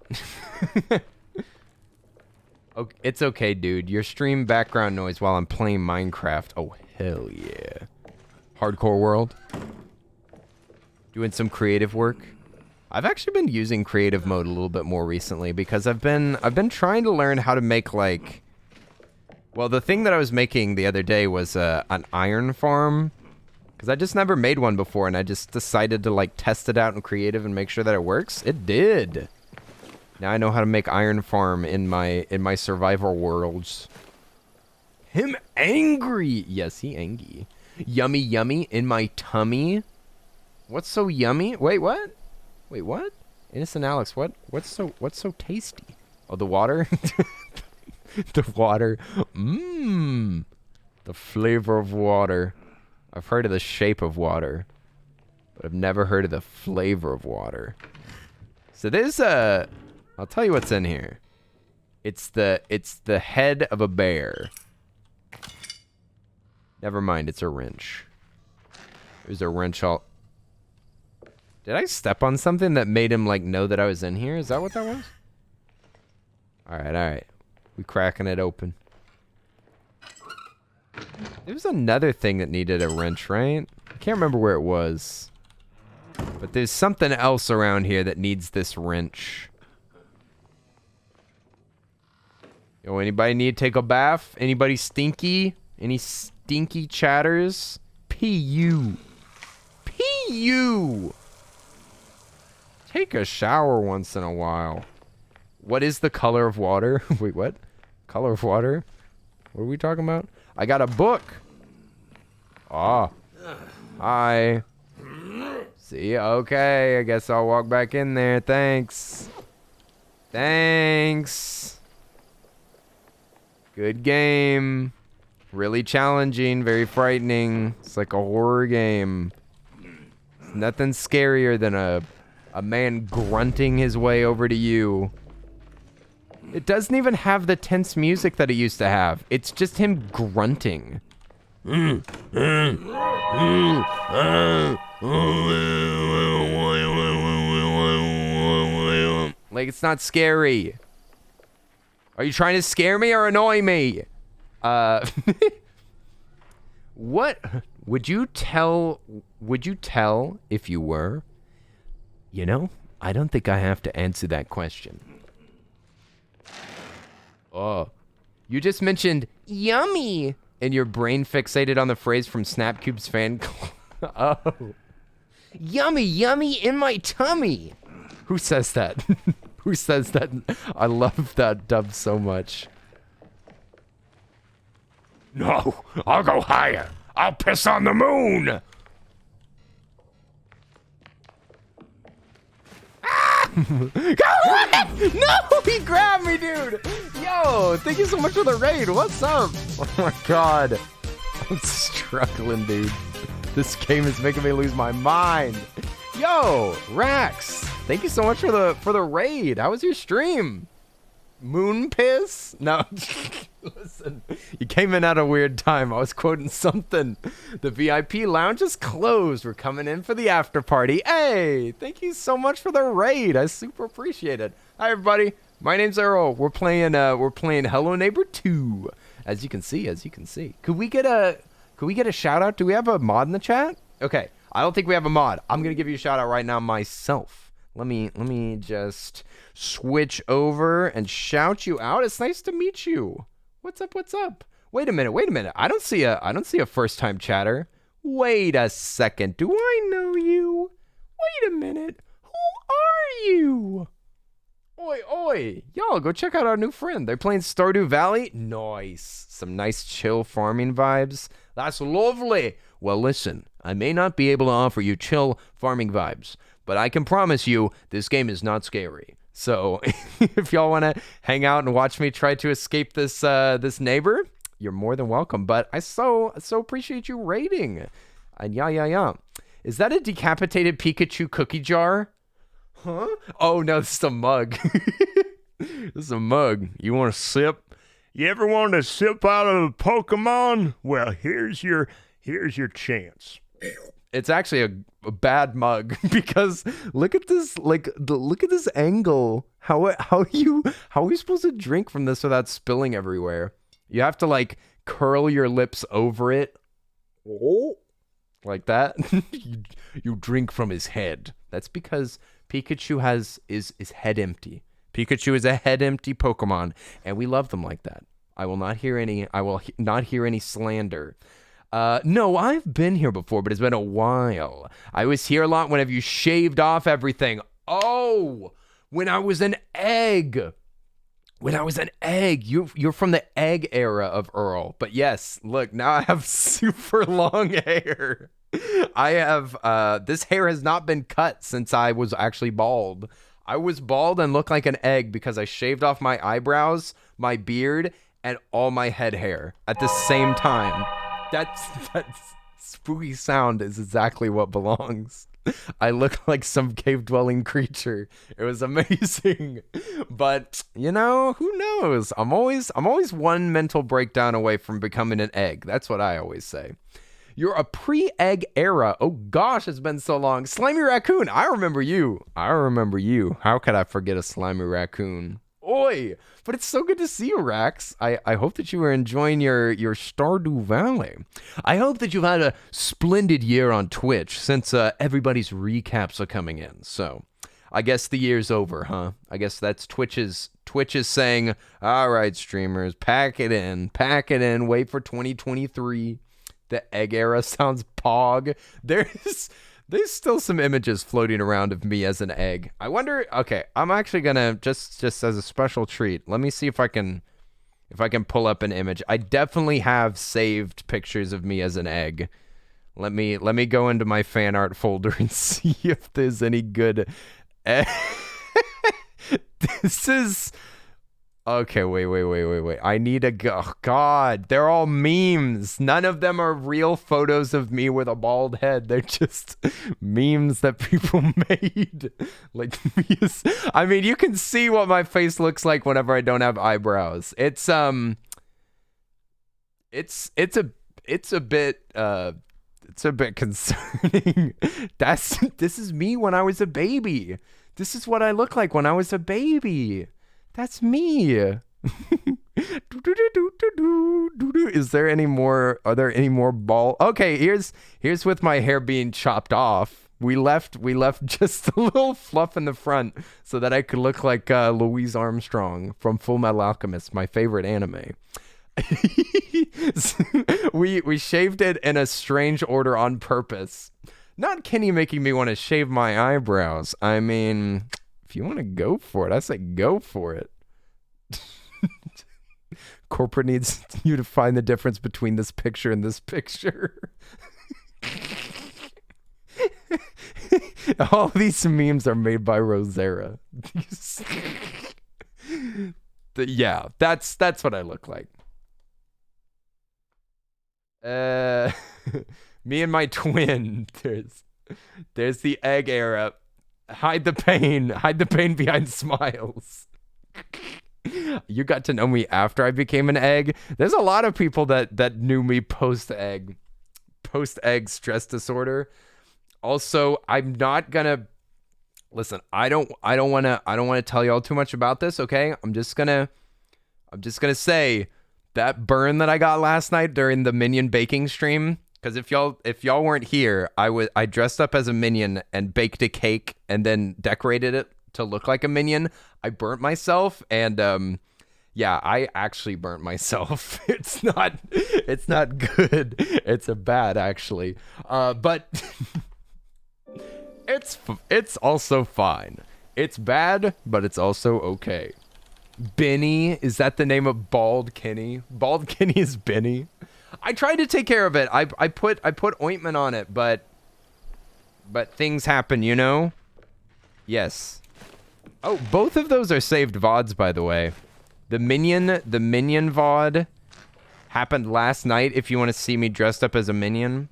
Okay, it's okay, dude. Your stream background noise while I'm playing Minecraft. Oh, hell yeah. Hardcore world. Doing some creative work. I've actually been using creative mode a little bit more recently because I've been trying to learn how to make, like, well, the thing that I was making the other day was an iron farm, because I just never made one before, and I just decided to, like, test it out in creative and make sure that it works. It did. Now I know how to make iron farm in my survival worlds. Him angry. Yes, he angry. Yummy, yummy in my tummy. What's so yummy? Wait, what? Wait, what? Innocent Alex, what's so tasty? Oh, the water? The water. Mmm. The flavor of water. I've heard of the shape of water, but I've never heard of the flavor of water. So there's I'll tell you what's in here. It's the head of a bear. Never mind, it's a wrench. There's a wrench all... Did I step on something that made him, like, know that I was in here? Is that what that was? Alright. We cracking it open. There was another thing that needed a wrench, right? I can't remember where it was. But there's something else around here that needs this wrench. Yo, anybody need to take a bath? Anybody stinky? Any stinky chatters? P.U. P.U. Take a shower once in a while. What is the color of water? Wait, what? Color of water? What are we talking about? I got a book. Ah. Hi. See, okay. I guess I'll walk back in there. Thanks. Thanks. Good game. Really challenging. Very frightening. It's like a horror game. It's nothing scarier than a man grunting his way over to you. It doesn't even have the tense music that it used to have. It's just him grunting. Like, it's not scary. Are you trying to scare me or annoy me? What would you tell if you were? You know, I don't think I have to answer that question. Oh, you just mentioned yummy and your brain fixated on the phrase from Snapcube's fan club. Oh. Yummy, yummy in my tummy. Who says that? Who says that? I love that dub so much. No, I'll go higher. I'll piss on the moon. No, he grabbed me, dude. Yo, thank you so much for the raid. What's up? Oh my god. I'm struggling, dude. This game is making me lose my mind. Yo, Rax, thank you so much for the raid. How was your stream? Moon piss? No. Listen, you came in at a weird time. I was quoting something. The VIP lounge is closed. We're coming in for the after party. Hey, thank you so much for the raid. I super appreciate it. Hi everybody. My name's Earl. We're playing Hello Neighbor 2. As you can see. Could we get a shout out? Do we have a mod in the chat? Okay. I don't think we have a mod. I'm going to give you a shout out right now myself. Let me just switch over and shout you out. It's nice to meet you. What's up? Wait a minute. I don't see a first time chatter. Wait a second. Do I know you? Wait a minute. Who are you? Oi. Y'all go check out our new friend. They're playing Stardew Valley. Nice. Some nice chill farming vibes. That's lovely. Well, listen, I may not be able to offer you chill farming vibes, but I can promise you this game is not scary. So if y'all want to hang out and watch me try to escape this neighbor, you're more than welcome. But I so appreciate you raiding. And yeah. Is that a decapitated Pikachu cookie jar? Huh? Oh no, this is a mug. This is a mug. You want a sip? You ever wanted to sip out of a Pokemon? Well, here's your chance. It's actually a bad mug because look at this, look at this angle. How are you supposed to drink from this without spilling everywhere? You have to like curl your lips over it. Like that. you drink from his head. That's because Pikachu is head empty. Pikachu is a head empty Pokemon, and we love them like that. I will not hear any slander. No, I've been here before, but it's been a while. I was here a lot whenever you shaved off everything. Oh, when I was an egg. You're from the egg era of Earl. But yes, look, now I have super long hair. I have, this hair has not been cut since I was actually bald. I was bald and looked like an egg because I shaved off my eyebrows, my beard, and all my head hair at the same time. That spooky sound is exactly what belongs. I look like some cave-dwelling creature. It was amazing. But, you know, who knows? I'm always one mental breakdown away from becoming an egg. That's what I always say. You're a pre-egg era. Oh gosh, it's been so long. Slimy Raccoon, I remember you. How could I forget a Slimy Raccoon? Oi! But it's so good to see you, Rax. I hope that you are enjoying your Stardew Valley. I hope that you've had a splendid year on Twitch since everybody's recaps are coming in. So, I guess the year's over, huh? I guess that's Twitch is saying, all right, streamers, pack it in, wait for 2023. The egg era sounds pog. There's still some images floating around of me as an egg. I wonder, okay, I'm actually gonna just as a special treat, let me see if I can pull up an image. I definitely have saved pictures of me as an egg. Let me go into my fan art folder and see if there's any good This is okay, wait. I need a oh God, they're all memes. None of them are real photos of me with a bald head. They're just memes that people made. Like me I mean, you can see what my face looks like whenever I don't have eyebrows. It's a bit concerning. This is me when I was a baby. This is what I look like when I was a baby. That's me. Is there any more? Are there any more ball? Okay, here's with my hair being chopped off. We left just a little fluff in the front so that I could look like Louise Armstrong from Full Metal Alchemist, my favorite anime. we shaved it in a strange order on purpose. Not Kenny making me want to shave my eyebrows. I mean, if you want to go for it, I say go for it. Corporate needs you to find the difference between this picture and this picture. All these memes are made by Rosera. Yeah, that's what I look like. Me and my twin. There's the egg era. Hide the pain behind smiles. You got to know me after I became an egg. There's a lot of people that knew me post egg stress disorder. Also, I'm not gonna listen. I don't want to tell y'all too much about this. Okay, I'm just gonna say that burn that I got last night during the Minion baking stream. Because if y'all weren't here, I dressed up as a Minion and baked a cake and then decorated it to look like a Minion. I burnt myself, and yeah, I actually burnt myself. It's not good. It's a bad actually, but it's also fine. It's bad, but it's also okay. Benny, is that the name of Bald Kenny? Bald Kenny is Benny. I tried to take care of it. I put ointment on it, but things happen, you know? Yes. Oh, both of those are saved VODs, by the way. The Minion VOD happened last night if you want to see me dressed up as a Minion.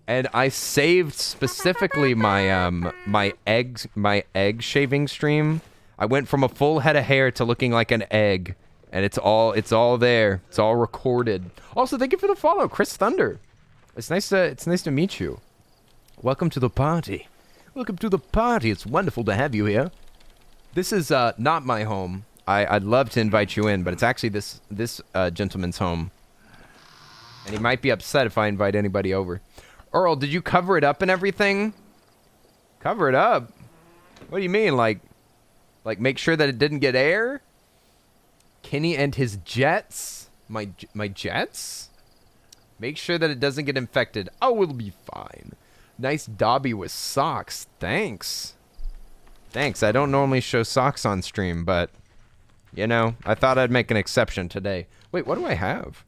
And I saved specifically my my egg shaving stream. I went from a full head of hair to looking like an egg. And it's all there. It's all recorded. Also, thank you for the follow, Chris Thunder. It's nice to meet you. Welcome to the party. Welcome to the party. It's wonderful to have you here. This is not my home. I'd love to invite you in, but it's actually this gentleman's home. And he might be upset if I invite anybody over. Earl, did you cover it up and everything? Cover it up? What do you mean? Like make sure that it didn't get air? Kenny and his jets? My jets? Make sure that it doesn't get infected. Oh, we'll be fine. Nice Dobby with socks. Thanks. Thanks. I don't normally show socks on stream, but, you know, I thought I'd make an exception today. Wait, what do I have?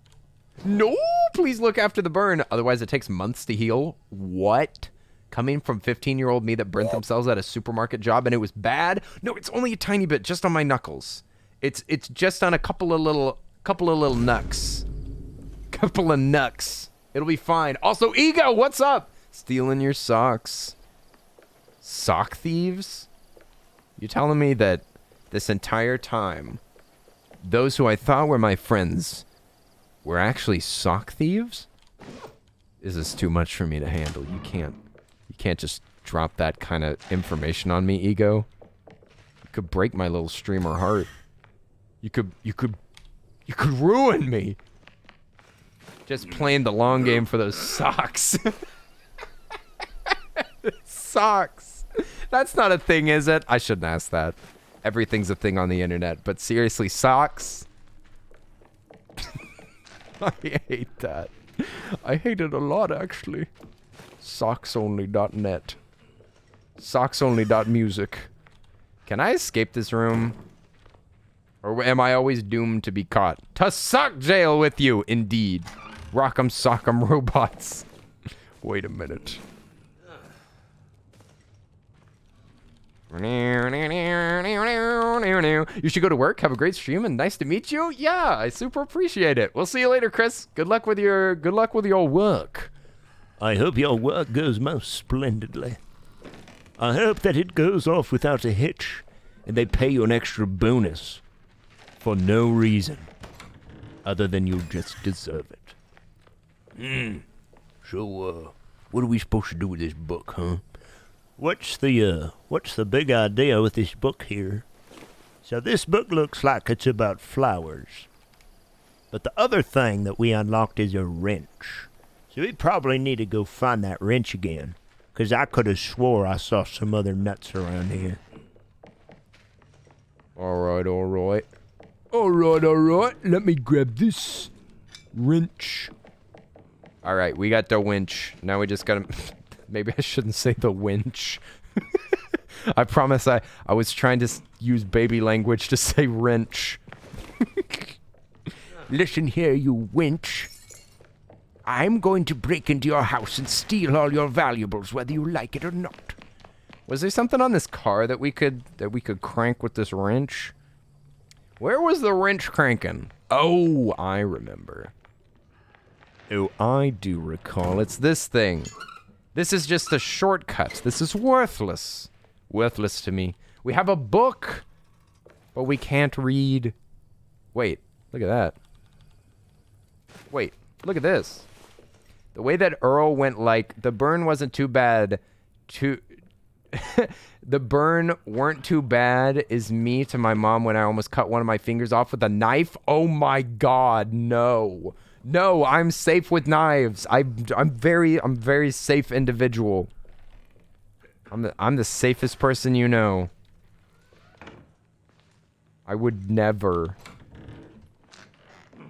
No, please look after the burn. Otherwise, it takes months to heal. What? Coming from 15-year-old me that burnt themselves at a supermarket job and it was bad? No, it's only a tiny bit, just on my knuckles. It's just on a couple of little knucks. Couple of knucks. It'll be fine. Also, Ego, what's up? Stealing your socks. Sock thieves? You telling me that this entire time, those who I thought were my friends were actually sock thieves? This is too much for me to handle. You can't just drop that kind of information on me, Ego. You could break my little streamer heart. You could ruin me. Just playing the long game for those socks. Socks. That's not a thing, is it? I shouldn't ask that. Everything's a thing on the internet, but seriously, socks? I hate that. I hate it a lot, actually. Socksonly.net. Socksonly.music. Can I escape this room? Or am I always doomed to be caught? To sock jail with you, indeed. Rock'em sock'em robots. Wait a minute. You should go to work. Have a great stream and nice to meet you. Yeah, I super appreciate it. We'll see you later, Chris. Good luck with your work. I hope your work goes most splendidly. I hope that it goes off without a hitch, and they pay you an extra bonus for no reason, other than you just deserve it. So, what are we supposed to do with this book, huh? What's the big idea with this book here? So this book looks like it's about flowers. But the other thing that we unlocked is a wrench. So we probably need to go find that wrench again. 'Cause I could have swore I saw some other nuts around here. Alright. Alright, let me grab this. Wrench. All right, we got the winch. Now we just gotta... Maybe I shouldn't say the winch. I promise I was trying to use baby language to say wrench. Listen here, you wench. I'm going to break into your house and steal all your valuables, whether you like it or not. Was there something on this car that we could crank with this wrench? Where was the wrench cranking? Oh, I remember. Oh, I do recall. It's this thing. This is just a shortcut. This is worthless. Worthless to me. We have a book, but we can't read. Wait, look at that. Wait, look at this. The way that Earl went, like, the burn wasn't too bad. The burn weren't too bad is me to my mom when I almost cut one of my fingers off with a knife. Oh my God, no. No, I'm safe with knives. I'm very safe individual. I'm the safest person you know. I would never.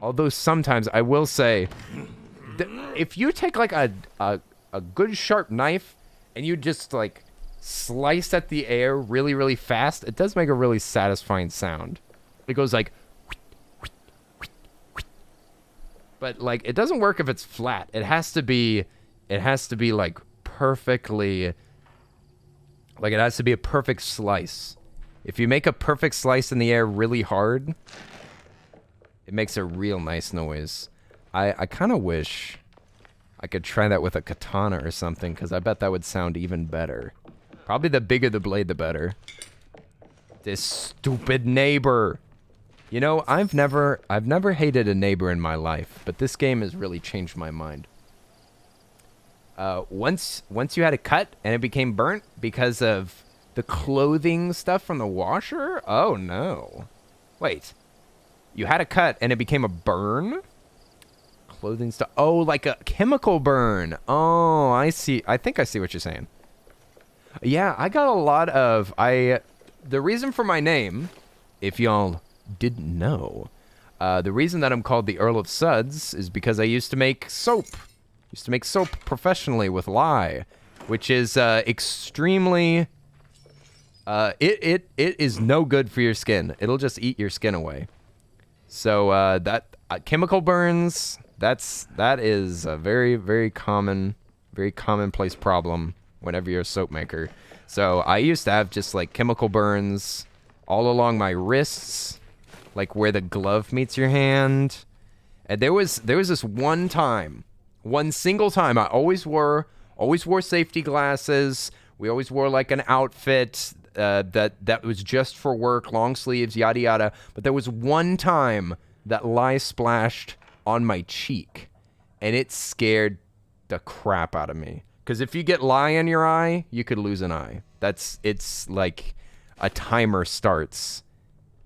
Although sometimes I will say, if you take like a good sharp knife and you just like slice at the air really, really fast, it does make a really satisfying sound. It goes like, but like it doesn't work if it's flat. It has to be like perfectly, like it has to be a perfect slice. If you make a perfect slice in the air really hard, it makes a real nice noise. I kind of wish I could try that with a katana or something, because I bet that would sound even better. Probably the bigger the blade, the better. This stupid neighbor. You know, I've never hated a neighbor in my life, but this game has really changed my mind. Once you had a cut and it became burnt because of the clothing stuff from the washer? Oh no. Wait. You had a cut and it became a burn? Clothing stuff. Oh, like a chemical burn. Oh, I see. I think I see what you're saying. Yeah, I got a lot of... The reason for my name, if y'all didn't know, the reason that I'm called the Earl of Suds is because I used to make soap. Used to make soap professionally with lye, which is extremely... It is no good for your skin. It'll just eat your skin away. So that chemical burns, that is a very, very commonplace problem whenever you're a soap maker. So I used to have just like chemical burns all along my wrists, like where the glove meets your hand. And there was this one single time I always wore safety glasses. We always wore like an outfit that was just for work, long sleeves, yada yada. But there was one time that lye splashed on my cheek, and it scared the crap out of me. Because if you get lye in your eye, you could lose an eye. It's like a timer starts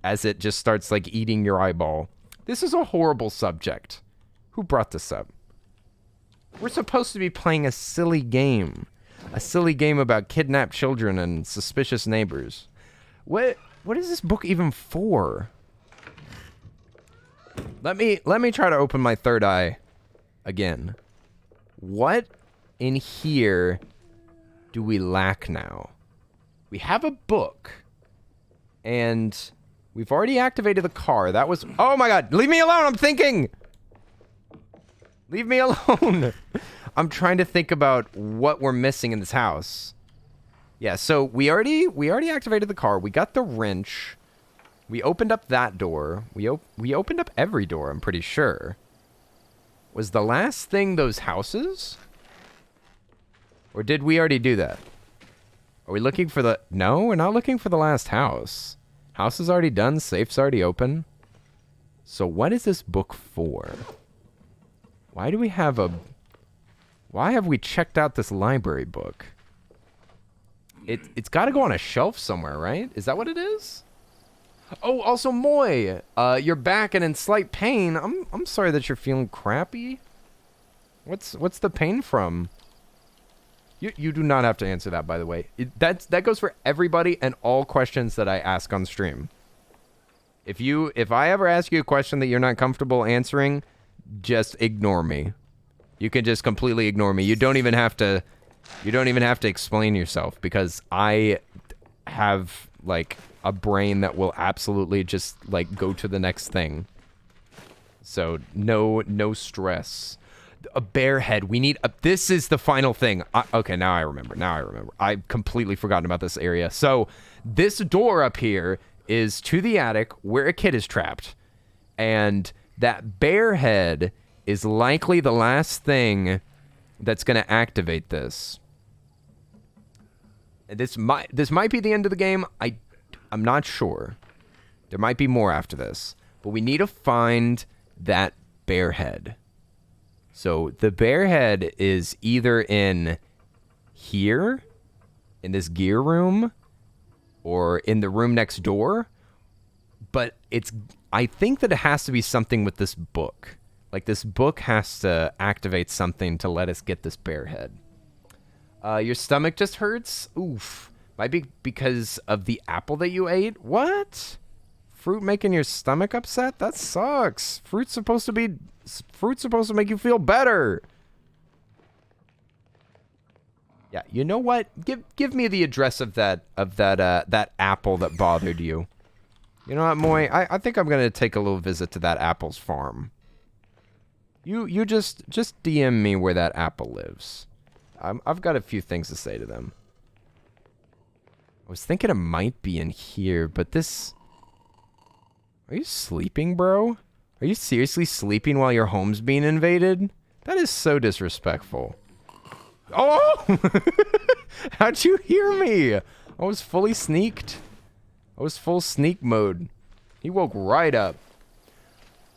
as it just starts like eating your eyeball. This is a horrible subject. Who brought this up? We're supposed to be playing a silly game. A silly game about kidnapped children and suspicious neighbors. What is this book even for? Let me try to open my third eye again. What in here do we lack now? We have a book, and we've already activated the car. That was... Oh my God, leave me alone, I'm thinking! Leave me alone! I'm trying to think about what we're missing in this house. Yeah, so we already activated the car. We got the wrench. We opened up that door. We opened up every door, I'm pretty sure. Was the last thing those houses? Or did we already do that? Are we looking for the... No, we're not looking for the last house. House is already done. Safe's already open. So what is this book for? Why do we have a... Why have we checked out this library book? It's got to go on a shelf somewhere, right? Is that what it is? Oh, also, Moy, you're back and in slight pain. I'm sorry that you're feeling crappy. What's the pain from? You do not have to answer that, by the way. That goes for everybody and all questions that I ask on stream. If I ever ask you a question that you're not comfortable answering, just ignore me. You can just completely ignore me. You don't even have to explain yourself, because I have like a brain that will absolutely just like go to the next thing. So no stress. A bear head. We need this is the final thing. Okay, now I remember. I've completely forgotten about this area. So this door up here is to the attic where a kid is trapped. And that bear head is likely the last thing that's going to activate this. This might be the end of the game. I'm not sure. There might be more after this. But we need to find that bear head. So the bear head is either in here, in this gear room, or in the room next door. But I think that it has to be something with this book. Like, this book has to activate something to let us get this bear head. Your stomach just hurts? Oof. Might be because of the apple that you ate? What? Fruit making your stomach upset? That sucks. Fruit's supposed to make you feel better. Yeah, you know what? Give me the address of that apple that bothered you. You know what, Moy? I think I'm gonna take a little visit to that apple's farm. You just DM me where that apple lives. I've got a few things to say to them. I was thinking it might be in here, but this... Are you sleeping, bro? Are you seriously sleeping while your home's being invaded? That is so disrespectful. Oh! How'd you hear me? I was fully sneaked. I was full sneak mode. He woke right up.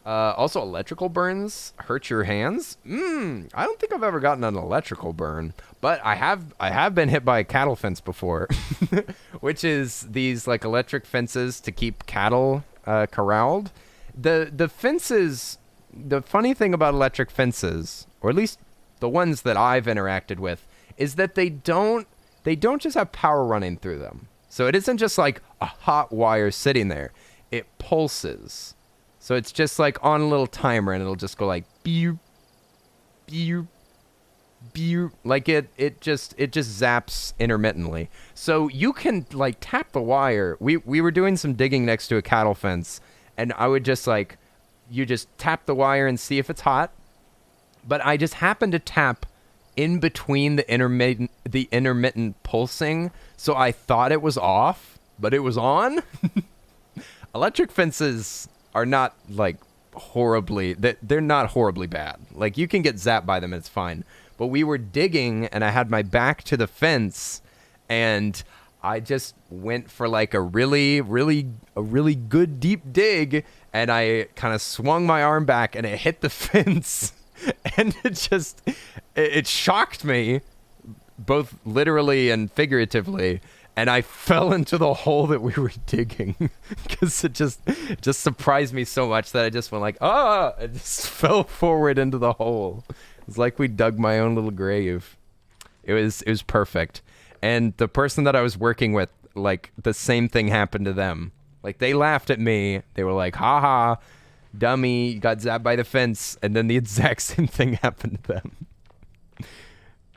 Also, electrical burns hurt your hands? I don't think I've ever gotten an electrical burn, but I have been hit by a cattle fence before, which is these like electric fences to keep cattle corralled. The fences, the funny thing about electric fences, or at least the ones that I've interacted with, is that they don't just have power running through them. So it isn't just like a hot wire sitting there. It pulses. So it's just like on a little timer, and it'll just go like beep, beep, beep. Like it just zaps intermittently. So you can like tap the wire. We were doing some digging next to a cattle fence, and I would just like, you just tap the wire and see if it's hot. But I just happened to tap in between the intermittent pulsing, so I thought it was off, but it was on. Electric fences are not like horribly, they're not horribly bad. Like, you can get zapped by them and it's fine. But we were digging and I had my back to the fence, and I just went for like a really good deep dig, and I kind of swung my arm back and it hit the fence. And it shocked me, both literally and figuratively. And I fell into the hole that we were digging, because it just surprised me so much that I just went like, ah! I just fell forward into the hole. It was like we dug my own little grave. It was perfect. And the person that I was working with, like, the same thing happened to them. Like, they laughed at me. They were like, haha, dummy, you got zapped by the fence. And then the exact same thing happened to them.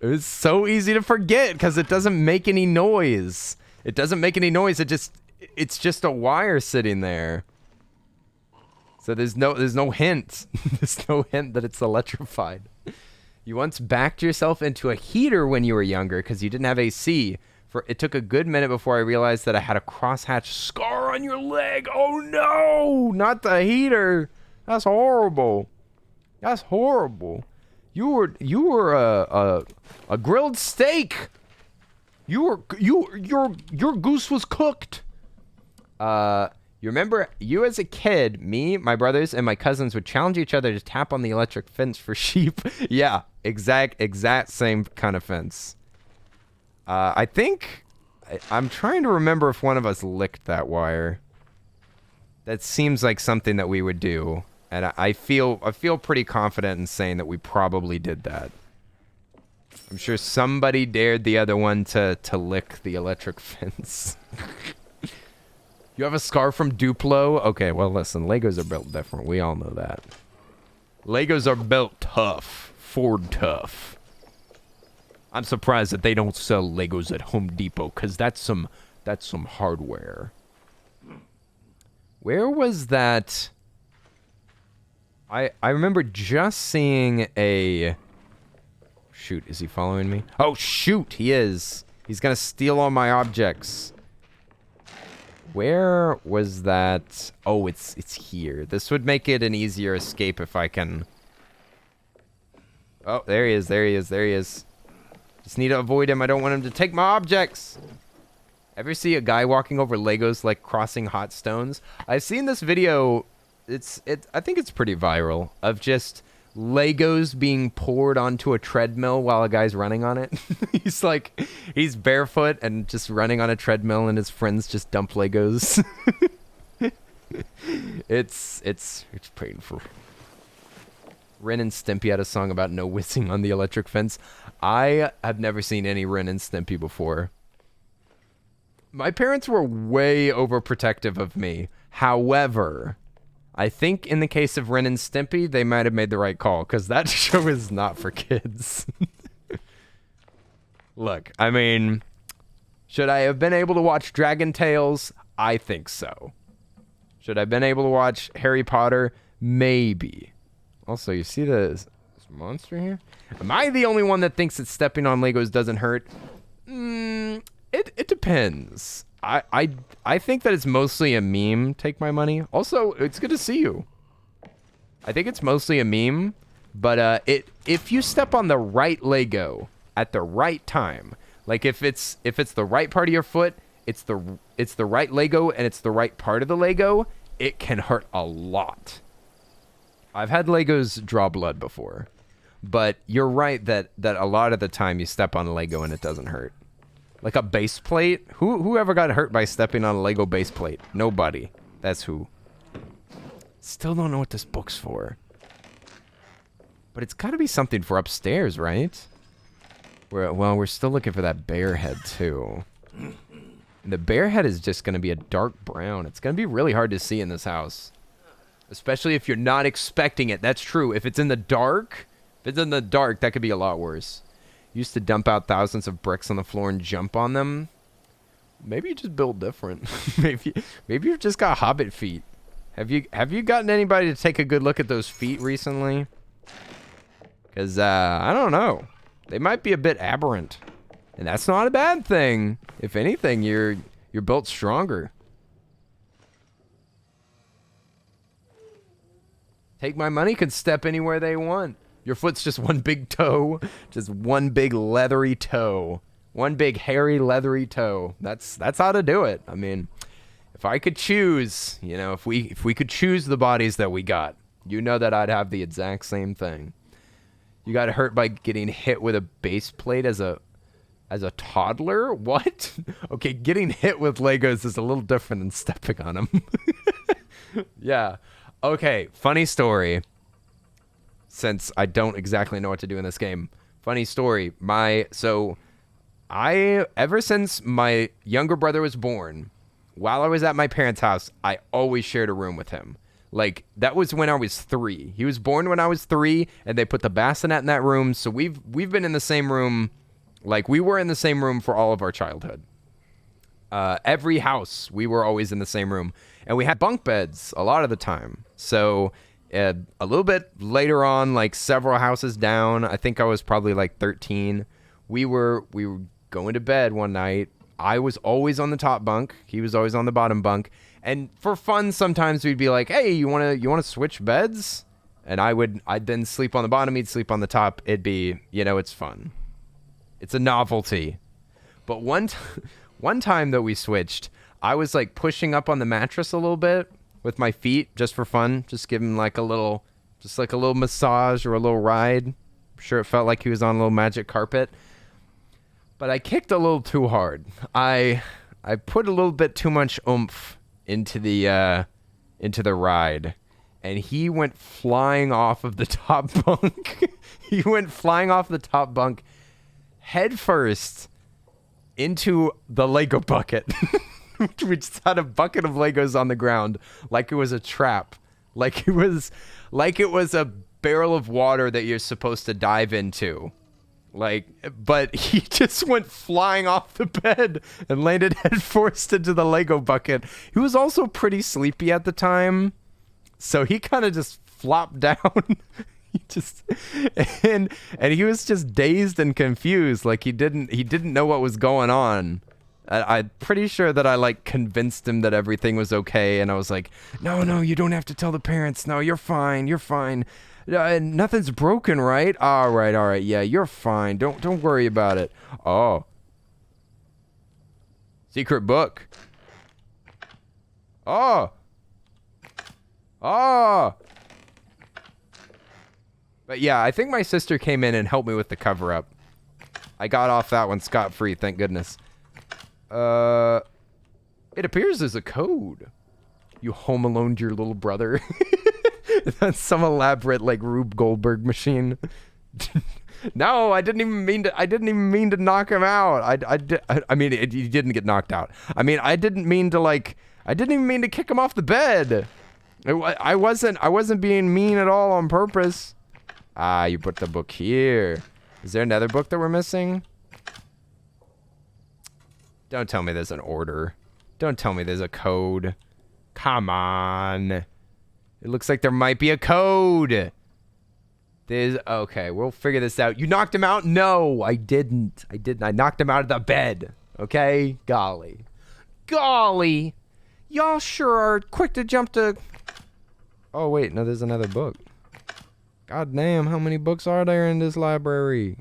It was so easy to forget because it doesn't make any noise. It doesn't make any noise. It's just a wire sitting there. So there's no hint. There's no hint that it's electrified. You once backed yourself into a heater when you were younger because you didn't have AC. It took a good minute before I realized that I had a crosshatch scar on your leg. Oh no, not the heater. That's horrible. That's horrible. You were a grilled steak. Your goose was cooked. You remember, you as a kid, me, my brothers, and my cousins would challenge each other to tap on the electric fence for sheep. Yeah, exact same kind of fence. I think I'm trying to remember if one of us licked that wire. That seems like something that we would do. And I feel pretty confident in saying that we probably did that. I'm sure somebody dared the other one to lick the electric fence. You have a scar from Duplo? Okay, well, listen, Legos are built different. We all know that. Legos are built tough. Ford tough. I'm surprised that they don't sell Legos at Home Depot, because that's some hardware. Where was that? I remember just seeing a... Shoot, is he following me? Oh, shoot, he is. He's gonna steal all my objects. Where was that? Oh, it's here. This would make it an easier escape if I can... Oh, there he is, there he is, there he is. Just need to avoid him. I don't want him to take my objects. Ever see a guy walking over Legos like crossing hot stones? I've seen this video. I think it's pretty viral, of just Legos being poured onto a treadmill while a guy's running on it. he's barefoot and just running on a treadmill, and his friends just dump Legos. It's painful. Ren and Stimpy had a song about no whizzing on the electric fence. I have never seen any Ren and Stimpy before. My parents were way overprotective of me. However, I think in the case of Ren and Stimpy, they might have made the right call, because that show is not for kids. Look, I mean, should I have been able to watch Dragon Tales? I think so. Should I have been able to watch Harry Potter? Maybe. Also, you see this monster here? Am I the only one that thinks that stepping on Legos doesn't hurt? It depends. I think that it's mostly a meme. Take my money. Also, it's good to see you. I think it's mostly a meme, but if you step on the right Lego at the right time, like if it's the right part of your foot, it's the right Lego and it's the right part of the Lego, it can hurt a lot. I've had Legos draw blood before, but you're right that a lot of the time you step on a Lego and it doesn't hurt. Like a base plate? Who ever got hurt by stepping on a Lego base plate? Nobody. That's who. Still don't know what this book's for. But it's got to be something for upstairs, right? We're still looking for that bear head, too. And the bear head is just going to be a dark brown. It's going to be really hard to see in this house. Especially if you're not expecting it. That's true. If it's in the dark, that could be a lot worse. Used to dump out thousands of bricks on the floor and jump on them. Maybe you just build different. maybe you've just got hobbit feet. Have you gotten anybody to take a good look at those feet recently? Because I don't know. They might be a bit aberrant. And that's not a bad thing. If anything, you're built stronger. Take my money can step anywhere they want. Your foot's just one big toe. Just one big leathery toe. One big hairy leathery toe. That's how to do it. I mean, if I could choose, you know, if we could choose the bodies that we got, you know that I'd have the exact same thing. You got hurt by getting hit with a base plate as a toddler? What? Okay, getting hit with Legos is a little different than stepping on them. Yeah. Okay, funny story. Since I don't exactly know what to do in this game. Funny story. Ever since my younger brother was born, while I was at my parents' house, I always shared a room with him. Like, that was when I was 3. He was born when I was 3, and they put the bassinet in that room, so we've been in the same room, like, we were in the same room for all of our childhood. Every house, we were always in the same room. And we had bunk beds a lot of the time. So a little bit later on, like several houses down, I think I was probably like 13. We were going to bed one night. I was always on the top bunk. He was always on the bottom bunk. And for fun, sometimes we'd be like, "Hey, you wanna switch beds?" And I'd then sleep on the bottom. He'd sleep on the top. It'd be, it's fun. It's a novelty. But one time that we switched, I was like pushing up on the mattress a little bit with my feet just for fun, just give him like a little massage or a little ride. I'm sure it felt like he was on a little magic carpet. But I kicked a little too hard. I put a little bit too much oomph into the ride, and he went flying off of the top bunk. He went flying off the top bunk head first into the Lego bucket. We just had a bucket of Legos on the ground like it was a trap. Like it was a barrel of water that you're supposed to dive into. Like, but he just went flying off the bed and landed head first into the Lego bucket. He was also pretty sleepy at the time, so he kind of just flopped down. He just and he was just dazed and confused, like he didn't know what was going on. I'm pretty sure that I like convinced him that everything was okay, and I was like, no, you don't have to tell the parents. No, you're fine. Nothing's broken, right? All right. Yeah, you're fine. Don't worry about it. Oh. Secret book. Oh. But yeah, I think my sister came in and helped me with the cover-up. I got off that one scot-free, thank goodness. It appears there's a code. You home aloned your little brother. That's some elaborate like Rube Goldberg machine. No, I didn't even mean to knock him out. I mean, he didn't get knocked out. I mean, I didn't even mean to kick him off the bed. I wasn't being mean at all on purpose. Ah, you put the book here. Is there another book that we're missing? Don't tell me there's an order. Don't tell me there's a code. Come on. It looks like there might be a code. Okay, we'll figure this out. You knocked him out? No, I didn't. I knocked him out of the bed. Okay? Golly. Y'all sure are quick to jump to... Oh, wait. No, there's another book. God damn, how many books are there in this library?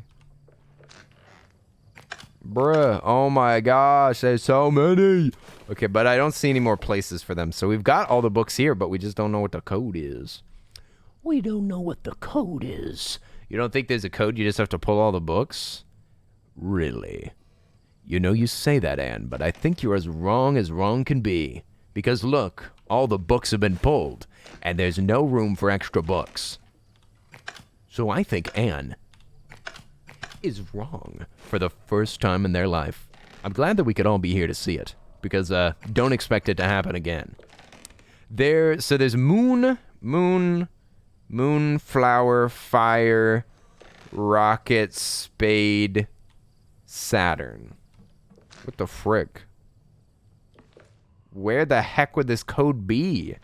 Bruh. Oh my gosh, there's so many. Okay, but I don't see any more places for them. So we've got all the books here, but we just don't know what the code is. We don't know what the code is. You don't think there's a code? You just have to pull all the books? Really? You know, you say that, Anne, but I think you're as wrong can be. Because look, all the books have been pulled, and there's no room for extra books. So I think Anne is wrong for the first time in their life. I'm glad that we could all be here to see it, because don't expect it to happen again. So there's moon, flower, fire, rocket, spade, Saturn. What the frick? Where the heck would this code be?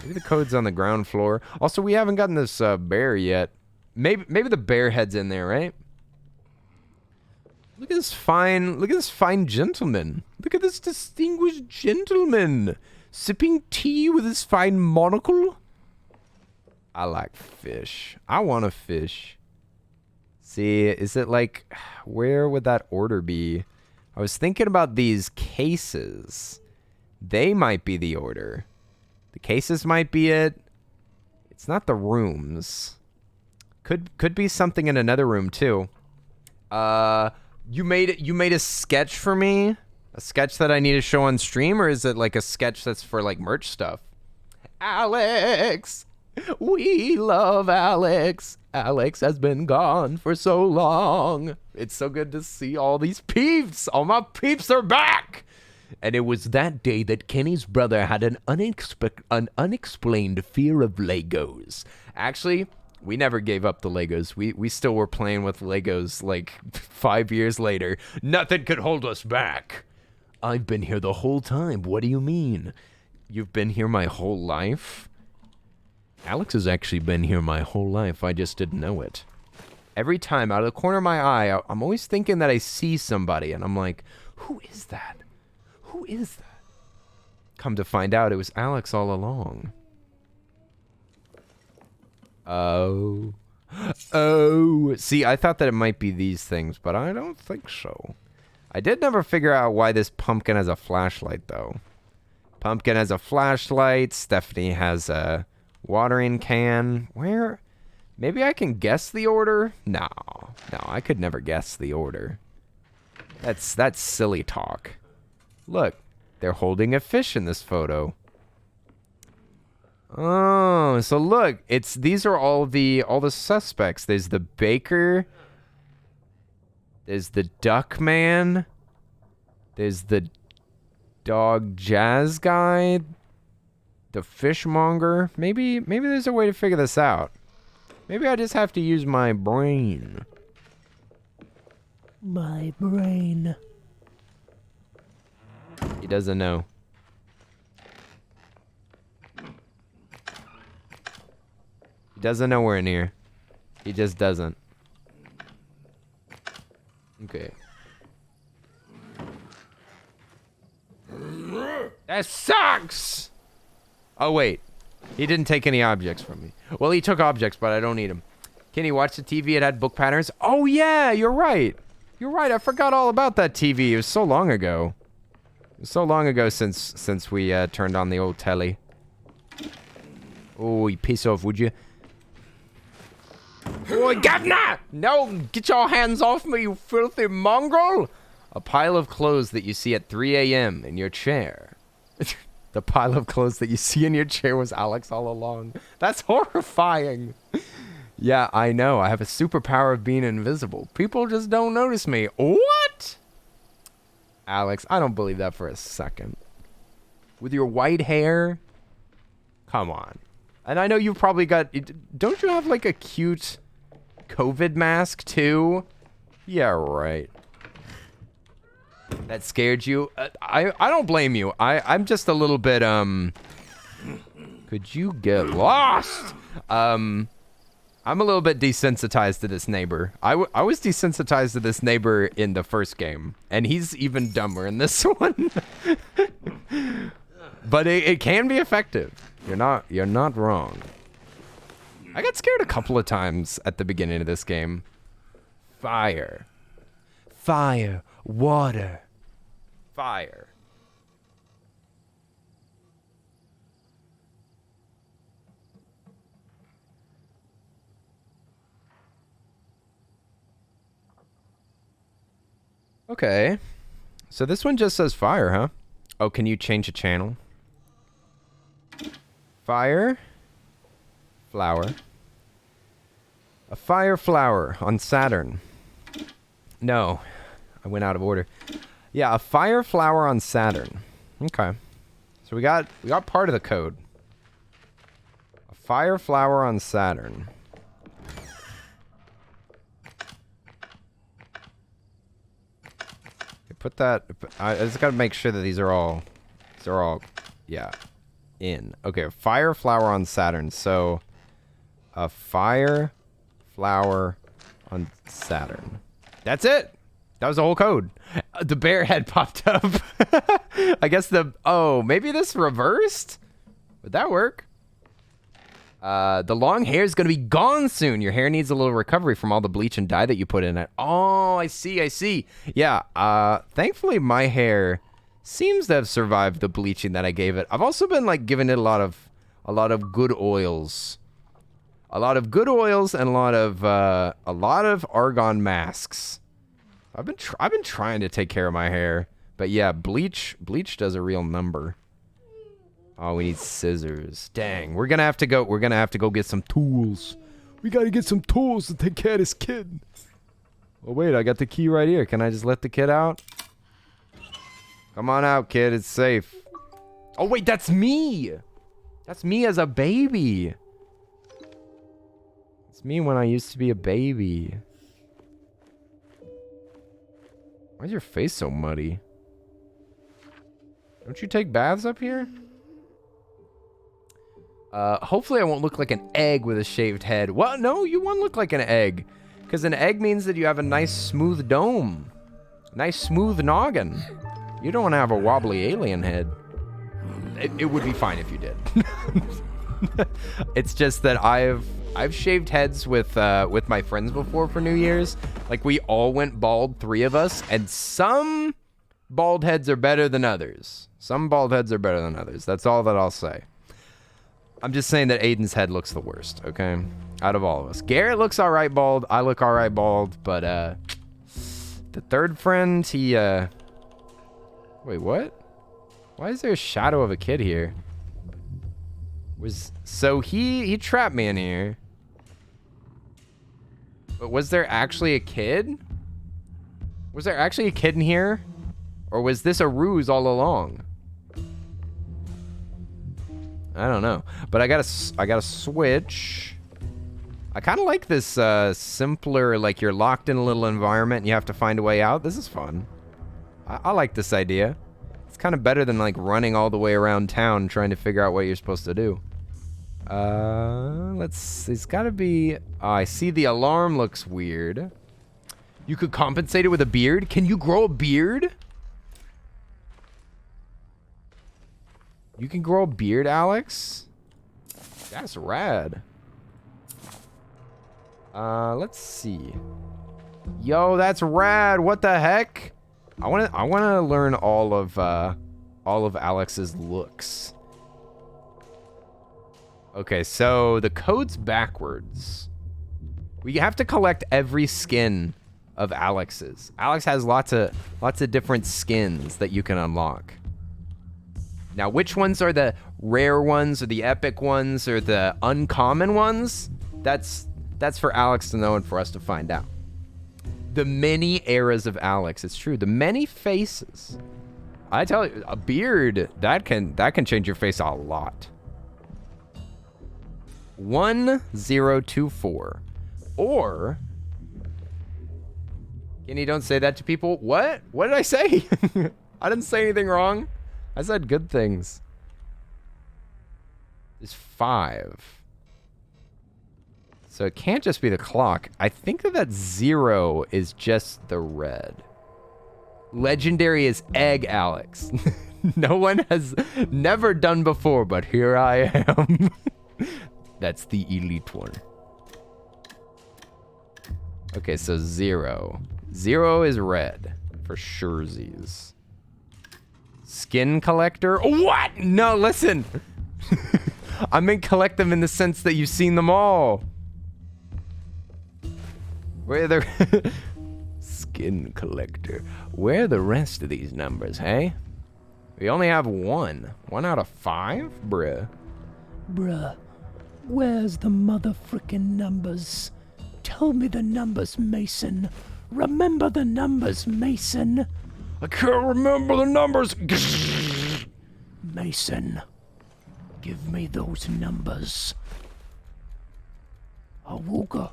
Maybe the code's on the ground floor. Also, we haven't gotten this bear yet. Maybe the bear head's in there, right? Look at this fine gentleman. Look at this distinguished gentleman sipping tea with his fine monocle. I like fish. I want a fish. See, is it like, where would that order be? I was thinking about these cases. They might be the order. The cases might be it. It's not the rooms. Could be something in another room too. You made a sketch for me? A sketch that I need to show on stream, or is it like a sketch that's for like merch stuff? Alex! We love Alex. Alex has been gone for so long. It's so good to see all these peeps. All my peeps are back. And it was that day that Kenny's brother had an unexplained fear of Legos. Actually, we never gave up the Legos. We still were playing with Legos like 5 years later. Nothing could hold us back. I've been here the whole time. What do you mean? You've been here my whole life? Alex has actually been here my whole life. I just didn't know it. Every time, out of the corner of my eye, I'm always thinking that I see somebody, and I'm like, who is that? Who is that? Come to find out, it was Alex all along. Oh. See, I thought that it might be these things, but I don't think so. I did never figure out why this pumpkin has a flashlight, though. Pumpkin has a flashlight. Stephanie has a watering can. Where? Maybe I can guess the order? No, I could never guess the order. That's silly talk. Look, they're holding a fish in this photo. Oh, so look, these are all the suspects. There's the baker. There's the duck man. There's the dog jazz guy. The fishmonger. Maybe there's a way to figure this out. Maybe I just have to use my brain. My brain. He doesn't know. He doesn't know we're in here. He just doesn't. Okay. That sucks! Oh, wait. He didn't take any objects from me. Well, he took objects, but I don't need them. Can you watch the TV? It had book patterns. Oh, yeah, you're right. You're right. I forgot all about that TV. It was so long ago. It was so long ago since we turned on the old telly. Oh, you piss off, would you? Oh, governor! No, get your hands off me, you filthy mongrel! A pile of clothes that you see at 3 a.m. in your chair. The pile of clothes that you see in your chair was Alex all along. That's horrifying. Yeah, I know. I have a superpower of being invisible. People just don't notice me. What? Alex, I don't believe that for a second. With your white hair? Come on. And I know you've probably got... Don't you have, like, a cute COVID mask, too? Yeah, right. That scared you? I don't blame you. I'm just a little bit, Could you get lost? I'm a little bit desensitized to this neighbor. I was desensitized to this neighbor in the first game. And he's even dumber in this one. But it can be effective. You're not wrong. I got scared a couple of times at the beginning of this game. Fire. Fire. Water. Fire. Okay. So this one just says fire, huh? Oh, can you change the channel? Fire. Flower. A fire flower on Saturn. No. I went out of order. Yeah, a fire flower on Saturn. Okay. So we got part of the code. A fire flower on Saturn. Okay, put that... I just gotta make sure that these are all... Yeah. In. Okay, a fire flower on Saturn. So... A fire flower on Saturn. That's it! That was the whole code. The bear head popped up. I guess oh, maybe this reversed? Would that work? The long hair is going to be gone soon. Your hair needs a little recovery from all the bleach and dye that you put in it. Oh, I see. Yeah, thankfully my hair seems to have survived the bleaching that I gave it. I've also been like giving it a lot of good oils. A lot of good oils and a lot of argon masks. I've been trying to take care of my hair, but yeah, bleach does a real number. Oh, we need scissors. Dang, we're gonna have to go get some tools. We gotta get some tools to take care of this kid. Oh wait, I got the key right here. Can I just let the kid out? Come on out, kid. It's safe. Oh wait, that's me. That's me as a baby. It's me when I used to be a baby. Why's your face so muddy? Don't you take baths up here? Hopefully I won't look like an egg with a shaved head. Well, no, you won't look like an egg. Because an egg means that you have a nice smooth dome. Nice smooth noggin. You don't want to have a wobbly alien head. It would be fine if you did. It's just that I've shaved heads with my friends before for New Year's. Like, we all went bald, 3 of us, and some bald heads are better than others. Some bald heads are better than others. That's all that I'll say. I'm just saying that Aiden's head looks the worst, okay? Out of all of us. Garrett looks alright bald. I look alright bald, but the third friend, he wait, what? Why is there a shadow of a kid here? So he trapped me in here. But was there actually a kid? Was there actually a kid in here? Or was this a ruse all along? I don't know. But I got a switch. I kind of like this simpler, like you're locked in a little environment and you have to find a way out. This is fun. I like this idea. It's kind of better than like running all the way around town trying to figure out what you're supposed to do. It's gotta be... Oh, I see the alarm looks weird. You could compensate it with a beard? Can you grow a beard? You can grow a beard, Alex? That's rad. Let's see. Yo, that's rad. What the heck? I wanna learn all of Alex's looks. Okay, so the code's backwards. We have to collect every skin of Alex's. Alex has lots of different skins that you can unlock. Now, which ones are the rare ones, or the epic ones, or the uncommon ones? That's for Alex to know and for us to find out. The many eras of Alex. It's true. The many faces. I tell you, a beard that can change your face a lot. 1024. Or, Kenny, don't say that to people. What? What did I say? I didn't say anything wrong. I said good things. It's 5. So it can't just be the clock. I think that 0 is just the red. Legendary is egg, Alex. No one has never done before, but here I am. That's the elite one. Okay, so 0. 0 is red for surezies. Skin collector? What? No, listen. I meant collect them in the sense that you've seen them all. Where are the... Skin collector. Where are the rest of these numbers, hey? We only have 1. 1 out of 5? Bruh. Bruh, where's the motherfrickin' numbers? Tell me the numbers, Mason. Remember the numbers, Mason. I can't remember the numbers. Mason, give me those numbers. Awooga.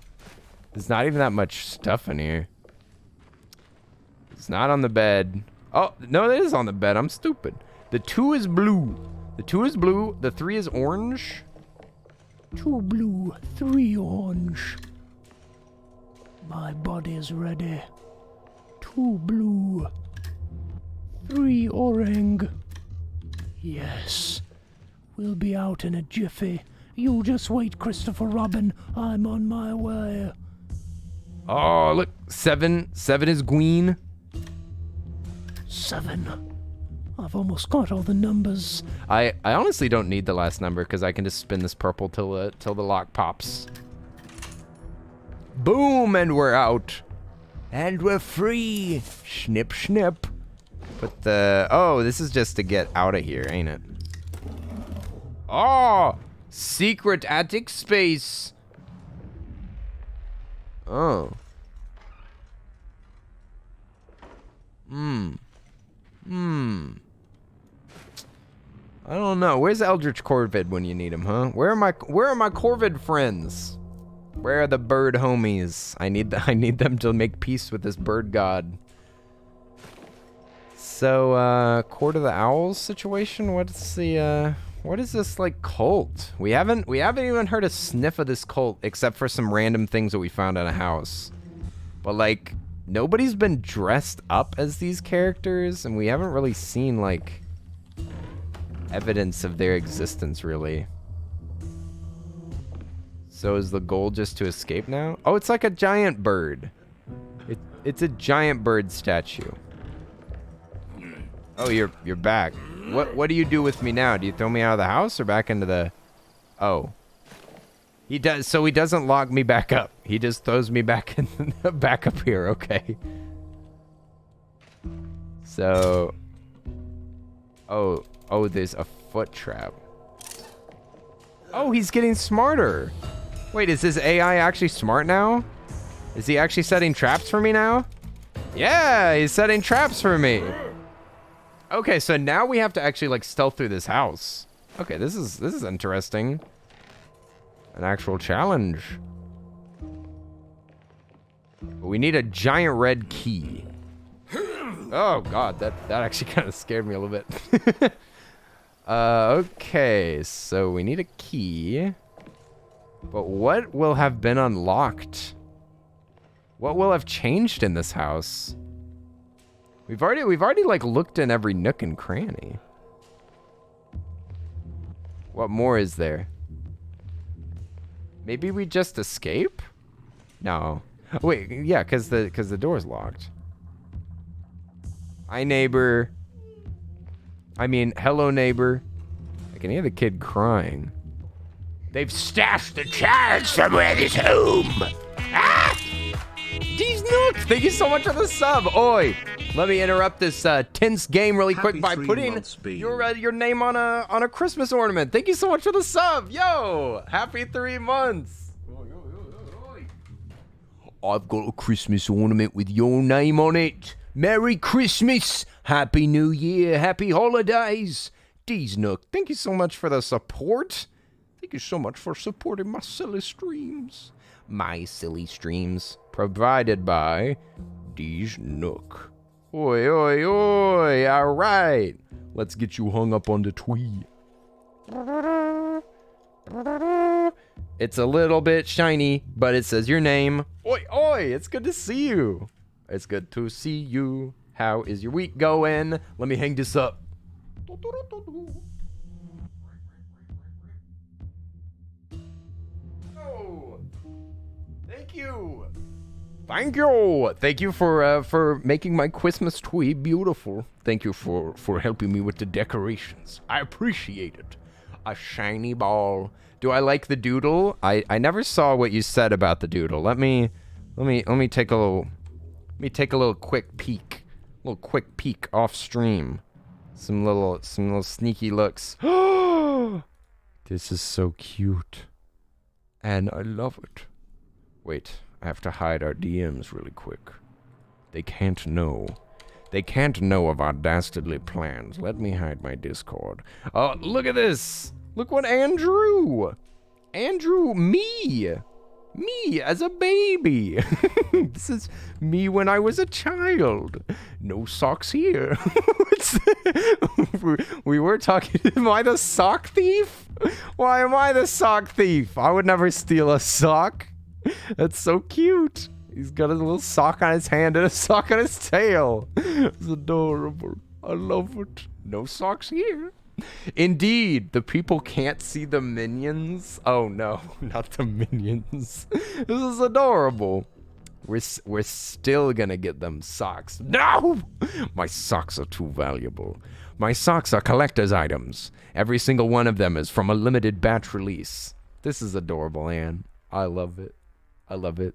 There's not even that much stuff in here. It's not on the bed. Oh, no, it is on the bed. I'm stupid. The 2 is blue. The 2 is blue. The 3 is orange. 2 blue, 3 orange. My body is ready. 2 blue, 3 orange. Yes. We'll be out in a jiffy. You just wait, Christopher Robin. I'm on my way. Oh, look. 7. 7 is green. 7. I've almost got all the numbers. I honestly don't need the last number because I can just spin this purple till the lock pops. Boom, and we're out. And we're free. Snip, snip. But oh, this is just to get out of here, ain't it? Oh, secret attic space. Oh. I don't know. Where's Eldritch Corvid when you need him, huh? Where are my Corvid friends? Where are the bird homies? I need them to make peace with this bird god. So, Court of the Owls situation? What is this like cult? We haven't even heard a sniff of this cult except for some random things that we found in a house. But like nobody's been dressed up as these characters, and we haven't really seen like evidence of their existence really. So is the goal just to escape now? Oh, it's like a giant bird. It's a giant bird statue. Oh, you're back. What do you do with me now? Do you throw me out of the house or back into the... Oh. He does, so he doesn't lock me back up. He just throws me back back up here, okay. So... Oh, there's a foot trap. Oh, he's getting smarter. Wait, is this AI actually smart now? Is he actually setting traps for me now? Yeah, he's setting traps for me. Okay, so now we have to actually like stealth through this house. Okay, this is interesting. An actual challenge. But we need a giant red key. Oh god, that actually kind of scared me a little bit. Okay, so we need a key. But what will have been unlocked? What will have changed in this house? We've already like looked in every nook and cranny. What more is there? Maybe we just escape? No. Oh, wait, yeah, cause the door's locked. Hi, neighbor. I mean, hello, neighbor. I can hear the kid crying. They've stashed the child somewhere this home. Ah! D's Nook, thank you so much for the sub. Oi, let me interrupt this tense game really quick by putting your name on a Christmas ornament. Thank you so much for the sub. Yo, happy 3 months. I've got a Christmas ornament with your name on it. Merry Christmas, Happy New Year, Happy Holidays. D's Nook, thank you so much for the support. Thank you so much for supporting my silly streams. My silly streams, provided by D's Nook. Oi, oi, oi, all right. Let's get you hung up on the tweet. It's a little bit shiny, but it says your name. Oi, oi, it's good to see you. It's good to see you. How is your week going? Let me hang this up. Oh, thank you. Thank you. Thank you for making my Christmas tree beautiful. Thank you for helping me with the decorations. I appreciate it. A shiny ball. Do I like the doodle? I never saw what you said about the doodle. Let me take a little quick peek. A little quick peek off stream. Some little sneaky looks. This is so cute. And I love it. Wait, I have to hide our DMs really quick. They can't know. They can't know of our dastardly plans. Let me hide my Discord. Oh, look at this. Look what Andrew, me as a baby. This is me when I was a child. No socks here. We were talking, am I the sock thief? Why am I the sock thief? I would never steal a sock. That's so cute. He's got a little sock on his hand and a sock on his tail. It's adorable. I love it. No socks here. Indeed, the people can't see the minions. Oh no, not the minions. This is adorable. We're still gonna get them socks. No! My socks are too valuable. My socks are collector's items. Every single one of them is from a limited batch release. This is adorable, Anne. I love it. I love it.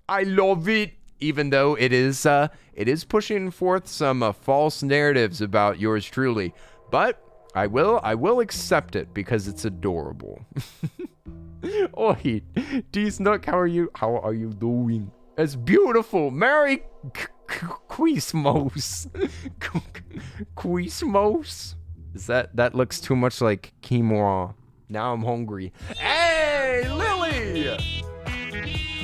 I love it. Even though it is pushing forth some false narratives about yours truly. But I will accept it because it's adorable. Oi, D's Nook, how are you doing? It's beautiful. Merry Christmas. Christmas. Is that looks too much like quinoa. Now I'm hungry. Hey, Lily!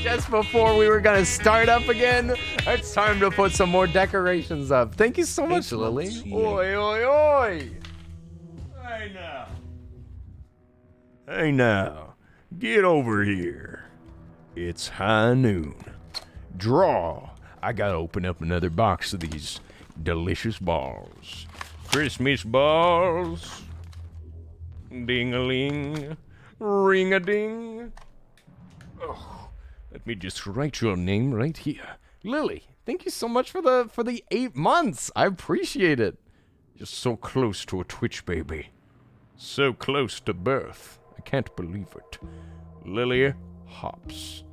Just before we were gonna start up again, it's time to put some more decorations up. Thank you so much, Lily. Oi, oi, oi! Hey now. Hey now. Get over here. It's high noon. Draw. I gotta open up another box of these delicious balls. Christmas balls. Ding-a-ling. Ring-a-ding. Oh. Let me just write your name right here. Lily, thank you so much for the 8 months. I appreciate it. You're so close to a Twitch baby. So close to birth. I can't believe it. Lily Hops.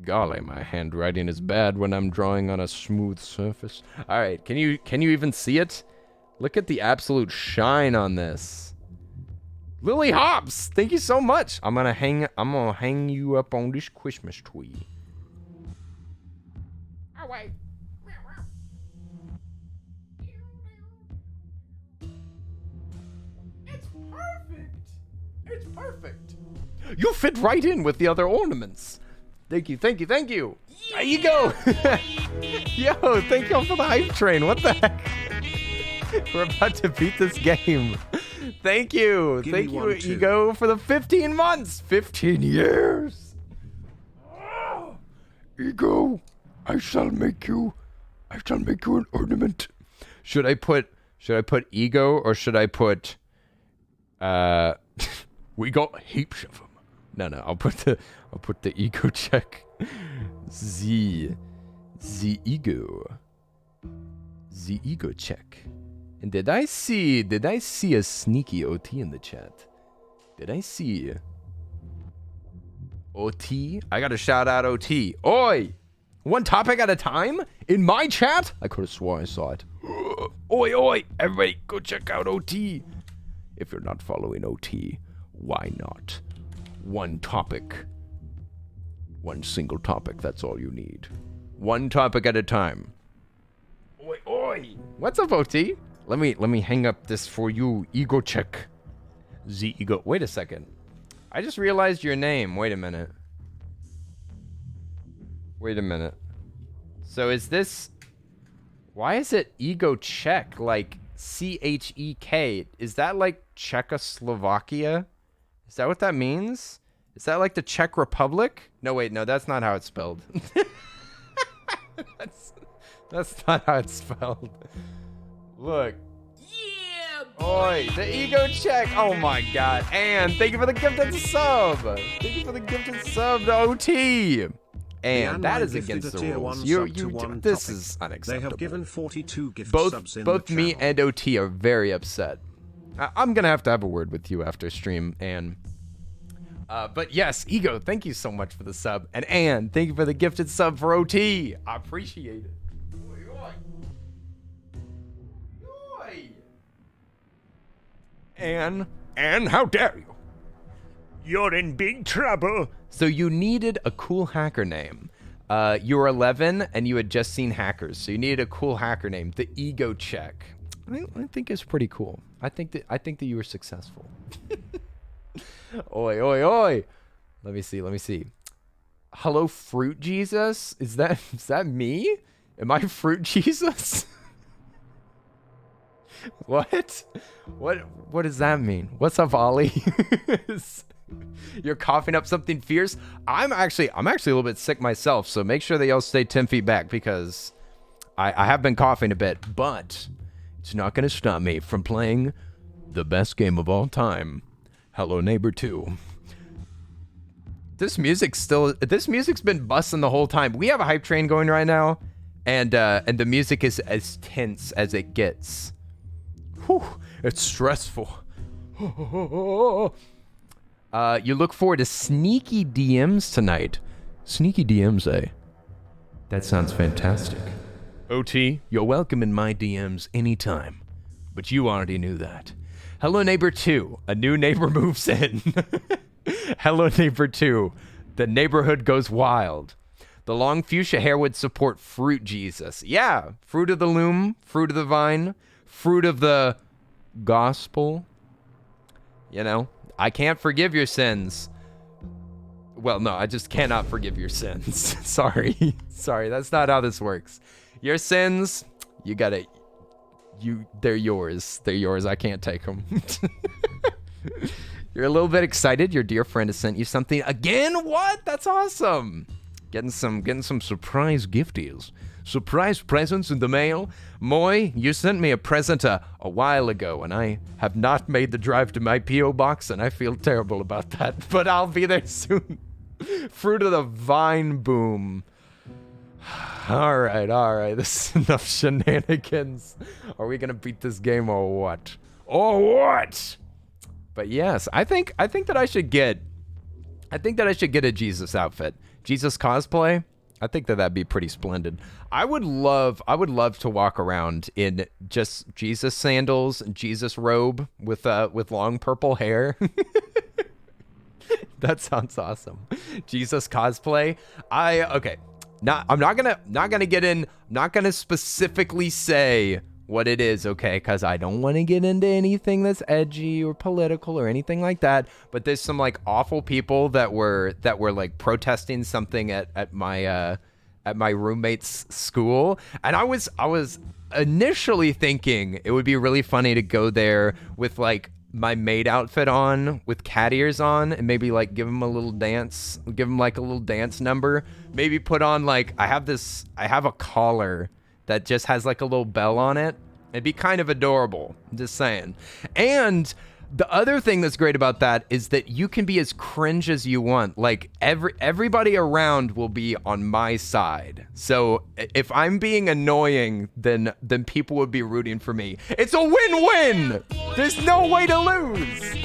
Golly, my handwriting is bad when I'm drawing on a smooth surface. All right, can you even see it? Look at the absolute shine on this. Lily Hops, thank you so much. I'm gonna hang you up on this Christmas tree. Oh wait. It's perfect. It's perfect. You fit right in with the other ornaments. Thank you. Yeah. Ego. Yo, thank y'all for the hype train. What the heck? We're about to beat this game. Thank you. Give me Thank you, one, too. Ego, for the 15 months. 15 years. Ego, I shall make you an ornament. Should I put Ego or should I put we got heaps of them. No, I'll put the ego check. The ego check. And did I see a sneaky OT in the chat? Did I see OT? I gotta shout out OT. Oi! One topic at a time? In my chat? I could have sworn I saw it. Oi! Everybody go check out OT. If you're not following OT, why not? One topic. One single topic, that's all you need. One topic at a time. Oi! What's up, OT? Let me hang up this for you. Ego check. The ego. Wait a second. I just realized your name. Wait a minute. So is this... Why is it ego check? Like CHEK. Is that like Czechoslovakia? Is that what that means? Is that like the Czech Republic? No, wait, no, that's not how it's spelled. That's not how it's spelled. Look. Yeah, oi, the ego check. Oh my god. And thank you for the gifted sub. Thank you for the gifted sub to OT. And that is against the rules. This is unacceptable. They have given 42 gift both subs in both the me channel. and OT are very upset. I'm gonna have to have a word with you after stream, and but yes, Ego, thank you so much for the sub, and Ann, thank you for the gifted sub for OT. I appreciate it. Ann, how dare you? You're in big trouble. So you needed a cool hacker name. You were 11 and you had just seen hackers, so you needed a cool hacker name. The Ego Check. I think it's pretty cool. I think that you were successful. Oi. Let me see. Hello, Fruit Jesus? Is that me? Am I Fruit Jesus? What does that mean? What's up, Ollie? You're coughing up something fierce? I'm actually a little bit sick myself, so make sure that y'all stay 10 feet back because I have been coughing a bit, but it's not going to stop me from playing the best game of all time, Hello Neighbor 2. This music's been busting the whole time. We have a hype train going right now, and the music is as tense as it gets. Whew, it's stressful. You look forward to sneaky DMs tonight. Sneaky DMs, eh? That sounds fantastic. OT, you're welcome in my DMs anytime. But you already knew that. Hello Neighbor 2, a new neighbor moves in. Hello Neighbor 2, the neighborhood goes wild. The long fuchsia hair would support Fruit Jesus. Yeah, fruit of the loom, fruit of the vine, fruit of the gospel. You know, I can't forgive your sins. Well, no, I just cannot forgive your sins. Sorry, that's not how this works. Your sins, they're yours. I can't take them. You're a little bit excited. Your dear friend has sent you something again. What? That's awesome. Getting some surprise gifties. Surprise presents in the mail. Moy, you sent me a present a while ago, and I have not made the drive to my P.O. box, and I feel terrible about that, but I'll be there soon. Fruit of the vine boom. All right. This is enough shenanigans. Are we gonna beat this game or what? But yes, I think that I should get a Jesus outfit. Jesus cosplay. I think that'd be pretty splendid. I would love to walk around in just Jesus sandals and Jesus robe with long purple hair. That sounds awesome. Jesus cosplay. I'm not gonna specifically say what it is, okay? Because I don't want to get into anything that's edgy or political or anything like that. But there's some like awful people that were like protesting something at my roommate's school, and I was initially thinking it would be really funny to go there with like my maid outfit on with cat ears on and maybe like give him a little dance, give him like a little dance number, maybe put on like I have a collar that just has like a little bell on it. It'd be kind of adorable, I'm just saying. And the other thing that's great about that is that you can be as cringe as you want. Like everybody around will be on my side. So if I'm being annoying, then people would be rooting for me. It's a win-win. There's no way to lose.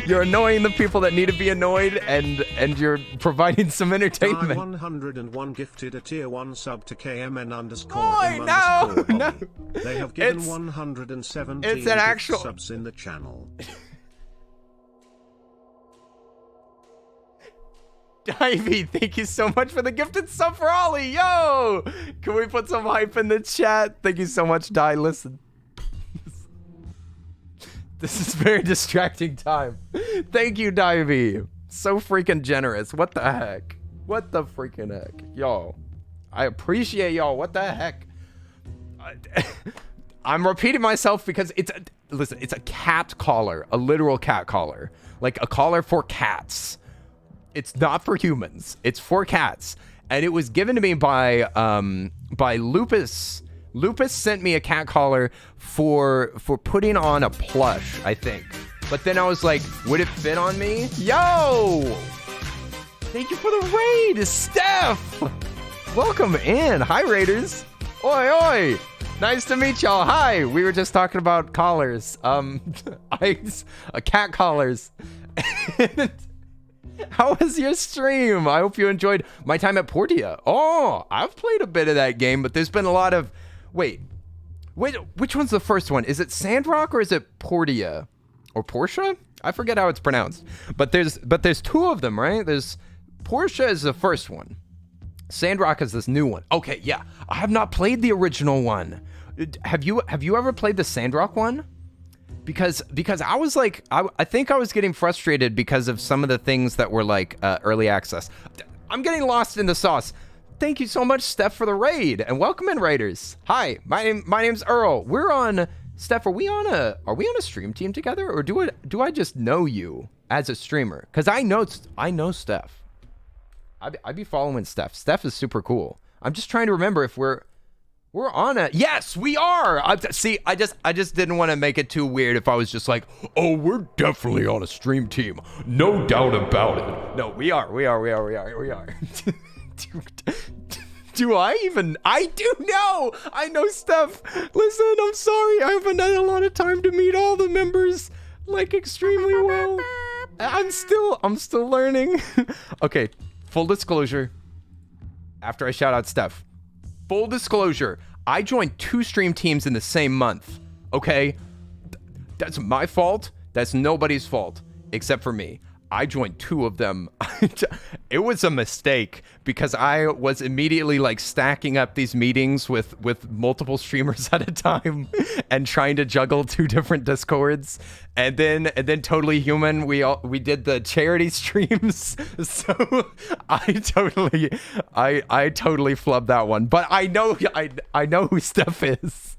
You're annoying the people that need to be annoyed, and you're providing some entertainment. 101 gifted a tier 1 sub to KMN underscore Boy, no. They have given 117 it's an actual subs in the channel. Divey, thank you so much for the gifted sub for Ollie. Yo, can we put some hype in the chat? Thank you so much, Di. Listen. This is very distracting time. Thank you, Divey. So freaking generous. What the heck? What the freaking heck? Y'all, I appreciate y'all. What the heck? I'm repeating myself because it's a cat collar, a literal cat collar. Like a collar for cats. It's not for humans. It's for cats. And it was given to me by Lupus. Lupus sent me a cat collar for putting on a plush, I think. But then I was like, would it fit on me? Yo! Thank you for the raid, Steph! Welcome in. Hi, Raiders. Oi, oi! Nice to meet y'all. Hi. We were just talking about collars. Cat collars. How was your stream? I hope you enjoyed my time at Portia. Oh, I've played a bit of that game, but there's been a lot of... Wait, which one's the first one? Is it Sandrock or is it Portia? Or Portia? I forget how it's pronounced. But there's two of them, right? There's Portia is the first one. Sandrock is this new one. Okay, yeah. I have not played the original one. Have you ever played the Sandrock one? Because I was like, I think I was getting frustrated because of some of the things that were like early access. I'm getting lost in the sauce. Thank you so much, Steph, for the raid, and welcome in, Raiders. Hi, my name's Earl. We're on, Steph. Are we on a stream team together, or do I just know you as a streamer? Because I know Steph. I be following Steph. Steph is super cool. I'm just trying to remember if we're on a... Yes, we are! I just didn't want to make it too weird if I was just like, oh, we're definitely on a stream team. No doubt about it. No, we are. Do I do know! I know Steph. Listen, I'm sorry. I haven't had a lot of time to meet all the members, like, extremely well. I'm still learning. Okay, full disclosure. After I shout out Steph. Full disclosure, I joined 2 stream teams in the same month, okay? That's my fault. That's nobody's fault, except for me. I joined 2 of them. It was a mistake because I was immediately like stacking up these meetings with multiple streamers at a time and trying to juggle 2 different Discords. And then Totally Human, we did the charity streams. So I totally flubbed that one. But I know who Steph is.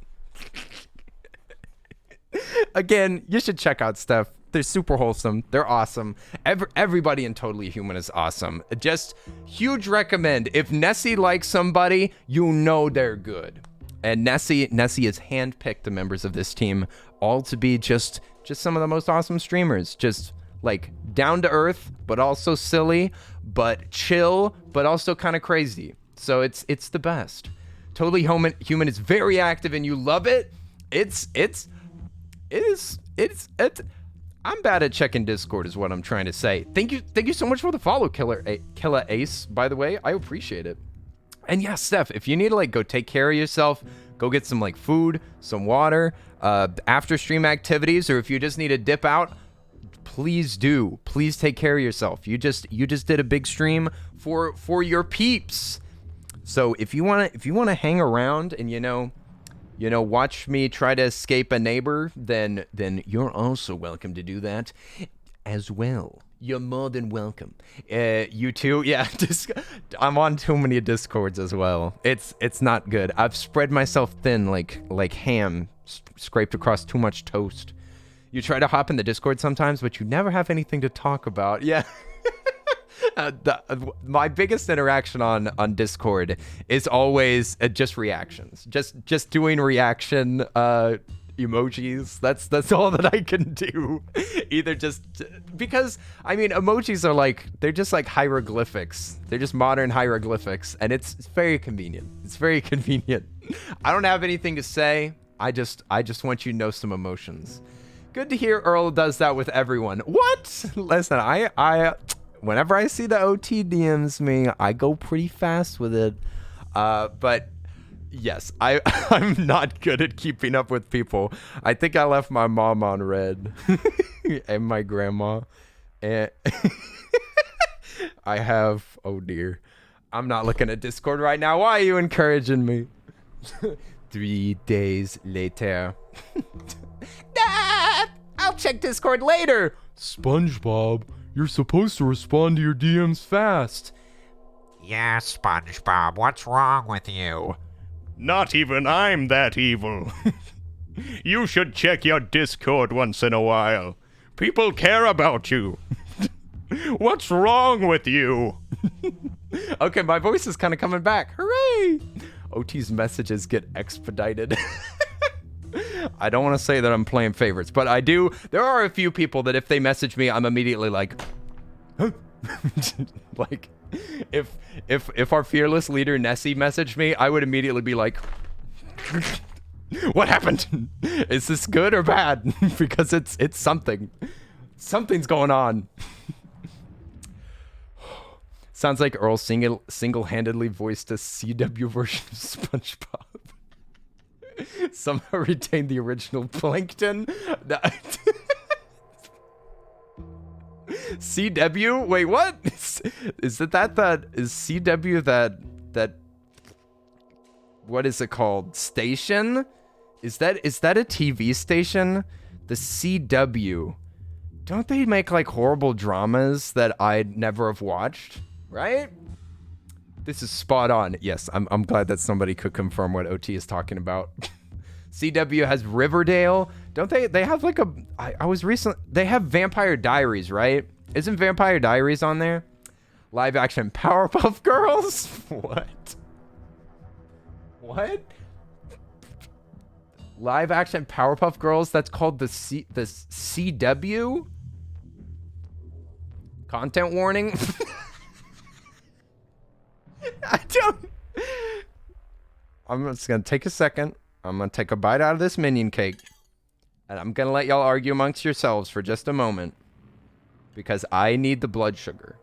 Again, you should check out Steph. They're super wholesome. They're awesome. Everybody in Totally Human is awesome. Just huge recommend. If Nessie likes somebody, you know they're good. And Nessie has handpicked the members of this team all to be just some of the most awesome streamers. Just like down to earth, but also silly, but chill, but also kind of crazy. So it's the best. Totally Human is very active and you love it. It's I'm bad at checking Discord is what I'm trying to say. Thank you so much for the follow, Killer Ace, by the way. I appreciate it. And yeah, Steph, if you need to like go take care of yourself, go get some like food, some water, after stream activities, or if you just need to dip out, please do. Please take care of yourself. You just did a big stream for your peeps. So if you wanna hang around and you know, watch me try to escape a neighbor, then you're also welcome to do that as well. You're more than welcome. You too? Yeah, I'm on too many Discords as well. It's not good. I've spread myself thin like ham scraped across too much toast. You try to hop in the Discord sometimes, but you never have anything to talk about. Yeah. My biggest interaction on Discord is always just reactions. Just doing reaction emojis. That's all that I can do. Either just because I mean emojis are they're just like hieroglyphics. They're just modern hieroglyphics, and it's very convenient. It's very convenient. I don't have anything to say. I just want you to know some emotions. Good to hear Earl does that with everyone. What? Listen, I whenever I see the OT DMs me, I go pretty fast with it. But yes, I'm not good at keeping up with people. I think I left my mom on red and my grandma. And I have, oh dear. I'm not looking at Discord right now. Why are you encouraging me? 3 days later. Dad, I'll check Discord later. SpongeBob, you're supposed to respond to your DMs fast. Yeah, SpongeBob, what's wrong with you? Not even I'm that evil. You should check your Discord once in a while. People care about you. What's wrong with you? Okay, my voice is kind of coming back. Hooray! OT's messages get expedited. I don't want to say that I'm playing favorites, but I do. There are a few people that if they message me, I'm immediately like, huh? Like, if our fearless leader Nessie messaged me, I would immediately be like, what happened? Is this good or bad? Because it's something. Something's going on. Sounds like Earl single-handedly voiced a CW version of SpongeBob. Somehow retained the original Plankton. CW? Wait, what? Is it that is CW that what is it called? Station? Is that a TV station? The CW. Don't they make like horrible dramas that I'd never have watched? Right? This is spot on. Yes, I'm glad that somebody could confirm what OT is talking about. CW has Riverdale. Don't they have like they have Vampire Diaries, right? Isn't Vampire Diaries on there? Live action Powerpuff Girls? What? Live action Powerpuff Girls? That's called the CW? Content warning? I'm just gonna take a second. I'm gonna take a bite out of this minion cake. And I'm gonna let y'all argue amongst yourselves for just a moment. Because I need the blood sugar.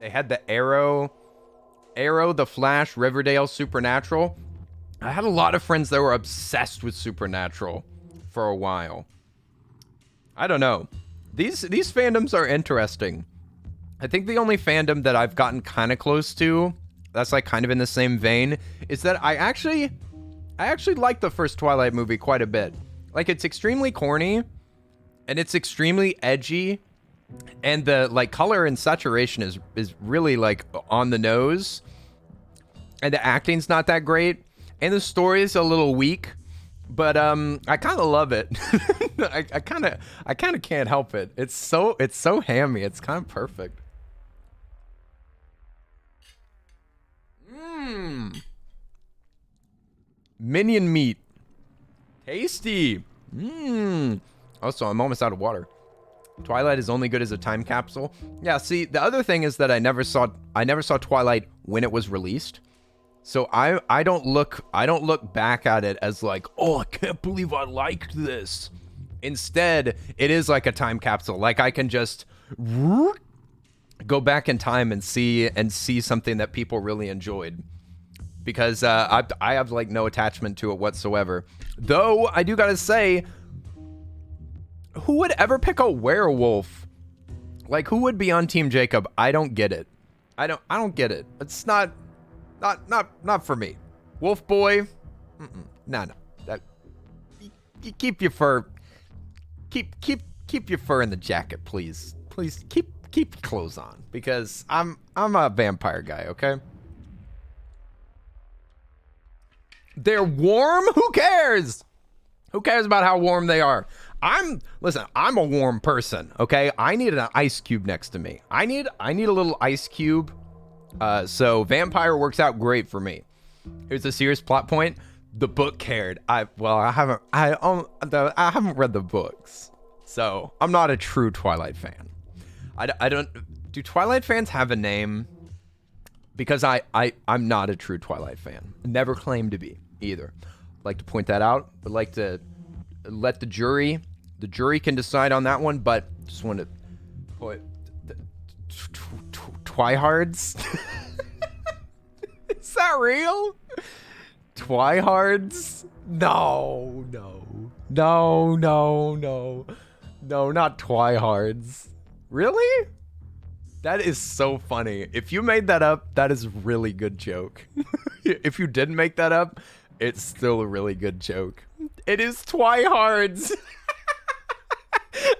They had the Arrow, The Flash, Riverdale, Supernatural. I had a lot of friends that were obsessed with Supernatural for a while. I don't know. These fandoms are interesting. I think the only fandom that I've gotten kind of close to, that's like kind of in the same vein, is that I actually like the first Twilight movie quite a bit. Like, it's extremely corny, and it's extremely edgy, and the like color and saturation is really like on the nose, and the acting's not that great, and the story is a little weak. But I kind of love it. I kind of can't help it. It's so hammy. It's kind of perfect. Minion meat, tasty. Also, I'm almost out of water. Twilight is only good as a time capsule. Yeah. See, the other thing is that I never saw Twilight when it was released. So I don't look back at it as like, oh, I can't believe I liked this. Instead, it is like a time capsule. Like, I can just go back in time and see something that people really enjoyed. Because I have like no attachment to it whatsoever. Though I do gotta say, who would ever pick a werewolf Like, who would be on Team Jacob? I don't get it. I don't get it. It's not for me. Wolf Boy, no. That you keep your fur. Keep your fur in the jacket, please. Please keep your clothes on, because I'm a vampire guy. Okay. They're warm. Who cares? Who cares about how warm they are? Listen, I'm a warm person, okay? I need an ice cube next to me. I need a little ice cube. So vampire works out great for me. Here's a serious plot point. The book cared. I haven't read the books. So, I'm not a true Twilight fan. I don't do Twilight fans have a name? Because I'm not a true Twilight fan. Never claimed to be either. Like to point that out. Would like to let the jury can decide on that one, but just want to put Twihards. Is that real? Twihards? No, not Twihards. Really? That is so funny. If you made that up, that is a really good joke. If you didn't make that up, it's still a really good joke. It is Twihards.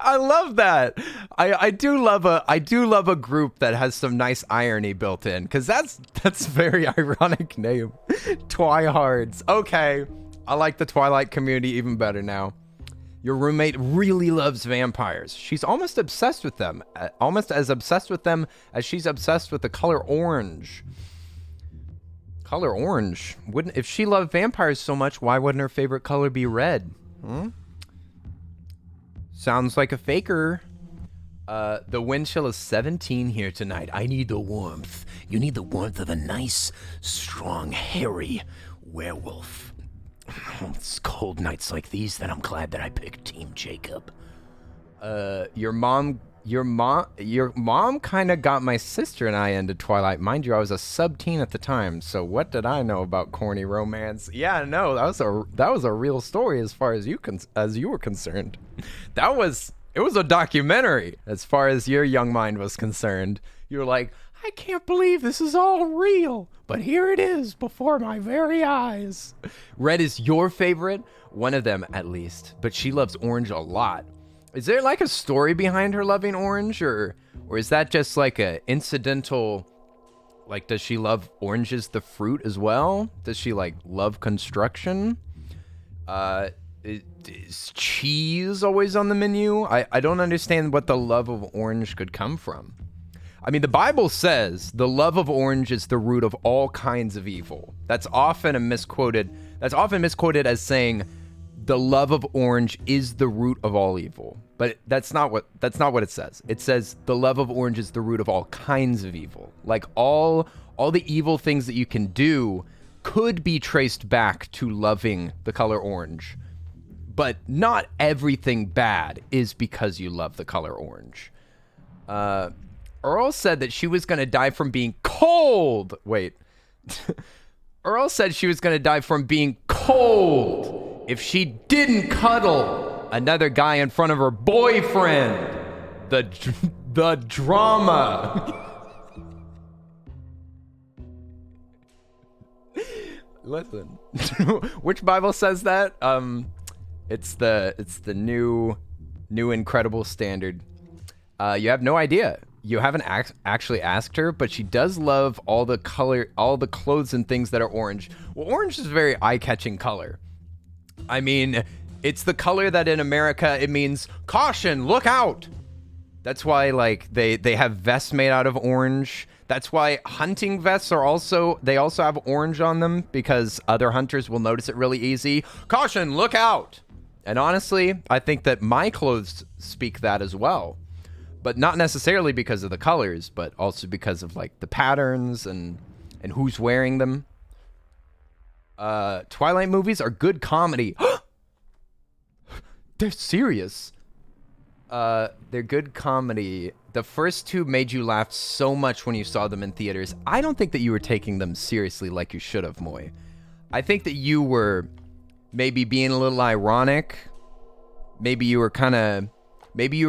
I love that. I do love a group that has some nice irony built in, because that's a very ironic name. Twihards. Okay. I like the Twilight community even better now. Your roommate really loves vampires. She's almost obsessed with them. Almost as obsessed with them as she's obsessed with the color orange. Color orange. If she loved vampires so much, why wouldn't her favorite color be red? Sounds like a faker. The wind chill is 17 here tonight. I need the warmth. You need the warmth of a nice, strong, hairy werewolf. It's cold nights like these that I'm glad that I picked Team Jacob. Your mom kind of got my sister and I into Twilight. Mind you, I was a sub-teen at the time, so what did I know about corny romance? Yeah, no, that was a real story as far as you were concerned. It was a documentary as far as your young mind was concerned. You were like, I can't believe this is all real, but here it is before my very eyes. Red is your favorite? One of them, at least. But she loves orange a lot. Is there like a story behind her loving orange, or is that just like a incidental, like, does she love oranges, the fruit, as well? Does she like love construction? Is cheese always on the menu? I don't understand what the love of orange could come from. I mean, the Bible says the love of orange is the root of all kinds of evil. That's often misquoted as saying the love of orange is the root of all evil. But that's not what it says. It says the love of orange is the root of all kinds of evil. Like all the evil things that you can do could be traced back to loving the color orange. But not everything bad is because you love the color orange. Earl said that she was going to die from being cold. Wait. Earl said she was going to die from being cold if she didn't cuddle another guy in front of her boyfriend. The drama. Listen. Which Bible says that? It's the new incredible standard. You have no idea. You haven't actually asked her, but she does love all the clothes and things that are orange. Well, orange is a very eye-catching color. I mean, it's the color that in America it means caution, look out. That's why like they have vests made out of orange. That's why hunting vests also have orange on them, because other hunters will notice it really easy. Caution, look out. And honestly, I think that my clothes speak that as well. But not necessarily because of the colors, but also because of like the patterns and who's wearing them. Twilight movies are good comedy. They're serious. They're good comedy. The first two made you laugh so much when you saw them in theaters. I don't think that you were taking them seriously like you should have, Moy. I think that you were maybe being a little ironic. Maybe you were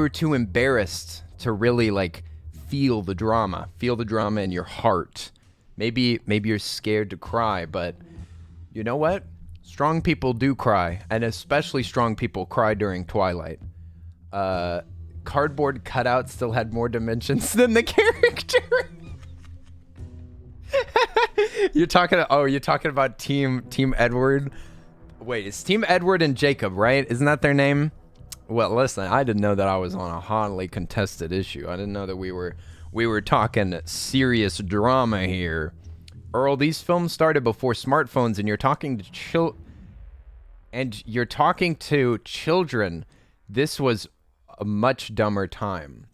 too embarrassed really like feel the drama in your heart. Maybe you're scared to cry, but you know what? Strong people do cry, and especially strong people cry during Twilight. Cardboard cutout still had more dimensions than the character. You're talking about Team Edward. Wait, it's Team Edward and Jacob, right? Isn't that their name? Well, listen, I didn't know that I was on a hotly contested issue. I didn't know that we were talking serious drama here. Earl, these films started before smartphones, and you're talking to children. This was a much dumber time.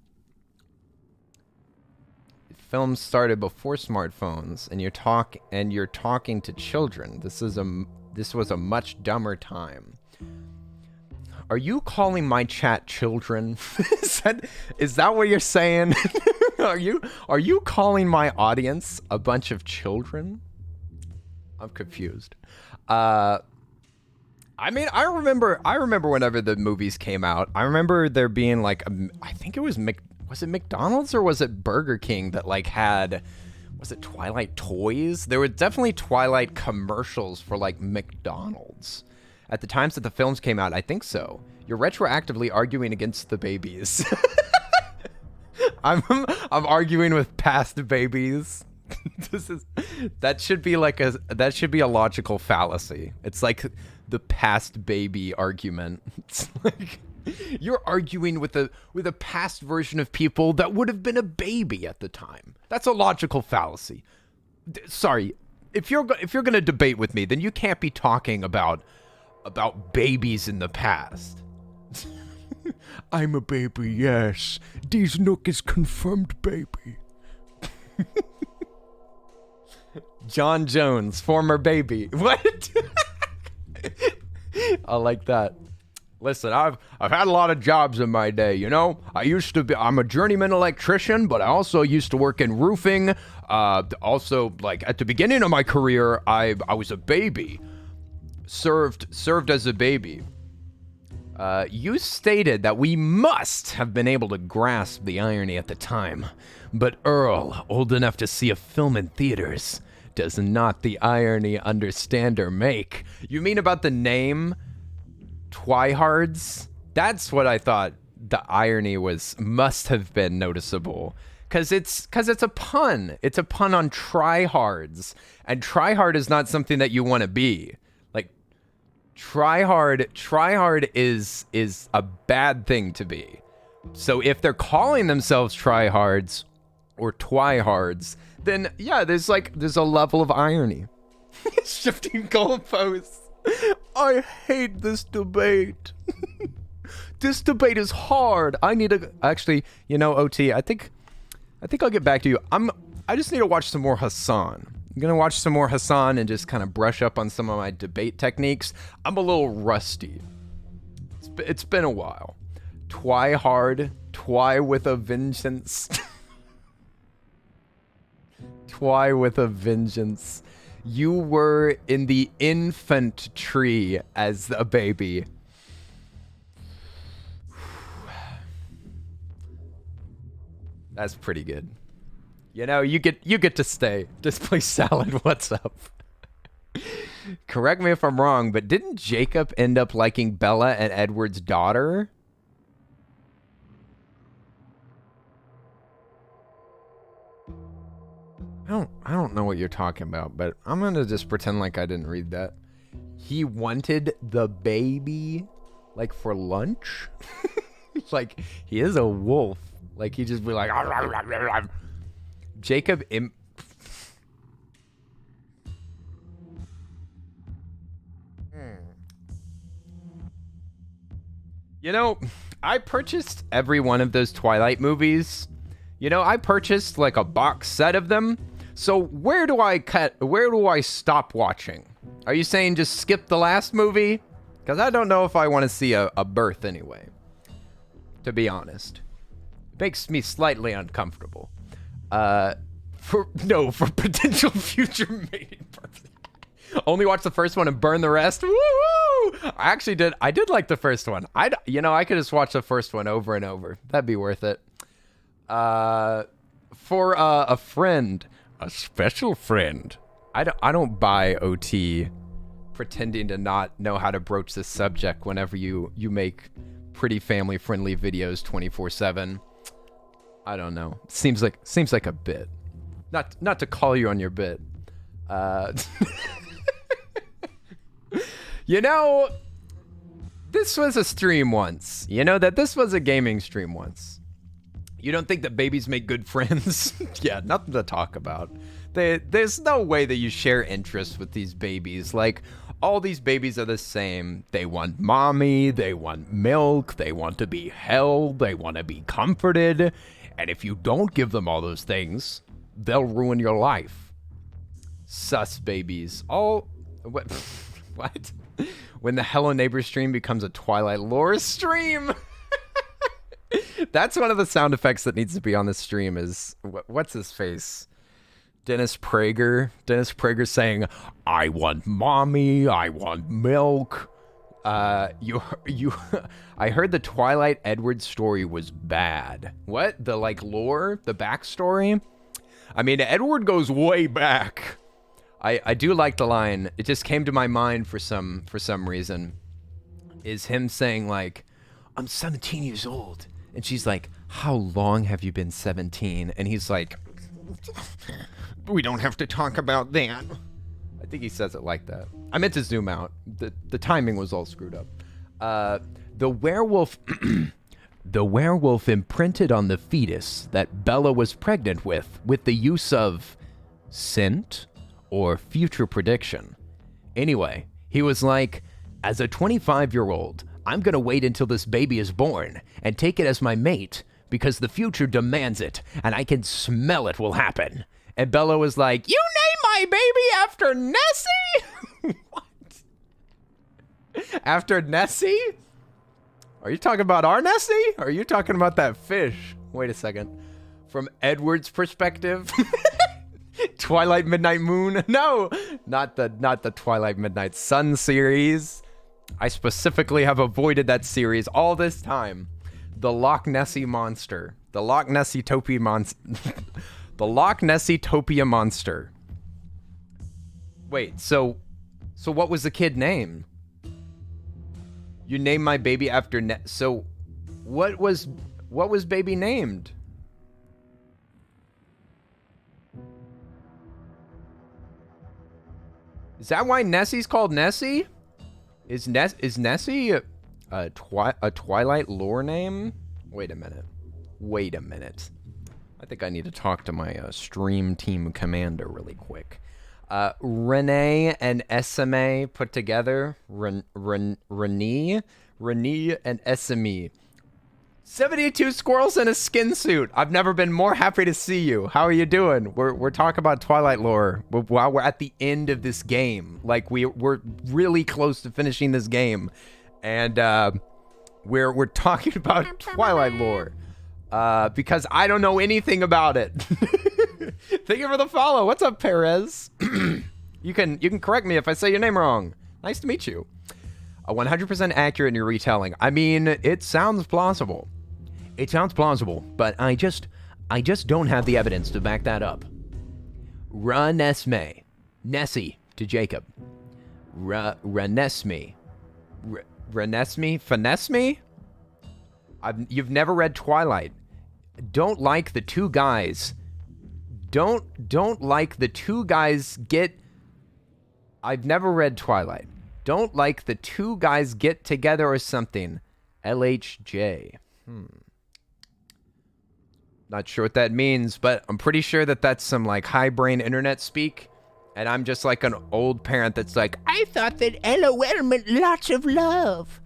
Films started before smartphones, and you're talking to children. This was a much dumber time. Are you calling my chat children? Is that what you're saying? Are you calling my audience a bunch of children? I'm confused. I mean, I remember whenever the movies came out. I remember there being like I think it was was it McDonald's or was it Burger King that like had, was it Twilight toys? There were definitely Twilight commercials for like McDonald's. At the times that the films came out, I think so. You're retroactively arguing against the babies. I'm arguing with past babies. That should be a logical fallacy. It's like the past baby argument. It's like you're arguing with a past version of people that would have been a baby at the time. That's a logical fallacy. Sorry, if you're going to debate with me, then you can't be talking about babies in the past. I'm a baby, yes. These Nook is confirmed baby. John Jones, former baby. What? I like that. Listen, I've had a lot of jobs in my day, you know? I'm a journeyman electrician, but I also used to work in roofing. Also, like, at the beginning of my career, I was a baby. Served as a baby. You stated that we must have been able to grasp the irony at the time. But Earl, old enough to see a film in theaters, does not the irony understand or make. You mean about the name Twihards? That's what I thought the irony must have been noticeable. Cause it's a pun. It's a pun on tryhards. And tryhard is not something that you want to be. Like tryhard is a bad thing to be. So if they're calling themselves tryhards or twihards, then yeah, there's a level of irony. Shifting goalposts. I hate this debate. This debate is hard. Actually, you know, OT, I think I'll get back to you. I just need to watch some more Hassan. I'm going to watch some more Hassan and just kind of brush up on some of my debate techniques. I'm a little rusty. It's been a while. Twihard, twy with a vengeance. Twy with a vengeance. You were in the infant tree as a baby. That's pretty good. You know, you get to stay. Just play salad. What's up? Correct me if I'm wrong, but didn't Jacob end up liking Bella and Edward's daughter? I don't know what you're talking about, but I'm gonna just pretend like I didn't read that. He wanted the baby, like, for lunch? Like, he is a wolf. Like, he just be like, "Arr, arr, arr, arr, arr." Jacob You know, I purchased every one of those Twilight movies. You know, I purchased like a box set of them. So where do I stop watching? Are you saying just skip the last movie? Because I don't know if I want to see a birth anyway. To be honest. It makes me slightly uncomfortable. For potential future mating purposes. Only watch the first one and burn the rest. Woo! I did like the first one. I could just watch the first one over and over. That'd be worth it. For a friend, a special friend. I don't buy OT pretending to not know how to broach this subject whenever you make pretty family friendly videos 24/7. I don't know. Seems like a bit. Not to call you on your bit. You know, this was a stream once. You know that this was a gaming stream once. You don't think that babies make good friends? Yeah, nothing to talk about. There's no way that you share interests with these babies. Like, all these babies are the same. They want mommy, they want milk, they want to be held, they want to be comforted. And if you don't give them all those things, they'll ruin your life. Sus babies. What? What? When the Hello Neighbor stream becomes a Twilight Lore stream. That's one of the sound effects that needs to be on this stream is, what's his face? Dennis Prager. Dennis Prager saying, I want mommy, I want milk. I heard the Twilight Edward story was bad. What? The lore? The backstory? I mean, Edward goes way back. I do like the line. It just came to my mind for some reason. Is him saying like, I'm 17 years old. And she's like, how long have you been 17? And he's like, we don't have to talk about that. I think he says it like that. I meant to zoom out. The timing was all screwed up. The werewolf the werewolf imprinted on the fetus that Bella was pregnant with the use of scent or future prediction. Anyway, he was like, as a 25-year-old, I'm gonna wait until this baby is born and take it as my mate because the future demands it and I can smell it will happen. And Bella was like, you name my baby after Nessie? What? After Nessie? Are you talking about our Nessie? Or are you talking about that fish? Wait a second. From Edward's perspective? Twilight Midnight Moon? No, not the Twilight Midnight Sun series. I specifically have avoided that series all this time. The Loch Nessie Monster. The Loch Nessie Topia Monster. The Loch Nessie Topia Monster. Wait, so what was the kid name? You named my baby after so what was baby named? Is that why Nessie's called Nessie? Is Nessie a Twilight lore name? Wait a minute. I think I need to talk to my stream team commander really quick. Renee and SMA put together. Renee and SME. 72 squirrels in a skin suit. I've never been more happy to see you. How are you doing? We're talking about Twilight lore while we're at the end of this game. Like we're really close to finishing this game, and we're talking about Twilight lore because I don't know anything about it. Thank you for the follow. What's up, Perez? You can correct me if I say your name wrong. Nice to meet you. 100% accurate in your retelling. I mean, it sounds plausible. It sounds plausible, but I just don't have the evidence to back that up. Renesme. Nessie to Jacob. Renesme. Renesme? Finesse me? You've never read Twilight. Don't like the two guys. Don't like the two guys get... I've never read Twilight. Don't like the two guys get together or something. LHJ. Not sure what that means, but I'm pretty sure that that's some like high brain internet speak. And I'm just like an old parent that's like, I thought that LOL meant lots of love.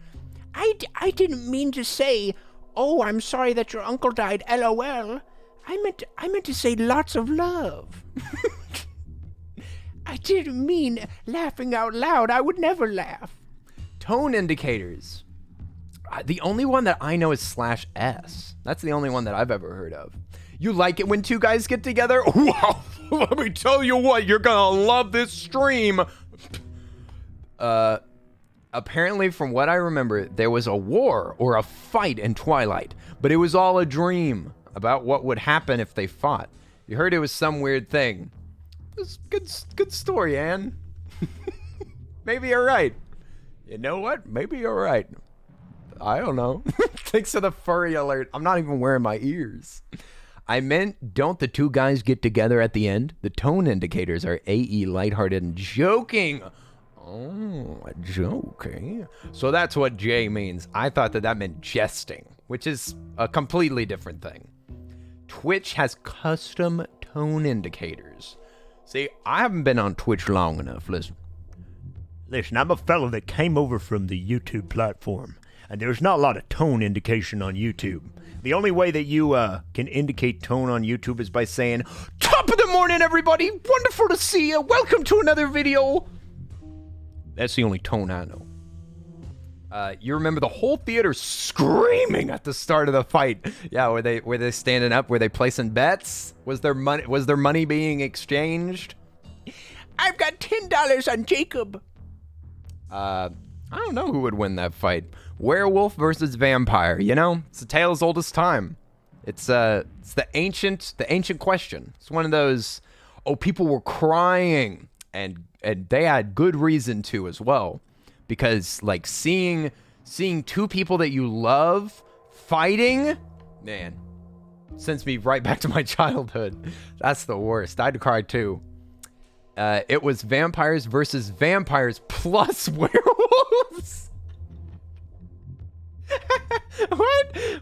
I didn't mean to say, oh, I'm sorry that your uncle died, LOL. I meant to say lots of love. I didn't mean laughing out loud. I would never laugh. Tone indicators. The only one that I know is /S. That's the only one that I've ever heard of. You like it when two guys get together? Wow, let me tell you what, you're gonna love this stream. Apparently, from what I remember, there was a war or a fight in Twilight, but it was all a dream. about what would happen if they fought. You heard it was some weird thing. It was good story, Anne. Maybe you're right. You know what? Maybe you're right. I don't know. Thanks for the furry alert. I'm not even wearing my ears. I meant, don't the two guys get together at the end? The tone indicators are AE, lighthearted, and joking. Oh, joking. So that's what J means. I thought that meant jesting, which is a completely different thing. Twitch has custom tone indicators. See, I haven't been on Twitch long enough. Listen, I'm a fellow that came over from the YouTube platform, and there's not a lot of tone indication on YouTube. The only way that you can indicate tone on YouTube is by saying, "Top of the morning, everybody! Wonderful to see you! Welcome to another video!" that's the only tone I know. You remember the whole theater screaming at the start of the fight? Yeah, were they standing up? Were they placing bets? Was their money being exchanged? I've got $10 on Jacob. I don't know who would win that fight. Werewolf versus vampire. You know, it's the tale as old as time. It's the ancient question. It's one of those. Oh, people were crying, and they had good reason to as well, because like seeing two people that you love fighting, man, sends me right back to my childhood. That's the worst. I'd cry too. It was vampires versus vampires plus werewolves.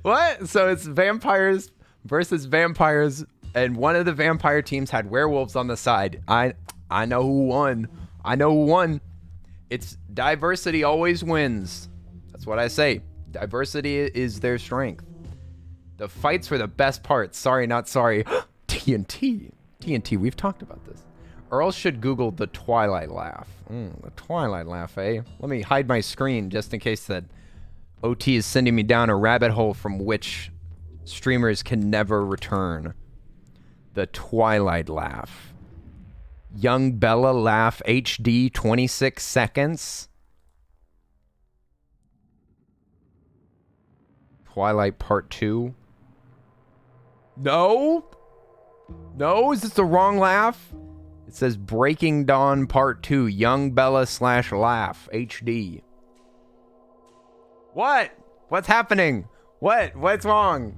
What? So it's vampires versus vampires, and one of the vampire teams had werewolves on the side. I know who won. It's diversity always wins. That's what I say. Diversity is their strength. The fights were the best part. Sorry, not sorry. TNT, we've talked about this. Earl should Google the Twilight laugh. The Twilight laugh, eh? Let me hide my screen just in case that OT is sending me down a rabbit hole from which streamers can never return. The Twilight laugh. Young Bella laugh HD 26 seconds. Twilight Part 2. No, is this the wrong laugh? It says Breaking Dawn Part 2, Young Bella / laugh HD. What? What's happening? What's wrong?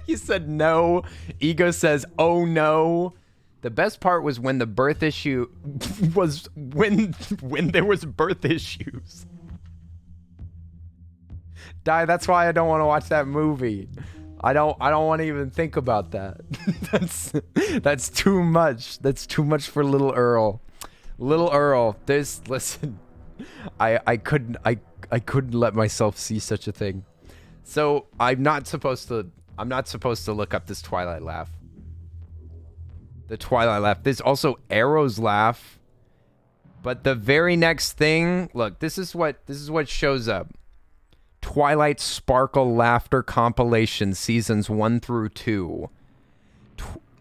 You said no. Ego says, oh no. The best part was when the birth issue was when there was birth issues. That's why I don't want to watch that movie. I don't want to even think about that. That's too much. That's too much for little Earl. Little Earl, listen. I couldn't let myself see such a thing. So I'm not supposed to look up this Twilight laugh. The Twilight laugh. There's also Arrow's laugh. But the very next thing, look, this is what shows up. Twilight Sparkle Laughter Compilation Seasons 1 through 2.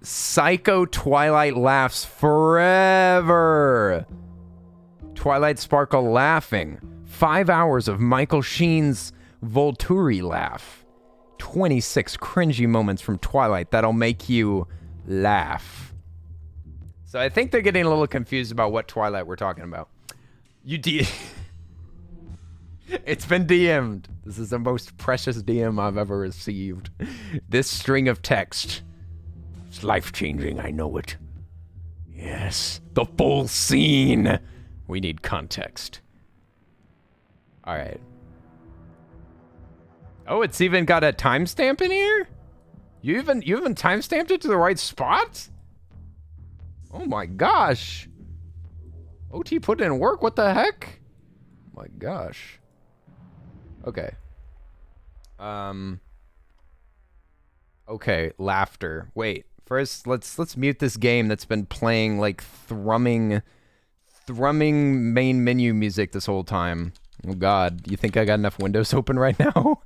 Psycho Twilight Laughs Forever. Twilight Sparkle Laughing. 5 hours of Michael Sheen's Volturi laugh. 26 cringy moments from Twilight that'll make you laugh. So I think they're getting a little confused about what Twilight we're talking about. It's been DM'd. This is the most precious DM I've ever received. This string of text. It's life-changing, I know it. Yes, the full scene. We need context. All right. Oh, it's even got a timestamp in here? You even timestamped it to the right spot? Oh my gosh. OT put in work, what the heck? Oh my gosh. Okay. Okay, laughter. Wait, first let's mute this game that's been playing like thrumming main menu music this whole time. Oh god, you think I got enough windows open right now?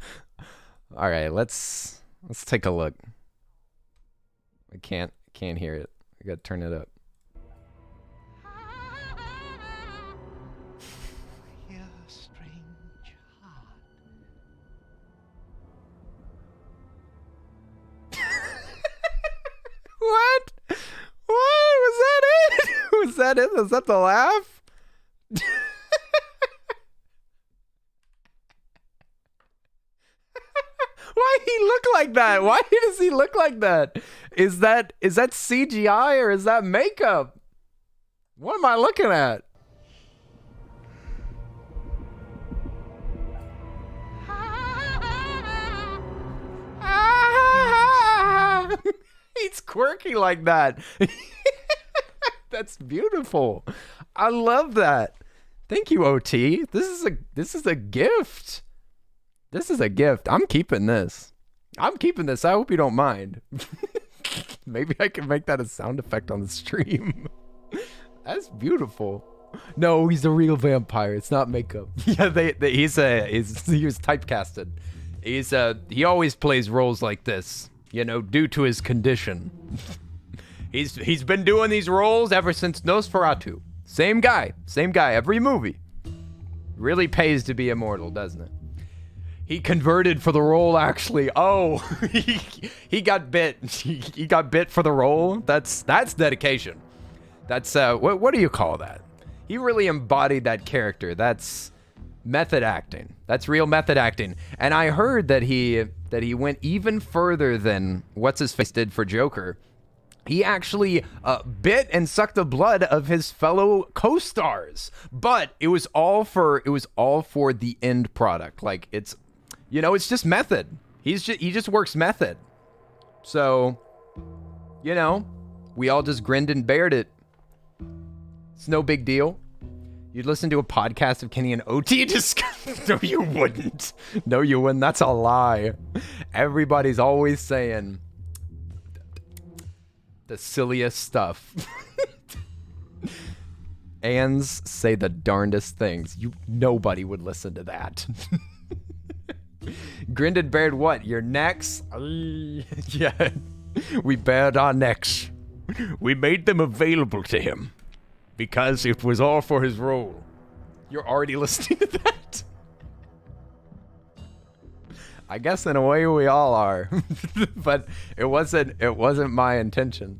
All right, let's take a look. I can't hear it. I got to turn it up. that is? Is that the laugh? Why he look like that? Why does he look like that? Is that CGI or is that makeup? What am I looking at? He's quirky like that. That's beautiful. I love that. Thank you, OT. This is a gift. This is a gift. I'm keeping this. I hope you don't mind. Maybe I can make that a sound effect on the stream. That's beautiful. No, he's a real vampire. It's not makeup. Yeah, he was typecasted. He always plays roles like this, you know, due to his condition. He's been doing these roles ever since Nosferatu. Same guy, every movie. Really pays to be immortal, doesn't it? He converted for the role, actually. Oh, he got bit. He got bit for the role. That's dedication. That's what do you call that? He really embodied that character. That's method acting. That's real method acting. And I heard that he went even further than what's his face did for Joker. He actually bit and sucked the blood of his fellow co-stars, but it was all for the end product. Like it's just method. He just works method. So, you know, we all just grinned and bared it. It's no big deal. You'd listen to a podcast of Kenny and OT discuss. No, you wouldn't. No, you wouldn't. That's a lie. Everybody's always saying the silliest stuff. Anns say the darndest things. Nobody would listen to that. Grinned and bared what? Your necks? Yeah. We bared our necks. We made them available to him because it was all for his role. You're already listening to that? I guess in a way we all are. But it wasn't my intention.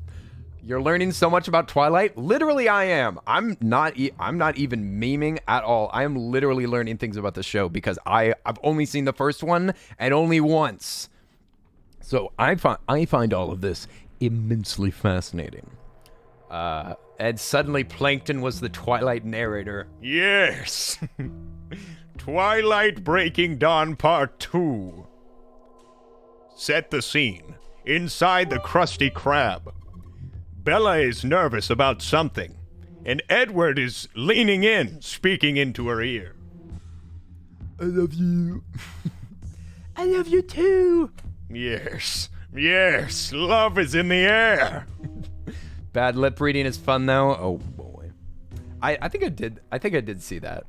You're learning so much about Twilight. Literally, I am. I'm not even memeing at all. I am literally learning things about the show because I've only seen the first one and only once. So I find all of this immensely fascinating. And suddenly Plankton was the Twilight narrator. Yes. Twilight Breaking Dawn Part 2. Set the scene. Inside the Krusty Krab. Bella is nervous about something, and Edward is leaning in, speaking into her ear. I love you. I love you too. Yes, love is in the air. Bad lip reading is fun though. Oh boy. I think I did see that.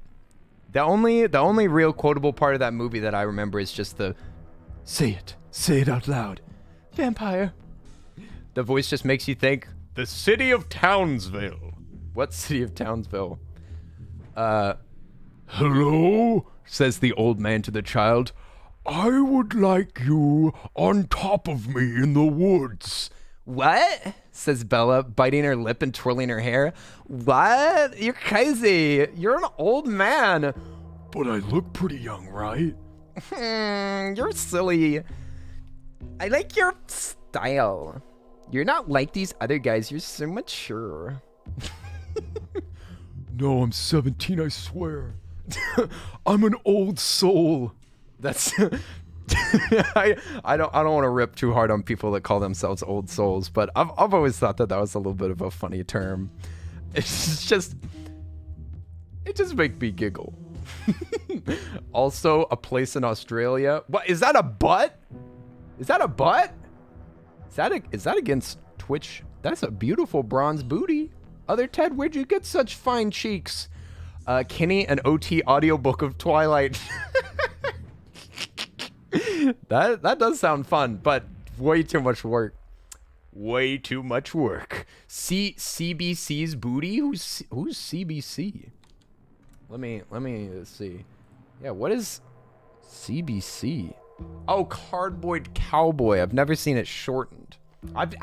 The only real quotable part of that movie that I remember is just the say it out loud. Vampire. The voice just makes you think. The city of Townsville. What city of Townsville? Hello? Says the old man to the child. I would like you on top of me in the woods. What? Says Bella, biting her lip and twirling her hair. What? You're crazy. You're an old man. But I look pretty young, right? You're silly. I like your style. You're not like these other guys. You're so mature. No, I'm 17, I swear. I'm an old soul. That's I don't want to rip too hard on people that call themselves old souls, but I've always thought that was a little bit of a funny term. It just makes me giggle. Also, a place in Australia. What is that? A butt? Is that a butt? Is that against Twitch? That's a beautiful bronze booty. Other Ted, where'd you get such fine cheeks? Kenny, an OT audiobook of Twilight. That does sound fun, but way too much work. Way too much work. CBC's booty? Who's CBC? Let me see. Yeah, what is CBC? Oh, Cardboard Cowboy. I've never seen it shortened. I've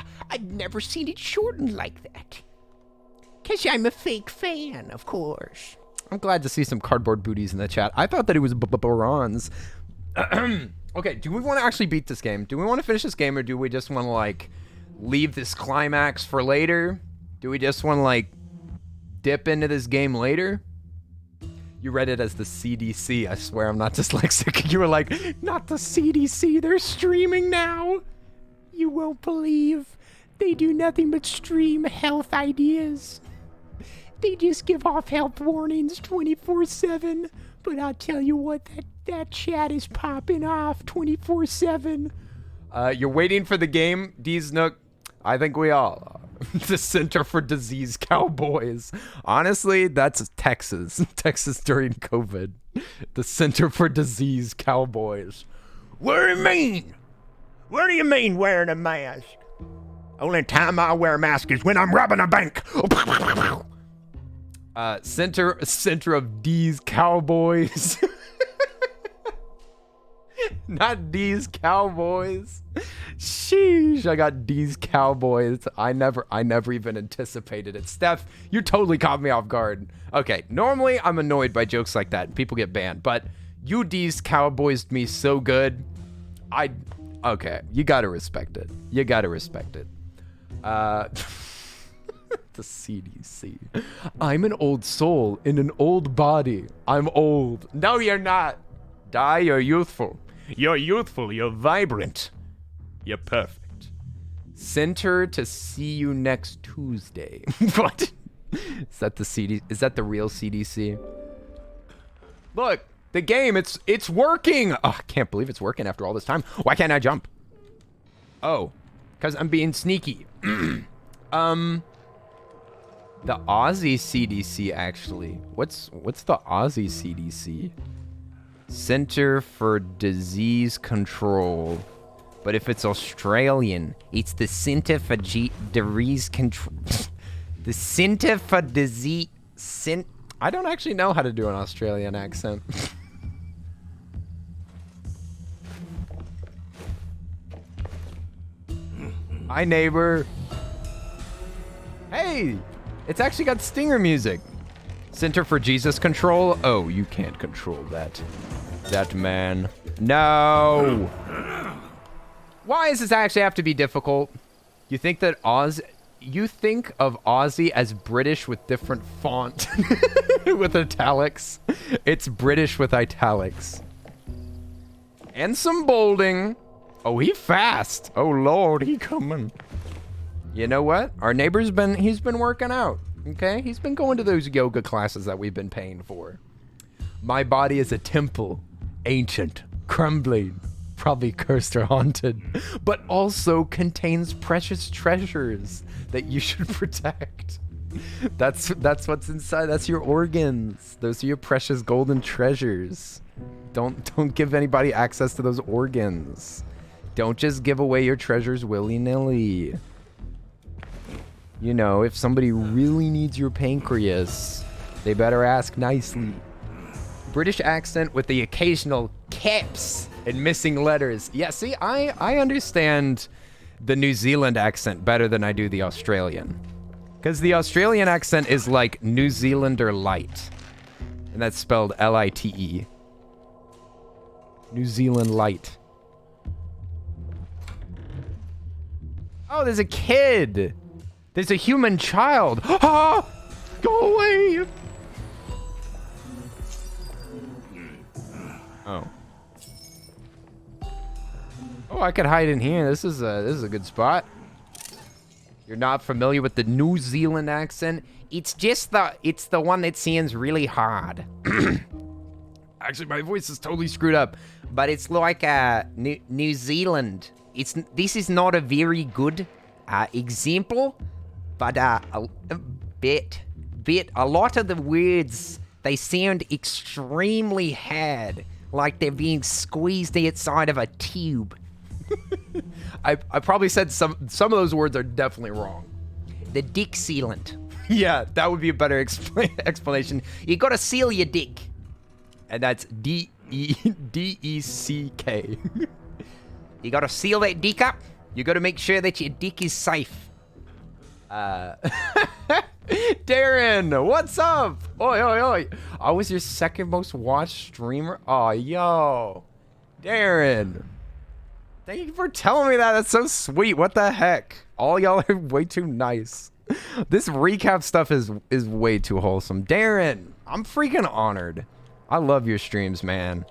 never seen it shortened like that. 'Cause I'm a fake fan, of course. I'm glad to see some cardboard booties in the chat. I thought that it was bronze. Okay, do we want to actually beat this game? Do we want to finish this game, or do we just want to, like, leave this climax for later? Do we just want to, like, dip into this game later? You read it as the CDC. I swear I'm not dyslexic. You were like, not the CDC. They're streaming now. You won't believe. They do nothing but stream health ideas. They just give off health warnings 24/7. But I'll tell you what, that chat is popping off 24/7. You're waiting for the game, D's Nook. I think we all are. The Center for Disease Cowboys. Honestly, that's Texas. Texas during COVID. The Center for Disease Cowboys. What do you mean? What do you mean wearing a mask? Only time I wear a mask is when I'm robbing a bank. Center of D's Cowboys. Not D's Cowboys. Sheesh, I got D's Cowboys. I never even anticipated it. Steph, you totally caught me off guard. Okay, normally I'm annoyed by jokes like that. People get banned, but you D's Cowboys me so good. Okay, you gotta respect it. You gotta respect it. The CDC. I'm an old soul in an old body. I'm old. No, you're not. Die, you're youthful. You're youthful, you're vibrant. You're perfect. Center to see you next Tuesday. What? Is that the CD? Is that the real CDC? Look, the game, it's working. Oh, I can't believe it's working after all this time. Why can't I jump? Oh, because I'm being sneaky. The Aussie CDC, actually. What's the Aussie CDC? Center for Disease Control. But if it's Australian, it's the Center for Disease Control. The Center for Disease... I don't actually know how to do an Australian accent. Hi, neighbor. Hey! It's actually got stinger music. Center for Jesus Control? Oh, you can't control that. That man. No! Why does this actually have to be difficult? You think that you think of Aussie as British with different font. With italics. It's British with italics. And some bolding. Oh, he fast. Oh, Lord, he coming. You know what? Our neighbor's he's been working out. Okay? He's been going to those yoga classes that we've been paying for. My body is a temple. Ancient. Crumbling. Probably cursed or haunted. But also contains precious treasures that you should protect. That's what's inside. That's your organs. Those are your precious golden treasures. Don't give anybody access to those organs. Don't just give away your treasures willy-nilly. You know, if somebody really needs your pancreas, they better ask nicely. British accent with the occasional caps and missing letters. Yeah, see, I understand the New Zealand accent better than I do the Australian. Because the Australian accent is like New Zealander light. And that's spelled L-I-T-E. New Zealand light. Oh, there's a kid. There's a human child. Ah! Go away. Oh. Oh, I could hide in here. This is a good spot. You're not familiar with the New Zealand accent? It's the one that sounds really hard. Actually, my voice is totally screwed up. But it's like New Zealand. This is not a very good example, but a lot of the words, they sound extremely hard, like they're being squeezed outside of a tube. I probably said some of those words are definitely wrong. The dick sealant. Yeah, that would be a better explanation. You gotta seal your dick. And that's D-E-C-K. You gotta seal that dick up. You gotta make sure that your dick is safe. Darren, what's up? Oi, oi, oi. I was your second most watched streamer. Oh, yo. Darren. Thank you for telling me that. That's so sweet. What the heck? All y'all are way too nice. This recap stuff is way too wholesome. Darren, I'm freaking honored. I love your streams, man.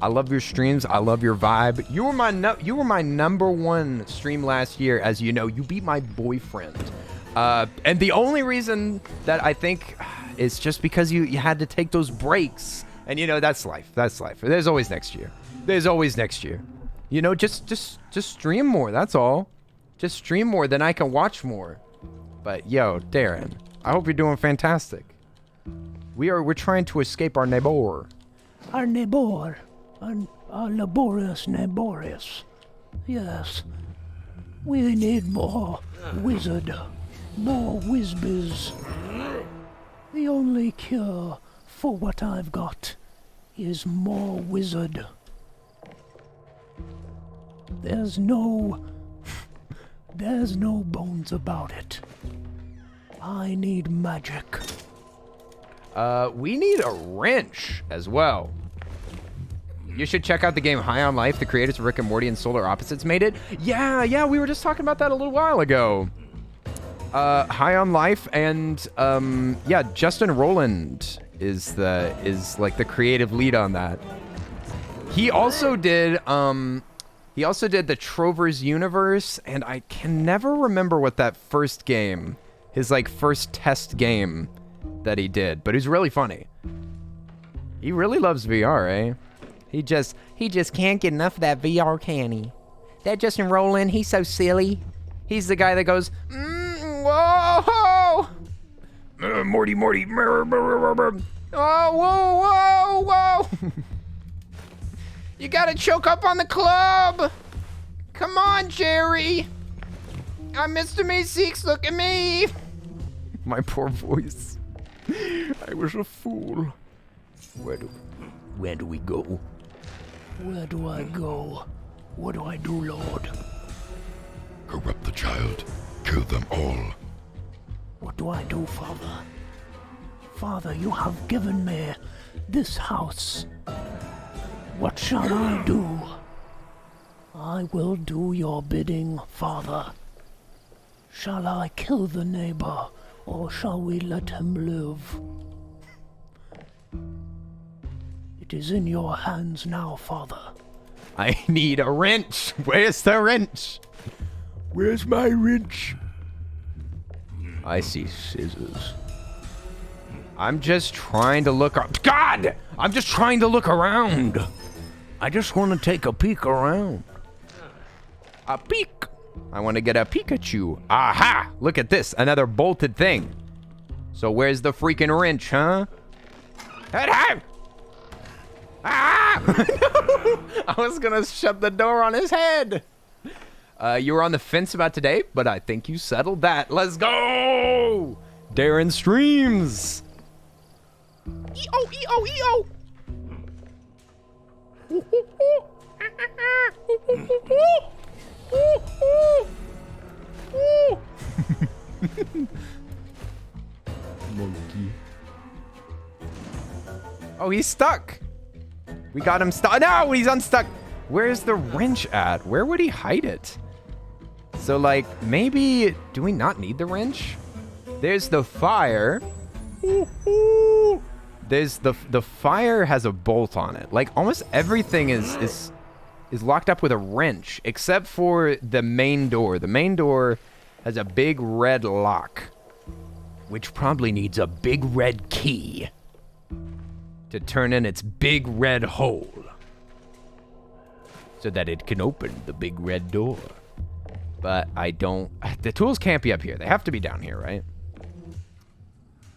I love your streams. I love your vibe. You were my #1 stream last year, as you know. You beat my boyfriend. And the only reason that I think is just because you had to take those breaks. And you know, that's life. That's life. There's always next year. There's always next year. You know, just stream more. That's all. Just stream more, then I can watch more. But yo, Darren, I hope you're doing fantastic. We're trying to escape our neighbor. Our neighbor. Our laborious neighborious. Yes. We need more wizard. More whizbiz. The only cure for what I've got is more wizard. There's no bones about it. I need magic. We need a wrench as well. You should check out the game High on Life. The creators of Rick and Morty and Solar Opposites made it. Yeah, we were just talking about that a little while ago. High on Life and yeah, Justin Rowland is like the creative lead on that. He also did the Trover's Universe, and I can never remember what that first game, his like first test game that he did, but it was really funny. He really loves VR, eh? He just can't get enough of that VR, can he? That Justin Rowland, he's so silly. He's the guy that goes, whoa, Morty, oh, whoa. You gotta choke up on the club. Come on, Jerry. I'm Mr. Meeseeks, look at me. My poor voice. I was a fool. Where do we go? Where do I go? What do I do, Lord? Corrupt the child. Kill them all. What do I do, Father? Father, you have given me this house. What shall I do? I will do your bidding, Father. Shall I kill the neighbor, or shall we let him live? It is in your hands now, Father. I need a wrench. Where's the wrench? Where's my wrench? I see scissors. I'm just trying to look up. God! I'm just trying to look around. I just want to take a peek around. A peek. I want to get a Pikachu. Aha! Look at this. Another bolted thing. So where's the freaking wrench, huh? Ah! I was gonna shut the door on his head. You were on the fence about today, but I think you settled that. Let's go! Darren streams. E-O, E-O, E-O. Monkey. Oh, he's stuck. We got him stuck. No, he's unstuck. Where's the wrench at? Where would he hide it? So, like, maybe... Do we not need the wrench? There's the fire. There's the fire has a bolt on it. Like, almost everything is locked up with a wrench, except for the main door. The main door has a big red lock, which probably needs a big red key to turn in its big red hole so that it can open the big red door. But I don't... The tools can't be up here. They have to be down here, right?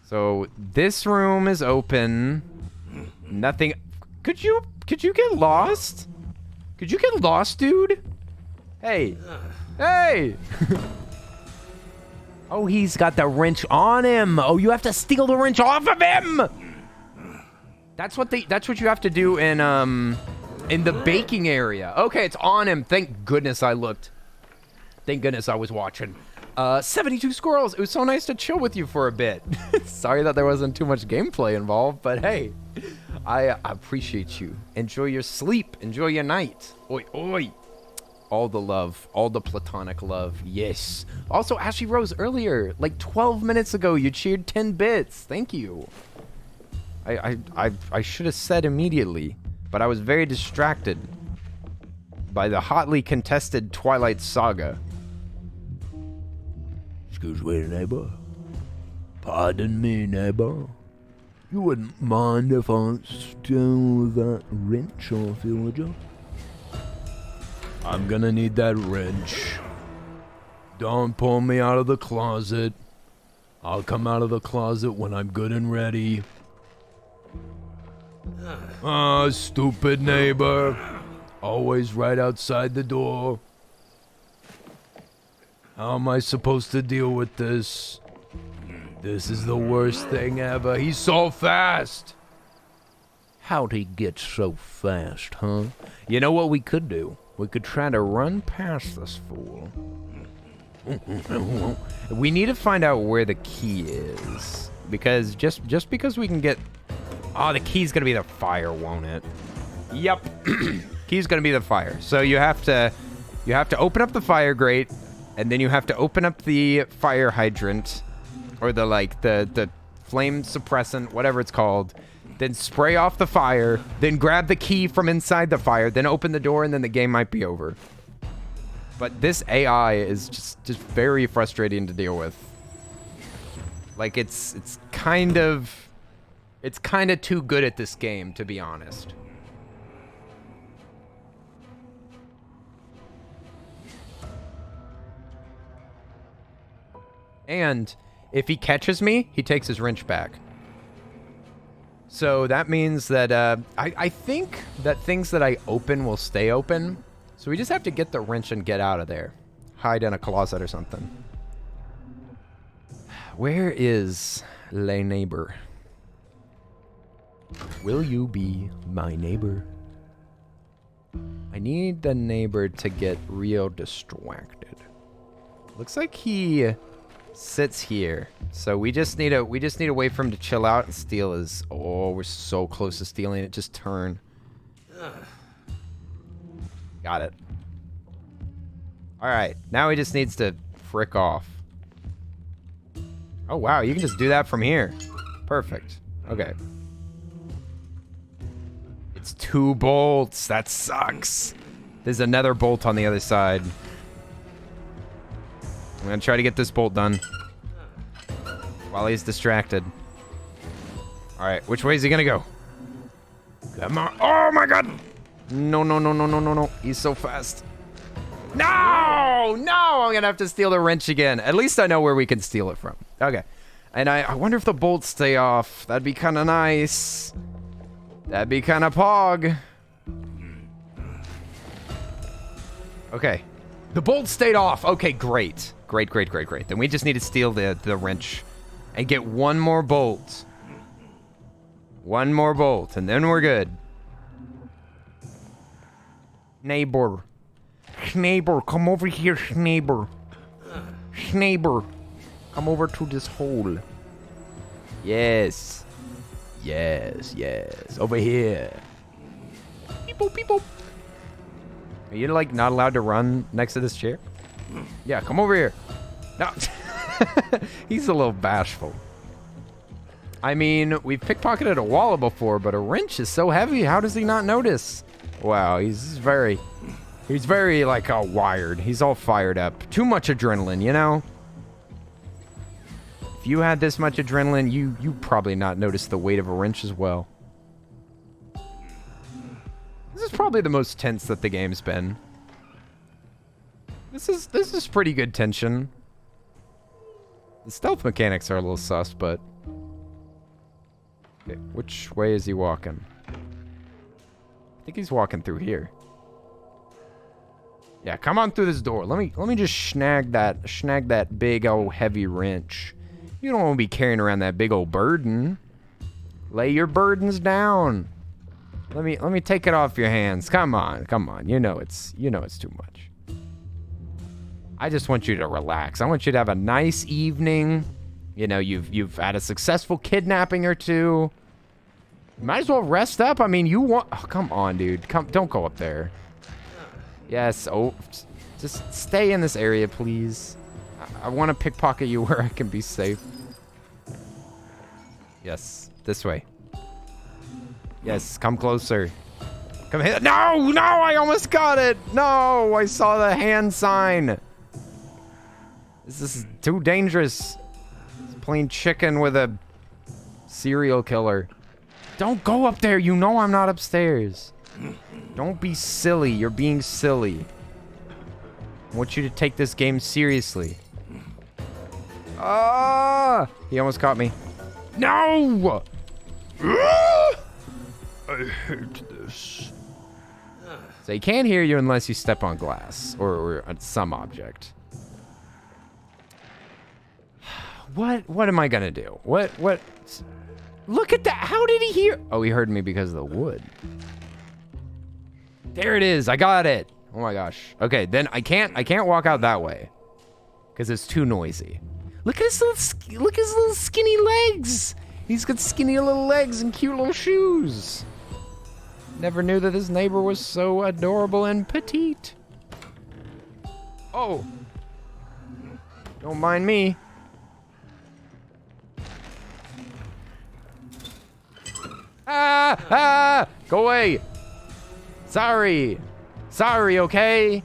So this room is open. Nothing... Could you get lost? Could you get lost, dude? Hey. Hey! Oh, he's got the wrench on him. Oh, you have to steal the wrench off of him! That's what you have to do in the baking area. Okay, it's on him. Thank goodness I looked. Thank goodness I was watching. 72 squirrels. It was so nice to chill with you for a bit. Sorry that there wasn't too much gameplay involved, but hey, I appreciate you. Enjoy your sleep. Enjoy your night. Oi, oi. All the love, all the platonic love. Yes. Also, Ashley Rose earlier, like 12 minutes ago, you cheered 10 bits. Thank you. I should have said immediately, but I was very distracted by the hotly contested Twilight Saga. Excuse me, neighbor. Pardon me, neighbor. You wouldn't mind if I stole that wrench off you, would you? I'm gonna need that wrench. Don't pull me out of the closet. I'll come out of the closet when I'm good and ready. Ah, stupid neighbor. Always right outside the door. How am I supposed to deal with this? This is the worst thing ever. He's so fast. How'd he get so fast, huh? You know what we could do? We could try to run past this fool. We need to find out where the key is. Because just because we can get... Oh, the key's gonna be the fire, won't it? Yep. Key's gonna be the fire. So you have to open up the fire grate, and then you have to open up the fire hydrant, or the flame suppressant, whatever it's called. Then spray off the fire, then grab the key from inside the fire, then open the door, and then the game might be over. But this AI is just very frustrating to deal with. Like it's kind of too good at this game, to be honest. And if he catches me, he takes his wrench back. So that means that I think that things that I open will stay open. So we just have to get the wrench and get out of there. Hide in a closet or something. Where is Le Neighbor? Will you be my neighbor? I need the neighbor to get real distracted. Looks like he sits here. So we just need to wait for him to chill out and steal his... Oh, we're so close to stealing it. Just turn. Got it. Alright, now he just needs to frick off. Oh wow, you can just do that from here. Perfect. Okay. It's 2 bolts. That sucks. There's another bolt on the other side. I'm gonna try to get this bolt done while he's distracted. Alright, which way is he gonna go? Come on. Oh my god! No. He's so fast. No! No! I'm gonna have to steal the wrench again. At least I know where we can steal it from. Okay. And I wonder if the bolts stay off. That'd be kind of nice. That'd be kind of pog. Okay. The bolts stayed off. Okay, great. Great. Then we just need to steal the wrench and get one more bolt. One more bolt, and then we're good. Neighbor, come over here, neighbor. Neighbor, come over to this hole. Yes. Over here. Beep boop. Are you like not allowed to run next to this chair? Yeah, come over here. No. He's a little bashful. I mean, we've pickpocketed a wallet before, but a wrench is so heavy. How does he not notice? Wow, he's very like all wired. He's all fired up. Too much adrenaline, you know? If you had this much adrenaline, you probably not notice the weight of a wrench as well. This is probably the most tense that the game's been. This is pretty good tension. The stealth mechanics are a little sus, but... Okay, which way is he walking? I think he's walking through here. Yeah, come on through this door. Let me just snag that big old heavy wrench. You don't want to be carrying around that big old burden. Lay your burdens down. Let me take it off your hands. Come on. You know it's too much. I just want you to relax. I want you to have a nice evening. You know, you've had a successful kidnapping or two. You might as well rest up. I mean, you want... Oh, come on, dude. Don't go up there. Yes. Oh, just stay in this area, please. I want to pickpocket you where I can be safe. Yes. This way. Yes. Come closer. Come here. No! No! I almost got it! No! I saw the hand sign. This is too dangerous. It's playing chicken with a serial killer. Don't go up there. You know I'm not upstairs. Don't be silly. You're being silly. I want you to take this game seriously. Ah! He almost caught me. No! I hate this. So he can't hear you unless you step on glass or on some object. What am I gonna do? What? Look at that. How did he hear? Oh, he heard me because of the wood. There it is. I got it. Oh my gosh. Okay, then I can't walk out that way because it's too noisy. Look at his little skinny legs. He's got skinny little legs and cute little shoes. Never knew that his neighbor was so adorable and petite. Oh. Don't mind me. Ah! Go away. Sorry, okay?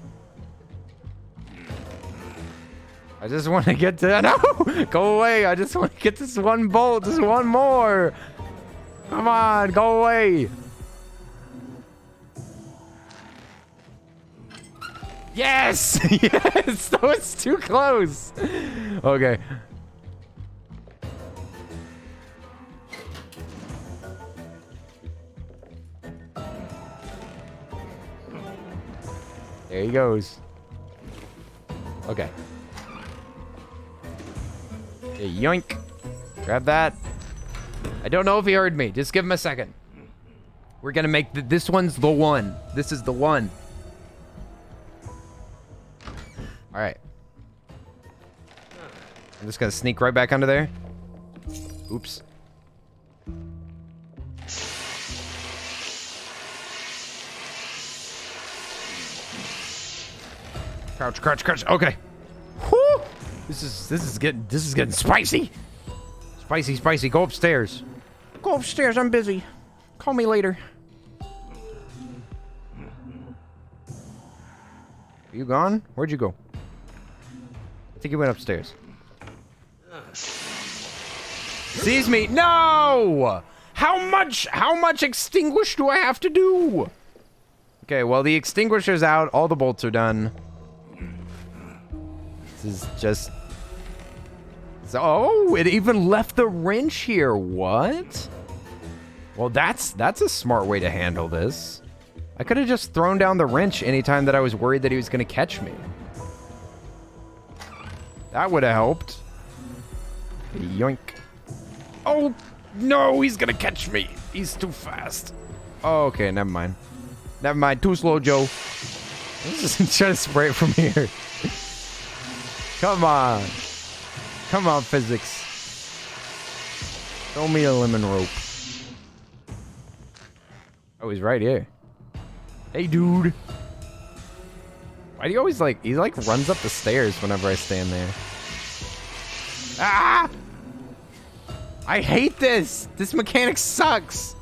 I just want to get to... No! Go away. I just want to get this one bolt. Just one more. Come on, go away. Yes! Yes! That was too close. Okay. There he goes. Okay. Okay, yoink. Grab that. I don't know if he heard me. Just give him a second. We're gonna make this one's the one. This is the one. All right. I'm just gonna sneak right back under there. Oops. Crouch, crouch, crouch. Okay. Whew. This is getting spicy. Spicy. Go upstairs. Go upstairs. I'm busy. Call me later. Are you gone? Where'd you go? I think he went upstairs. Sees me. No! How much extinguish do I have to do? Okay, well, the extinguisher's out. All the bolts are done. This is just... Oh, it even left the wrench here. What? Well, that's a smart way to handle this. I could have just thrown down the wrench anytime that I was worried that he was going to catch me. That would have helped. Yoink. Oh, no, he's going to catch me. He's too fast. Oh, okay, never mind. Never mind. Too slow, Joe. Let's just try to spray it from here. Come on. Come on, physics. Throw me a lemon rope. Oh, he's right here. Hey, dude. Why do you always he runs up the stairs whenever I stand there. Ah! I hate this. This mechanic sucks.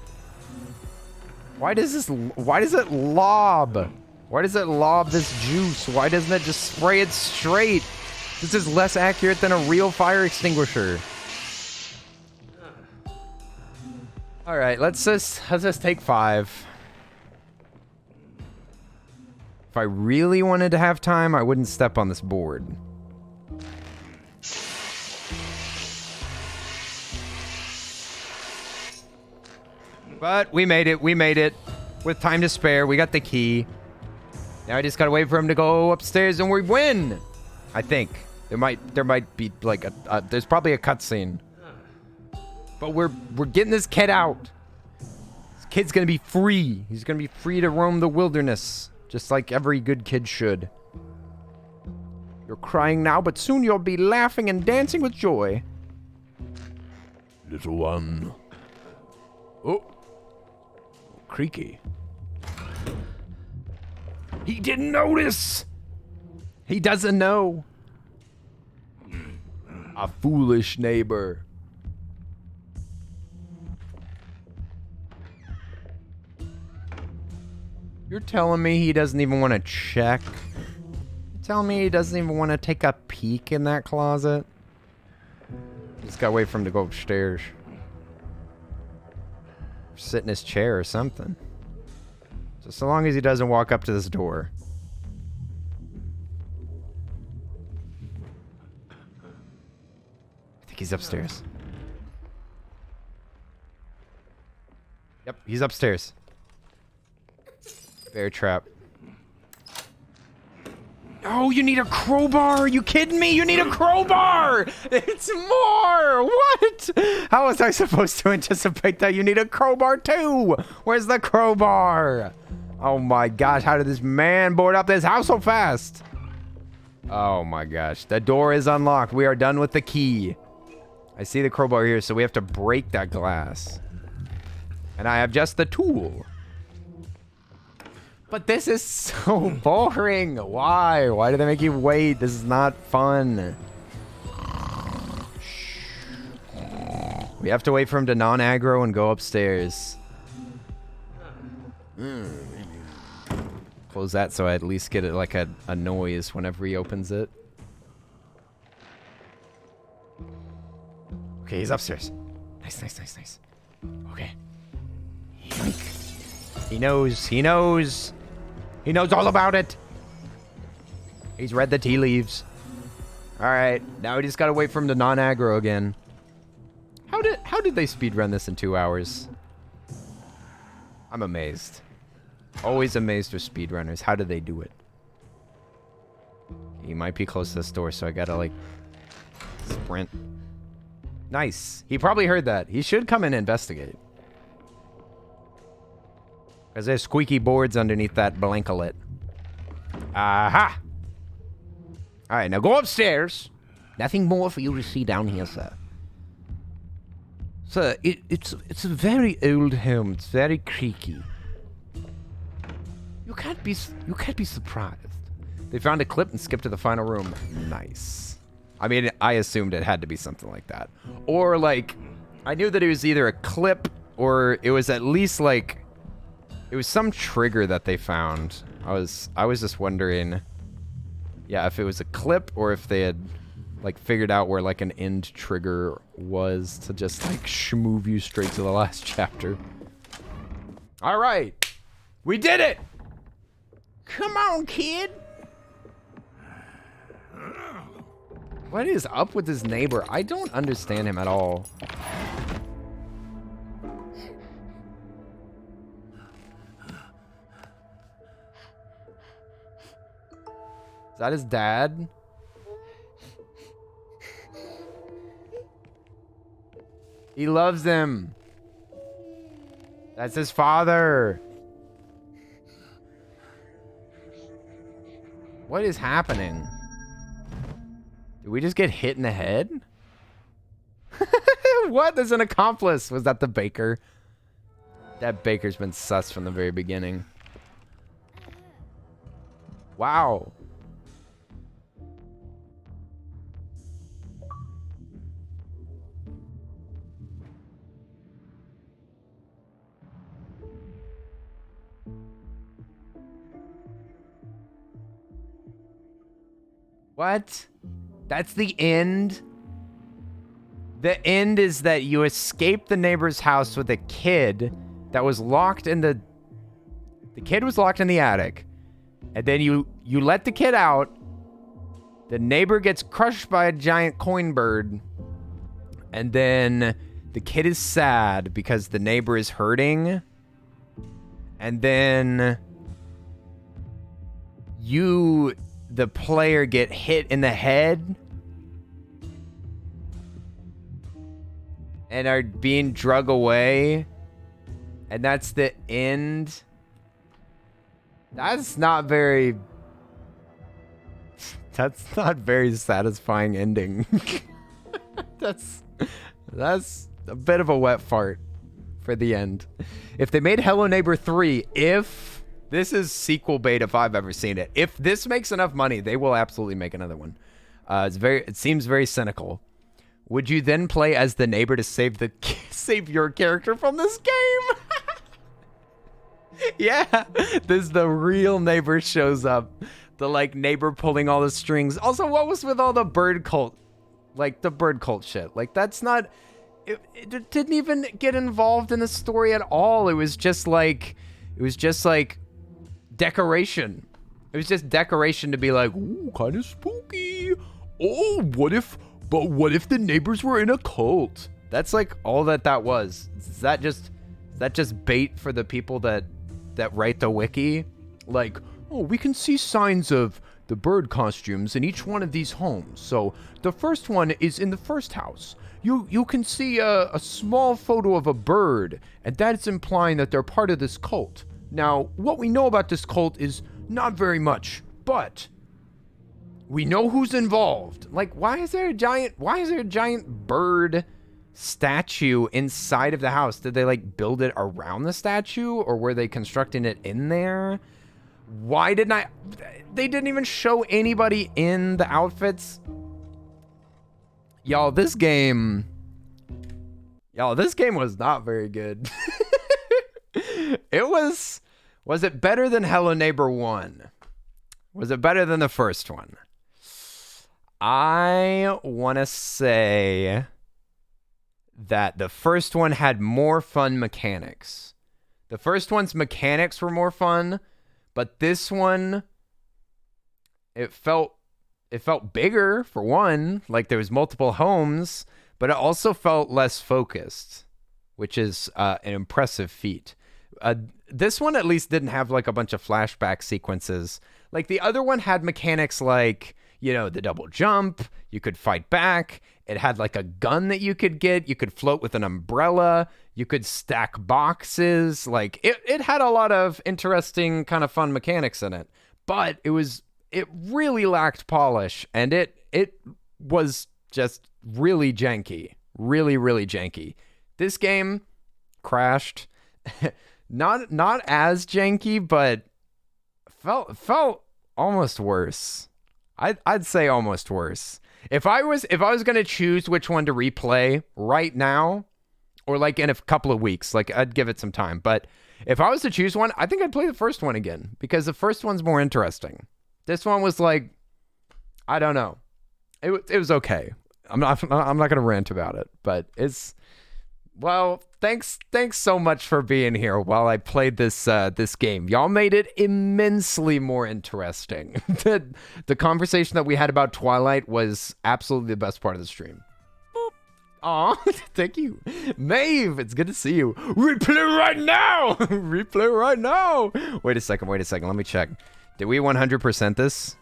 Why does it lob? Why does it lob this juice? Why doesn't it just spray it straight? This is less accurate than a real fire extinguisher. All right, let's just take 5. If I really wanted to have time, I wouldn't step on this board. But we made it. With time to spare, we got the key. Now I just gotta wait for him to go upstairs and we win. I think. There might be there's probably a cutscene. But we're getting this kid out. This kid's gonna be free. He's gonna be free to roam the wilderness. Just like every good kid should. You're crying now, but soon you'll be laughing and dancing with joy. Little one. Oh. Creaky. He didn't notice. He doesn't know. A foolish neighbor. You're telling me he doesn't even want to check? You're telling me he doesn't even want to take a peek in that closet? Just gotta wait for him to go upstairs. Sit in his chair or something. Just so long as he doesn't walk up to this door. I think he's upstairs. Yep, he's upstairs. Bear trap. Oh, you need a crowbar? Are you kidding me? You need a crowbar! It's more! What? How was I supposed to anticipate that you need a crowbar too? Where's the crowbar? Oh my gosh, how did this man board up this house so fast? Oh my gosh, the door is unlocked. We are done with the key. I see the crowbar here, so we have to break that glass. And I have just the tool. But this is so boring. Why? Why do they make you wait? This is not fun. We have to wait for him to non-aggro and go upstairs. Close that so I at least get it like a noise whenever he opens it. Okay, he's upstairs. Nice, nice, nice, nice. Okay. Yoink. He knows. He knows. He knows all about it. He's read the tea leaves. Alright, now we just gotta wait for him to non-aggro again. How did they speedrun this in 2 hours? I'm amazed. Always amazed with speedrunners. How did they do it? He might be close to this door, so I gotta, like, sprint. Nice. He probably heard that. He should come and investigate. Because there's squeaky boards underneath that blanket. Aha! Alright, now go upstairs. Nothing more for you to see down here, sir. Sir, it's a very old home. It's very creaky. You can't be surprised. They found a clip and skipped to the final room. Nice. I mean, I assumed it had to be something like that. Or, like, I knew that it was either a clip or it was at least, like, it was some trigger that they found. I was just wondering, yeah, if it was a clip or if they had, like, figured out where, like, an end trigger was to just, like, schmoove you straight to the last chapter. All right. We did it! Come on, kid. What is up with this neighbor? I don't understand him at all. Is that his dad? He loves him. That's his father. What is happening? Did we just get hit in the head? What? There's an accomplice. Was that the baker? That baker's been sus from the very beginning. Wow. What? That's the end? The end is that you escape the neighbor's house with a kid that was locked in the kid was locked in the attic. And then you let the kid out. The neighbor gets crushed by a giant coin bird. And then the kid is sad because the neighbor is hurting. And then you, the player, get hit in the head and are being drug away, and that's the end. That's not very That's not very satisfying ending. That's a bit of a wet fart for the end. If they made Hello Neighbor 3, if this is sequel bait if I've ever seen it. If this makes enough money, they will absolutely make another one. It seems very cynical. Would you then play as the neighbor to save your character from this game? Yeah, the real neighbor shows up. The like neighbor pulling all the strings. Also, what was with all the bird cult? Like the bird cult shit. Like that's not it didn't even get involved in the story at all. It was just like decoration. It was just decoration to be like, ooh, kind of spooky. Oh, what if the neighbors were in a cult? That's like all that was. Is that just bait for the people that write the wiki? Like, oh, we can see signs of the bird costumes in each one of these homes. So the first one is in the first house. You can see a small photo of a bird, and that's implying that they're part of this cult. Now, what we know about this cult is not very much, but we know who's involved. Like, why is there a giant bird statue inside of the house? Did they like build it around the statue, or were they constructing it in there? They didn't even show anybody in the outfits. Y'all, this game was not very good. Was it better than Hello Neighbor 1? Was it better than the first one? I want to say that the first one had more fun mechanics. The first one's mechanics were more fun, but this one, it felt bigger, for one. Like there was multiple homes, but it also felt less focused, which is an impressive feat. This one at least didn't have like a bunch of flashback sequences. Like the other one had mechanics like, the double jump, you could fight back. It had like a gun that you could get. You could float with an umbrella. You could stack boxes. Like it had a lot of interesting kind of fun mechanics in it, but it really lacked polish, and it was just really janky. Really, really janky. This game crashed. Not as janky, but felt almost worse. I'd say almost worse. If I was going to choose which one to replay right now, or like in a couple of weeks, like I'd give it some time. But if I was to choose one, I think I'd play the first one again, because the first one's more interesting. This one was like, I don't know. It was okay. I'm not going to rant about it, but thanks so much for being here while I played this game. Y'all made it immensely more interesting. The conversation that we had about Twilight was absolutely the best part of the stream. Aw, thank you. Maeve, it's good to see you. Replay right now! Replay right now! Wait a second, let me check. Did we 100% this?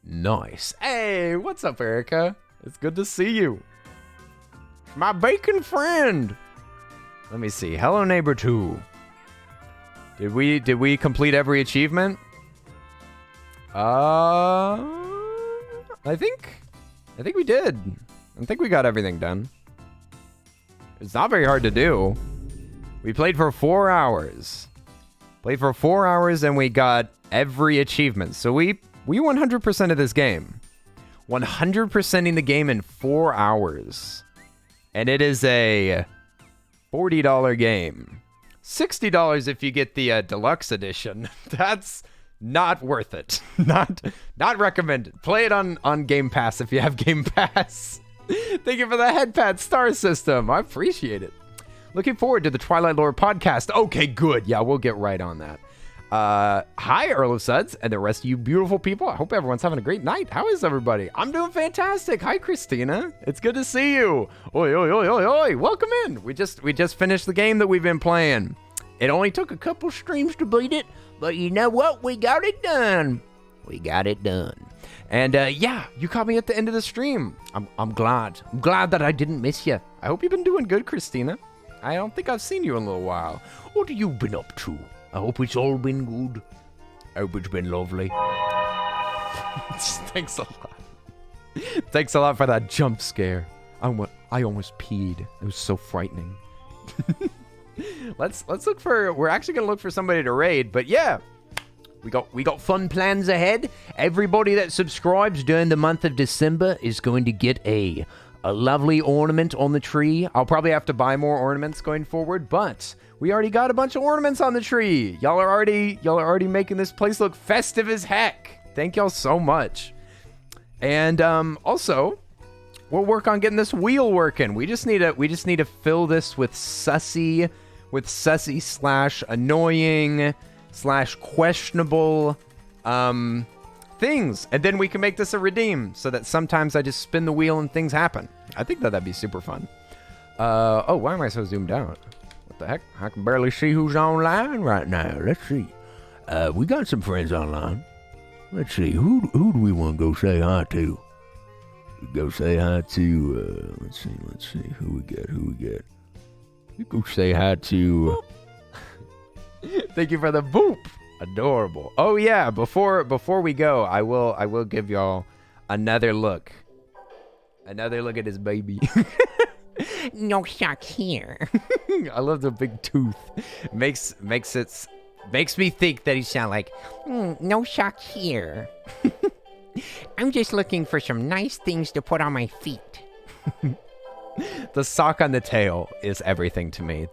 Nice. Hey, what's up, Erica? It's good to see you. My bacon friend. Let me see. Hello Neighbor 2. Did we complete every achievement? I think we did. I think we got everything done. It's not very hard to do. We played for 4 hours. And we got every achievement. So we 100% of this game. 100%ing the game in 4 hours. And it is a $40 game. $60 if you get the deluxe edition. That's not worth it. Not recommended. Play it on Game Pass if you have Game Pass. Thank you for the headpad star system. I appreciate it. Looking forward to the Twilight Lore podcast. Okay, good. Yeah, we'll get right on that. Hi, Earl of Suds, and the rest of you beautiful people. I hope everyone's having a great night. How is everybody? I'm doing fantastic. Hi, Christina. It's good to see you. Oi, oi, oi, oi, oi. Welcome in. We just finished the game that we've been playing. It only took a couple streams to beat it, but you know what? We got it done. And yeah, you caught me at the end of the stream. I'm glad. I'm glad that I didn't miss you. I hope you've been doing good, Christina. I don't think I've seen you in a little while. What have you been up to? I hope it's all been good. Hope it's been lovely. Thanks a lot. Thanks a lot for that jump scare. I almost peed. It was so frightening. Let's look for. We're actually gonna look for somebody to raid, but yeah, we got fun plans ahead. Everybody that subscribes during the month of December is going to get a lovely ornament on the tree. I'll probably have to buy more ornaments going forward, but we already got a bunch of ornaments on the tree. Y'all are already making this place look festive as heck. Thank y'all so much. And also, we'll work on getting this wheel working. We just need to fill this with sussy / annoying / questionable things, and then we can make this a redeem so that sometimes I just spin the wheel and things happen. I think that'd be super fun. Oh, why am I so zoomed out? What the heck? I can barely see who's online right now. Let's see. We got some friends online. Let's see. Who do we want to go say hi to? Go say hi to. Let's see. Who we got? You go say hi to. Thank you for the boop. Adorable. Oh yeah. Before we go, I will give y'all another look. Another look at his baby. No shock here. I love the big tooth. Makes me think that he sound like no shock here. I'm just looking for some nice things to put on my feet. the sock on the tail is everything to me.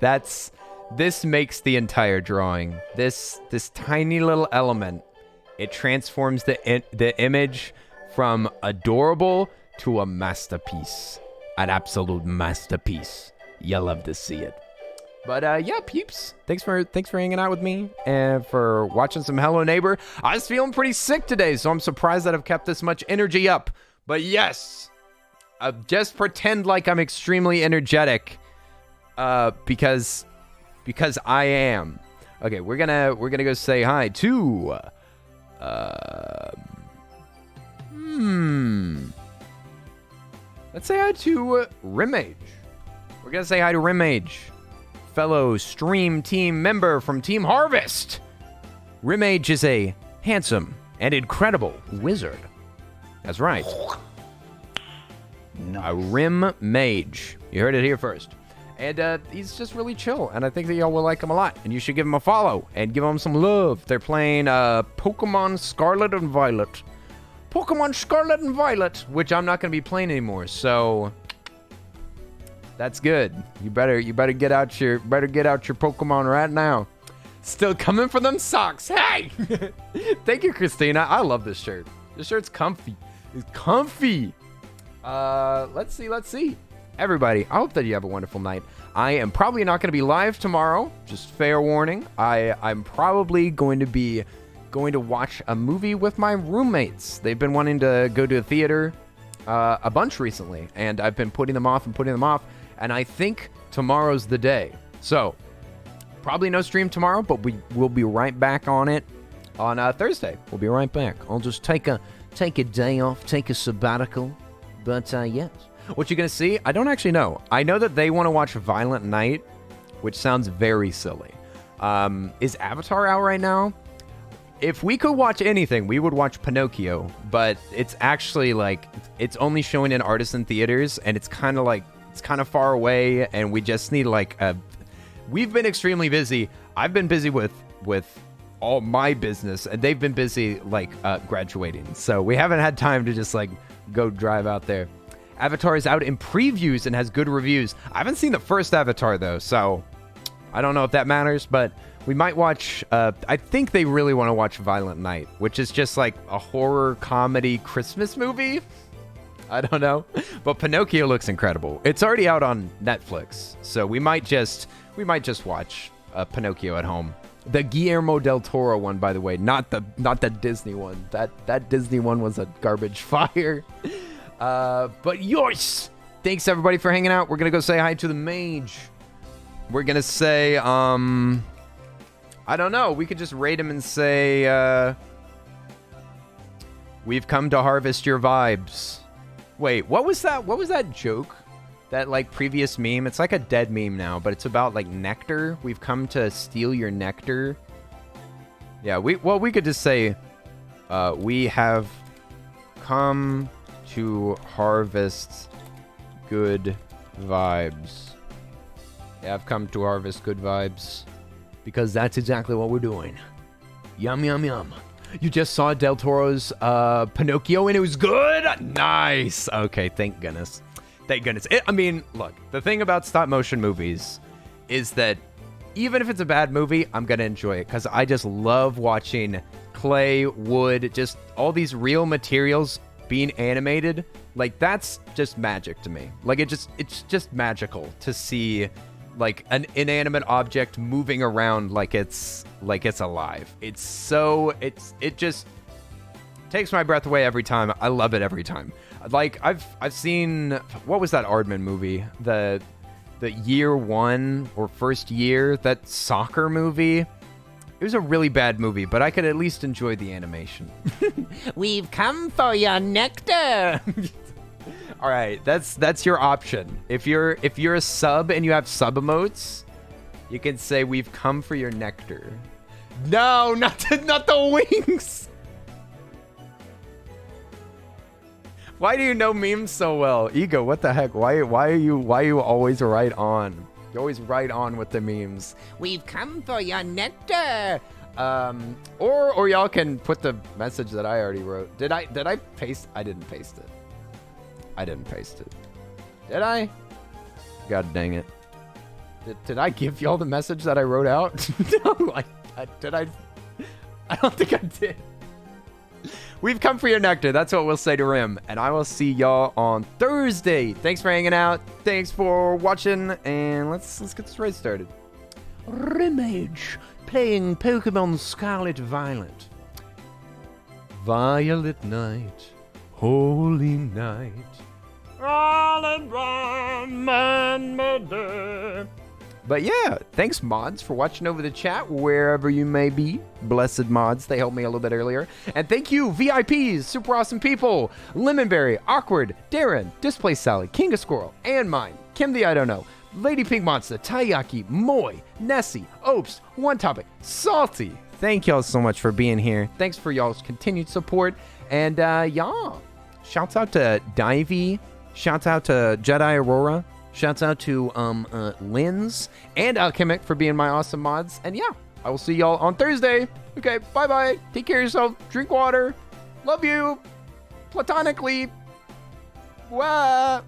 This makes the entire drawing. This tiny little element, it transforms the image from adorable to a masterpiece. An absolute masterpiece. You'll love to see it. But yeah, peeps, thanks for hanging out with me and for watching some Hello Neighbor. I was feeling pretty sick today, so I'm surprised that I've kept this much energy up. But yes, just pretend like I'm extremely energetic, because I am. Okay, we're gonna go say hi to let's say hi to Rimage. We're gonna say hi to Rimage, fellow stream team member from Team Harvest. Rimage is a handsome and incredible wizard. That's right. Nice. A Rim Mage. You heard it here first. And he's just really chill, and I think that y'all will like him a lot. And you should give him a follow and give him some love. They're playing Pokemon Scarlet and Violet. Pokemon Scarlet and Violet, which I'm not going to be playing anymore, so that's good. You better get out your Pokemon right now. Still coming for them socks. Hey! Thank you, Christina. I love this shirt. This shirt's comfy. It's comfy. Let's see. Everybody, I hope that you have a wonderful night. I am probably not going to be live tomorrow. Just fair warning. I'm probably going to watch a movie with my roommates. They've been wanting to go to a theater a bunch recently, and I've been putting them off, and I think tomorrow's the day. So, probably no stream tomorrow, but we will be right back on it on Thursday. We'll be right back. I'll just take a day off, take a sabbatical, but yes. What you gonna see? I don't actually know. I know that they want to watch Violent Night, which sounds very silly. Is Avatar out right now? If we could watch anything, we would watch Pinocchio, but it's actually like, it's only showing in artisan theaters, and it's kind of far away, and we just need we've been extremely busy. I've been busy with all my business, and they've been busy graduating, so we haven't had time to just go drive out there. Avatar is out in previews and has good reviews. I haven't seen the first Avatar though, so I don't know if that matters, but we might watch, I think they really want to watch Violent Night, which is just like a horror comedy Christmas movie. I don't know, but Pinocchio looks incredible. It's already out on Netflix, so we might just watch Pinocchio at home. The Guillermo del Toro one, by the way, not the Disney one. That Disney one was a garbage fire. But yours! Thanks everybody for hanging out. We're gonna go say hi to the mage. We're gonna say, I don't know. We could just rate him and say, we've come to harvest your vibes. Wait, what was that? What was that joke? That previous meme? It's like a dead meme now, but it's about nectar. We've come to steal your nectar. Yeah, we could just say we have come to harvest good vibes. Yeah, I've come to harvest good vibes. Because that's exactly what we're doing. Yum, yum, yum. You just saw Del Toro's Pinocchio and it was good? Nice. Okay, thank goodness. Thank goodness. I mean, look, the thing about stop motion movies is that even if it's a bad movie, I'm going to enjoy it because I just love watching clay, wood, just all these real materials being animated. Like, that's just magic to me. Like, it's just magical to see like an inanimate object moving around like it's alive. It just takes my breath away every time. I love it every time. Like I've seen, what was that Aardman movie? The year one or first year, that soccer movie. It was a really bad movie, but I could at least enjoy the animation. We've come for your nectar. All right, that's your option. If you're a sub and you have sub emotes, you can say we've come for your nectar. No, not the wings. Why do you know memes so well? Ego, what the heck? Why are you always right on? You're always right on with the memes. We've come for your nectar. Or y'all can put the message that I already wrote. Did I paste? I didn't paste it. I didn't paste it. Did I? God dang it. Did I give y'all the message that I wrote out? No, did I? I don't think I did. We've come for your nectar. That's what we'll say to Rim. And I will see y'all on Thursday. Thanks for hanging out. Thanks for watching. And let's get this raid started. Rimage, playing Pokemon Scarlet Violet. Violet Night, Holy Night. But yeah, thanks mods for watching over the chat wherever you may be. Blessed mods, they helped me a little bit earlier. And thank you VIPs, super awesome people. Lemonberry, Awkward, Darren, Display Salad, King of Squirrel, and mine, Kim the I Don't Know, Lady Pink Monster, Taiyaki, Moy, Nessie, Opes, One Topic, Salty. Thank y'all so much for being here. Thanks for y'all's continued support. And y'all, shouts out to Divey. Shouts out to Jedi Aurora. Shouts out to Linz and Alchemic for being my awesome mods. And yeah, I will see y'all on Thursday. Okay, bye-bye. Take care of yourself. Drink water. Love you. Platonically. Wah.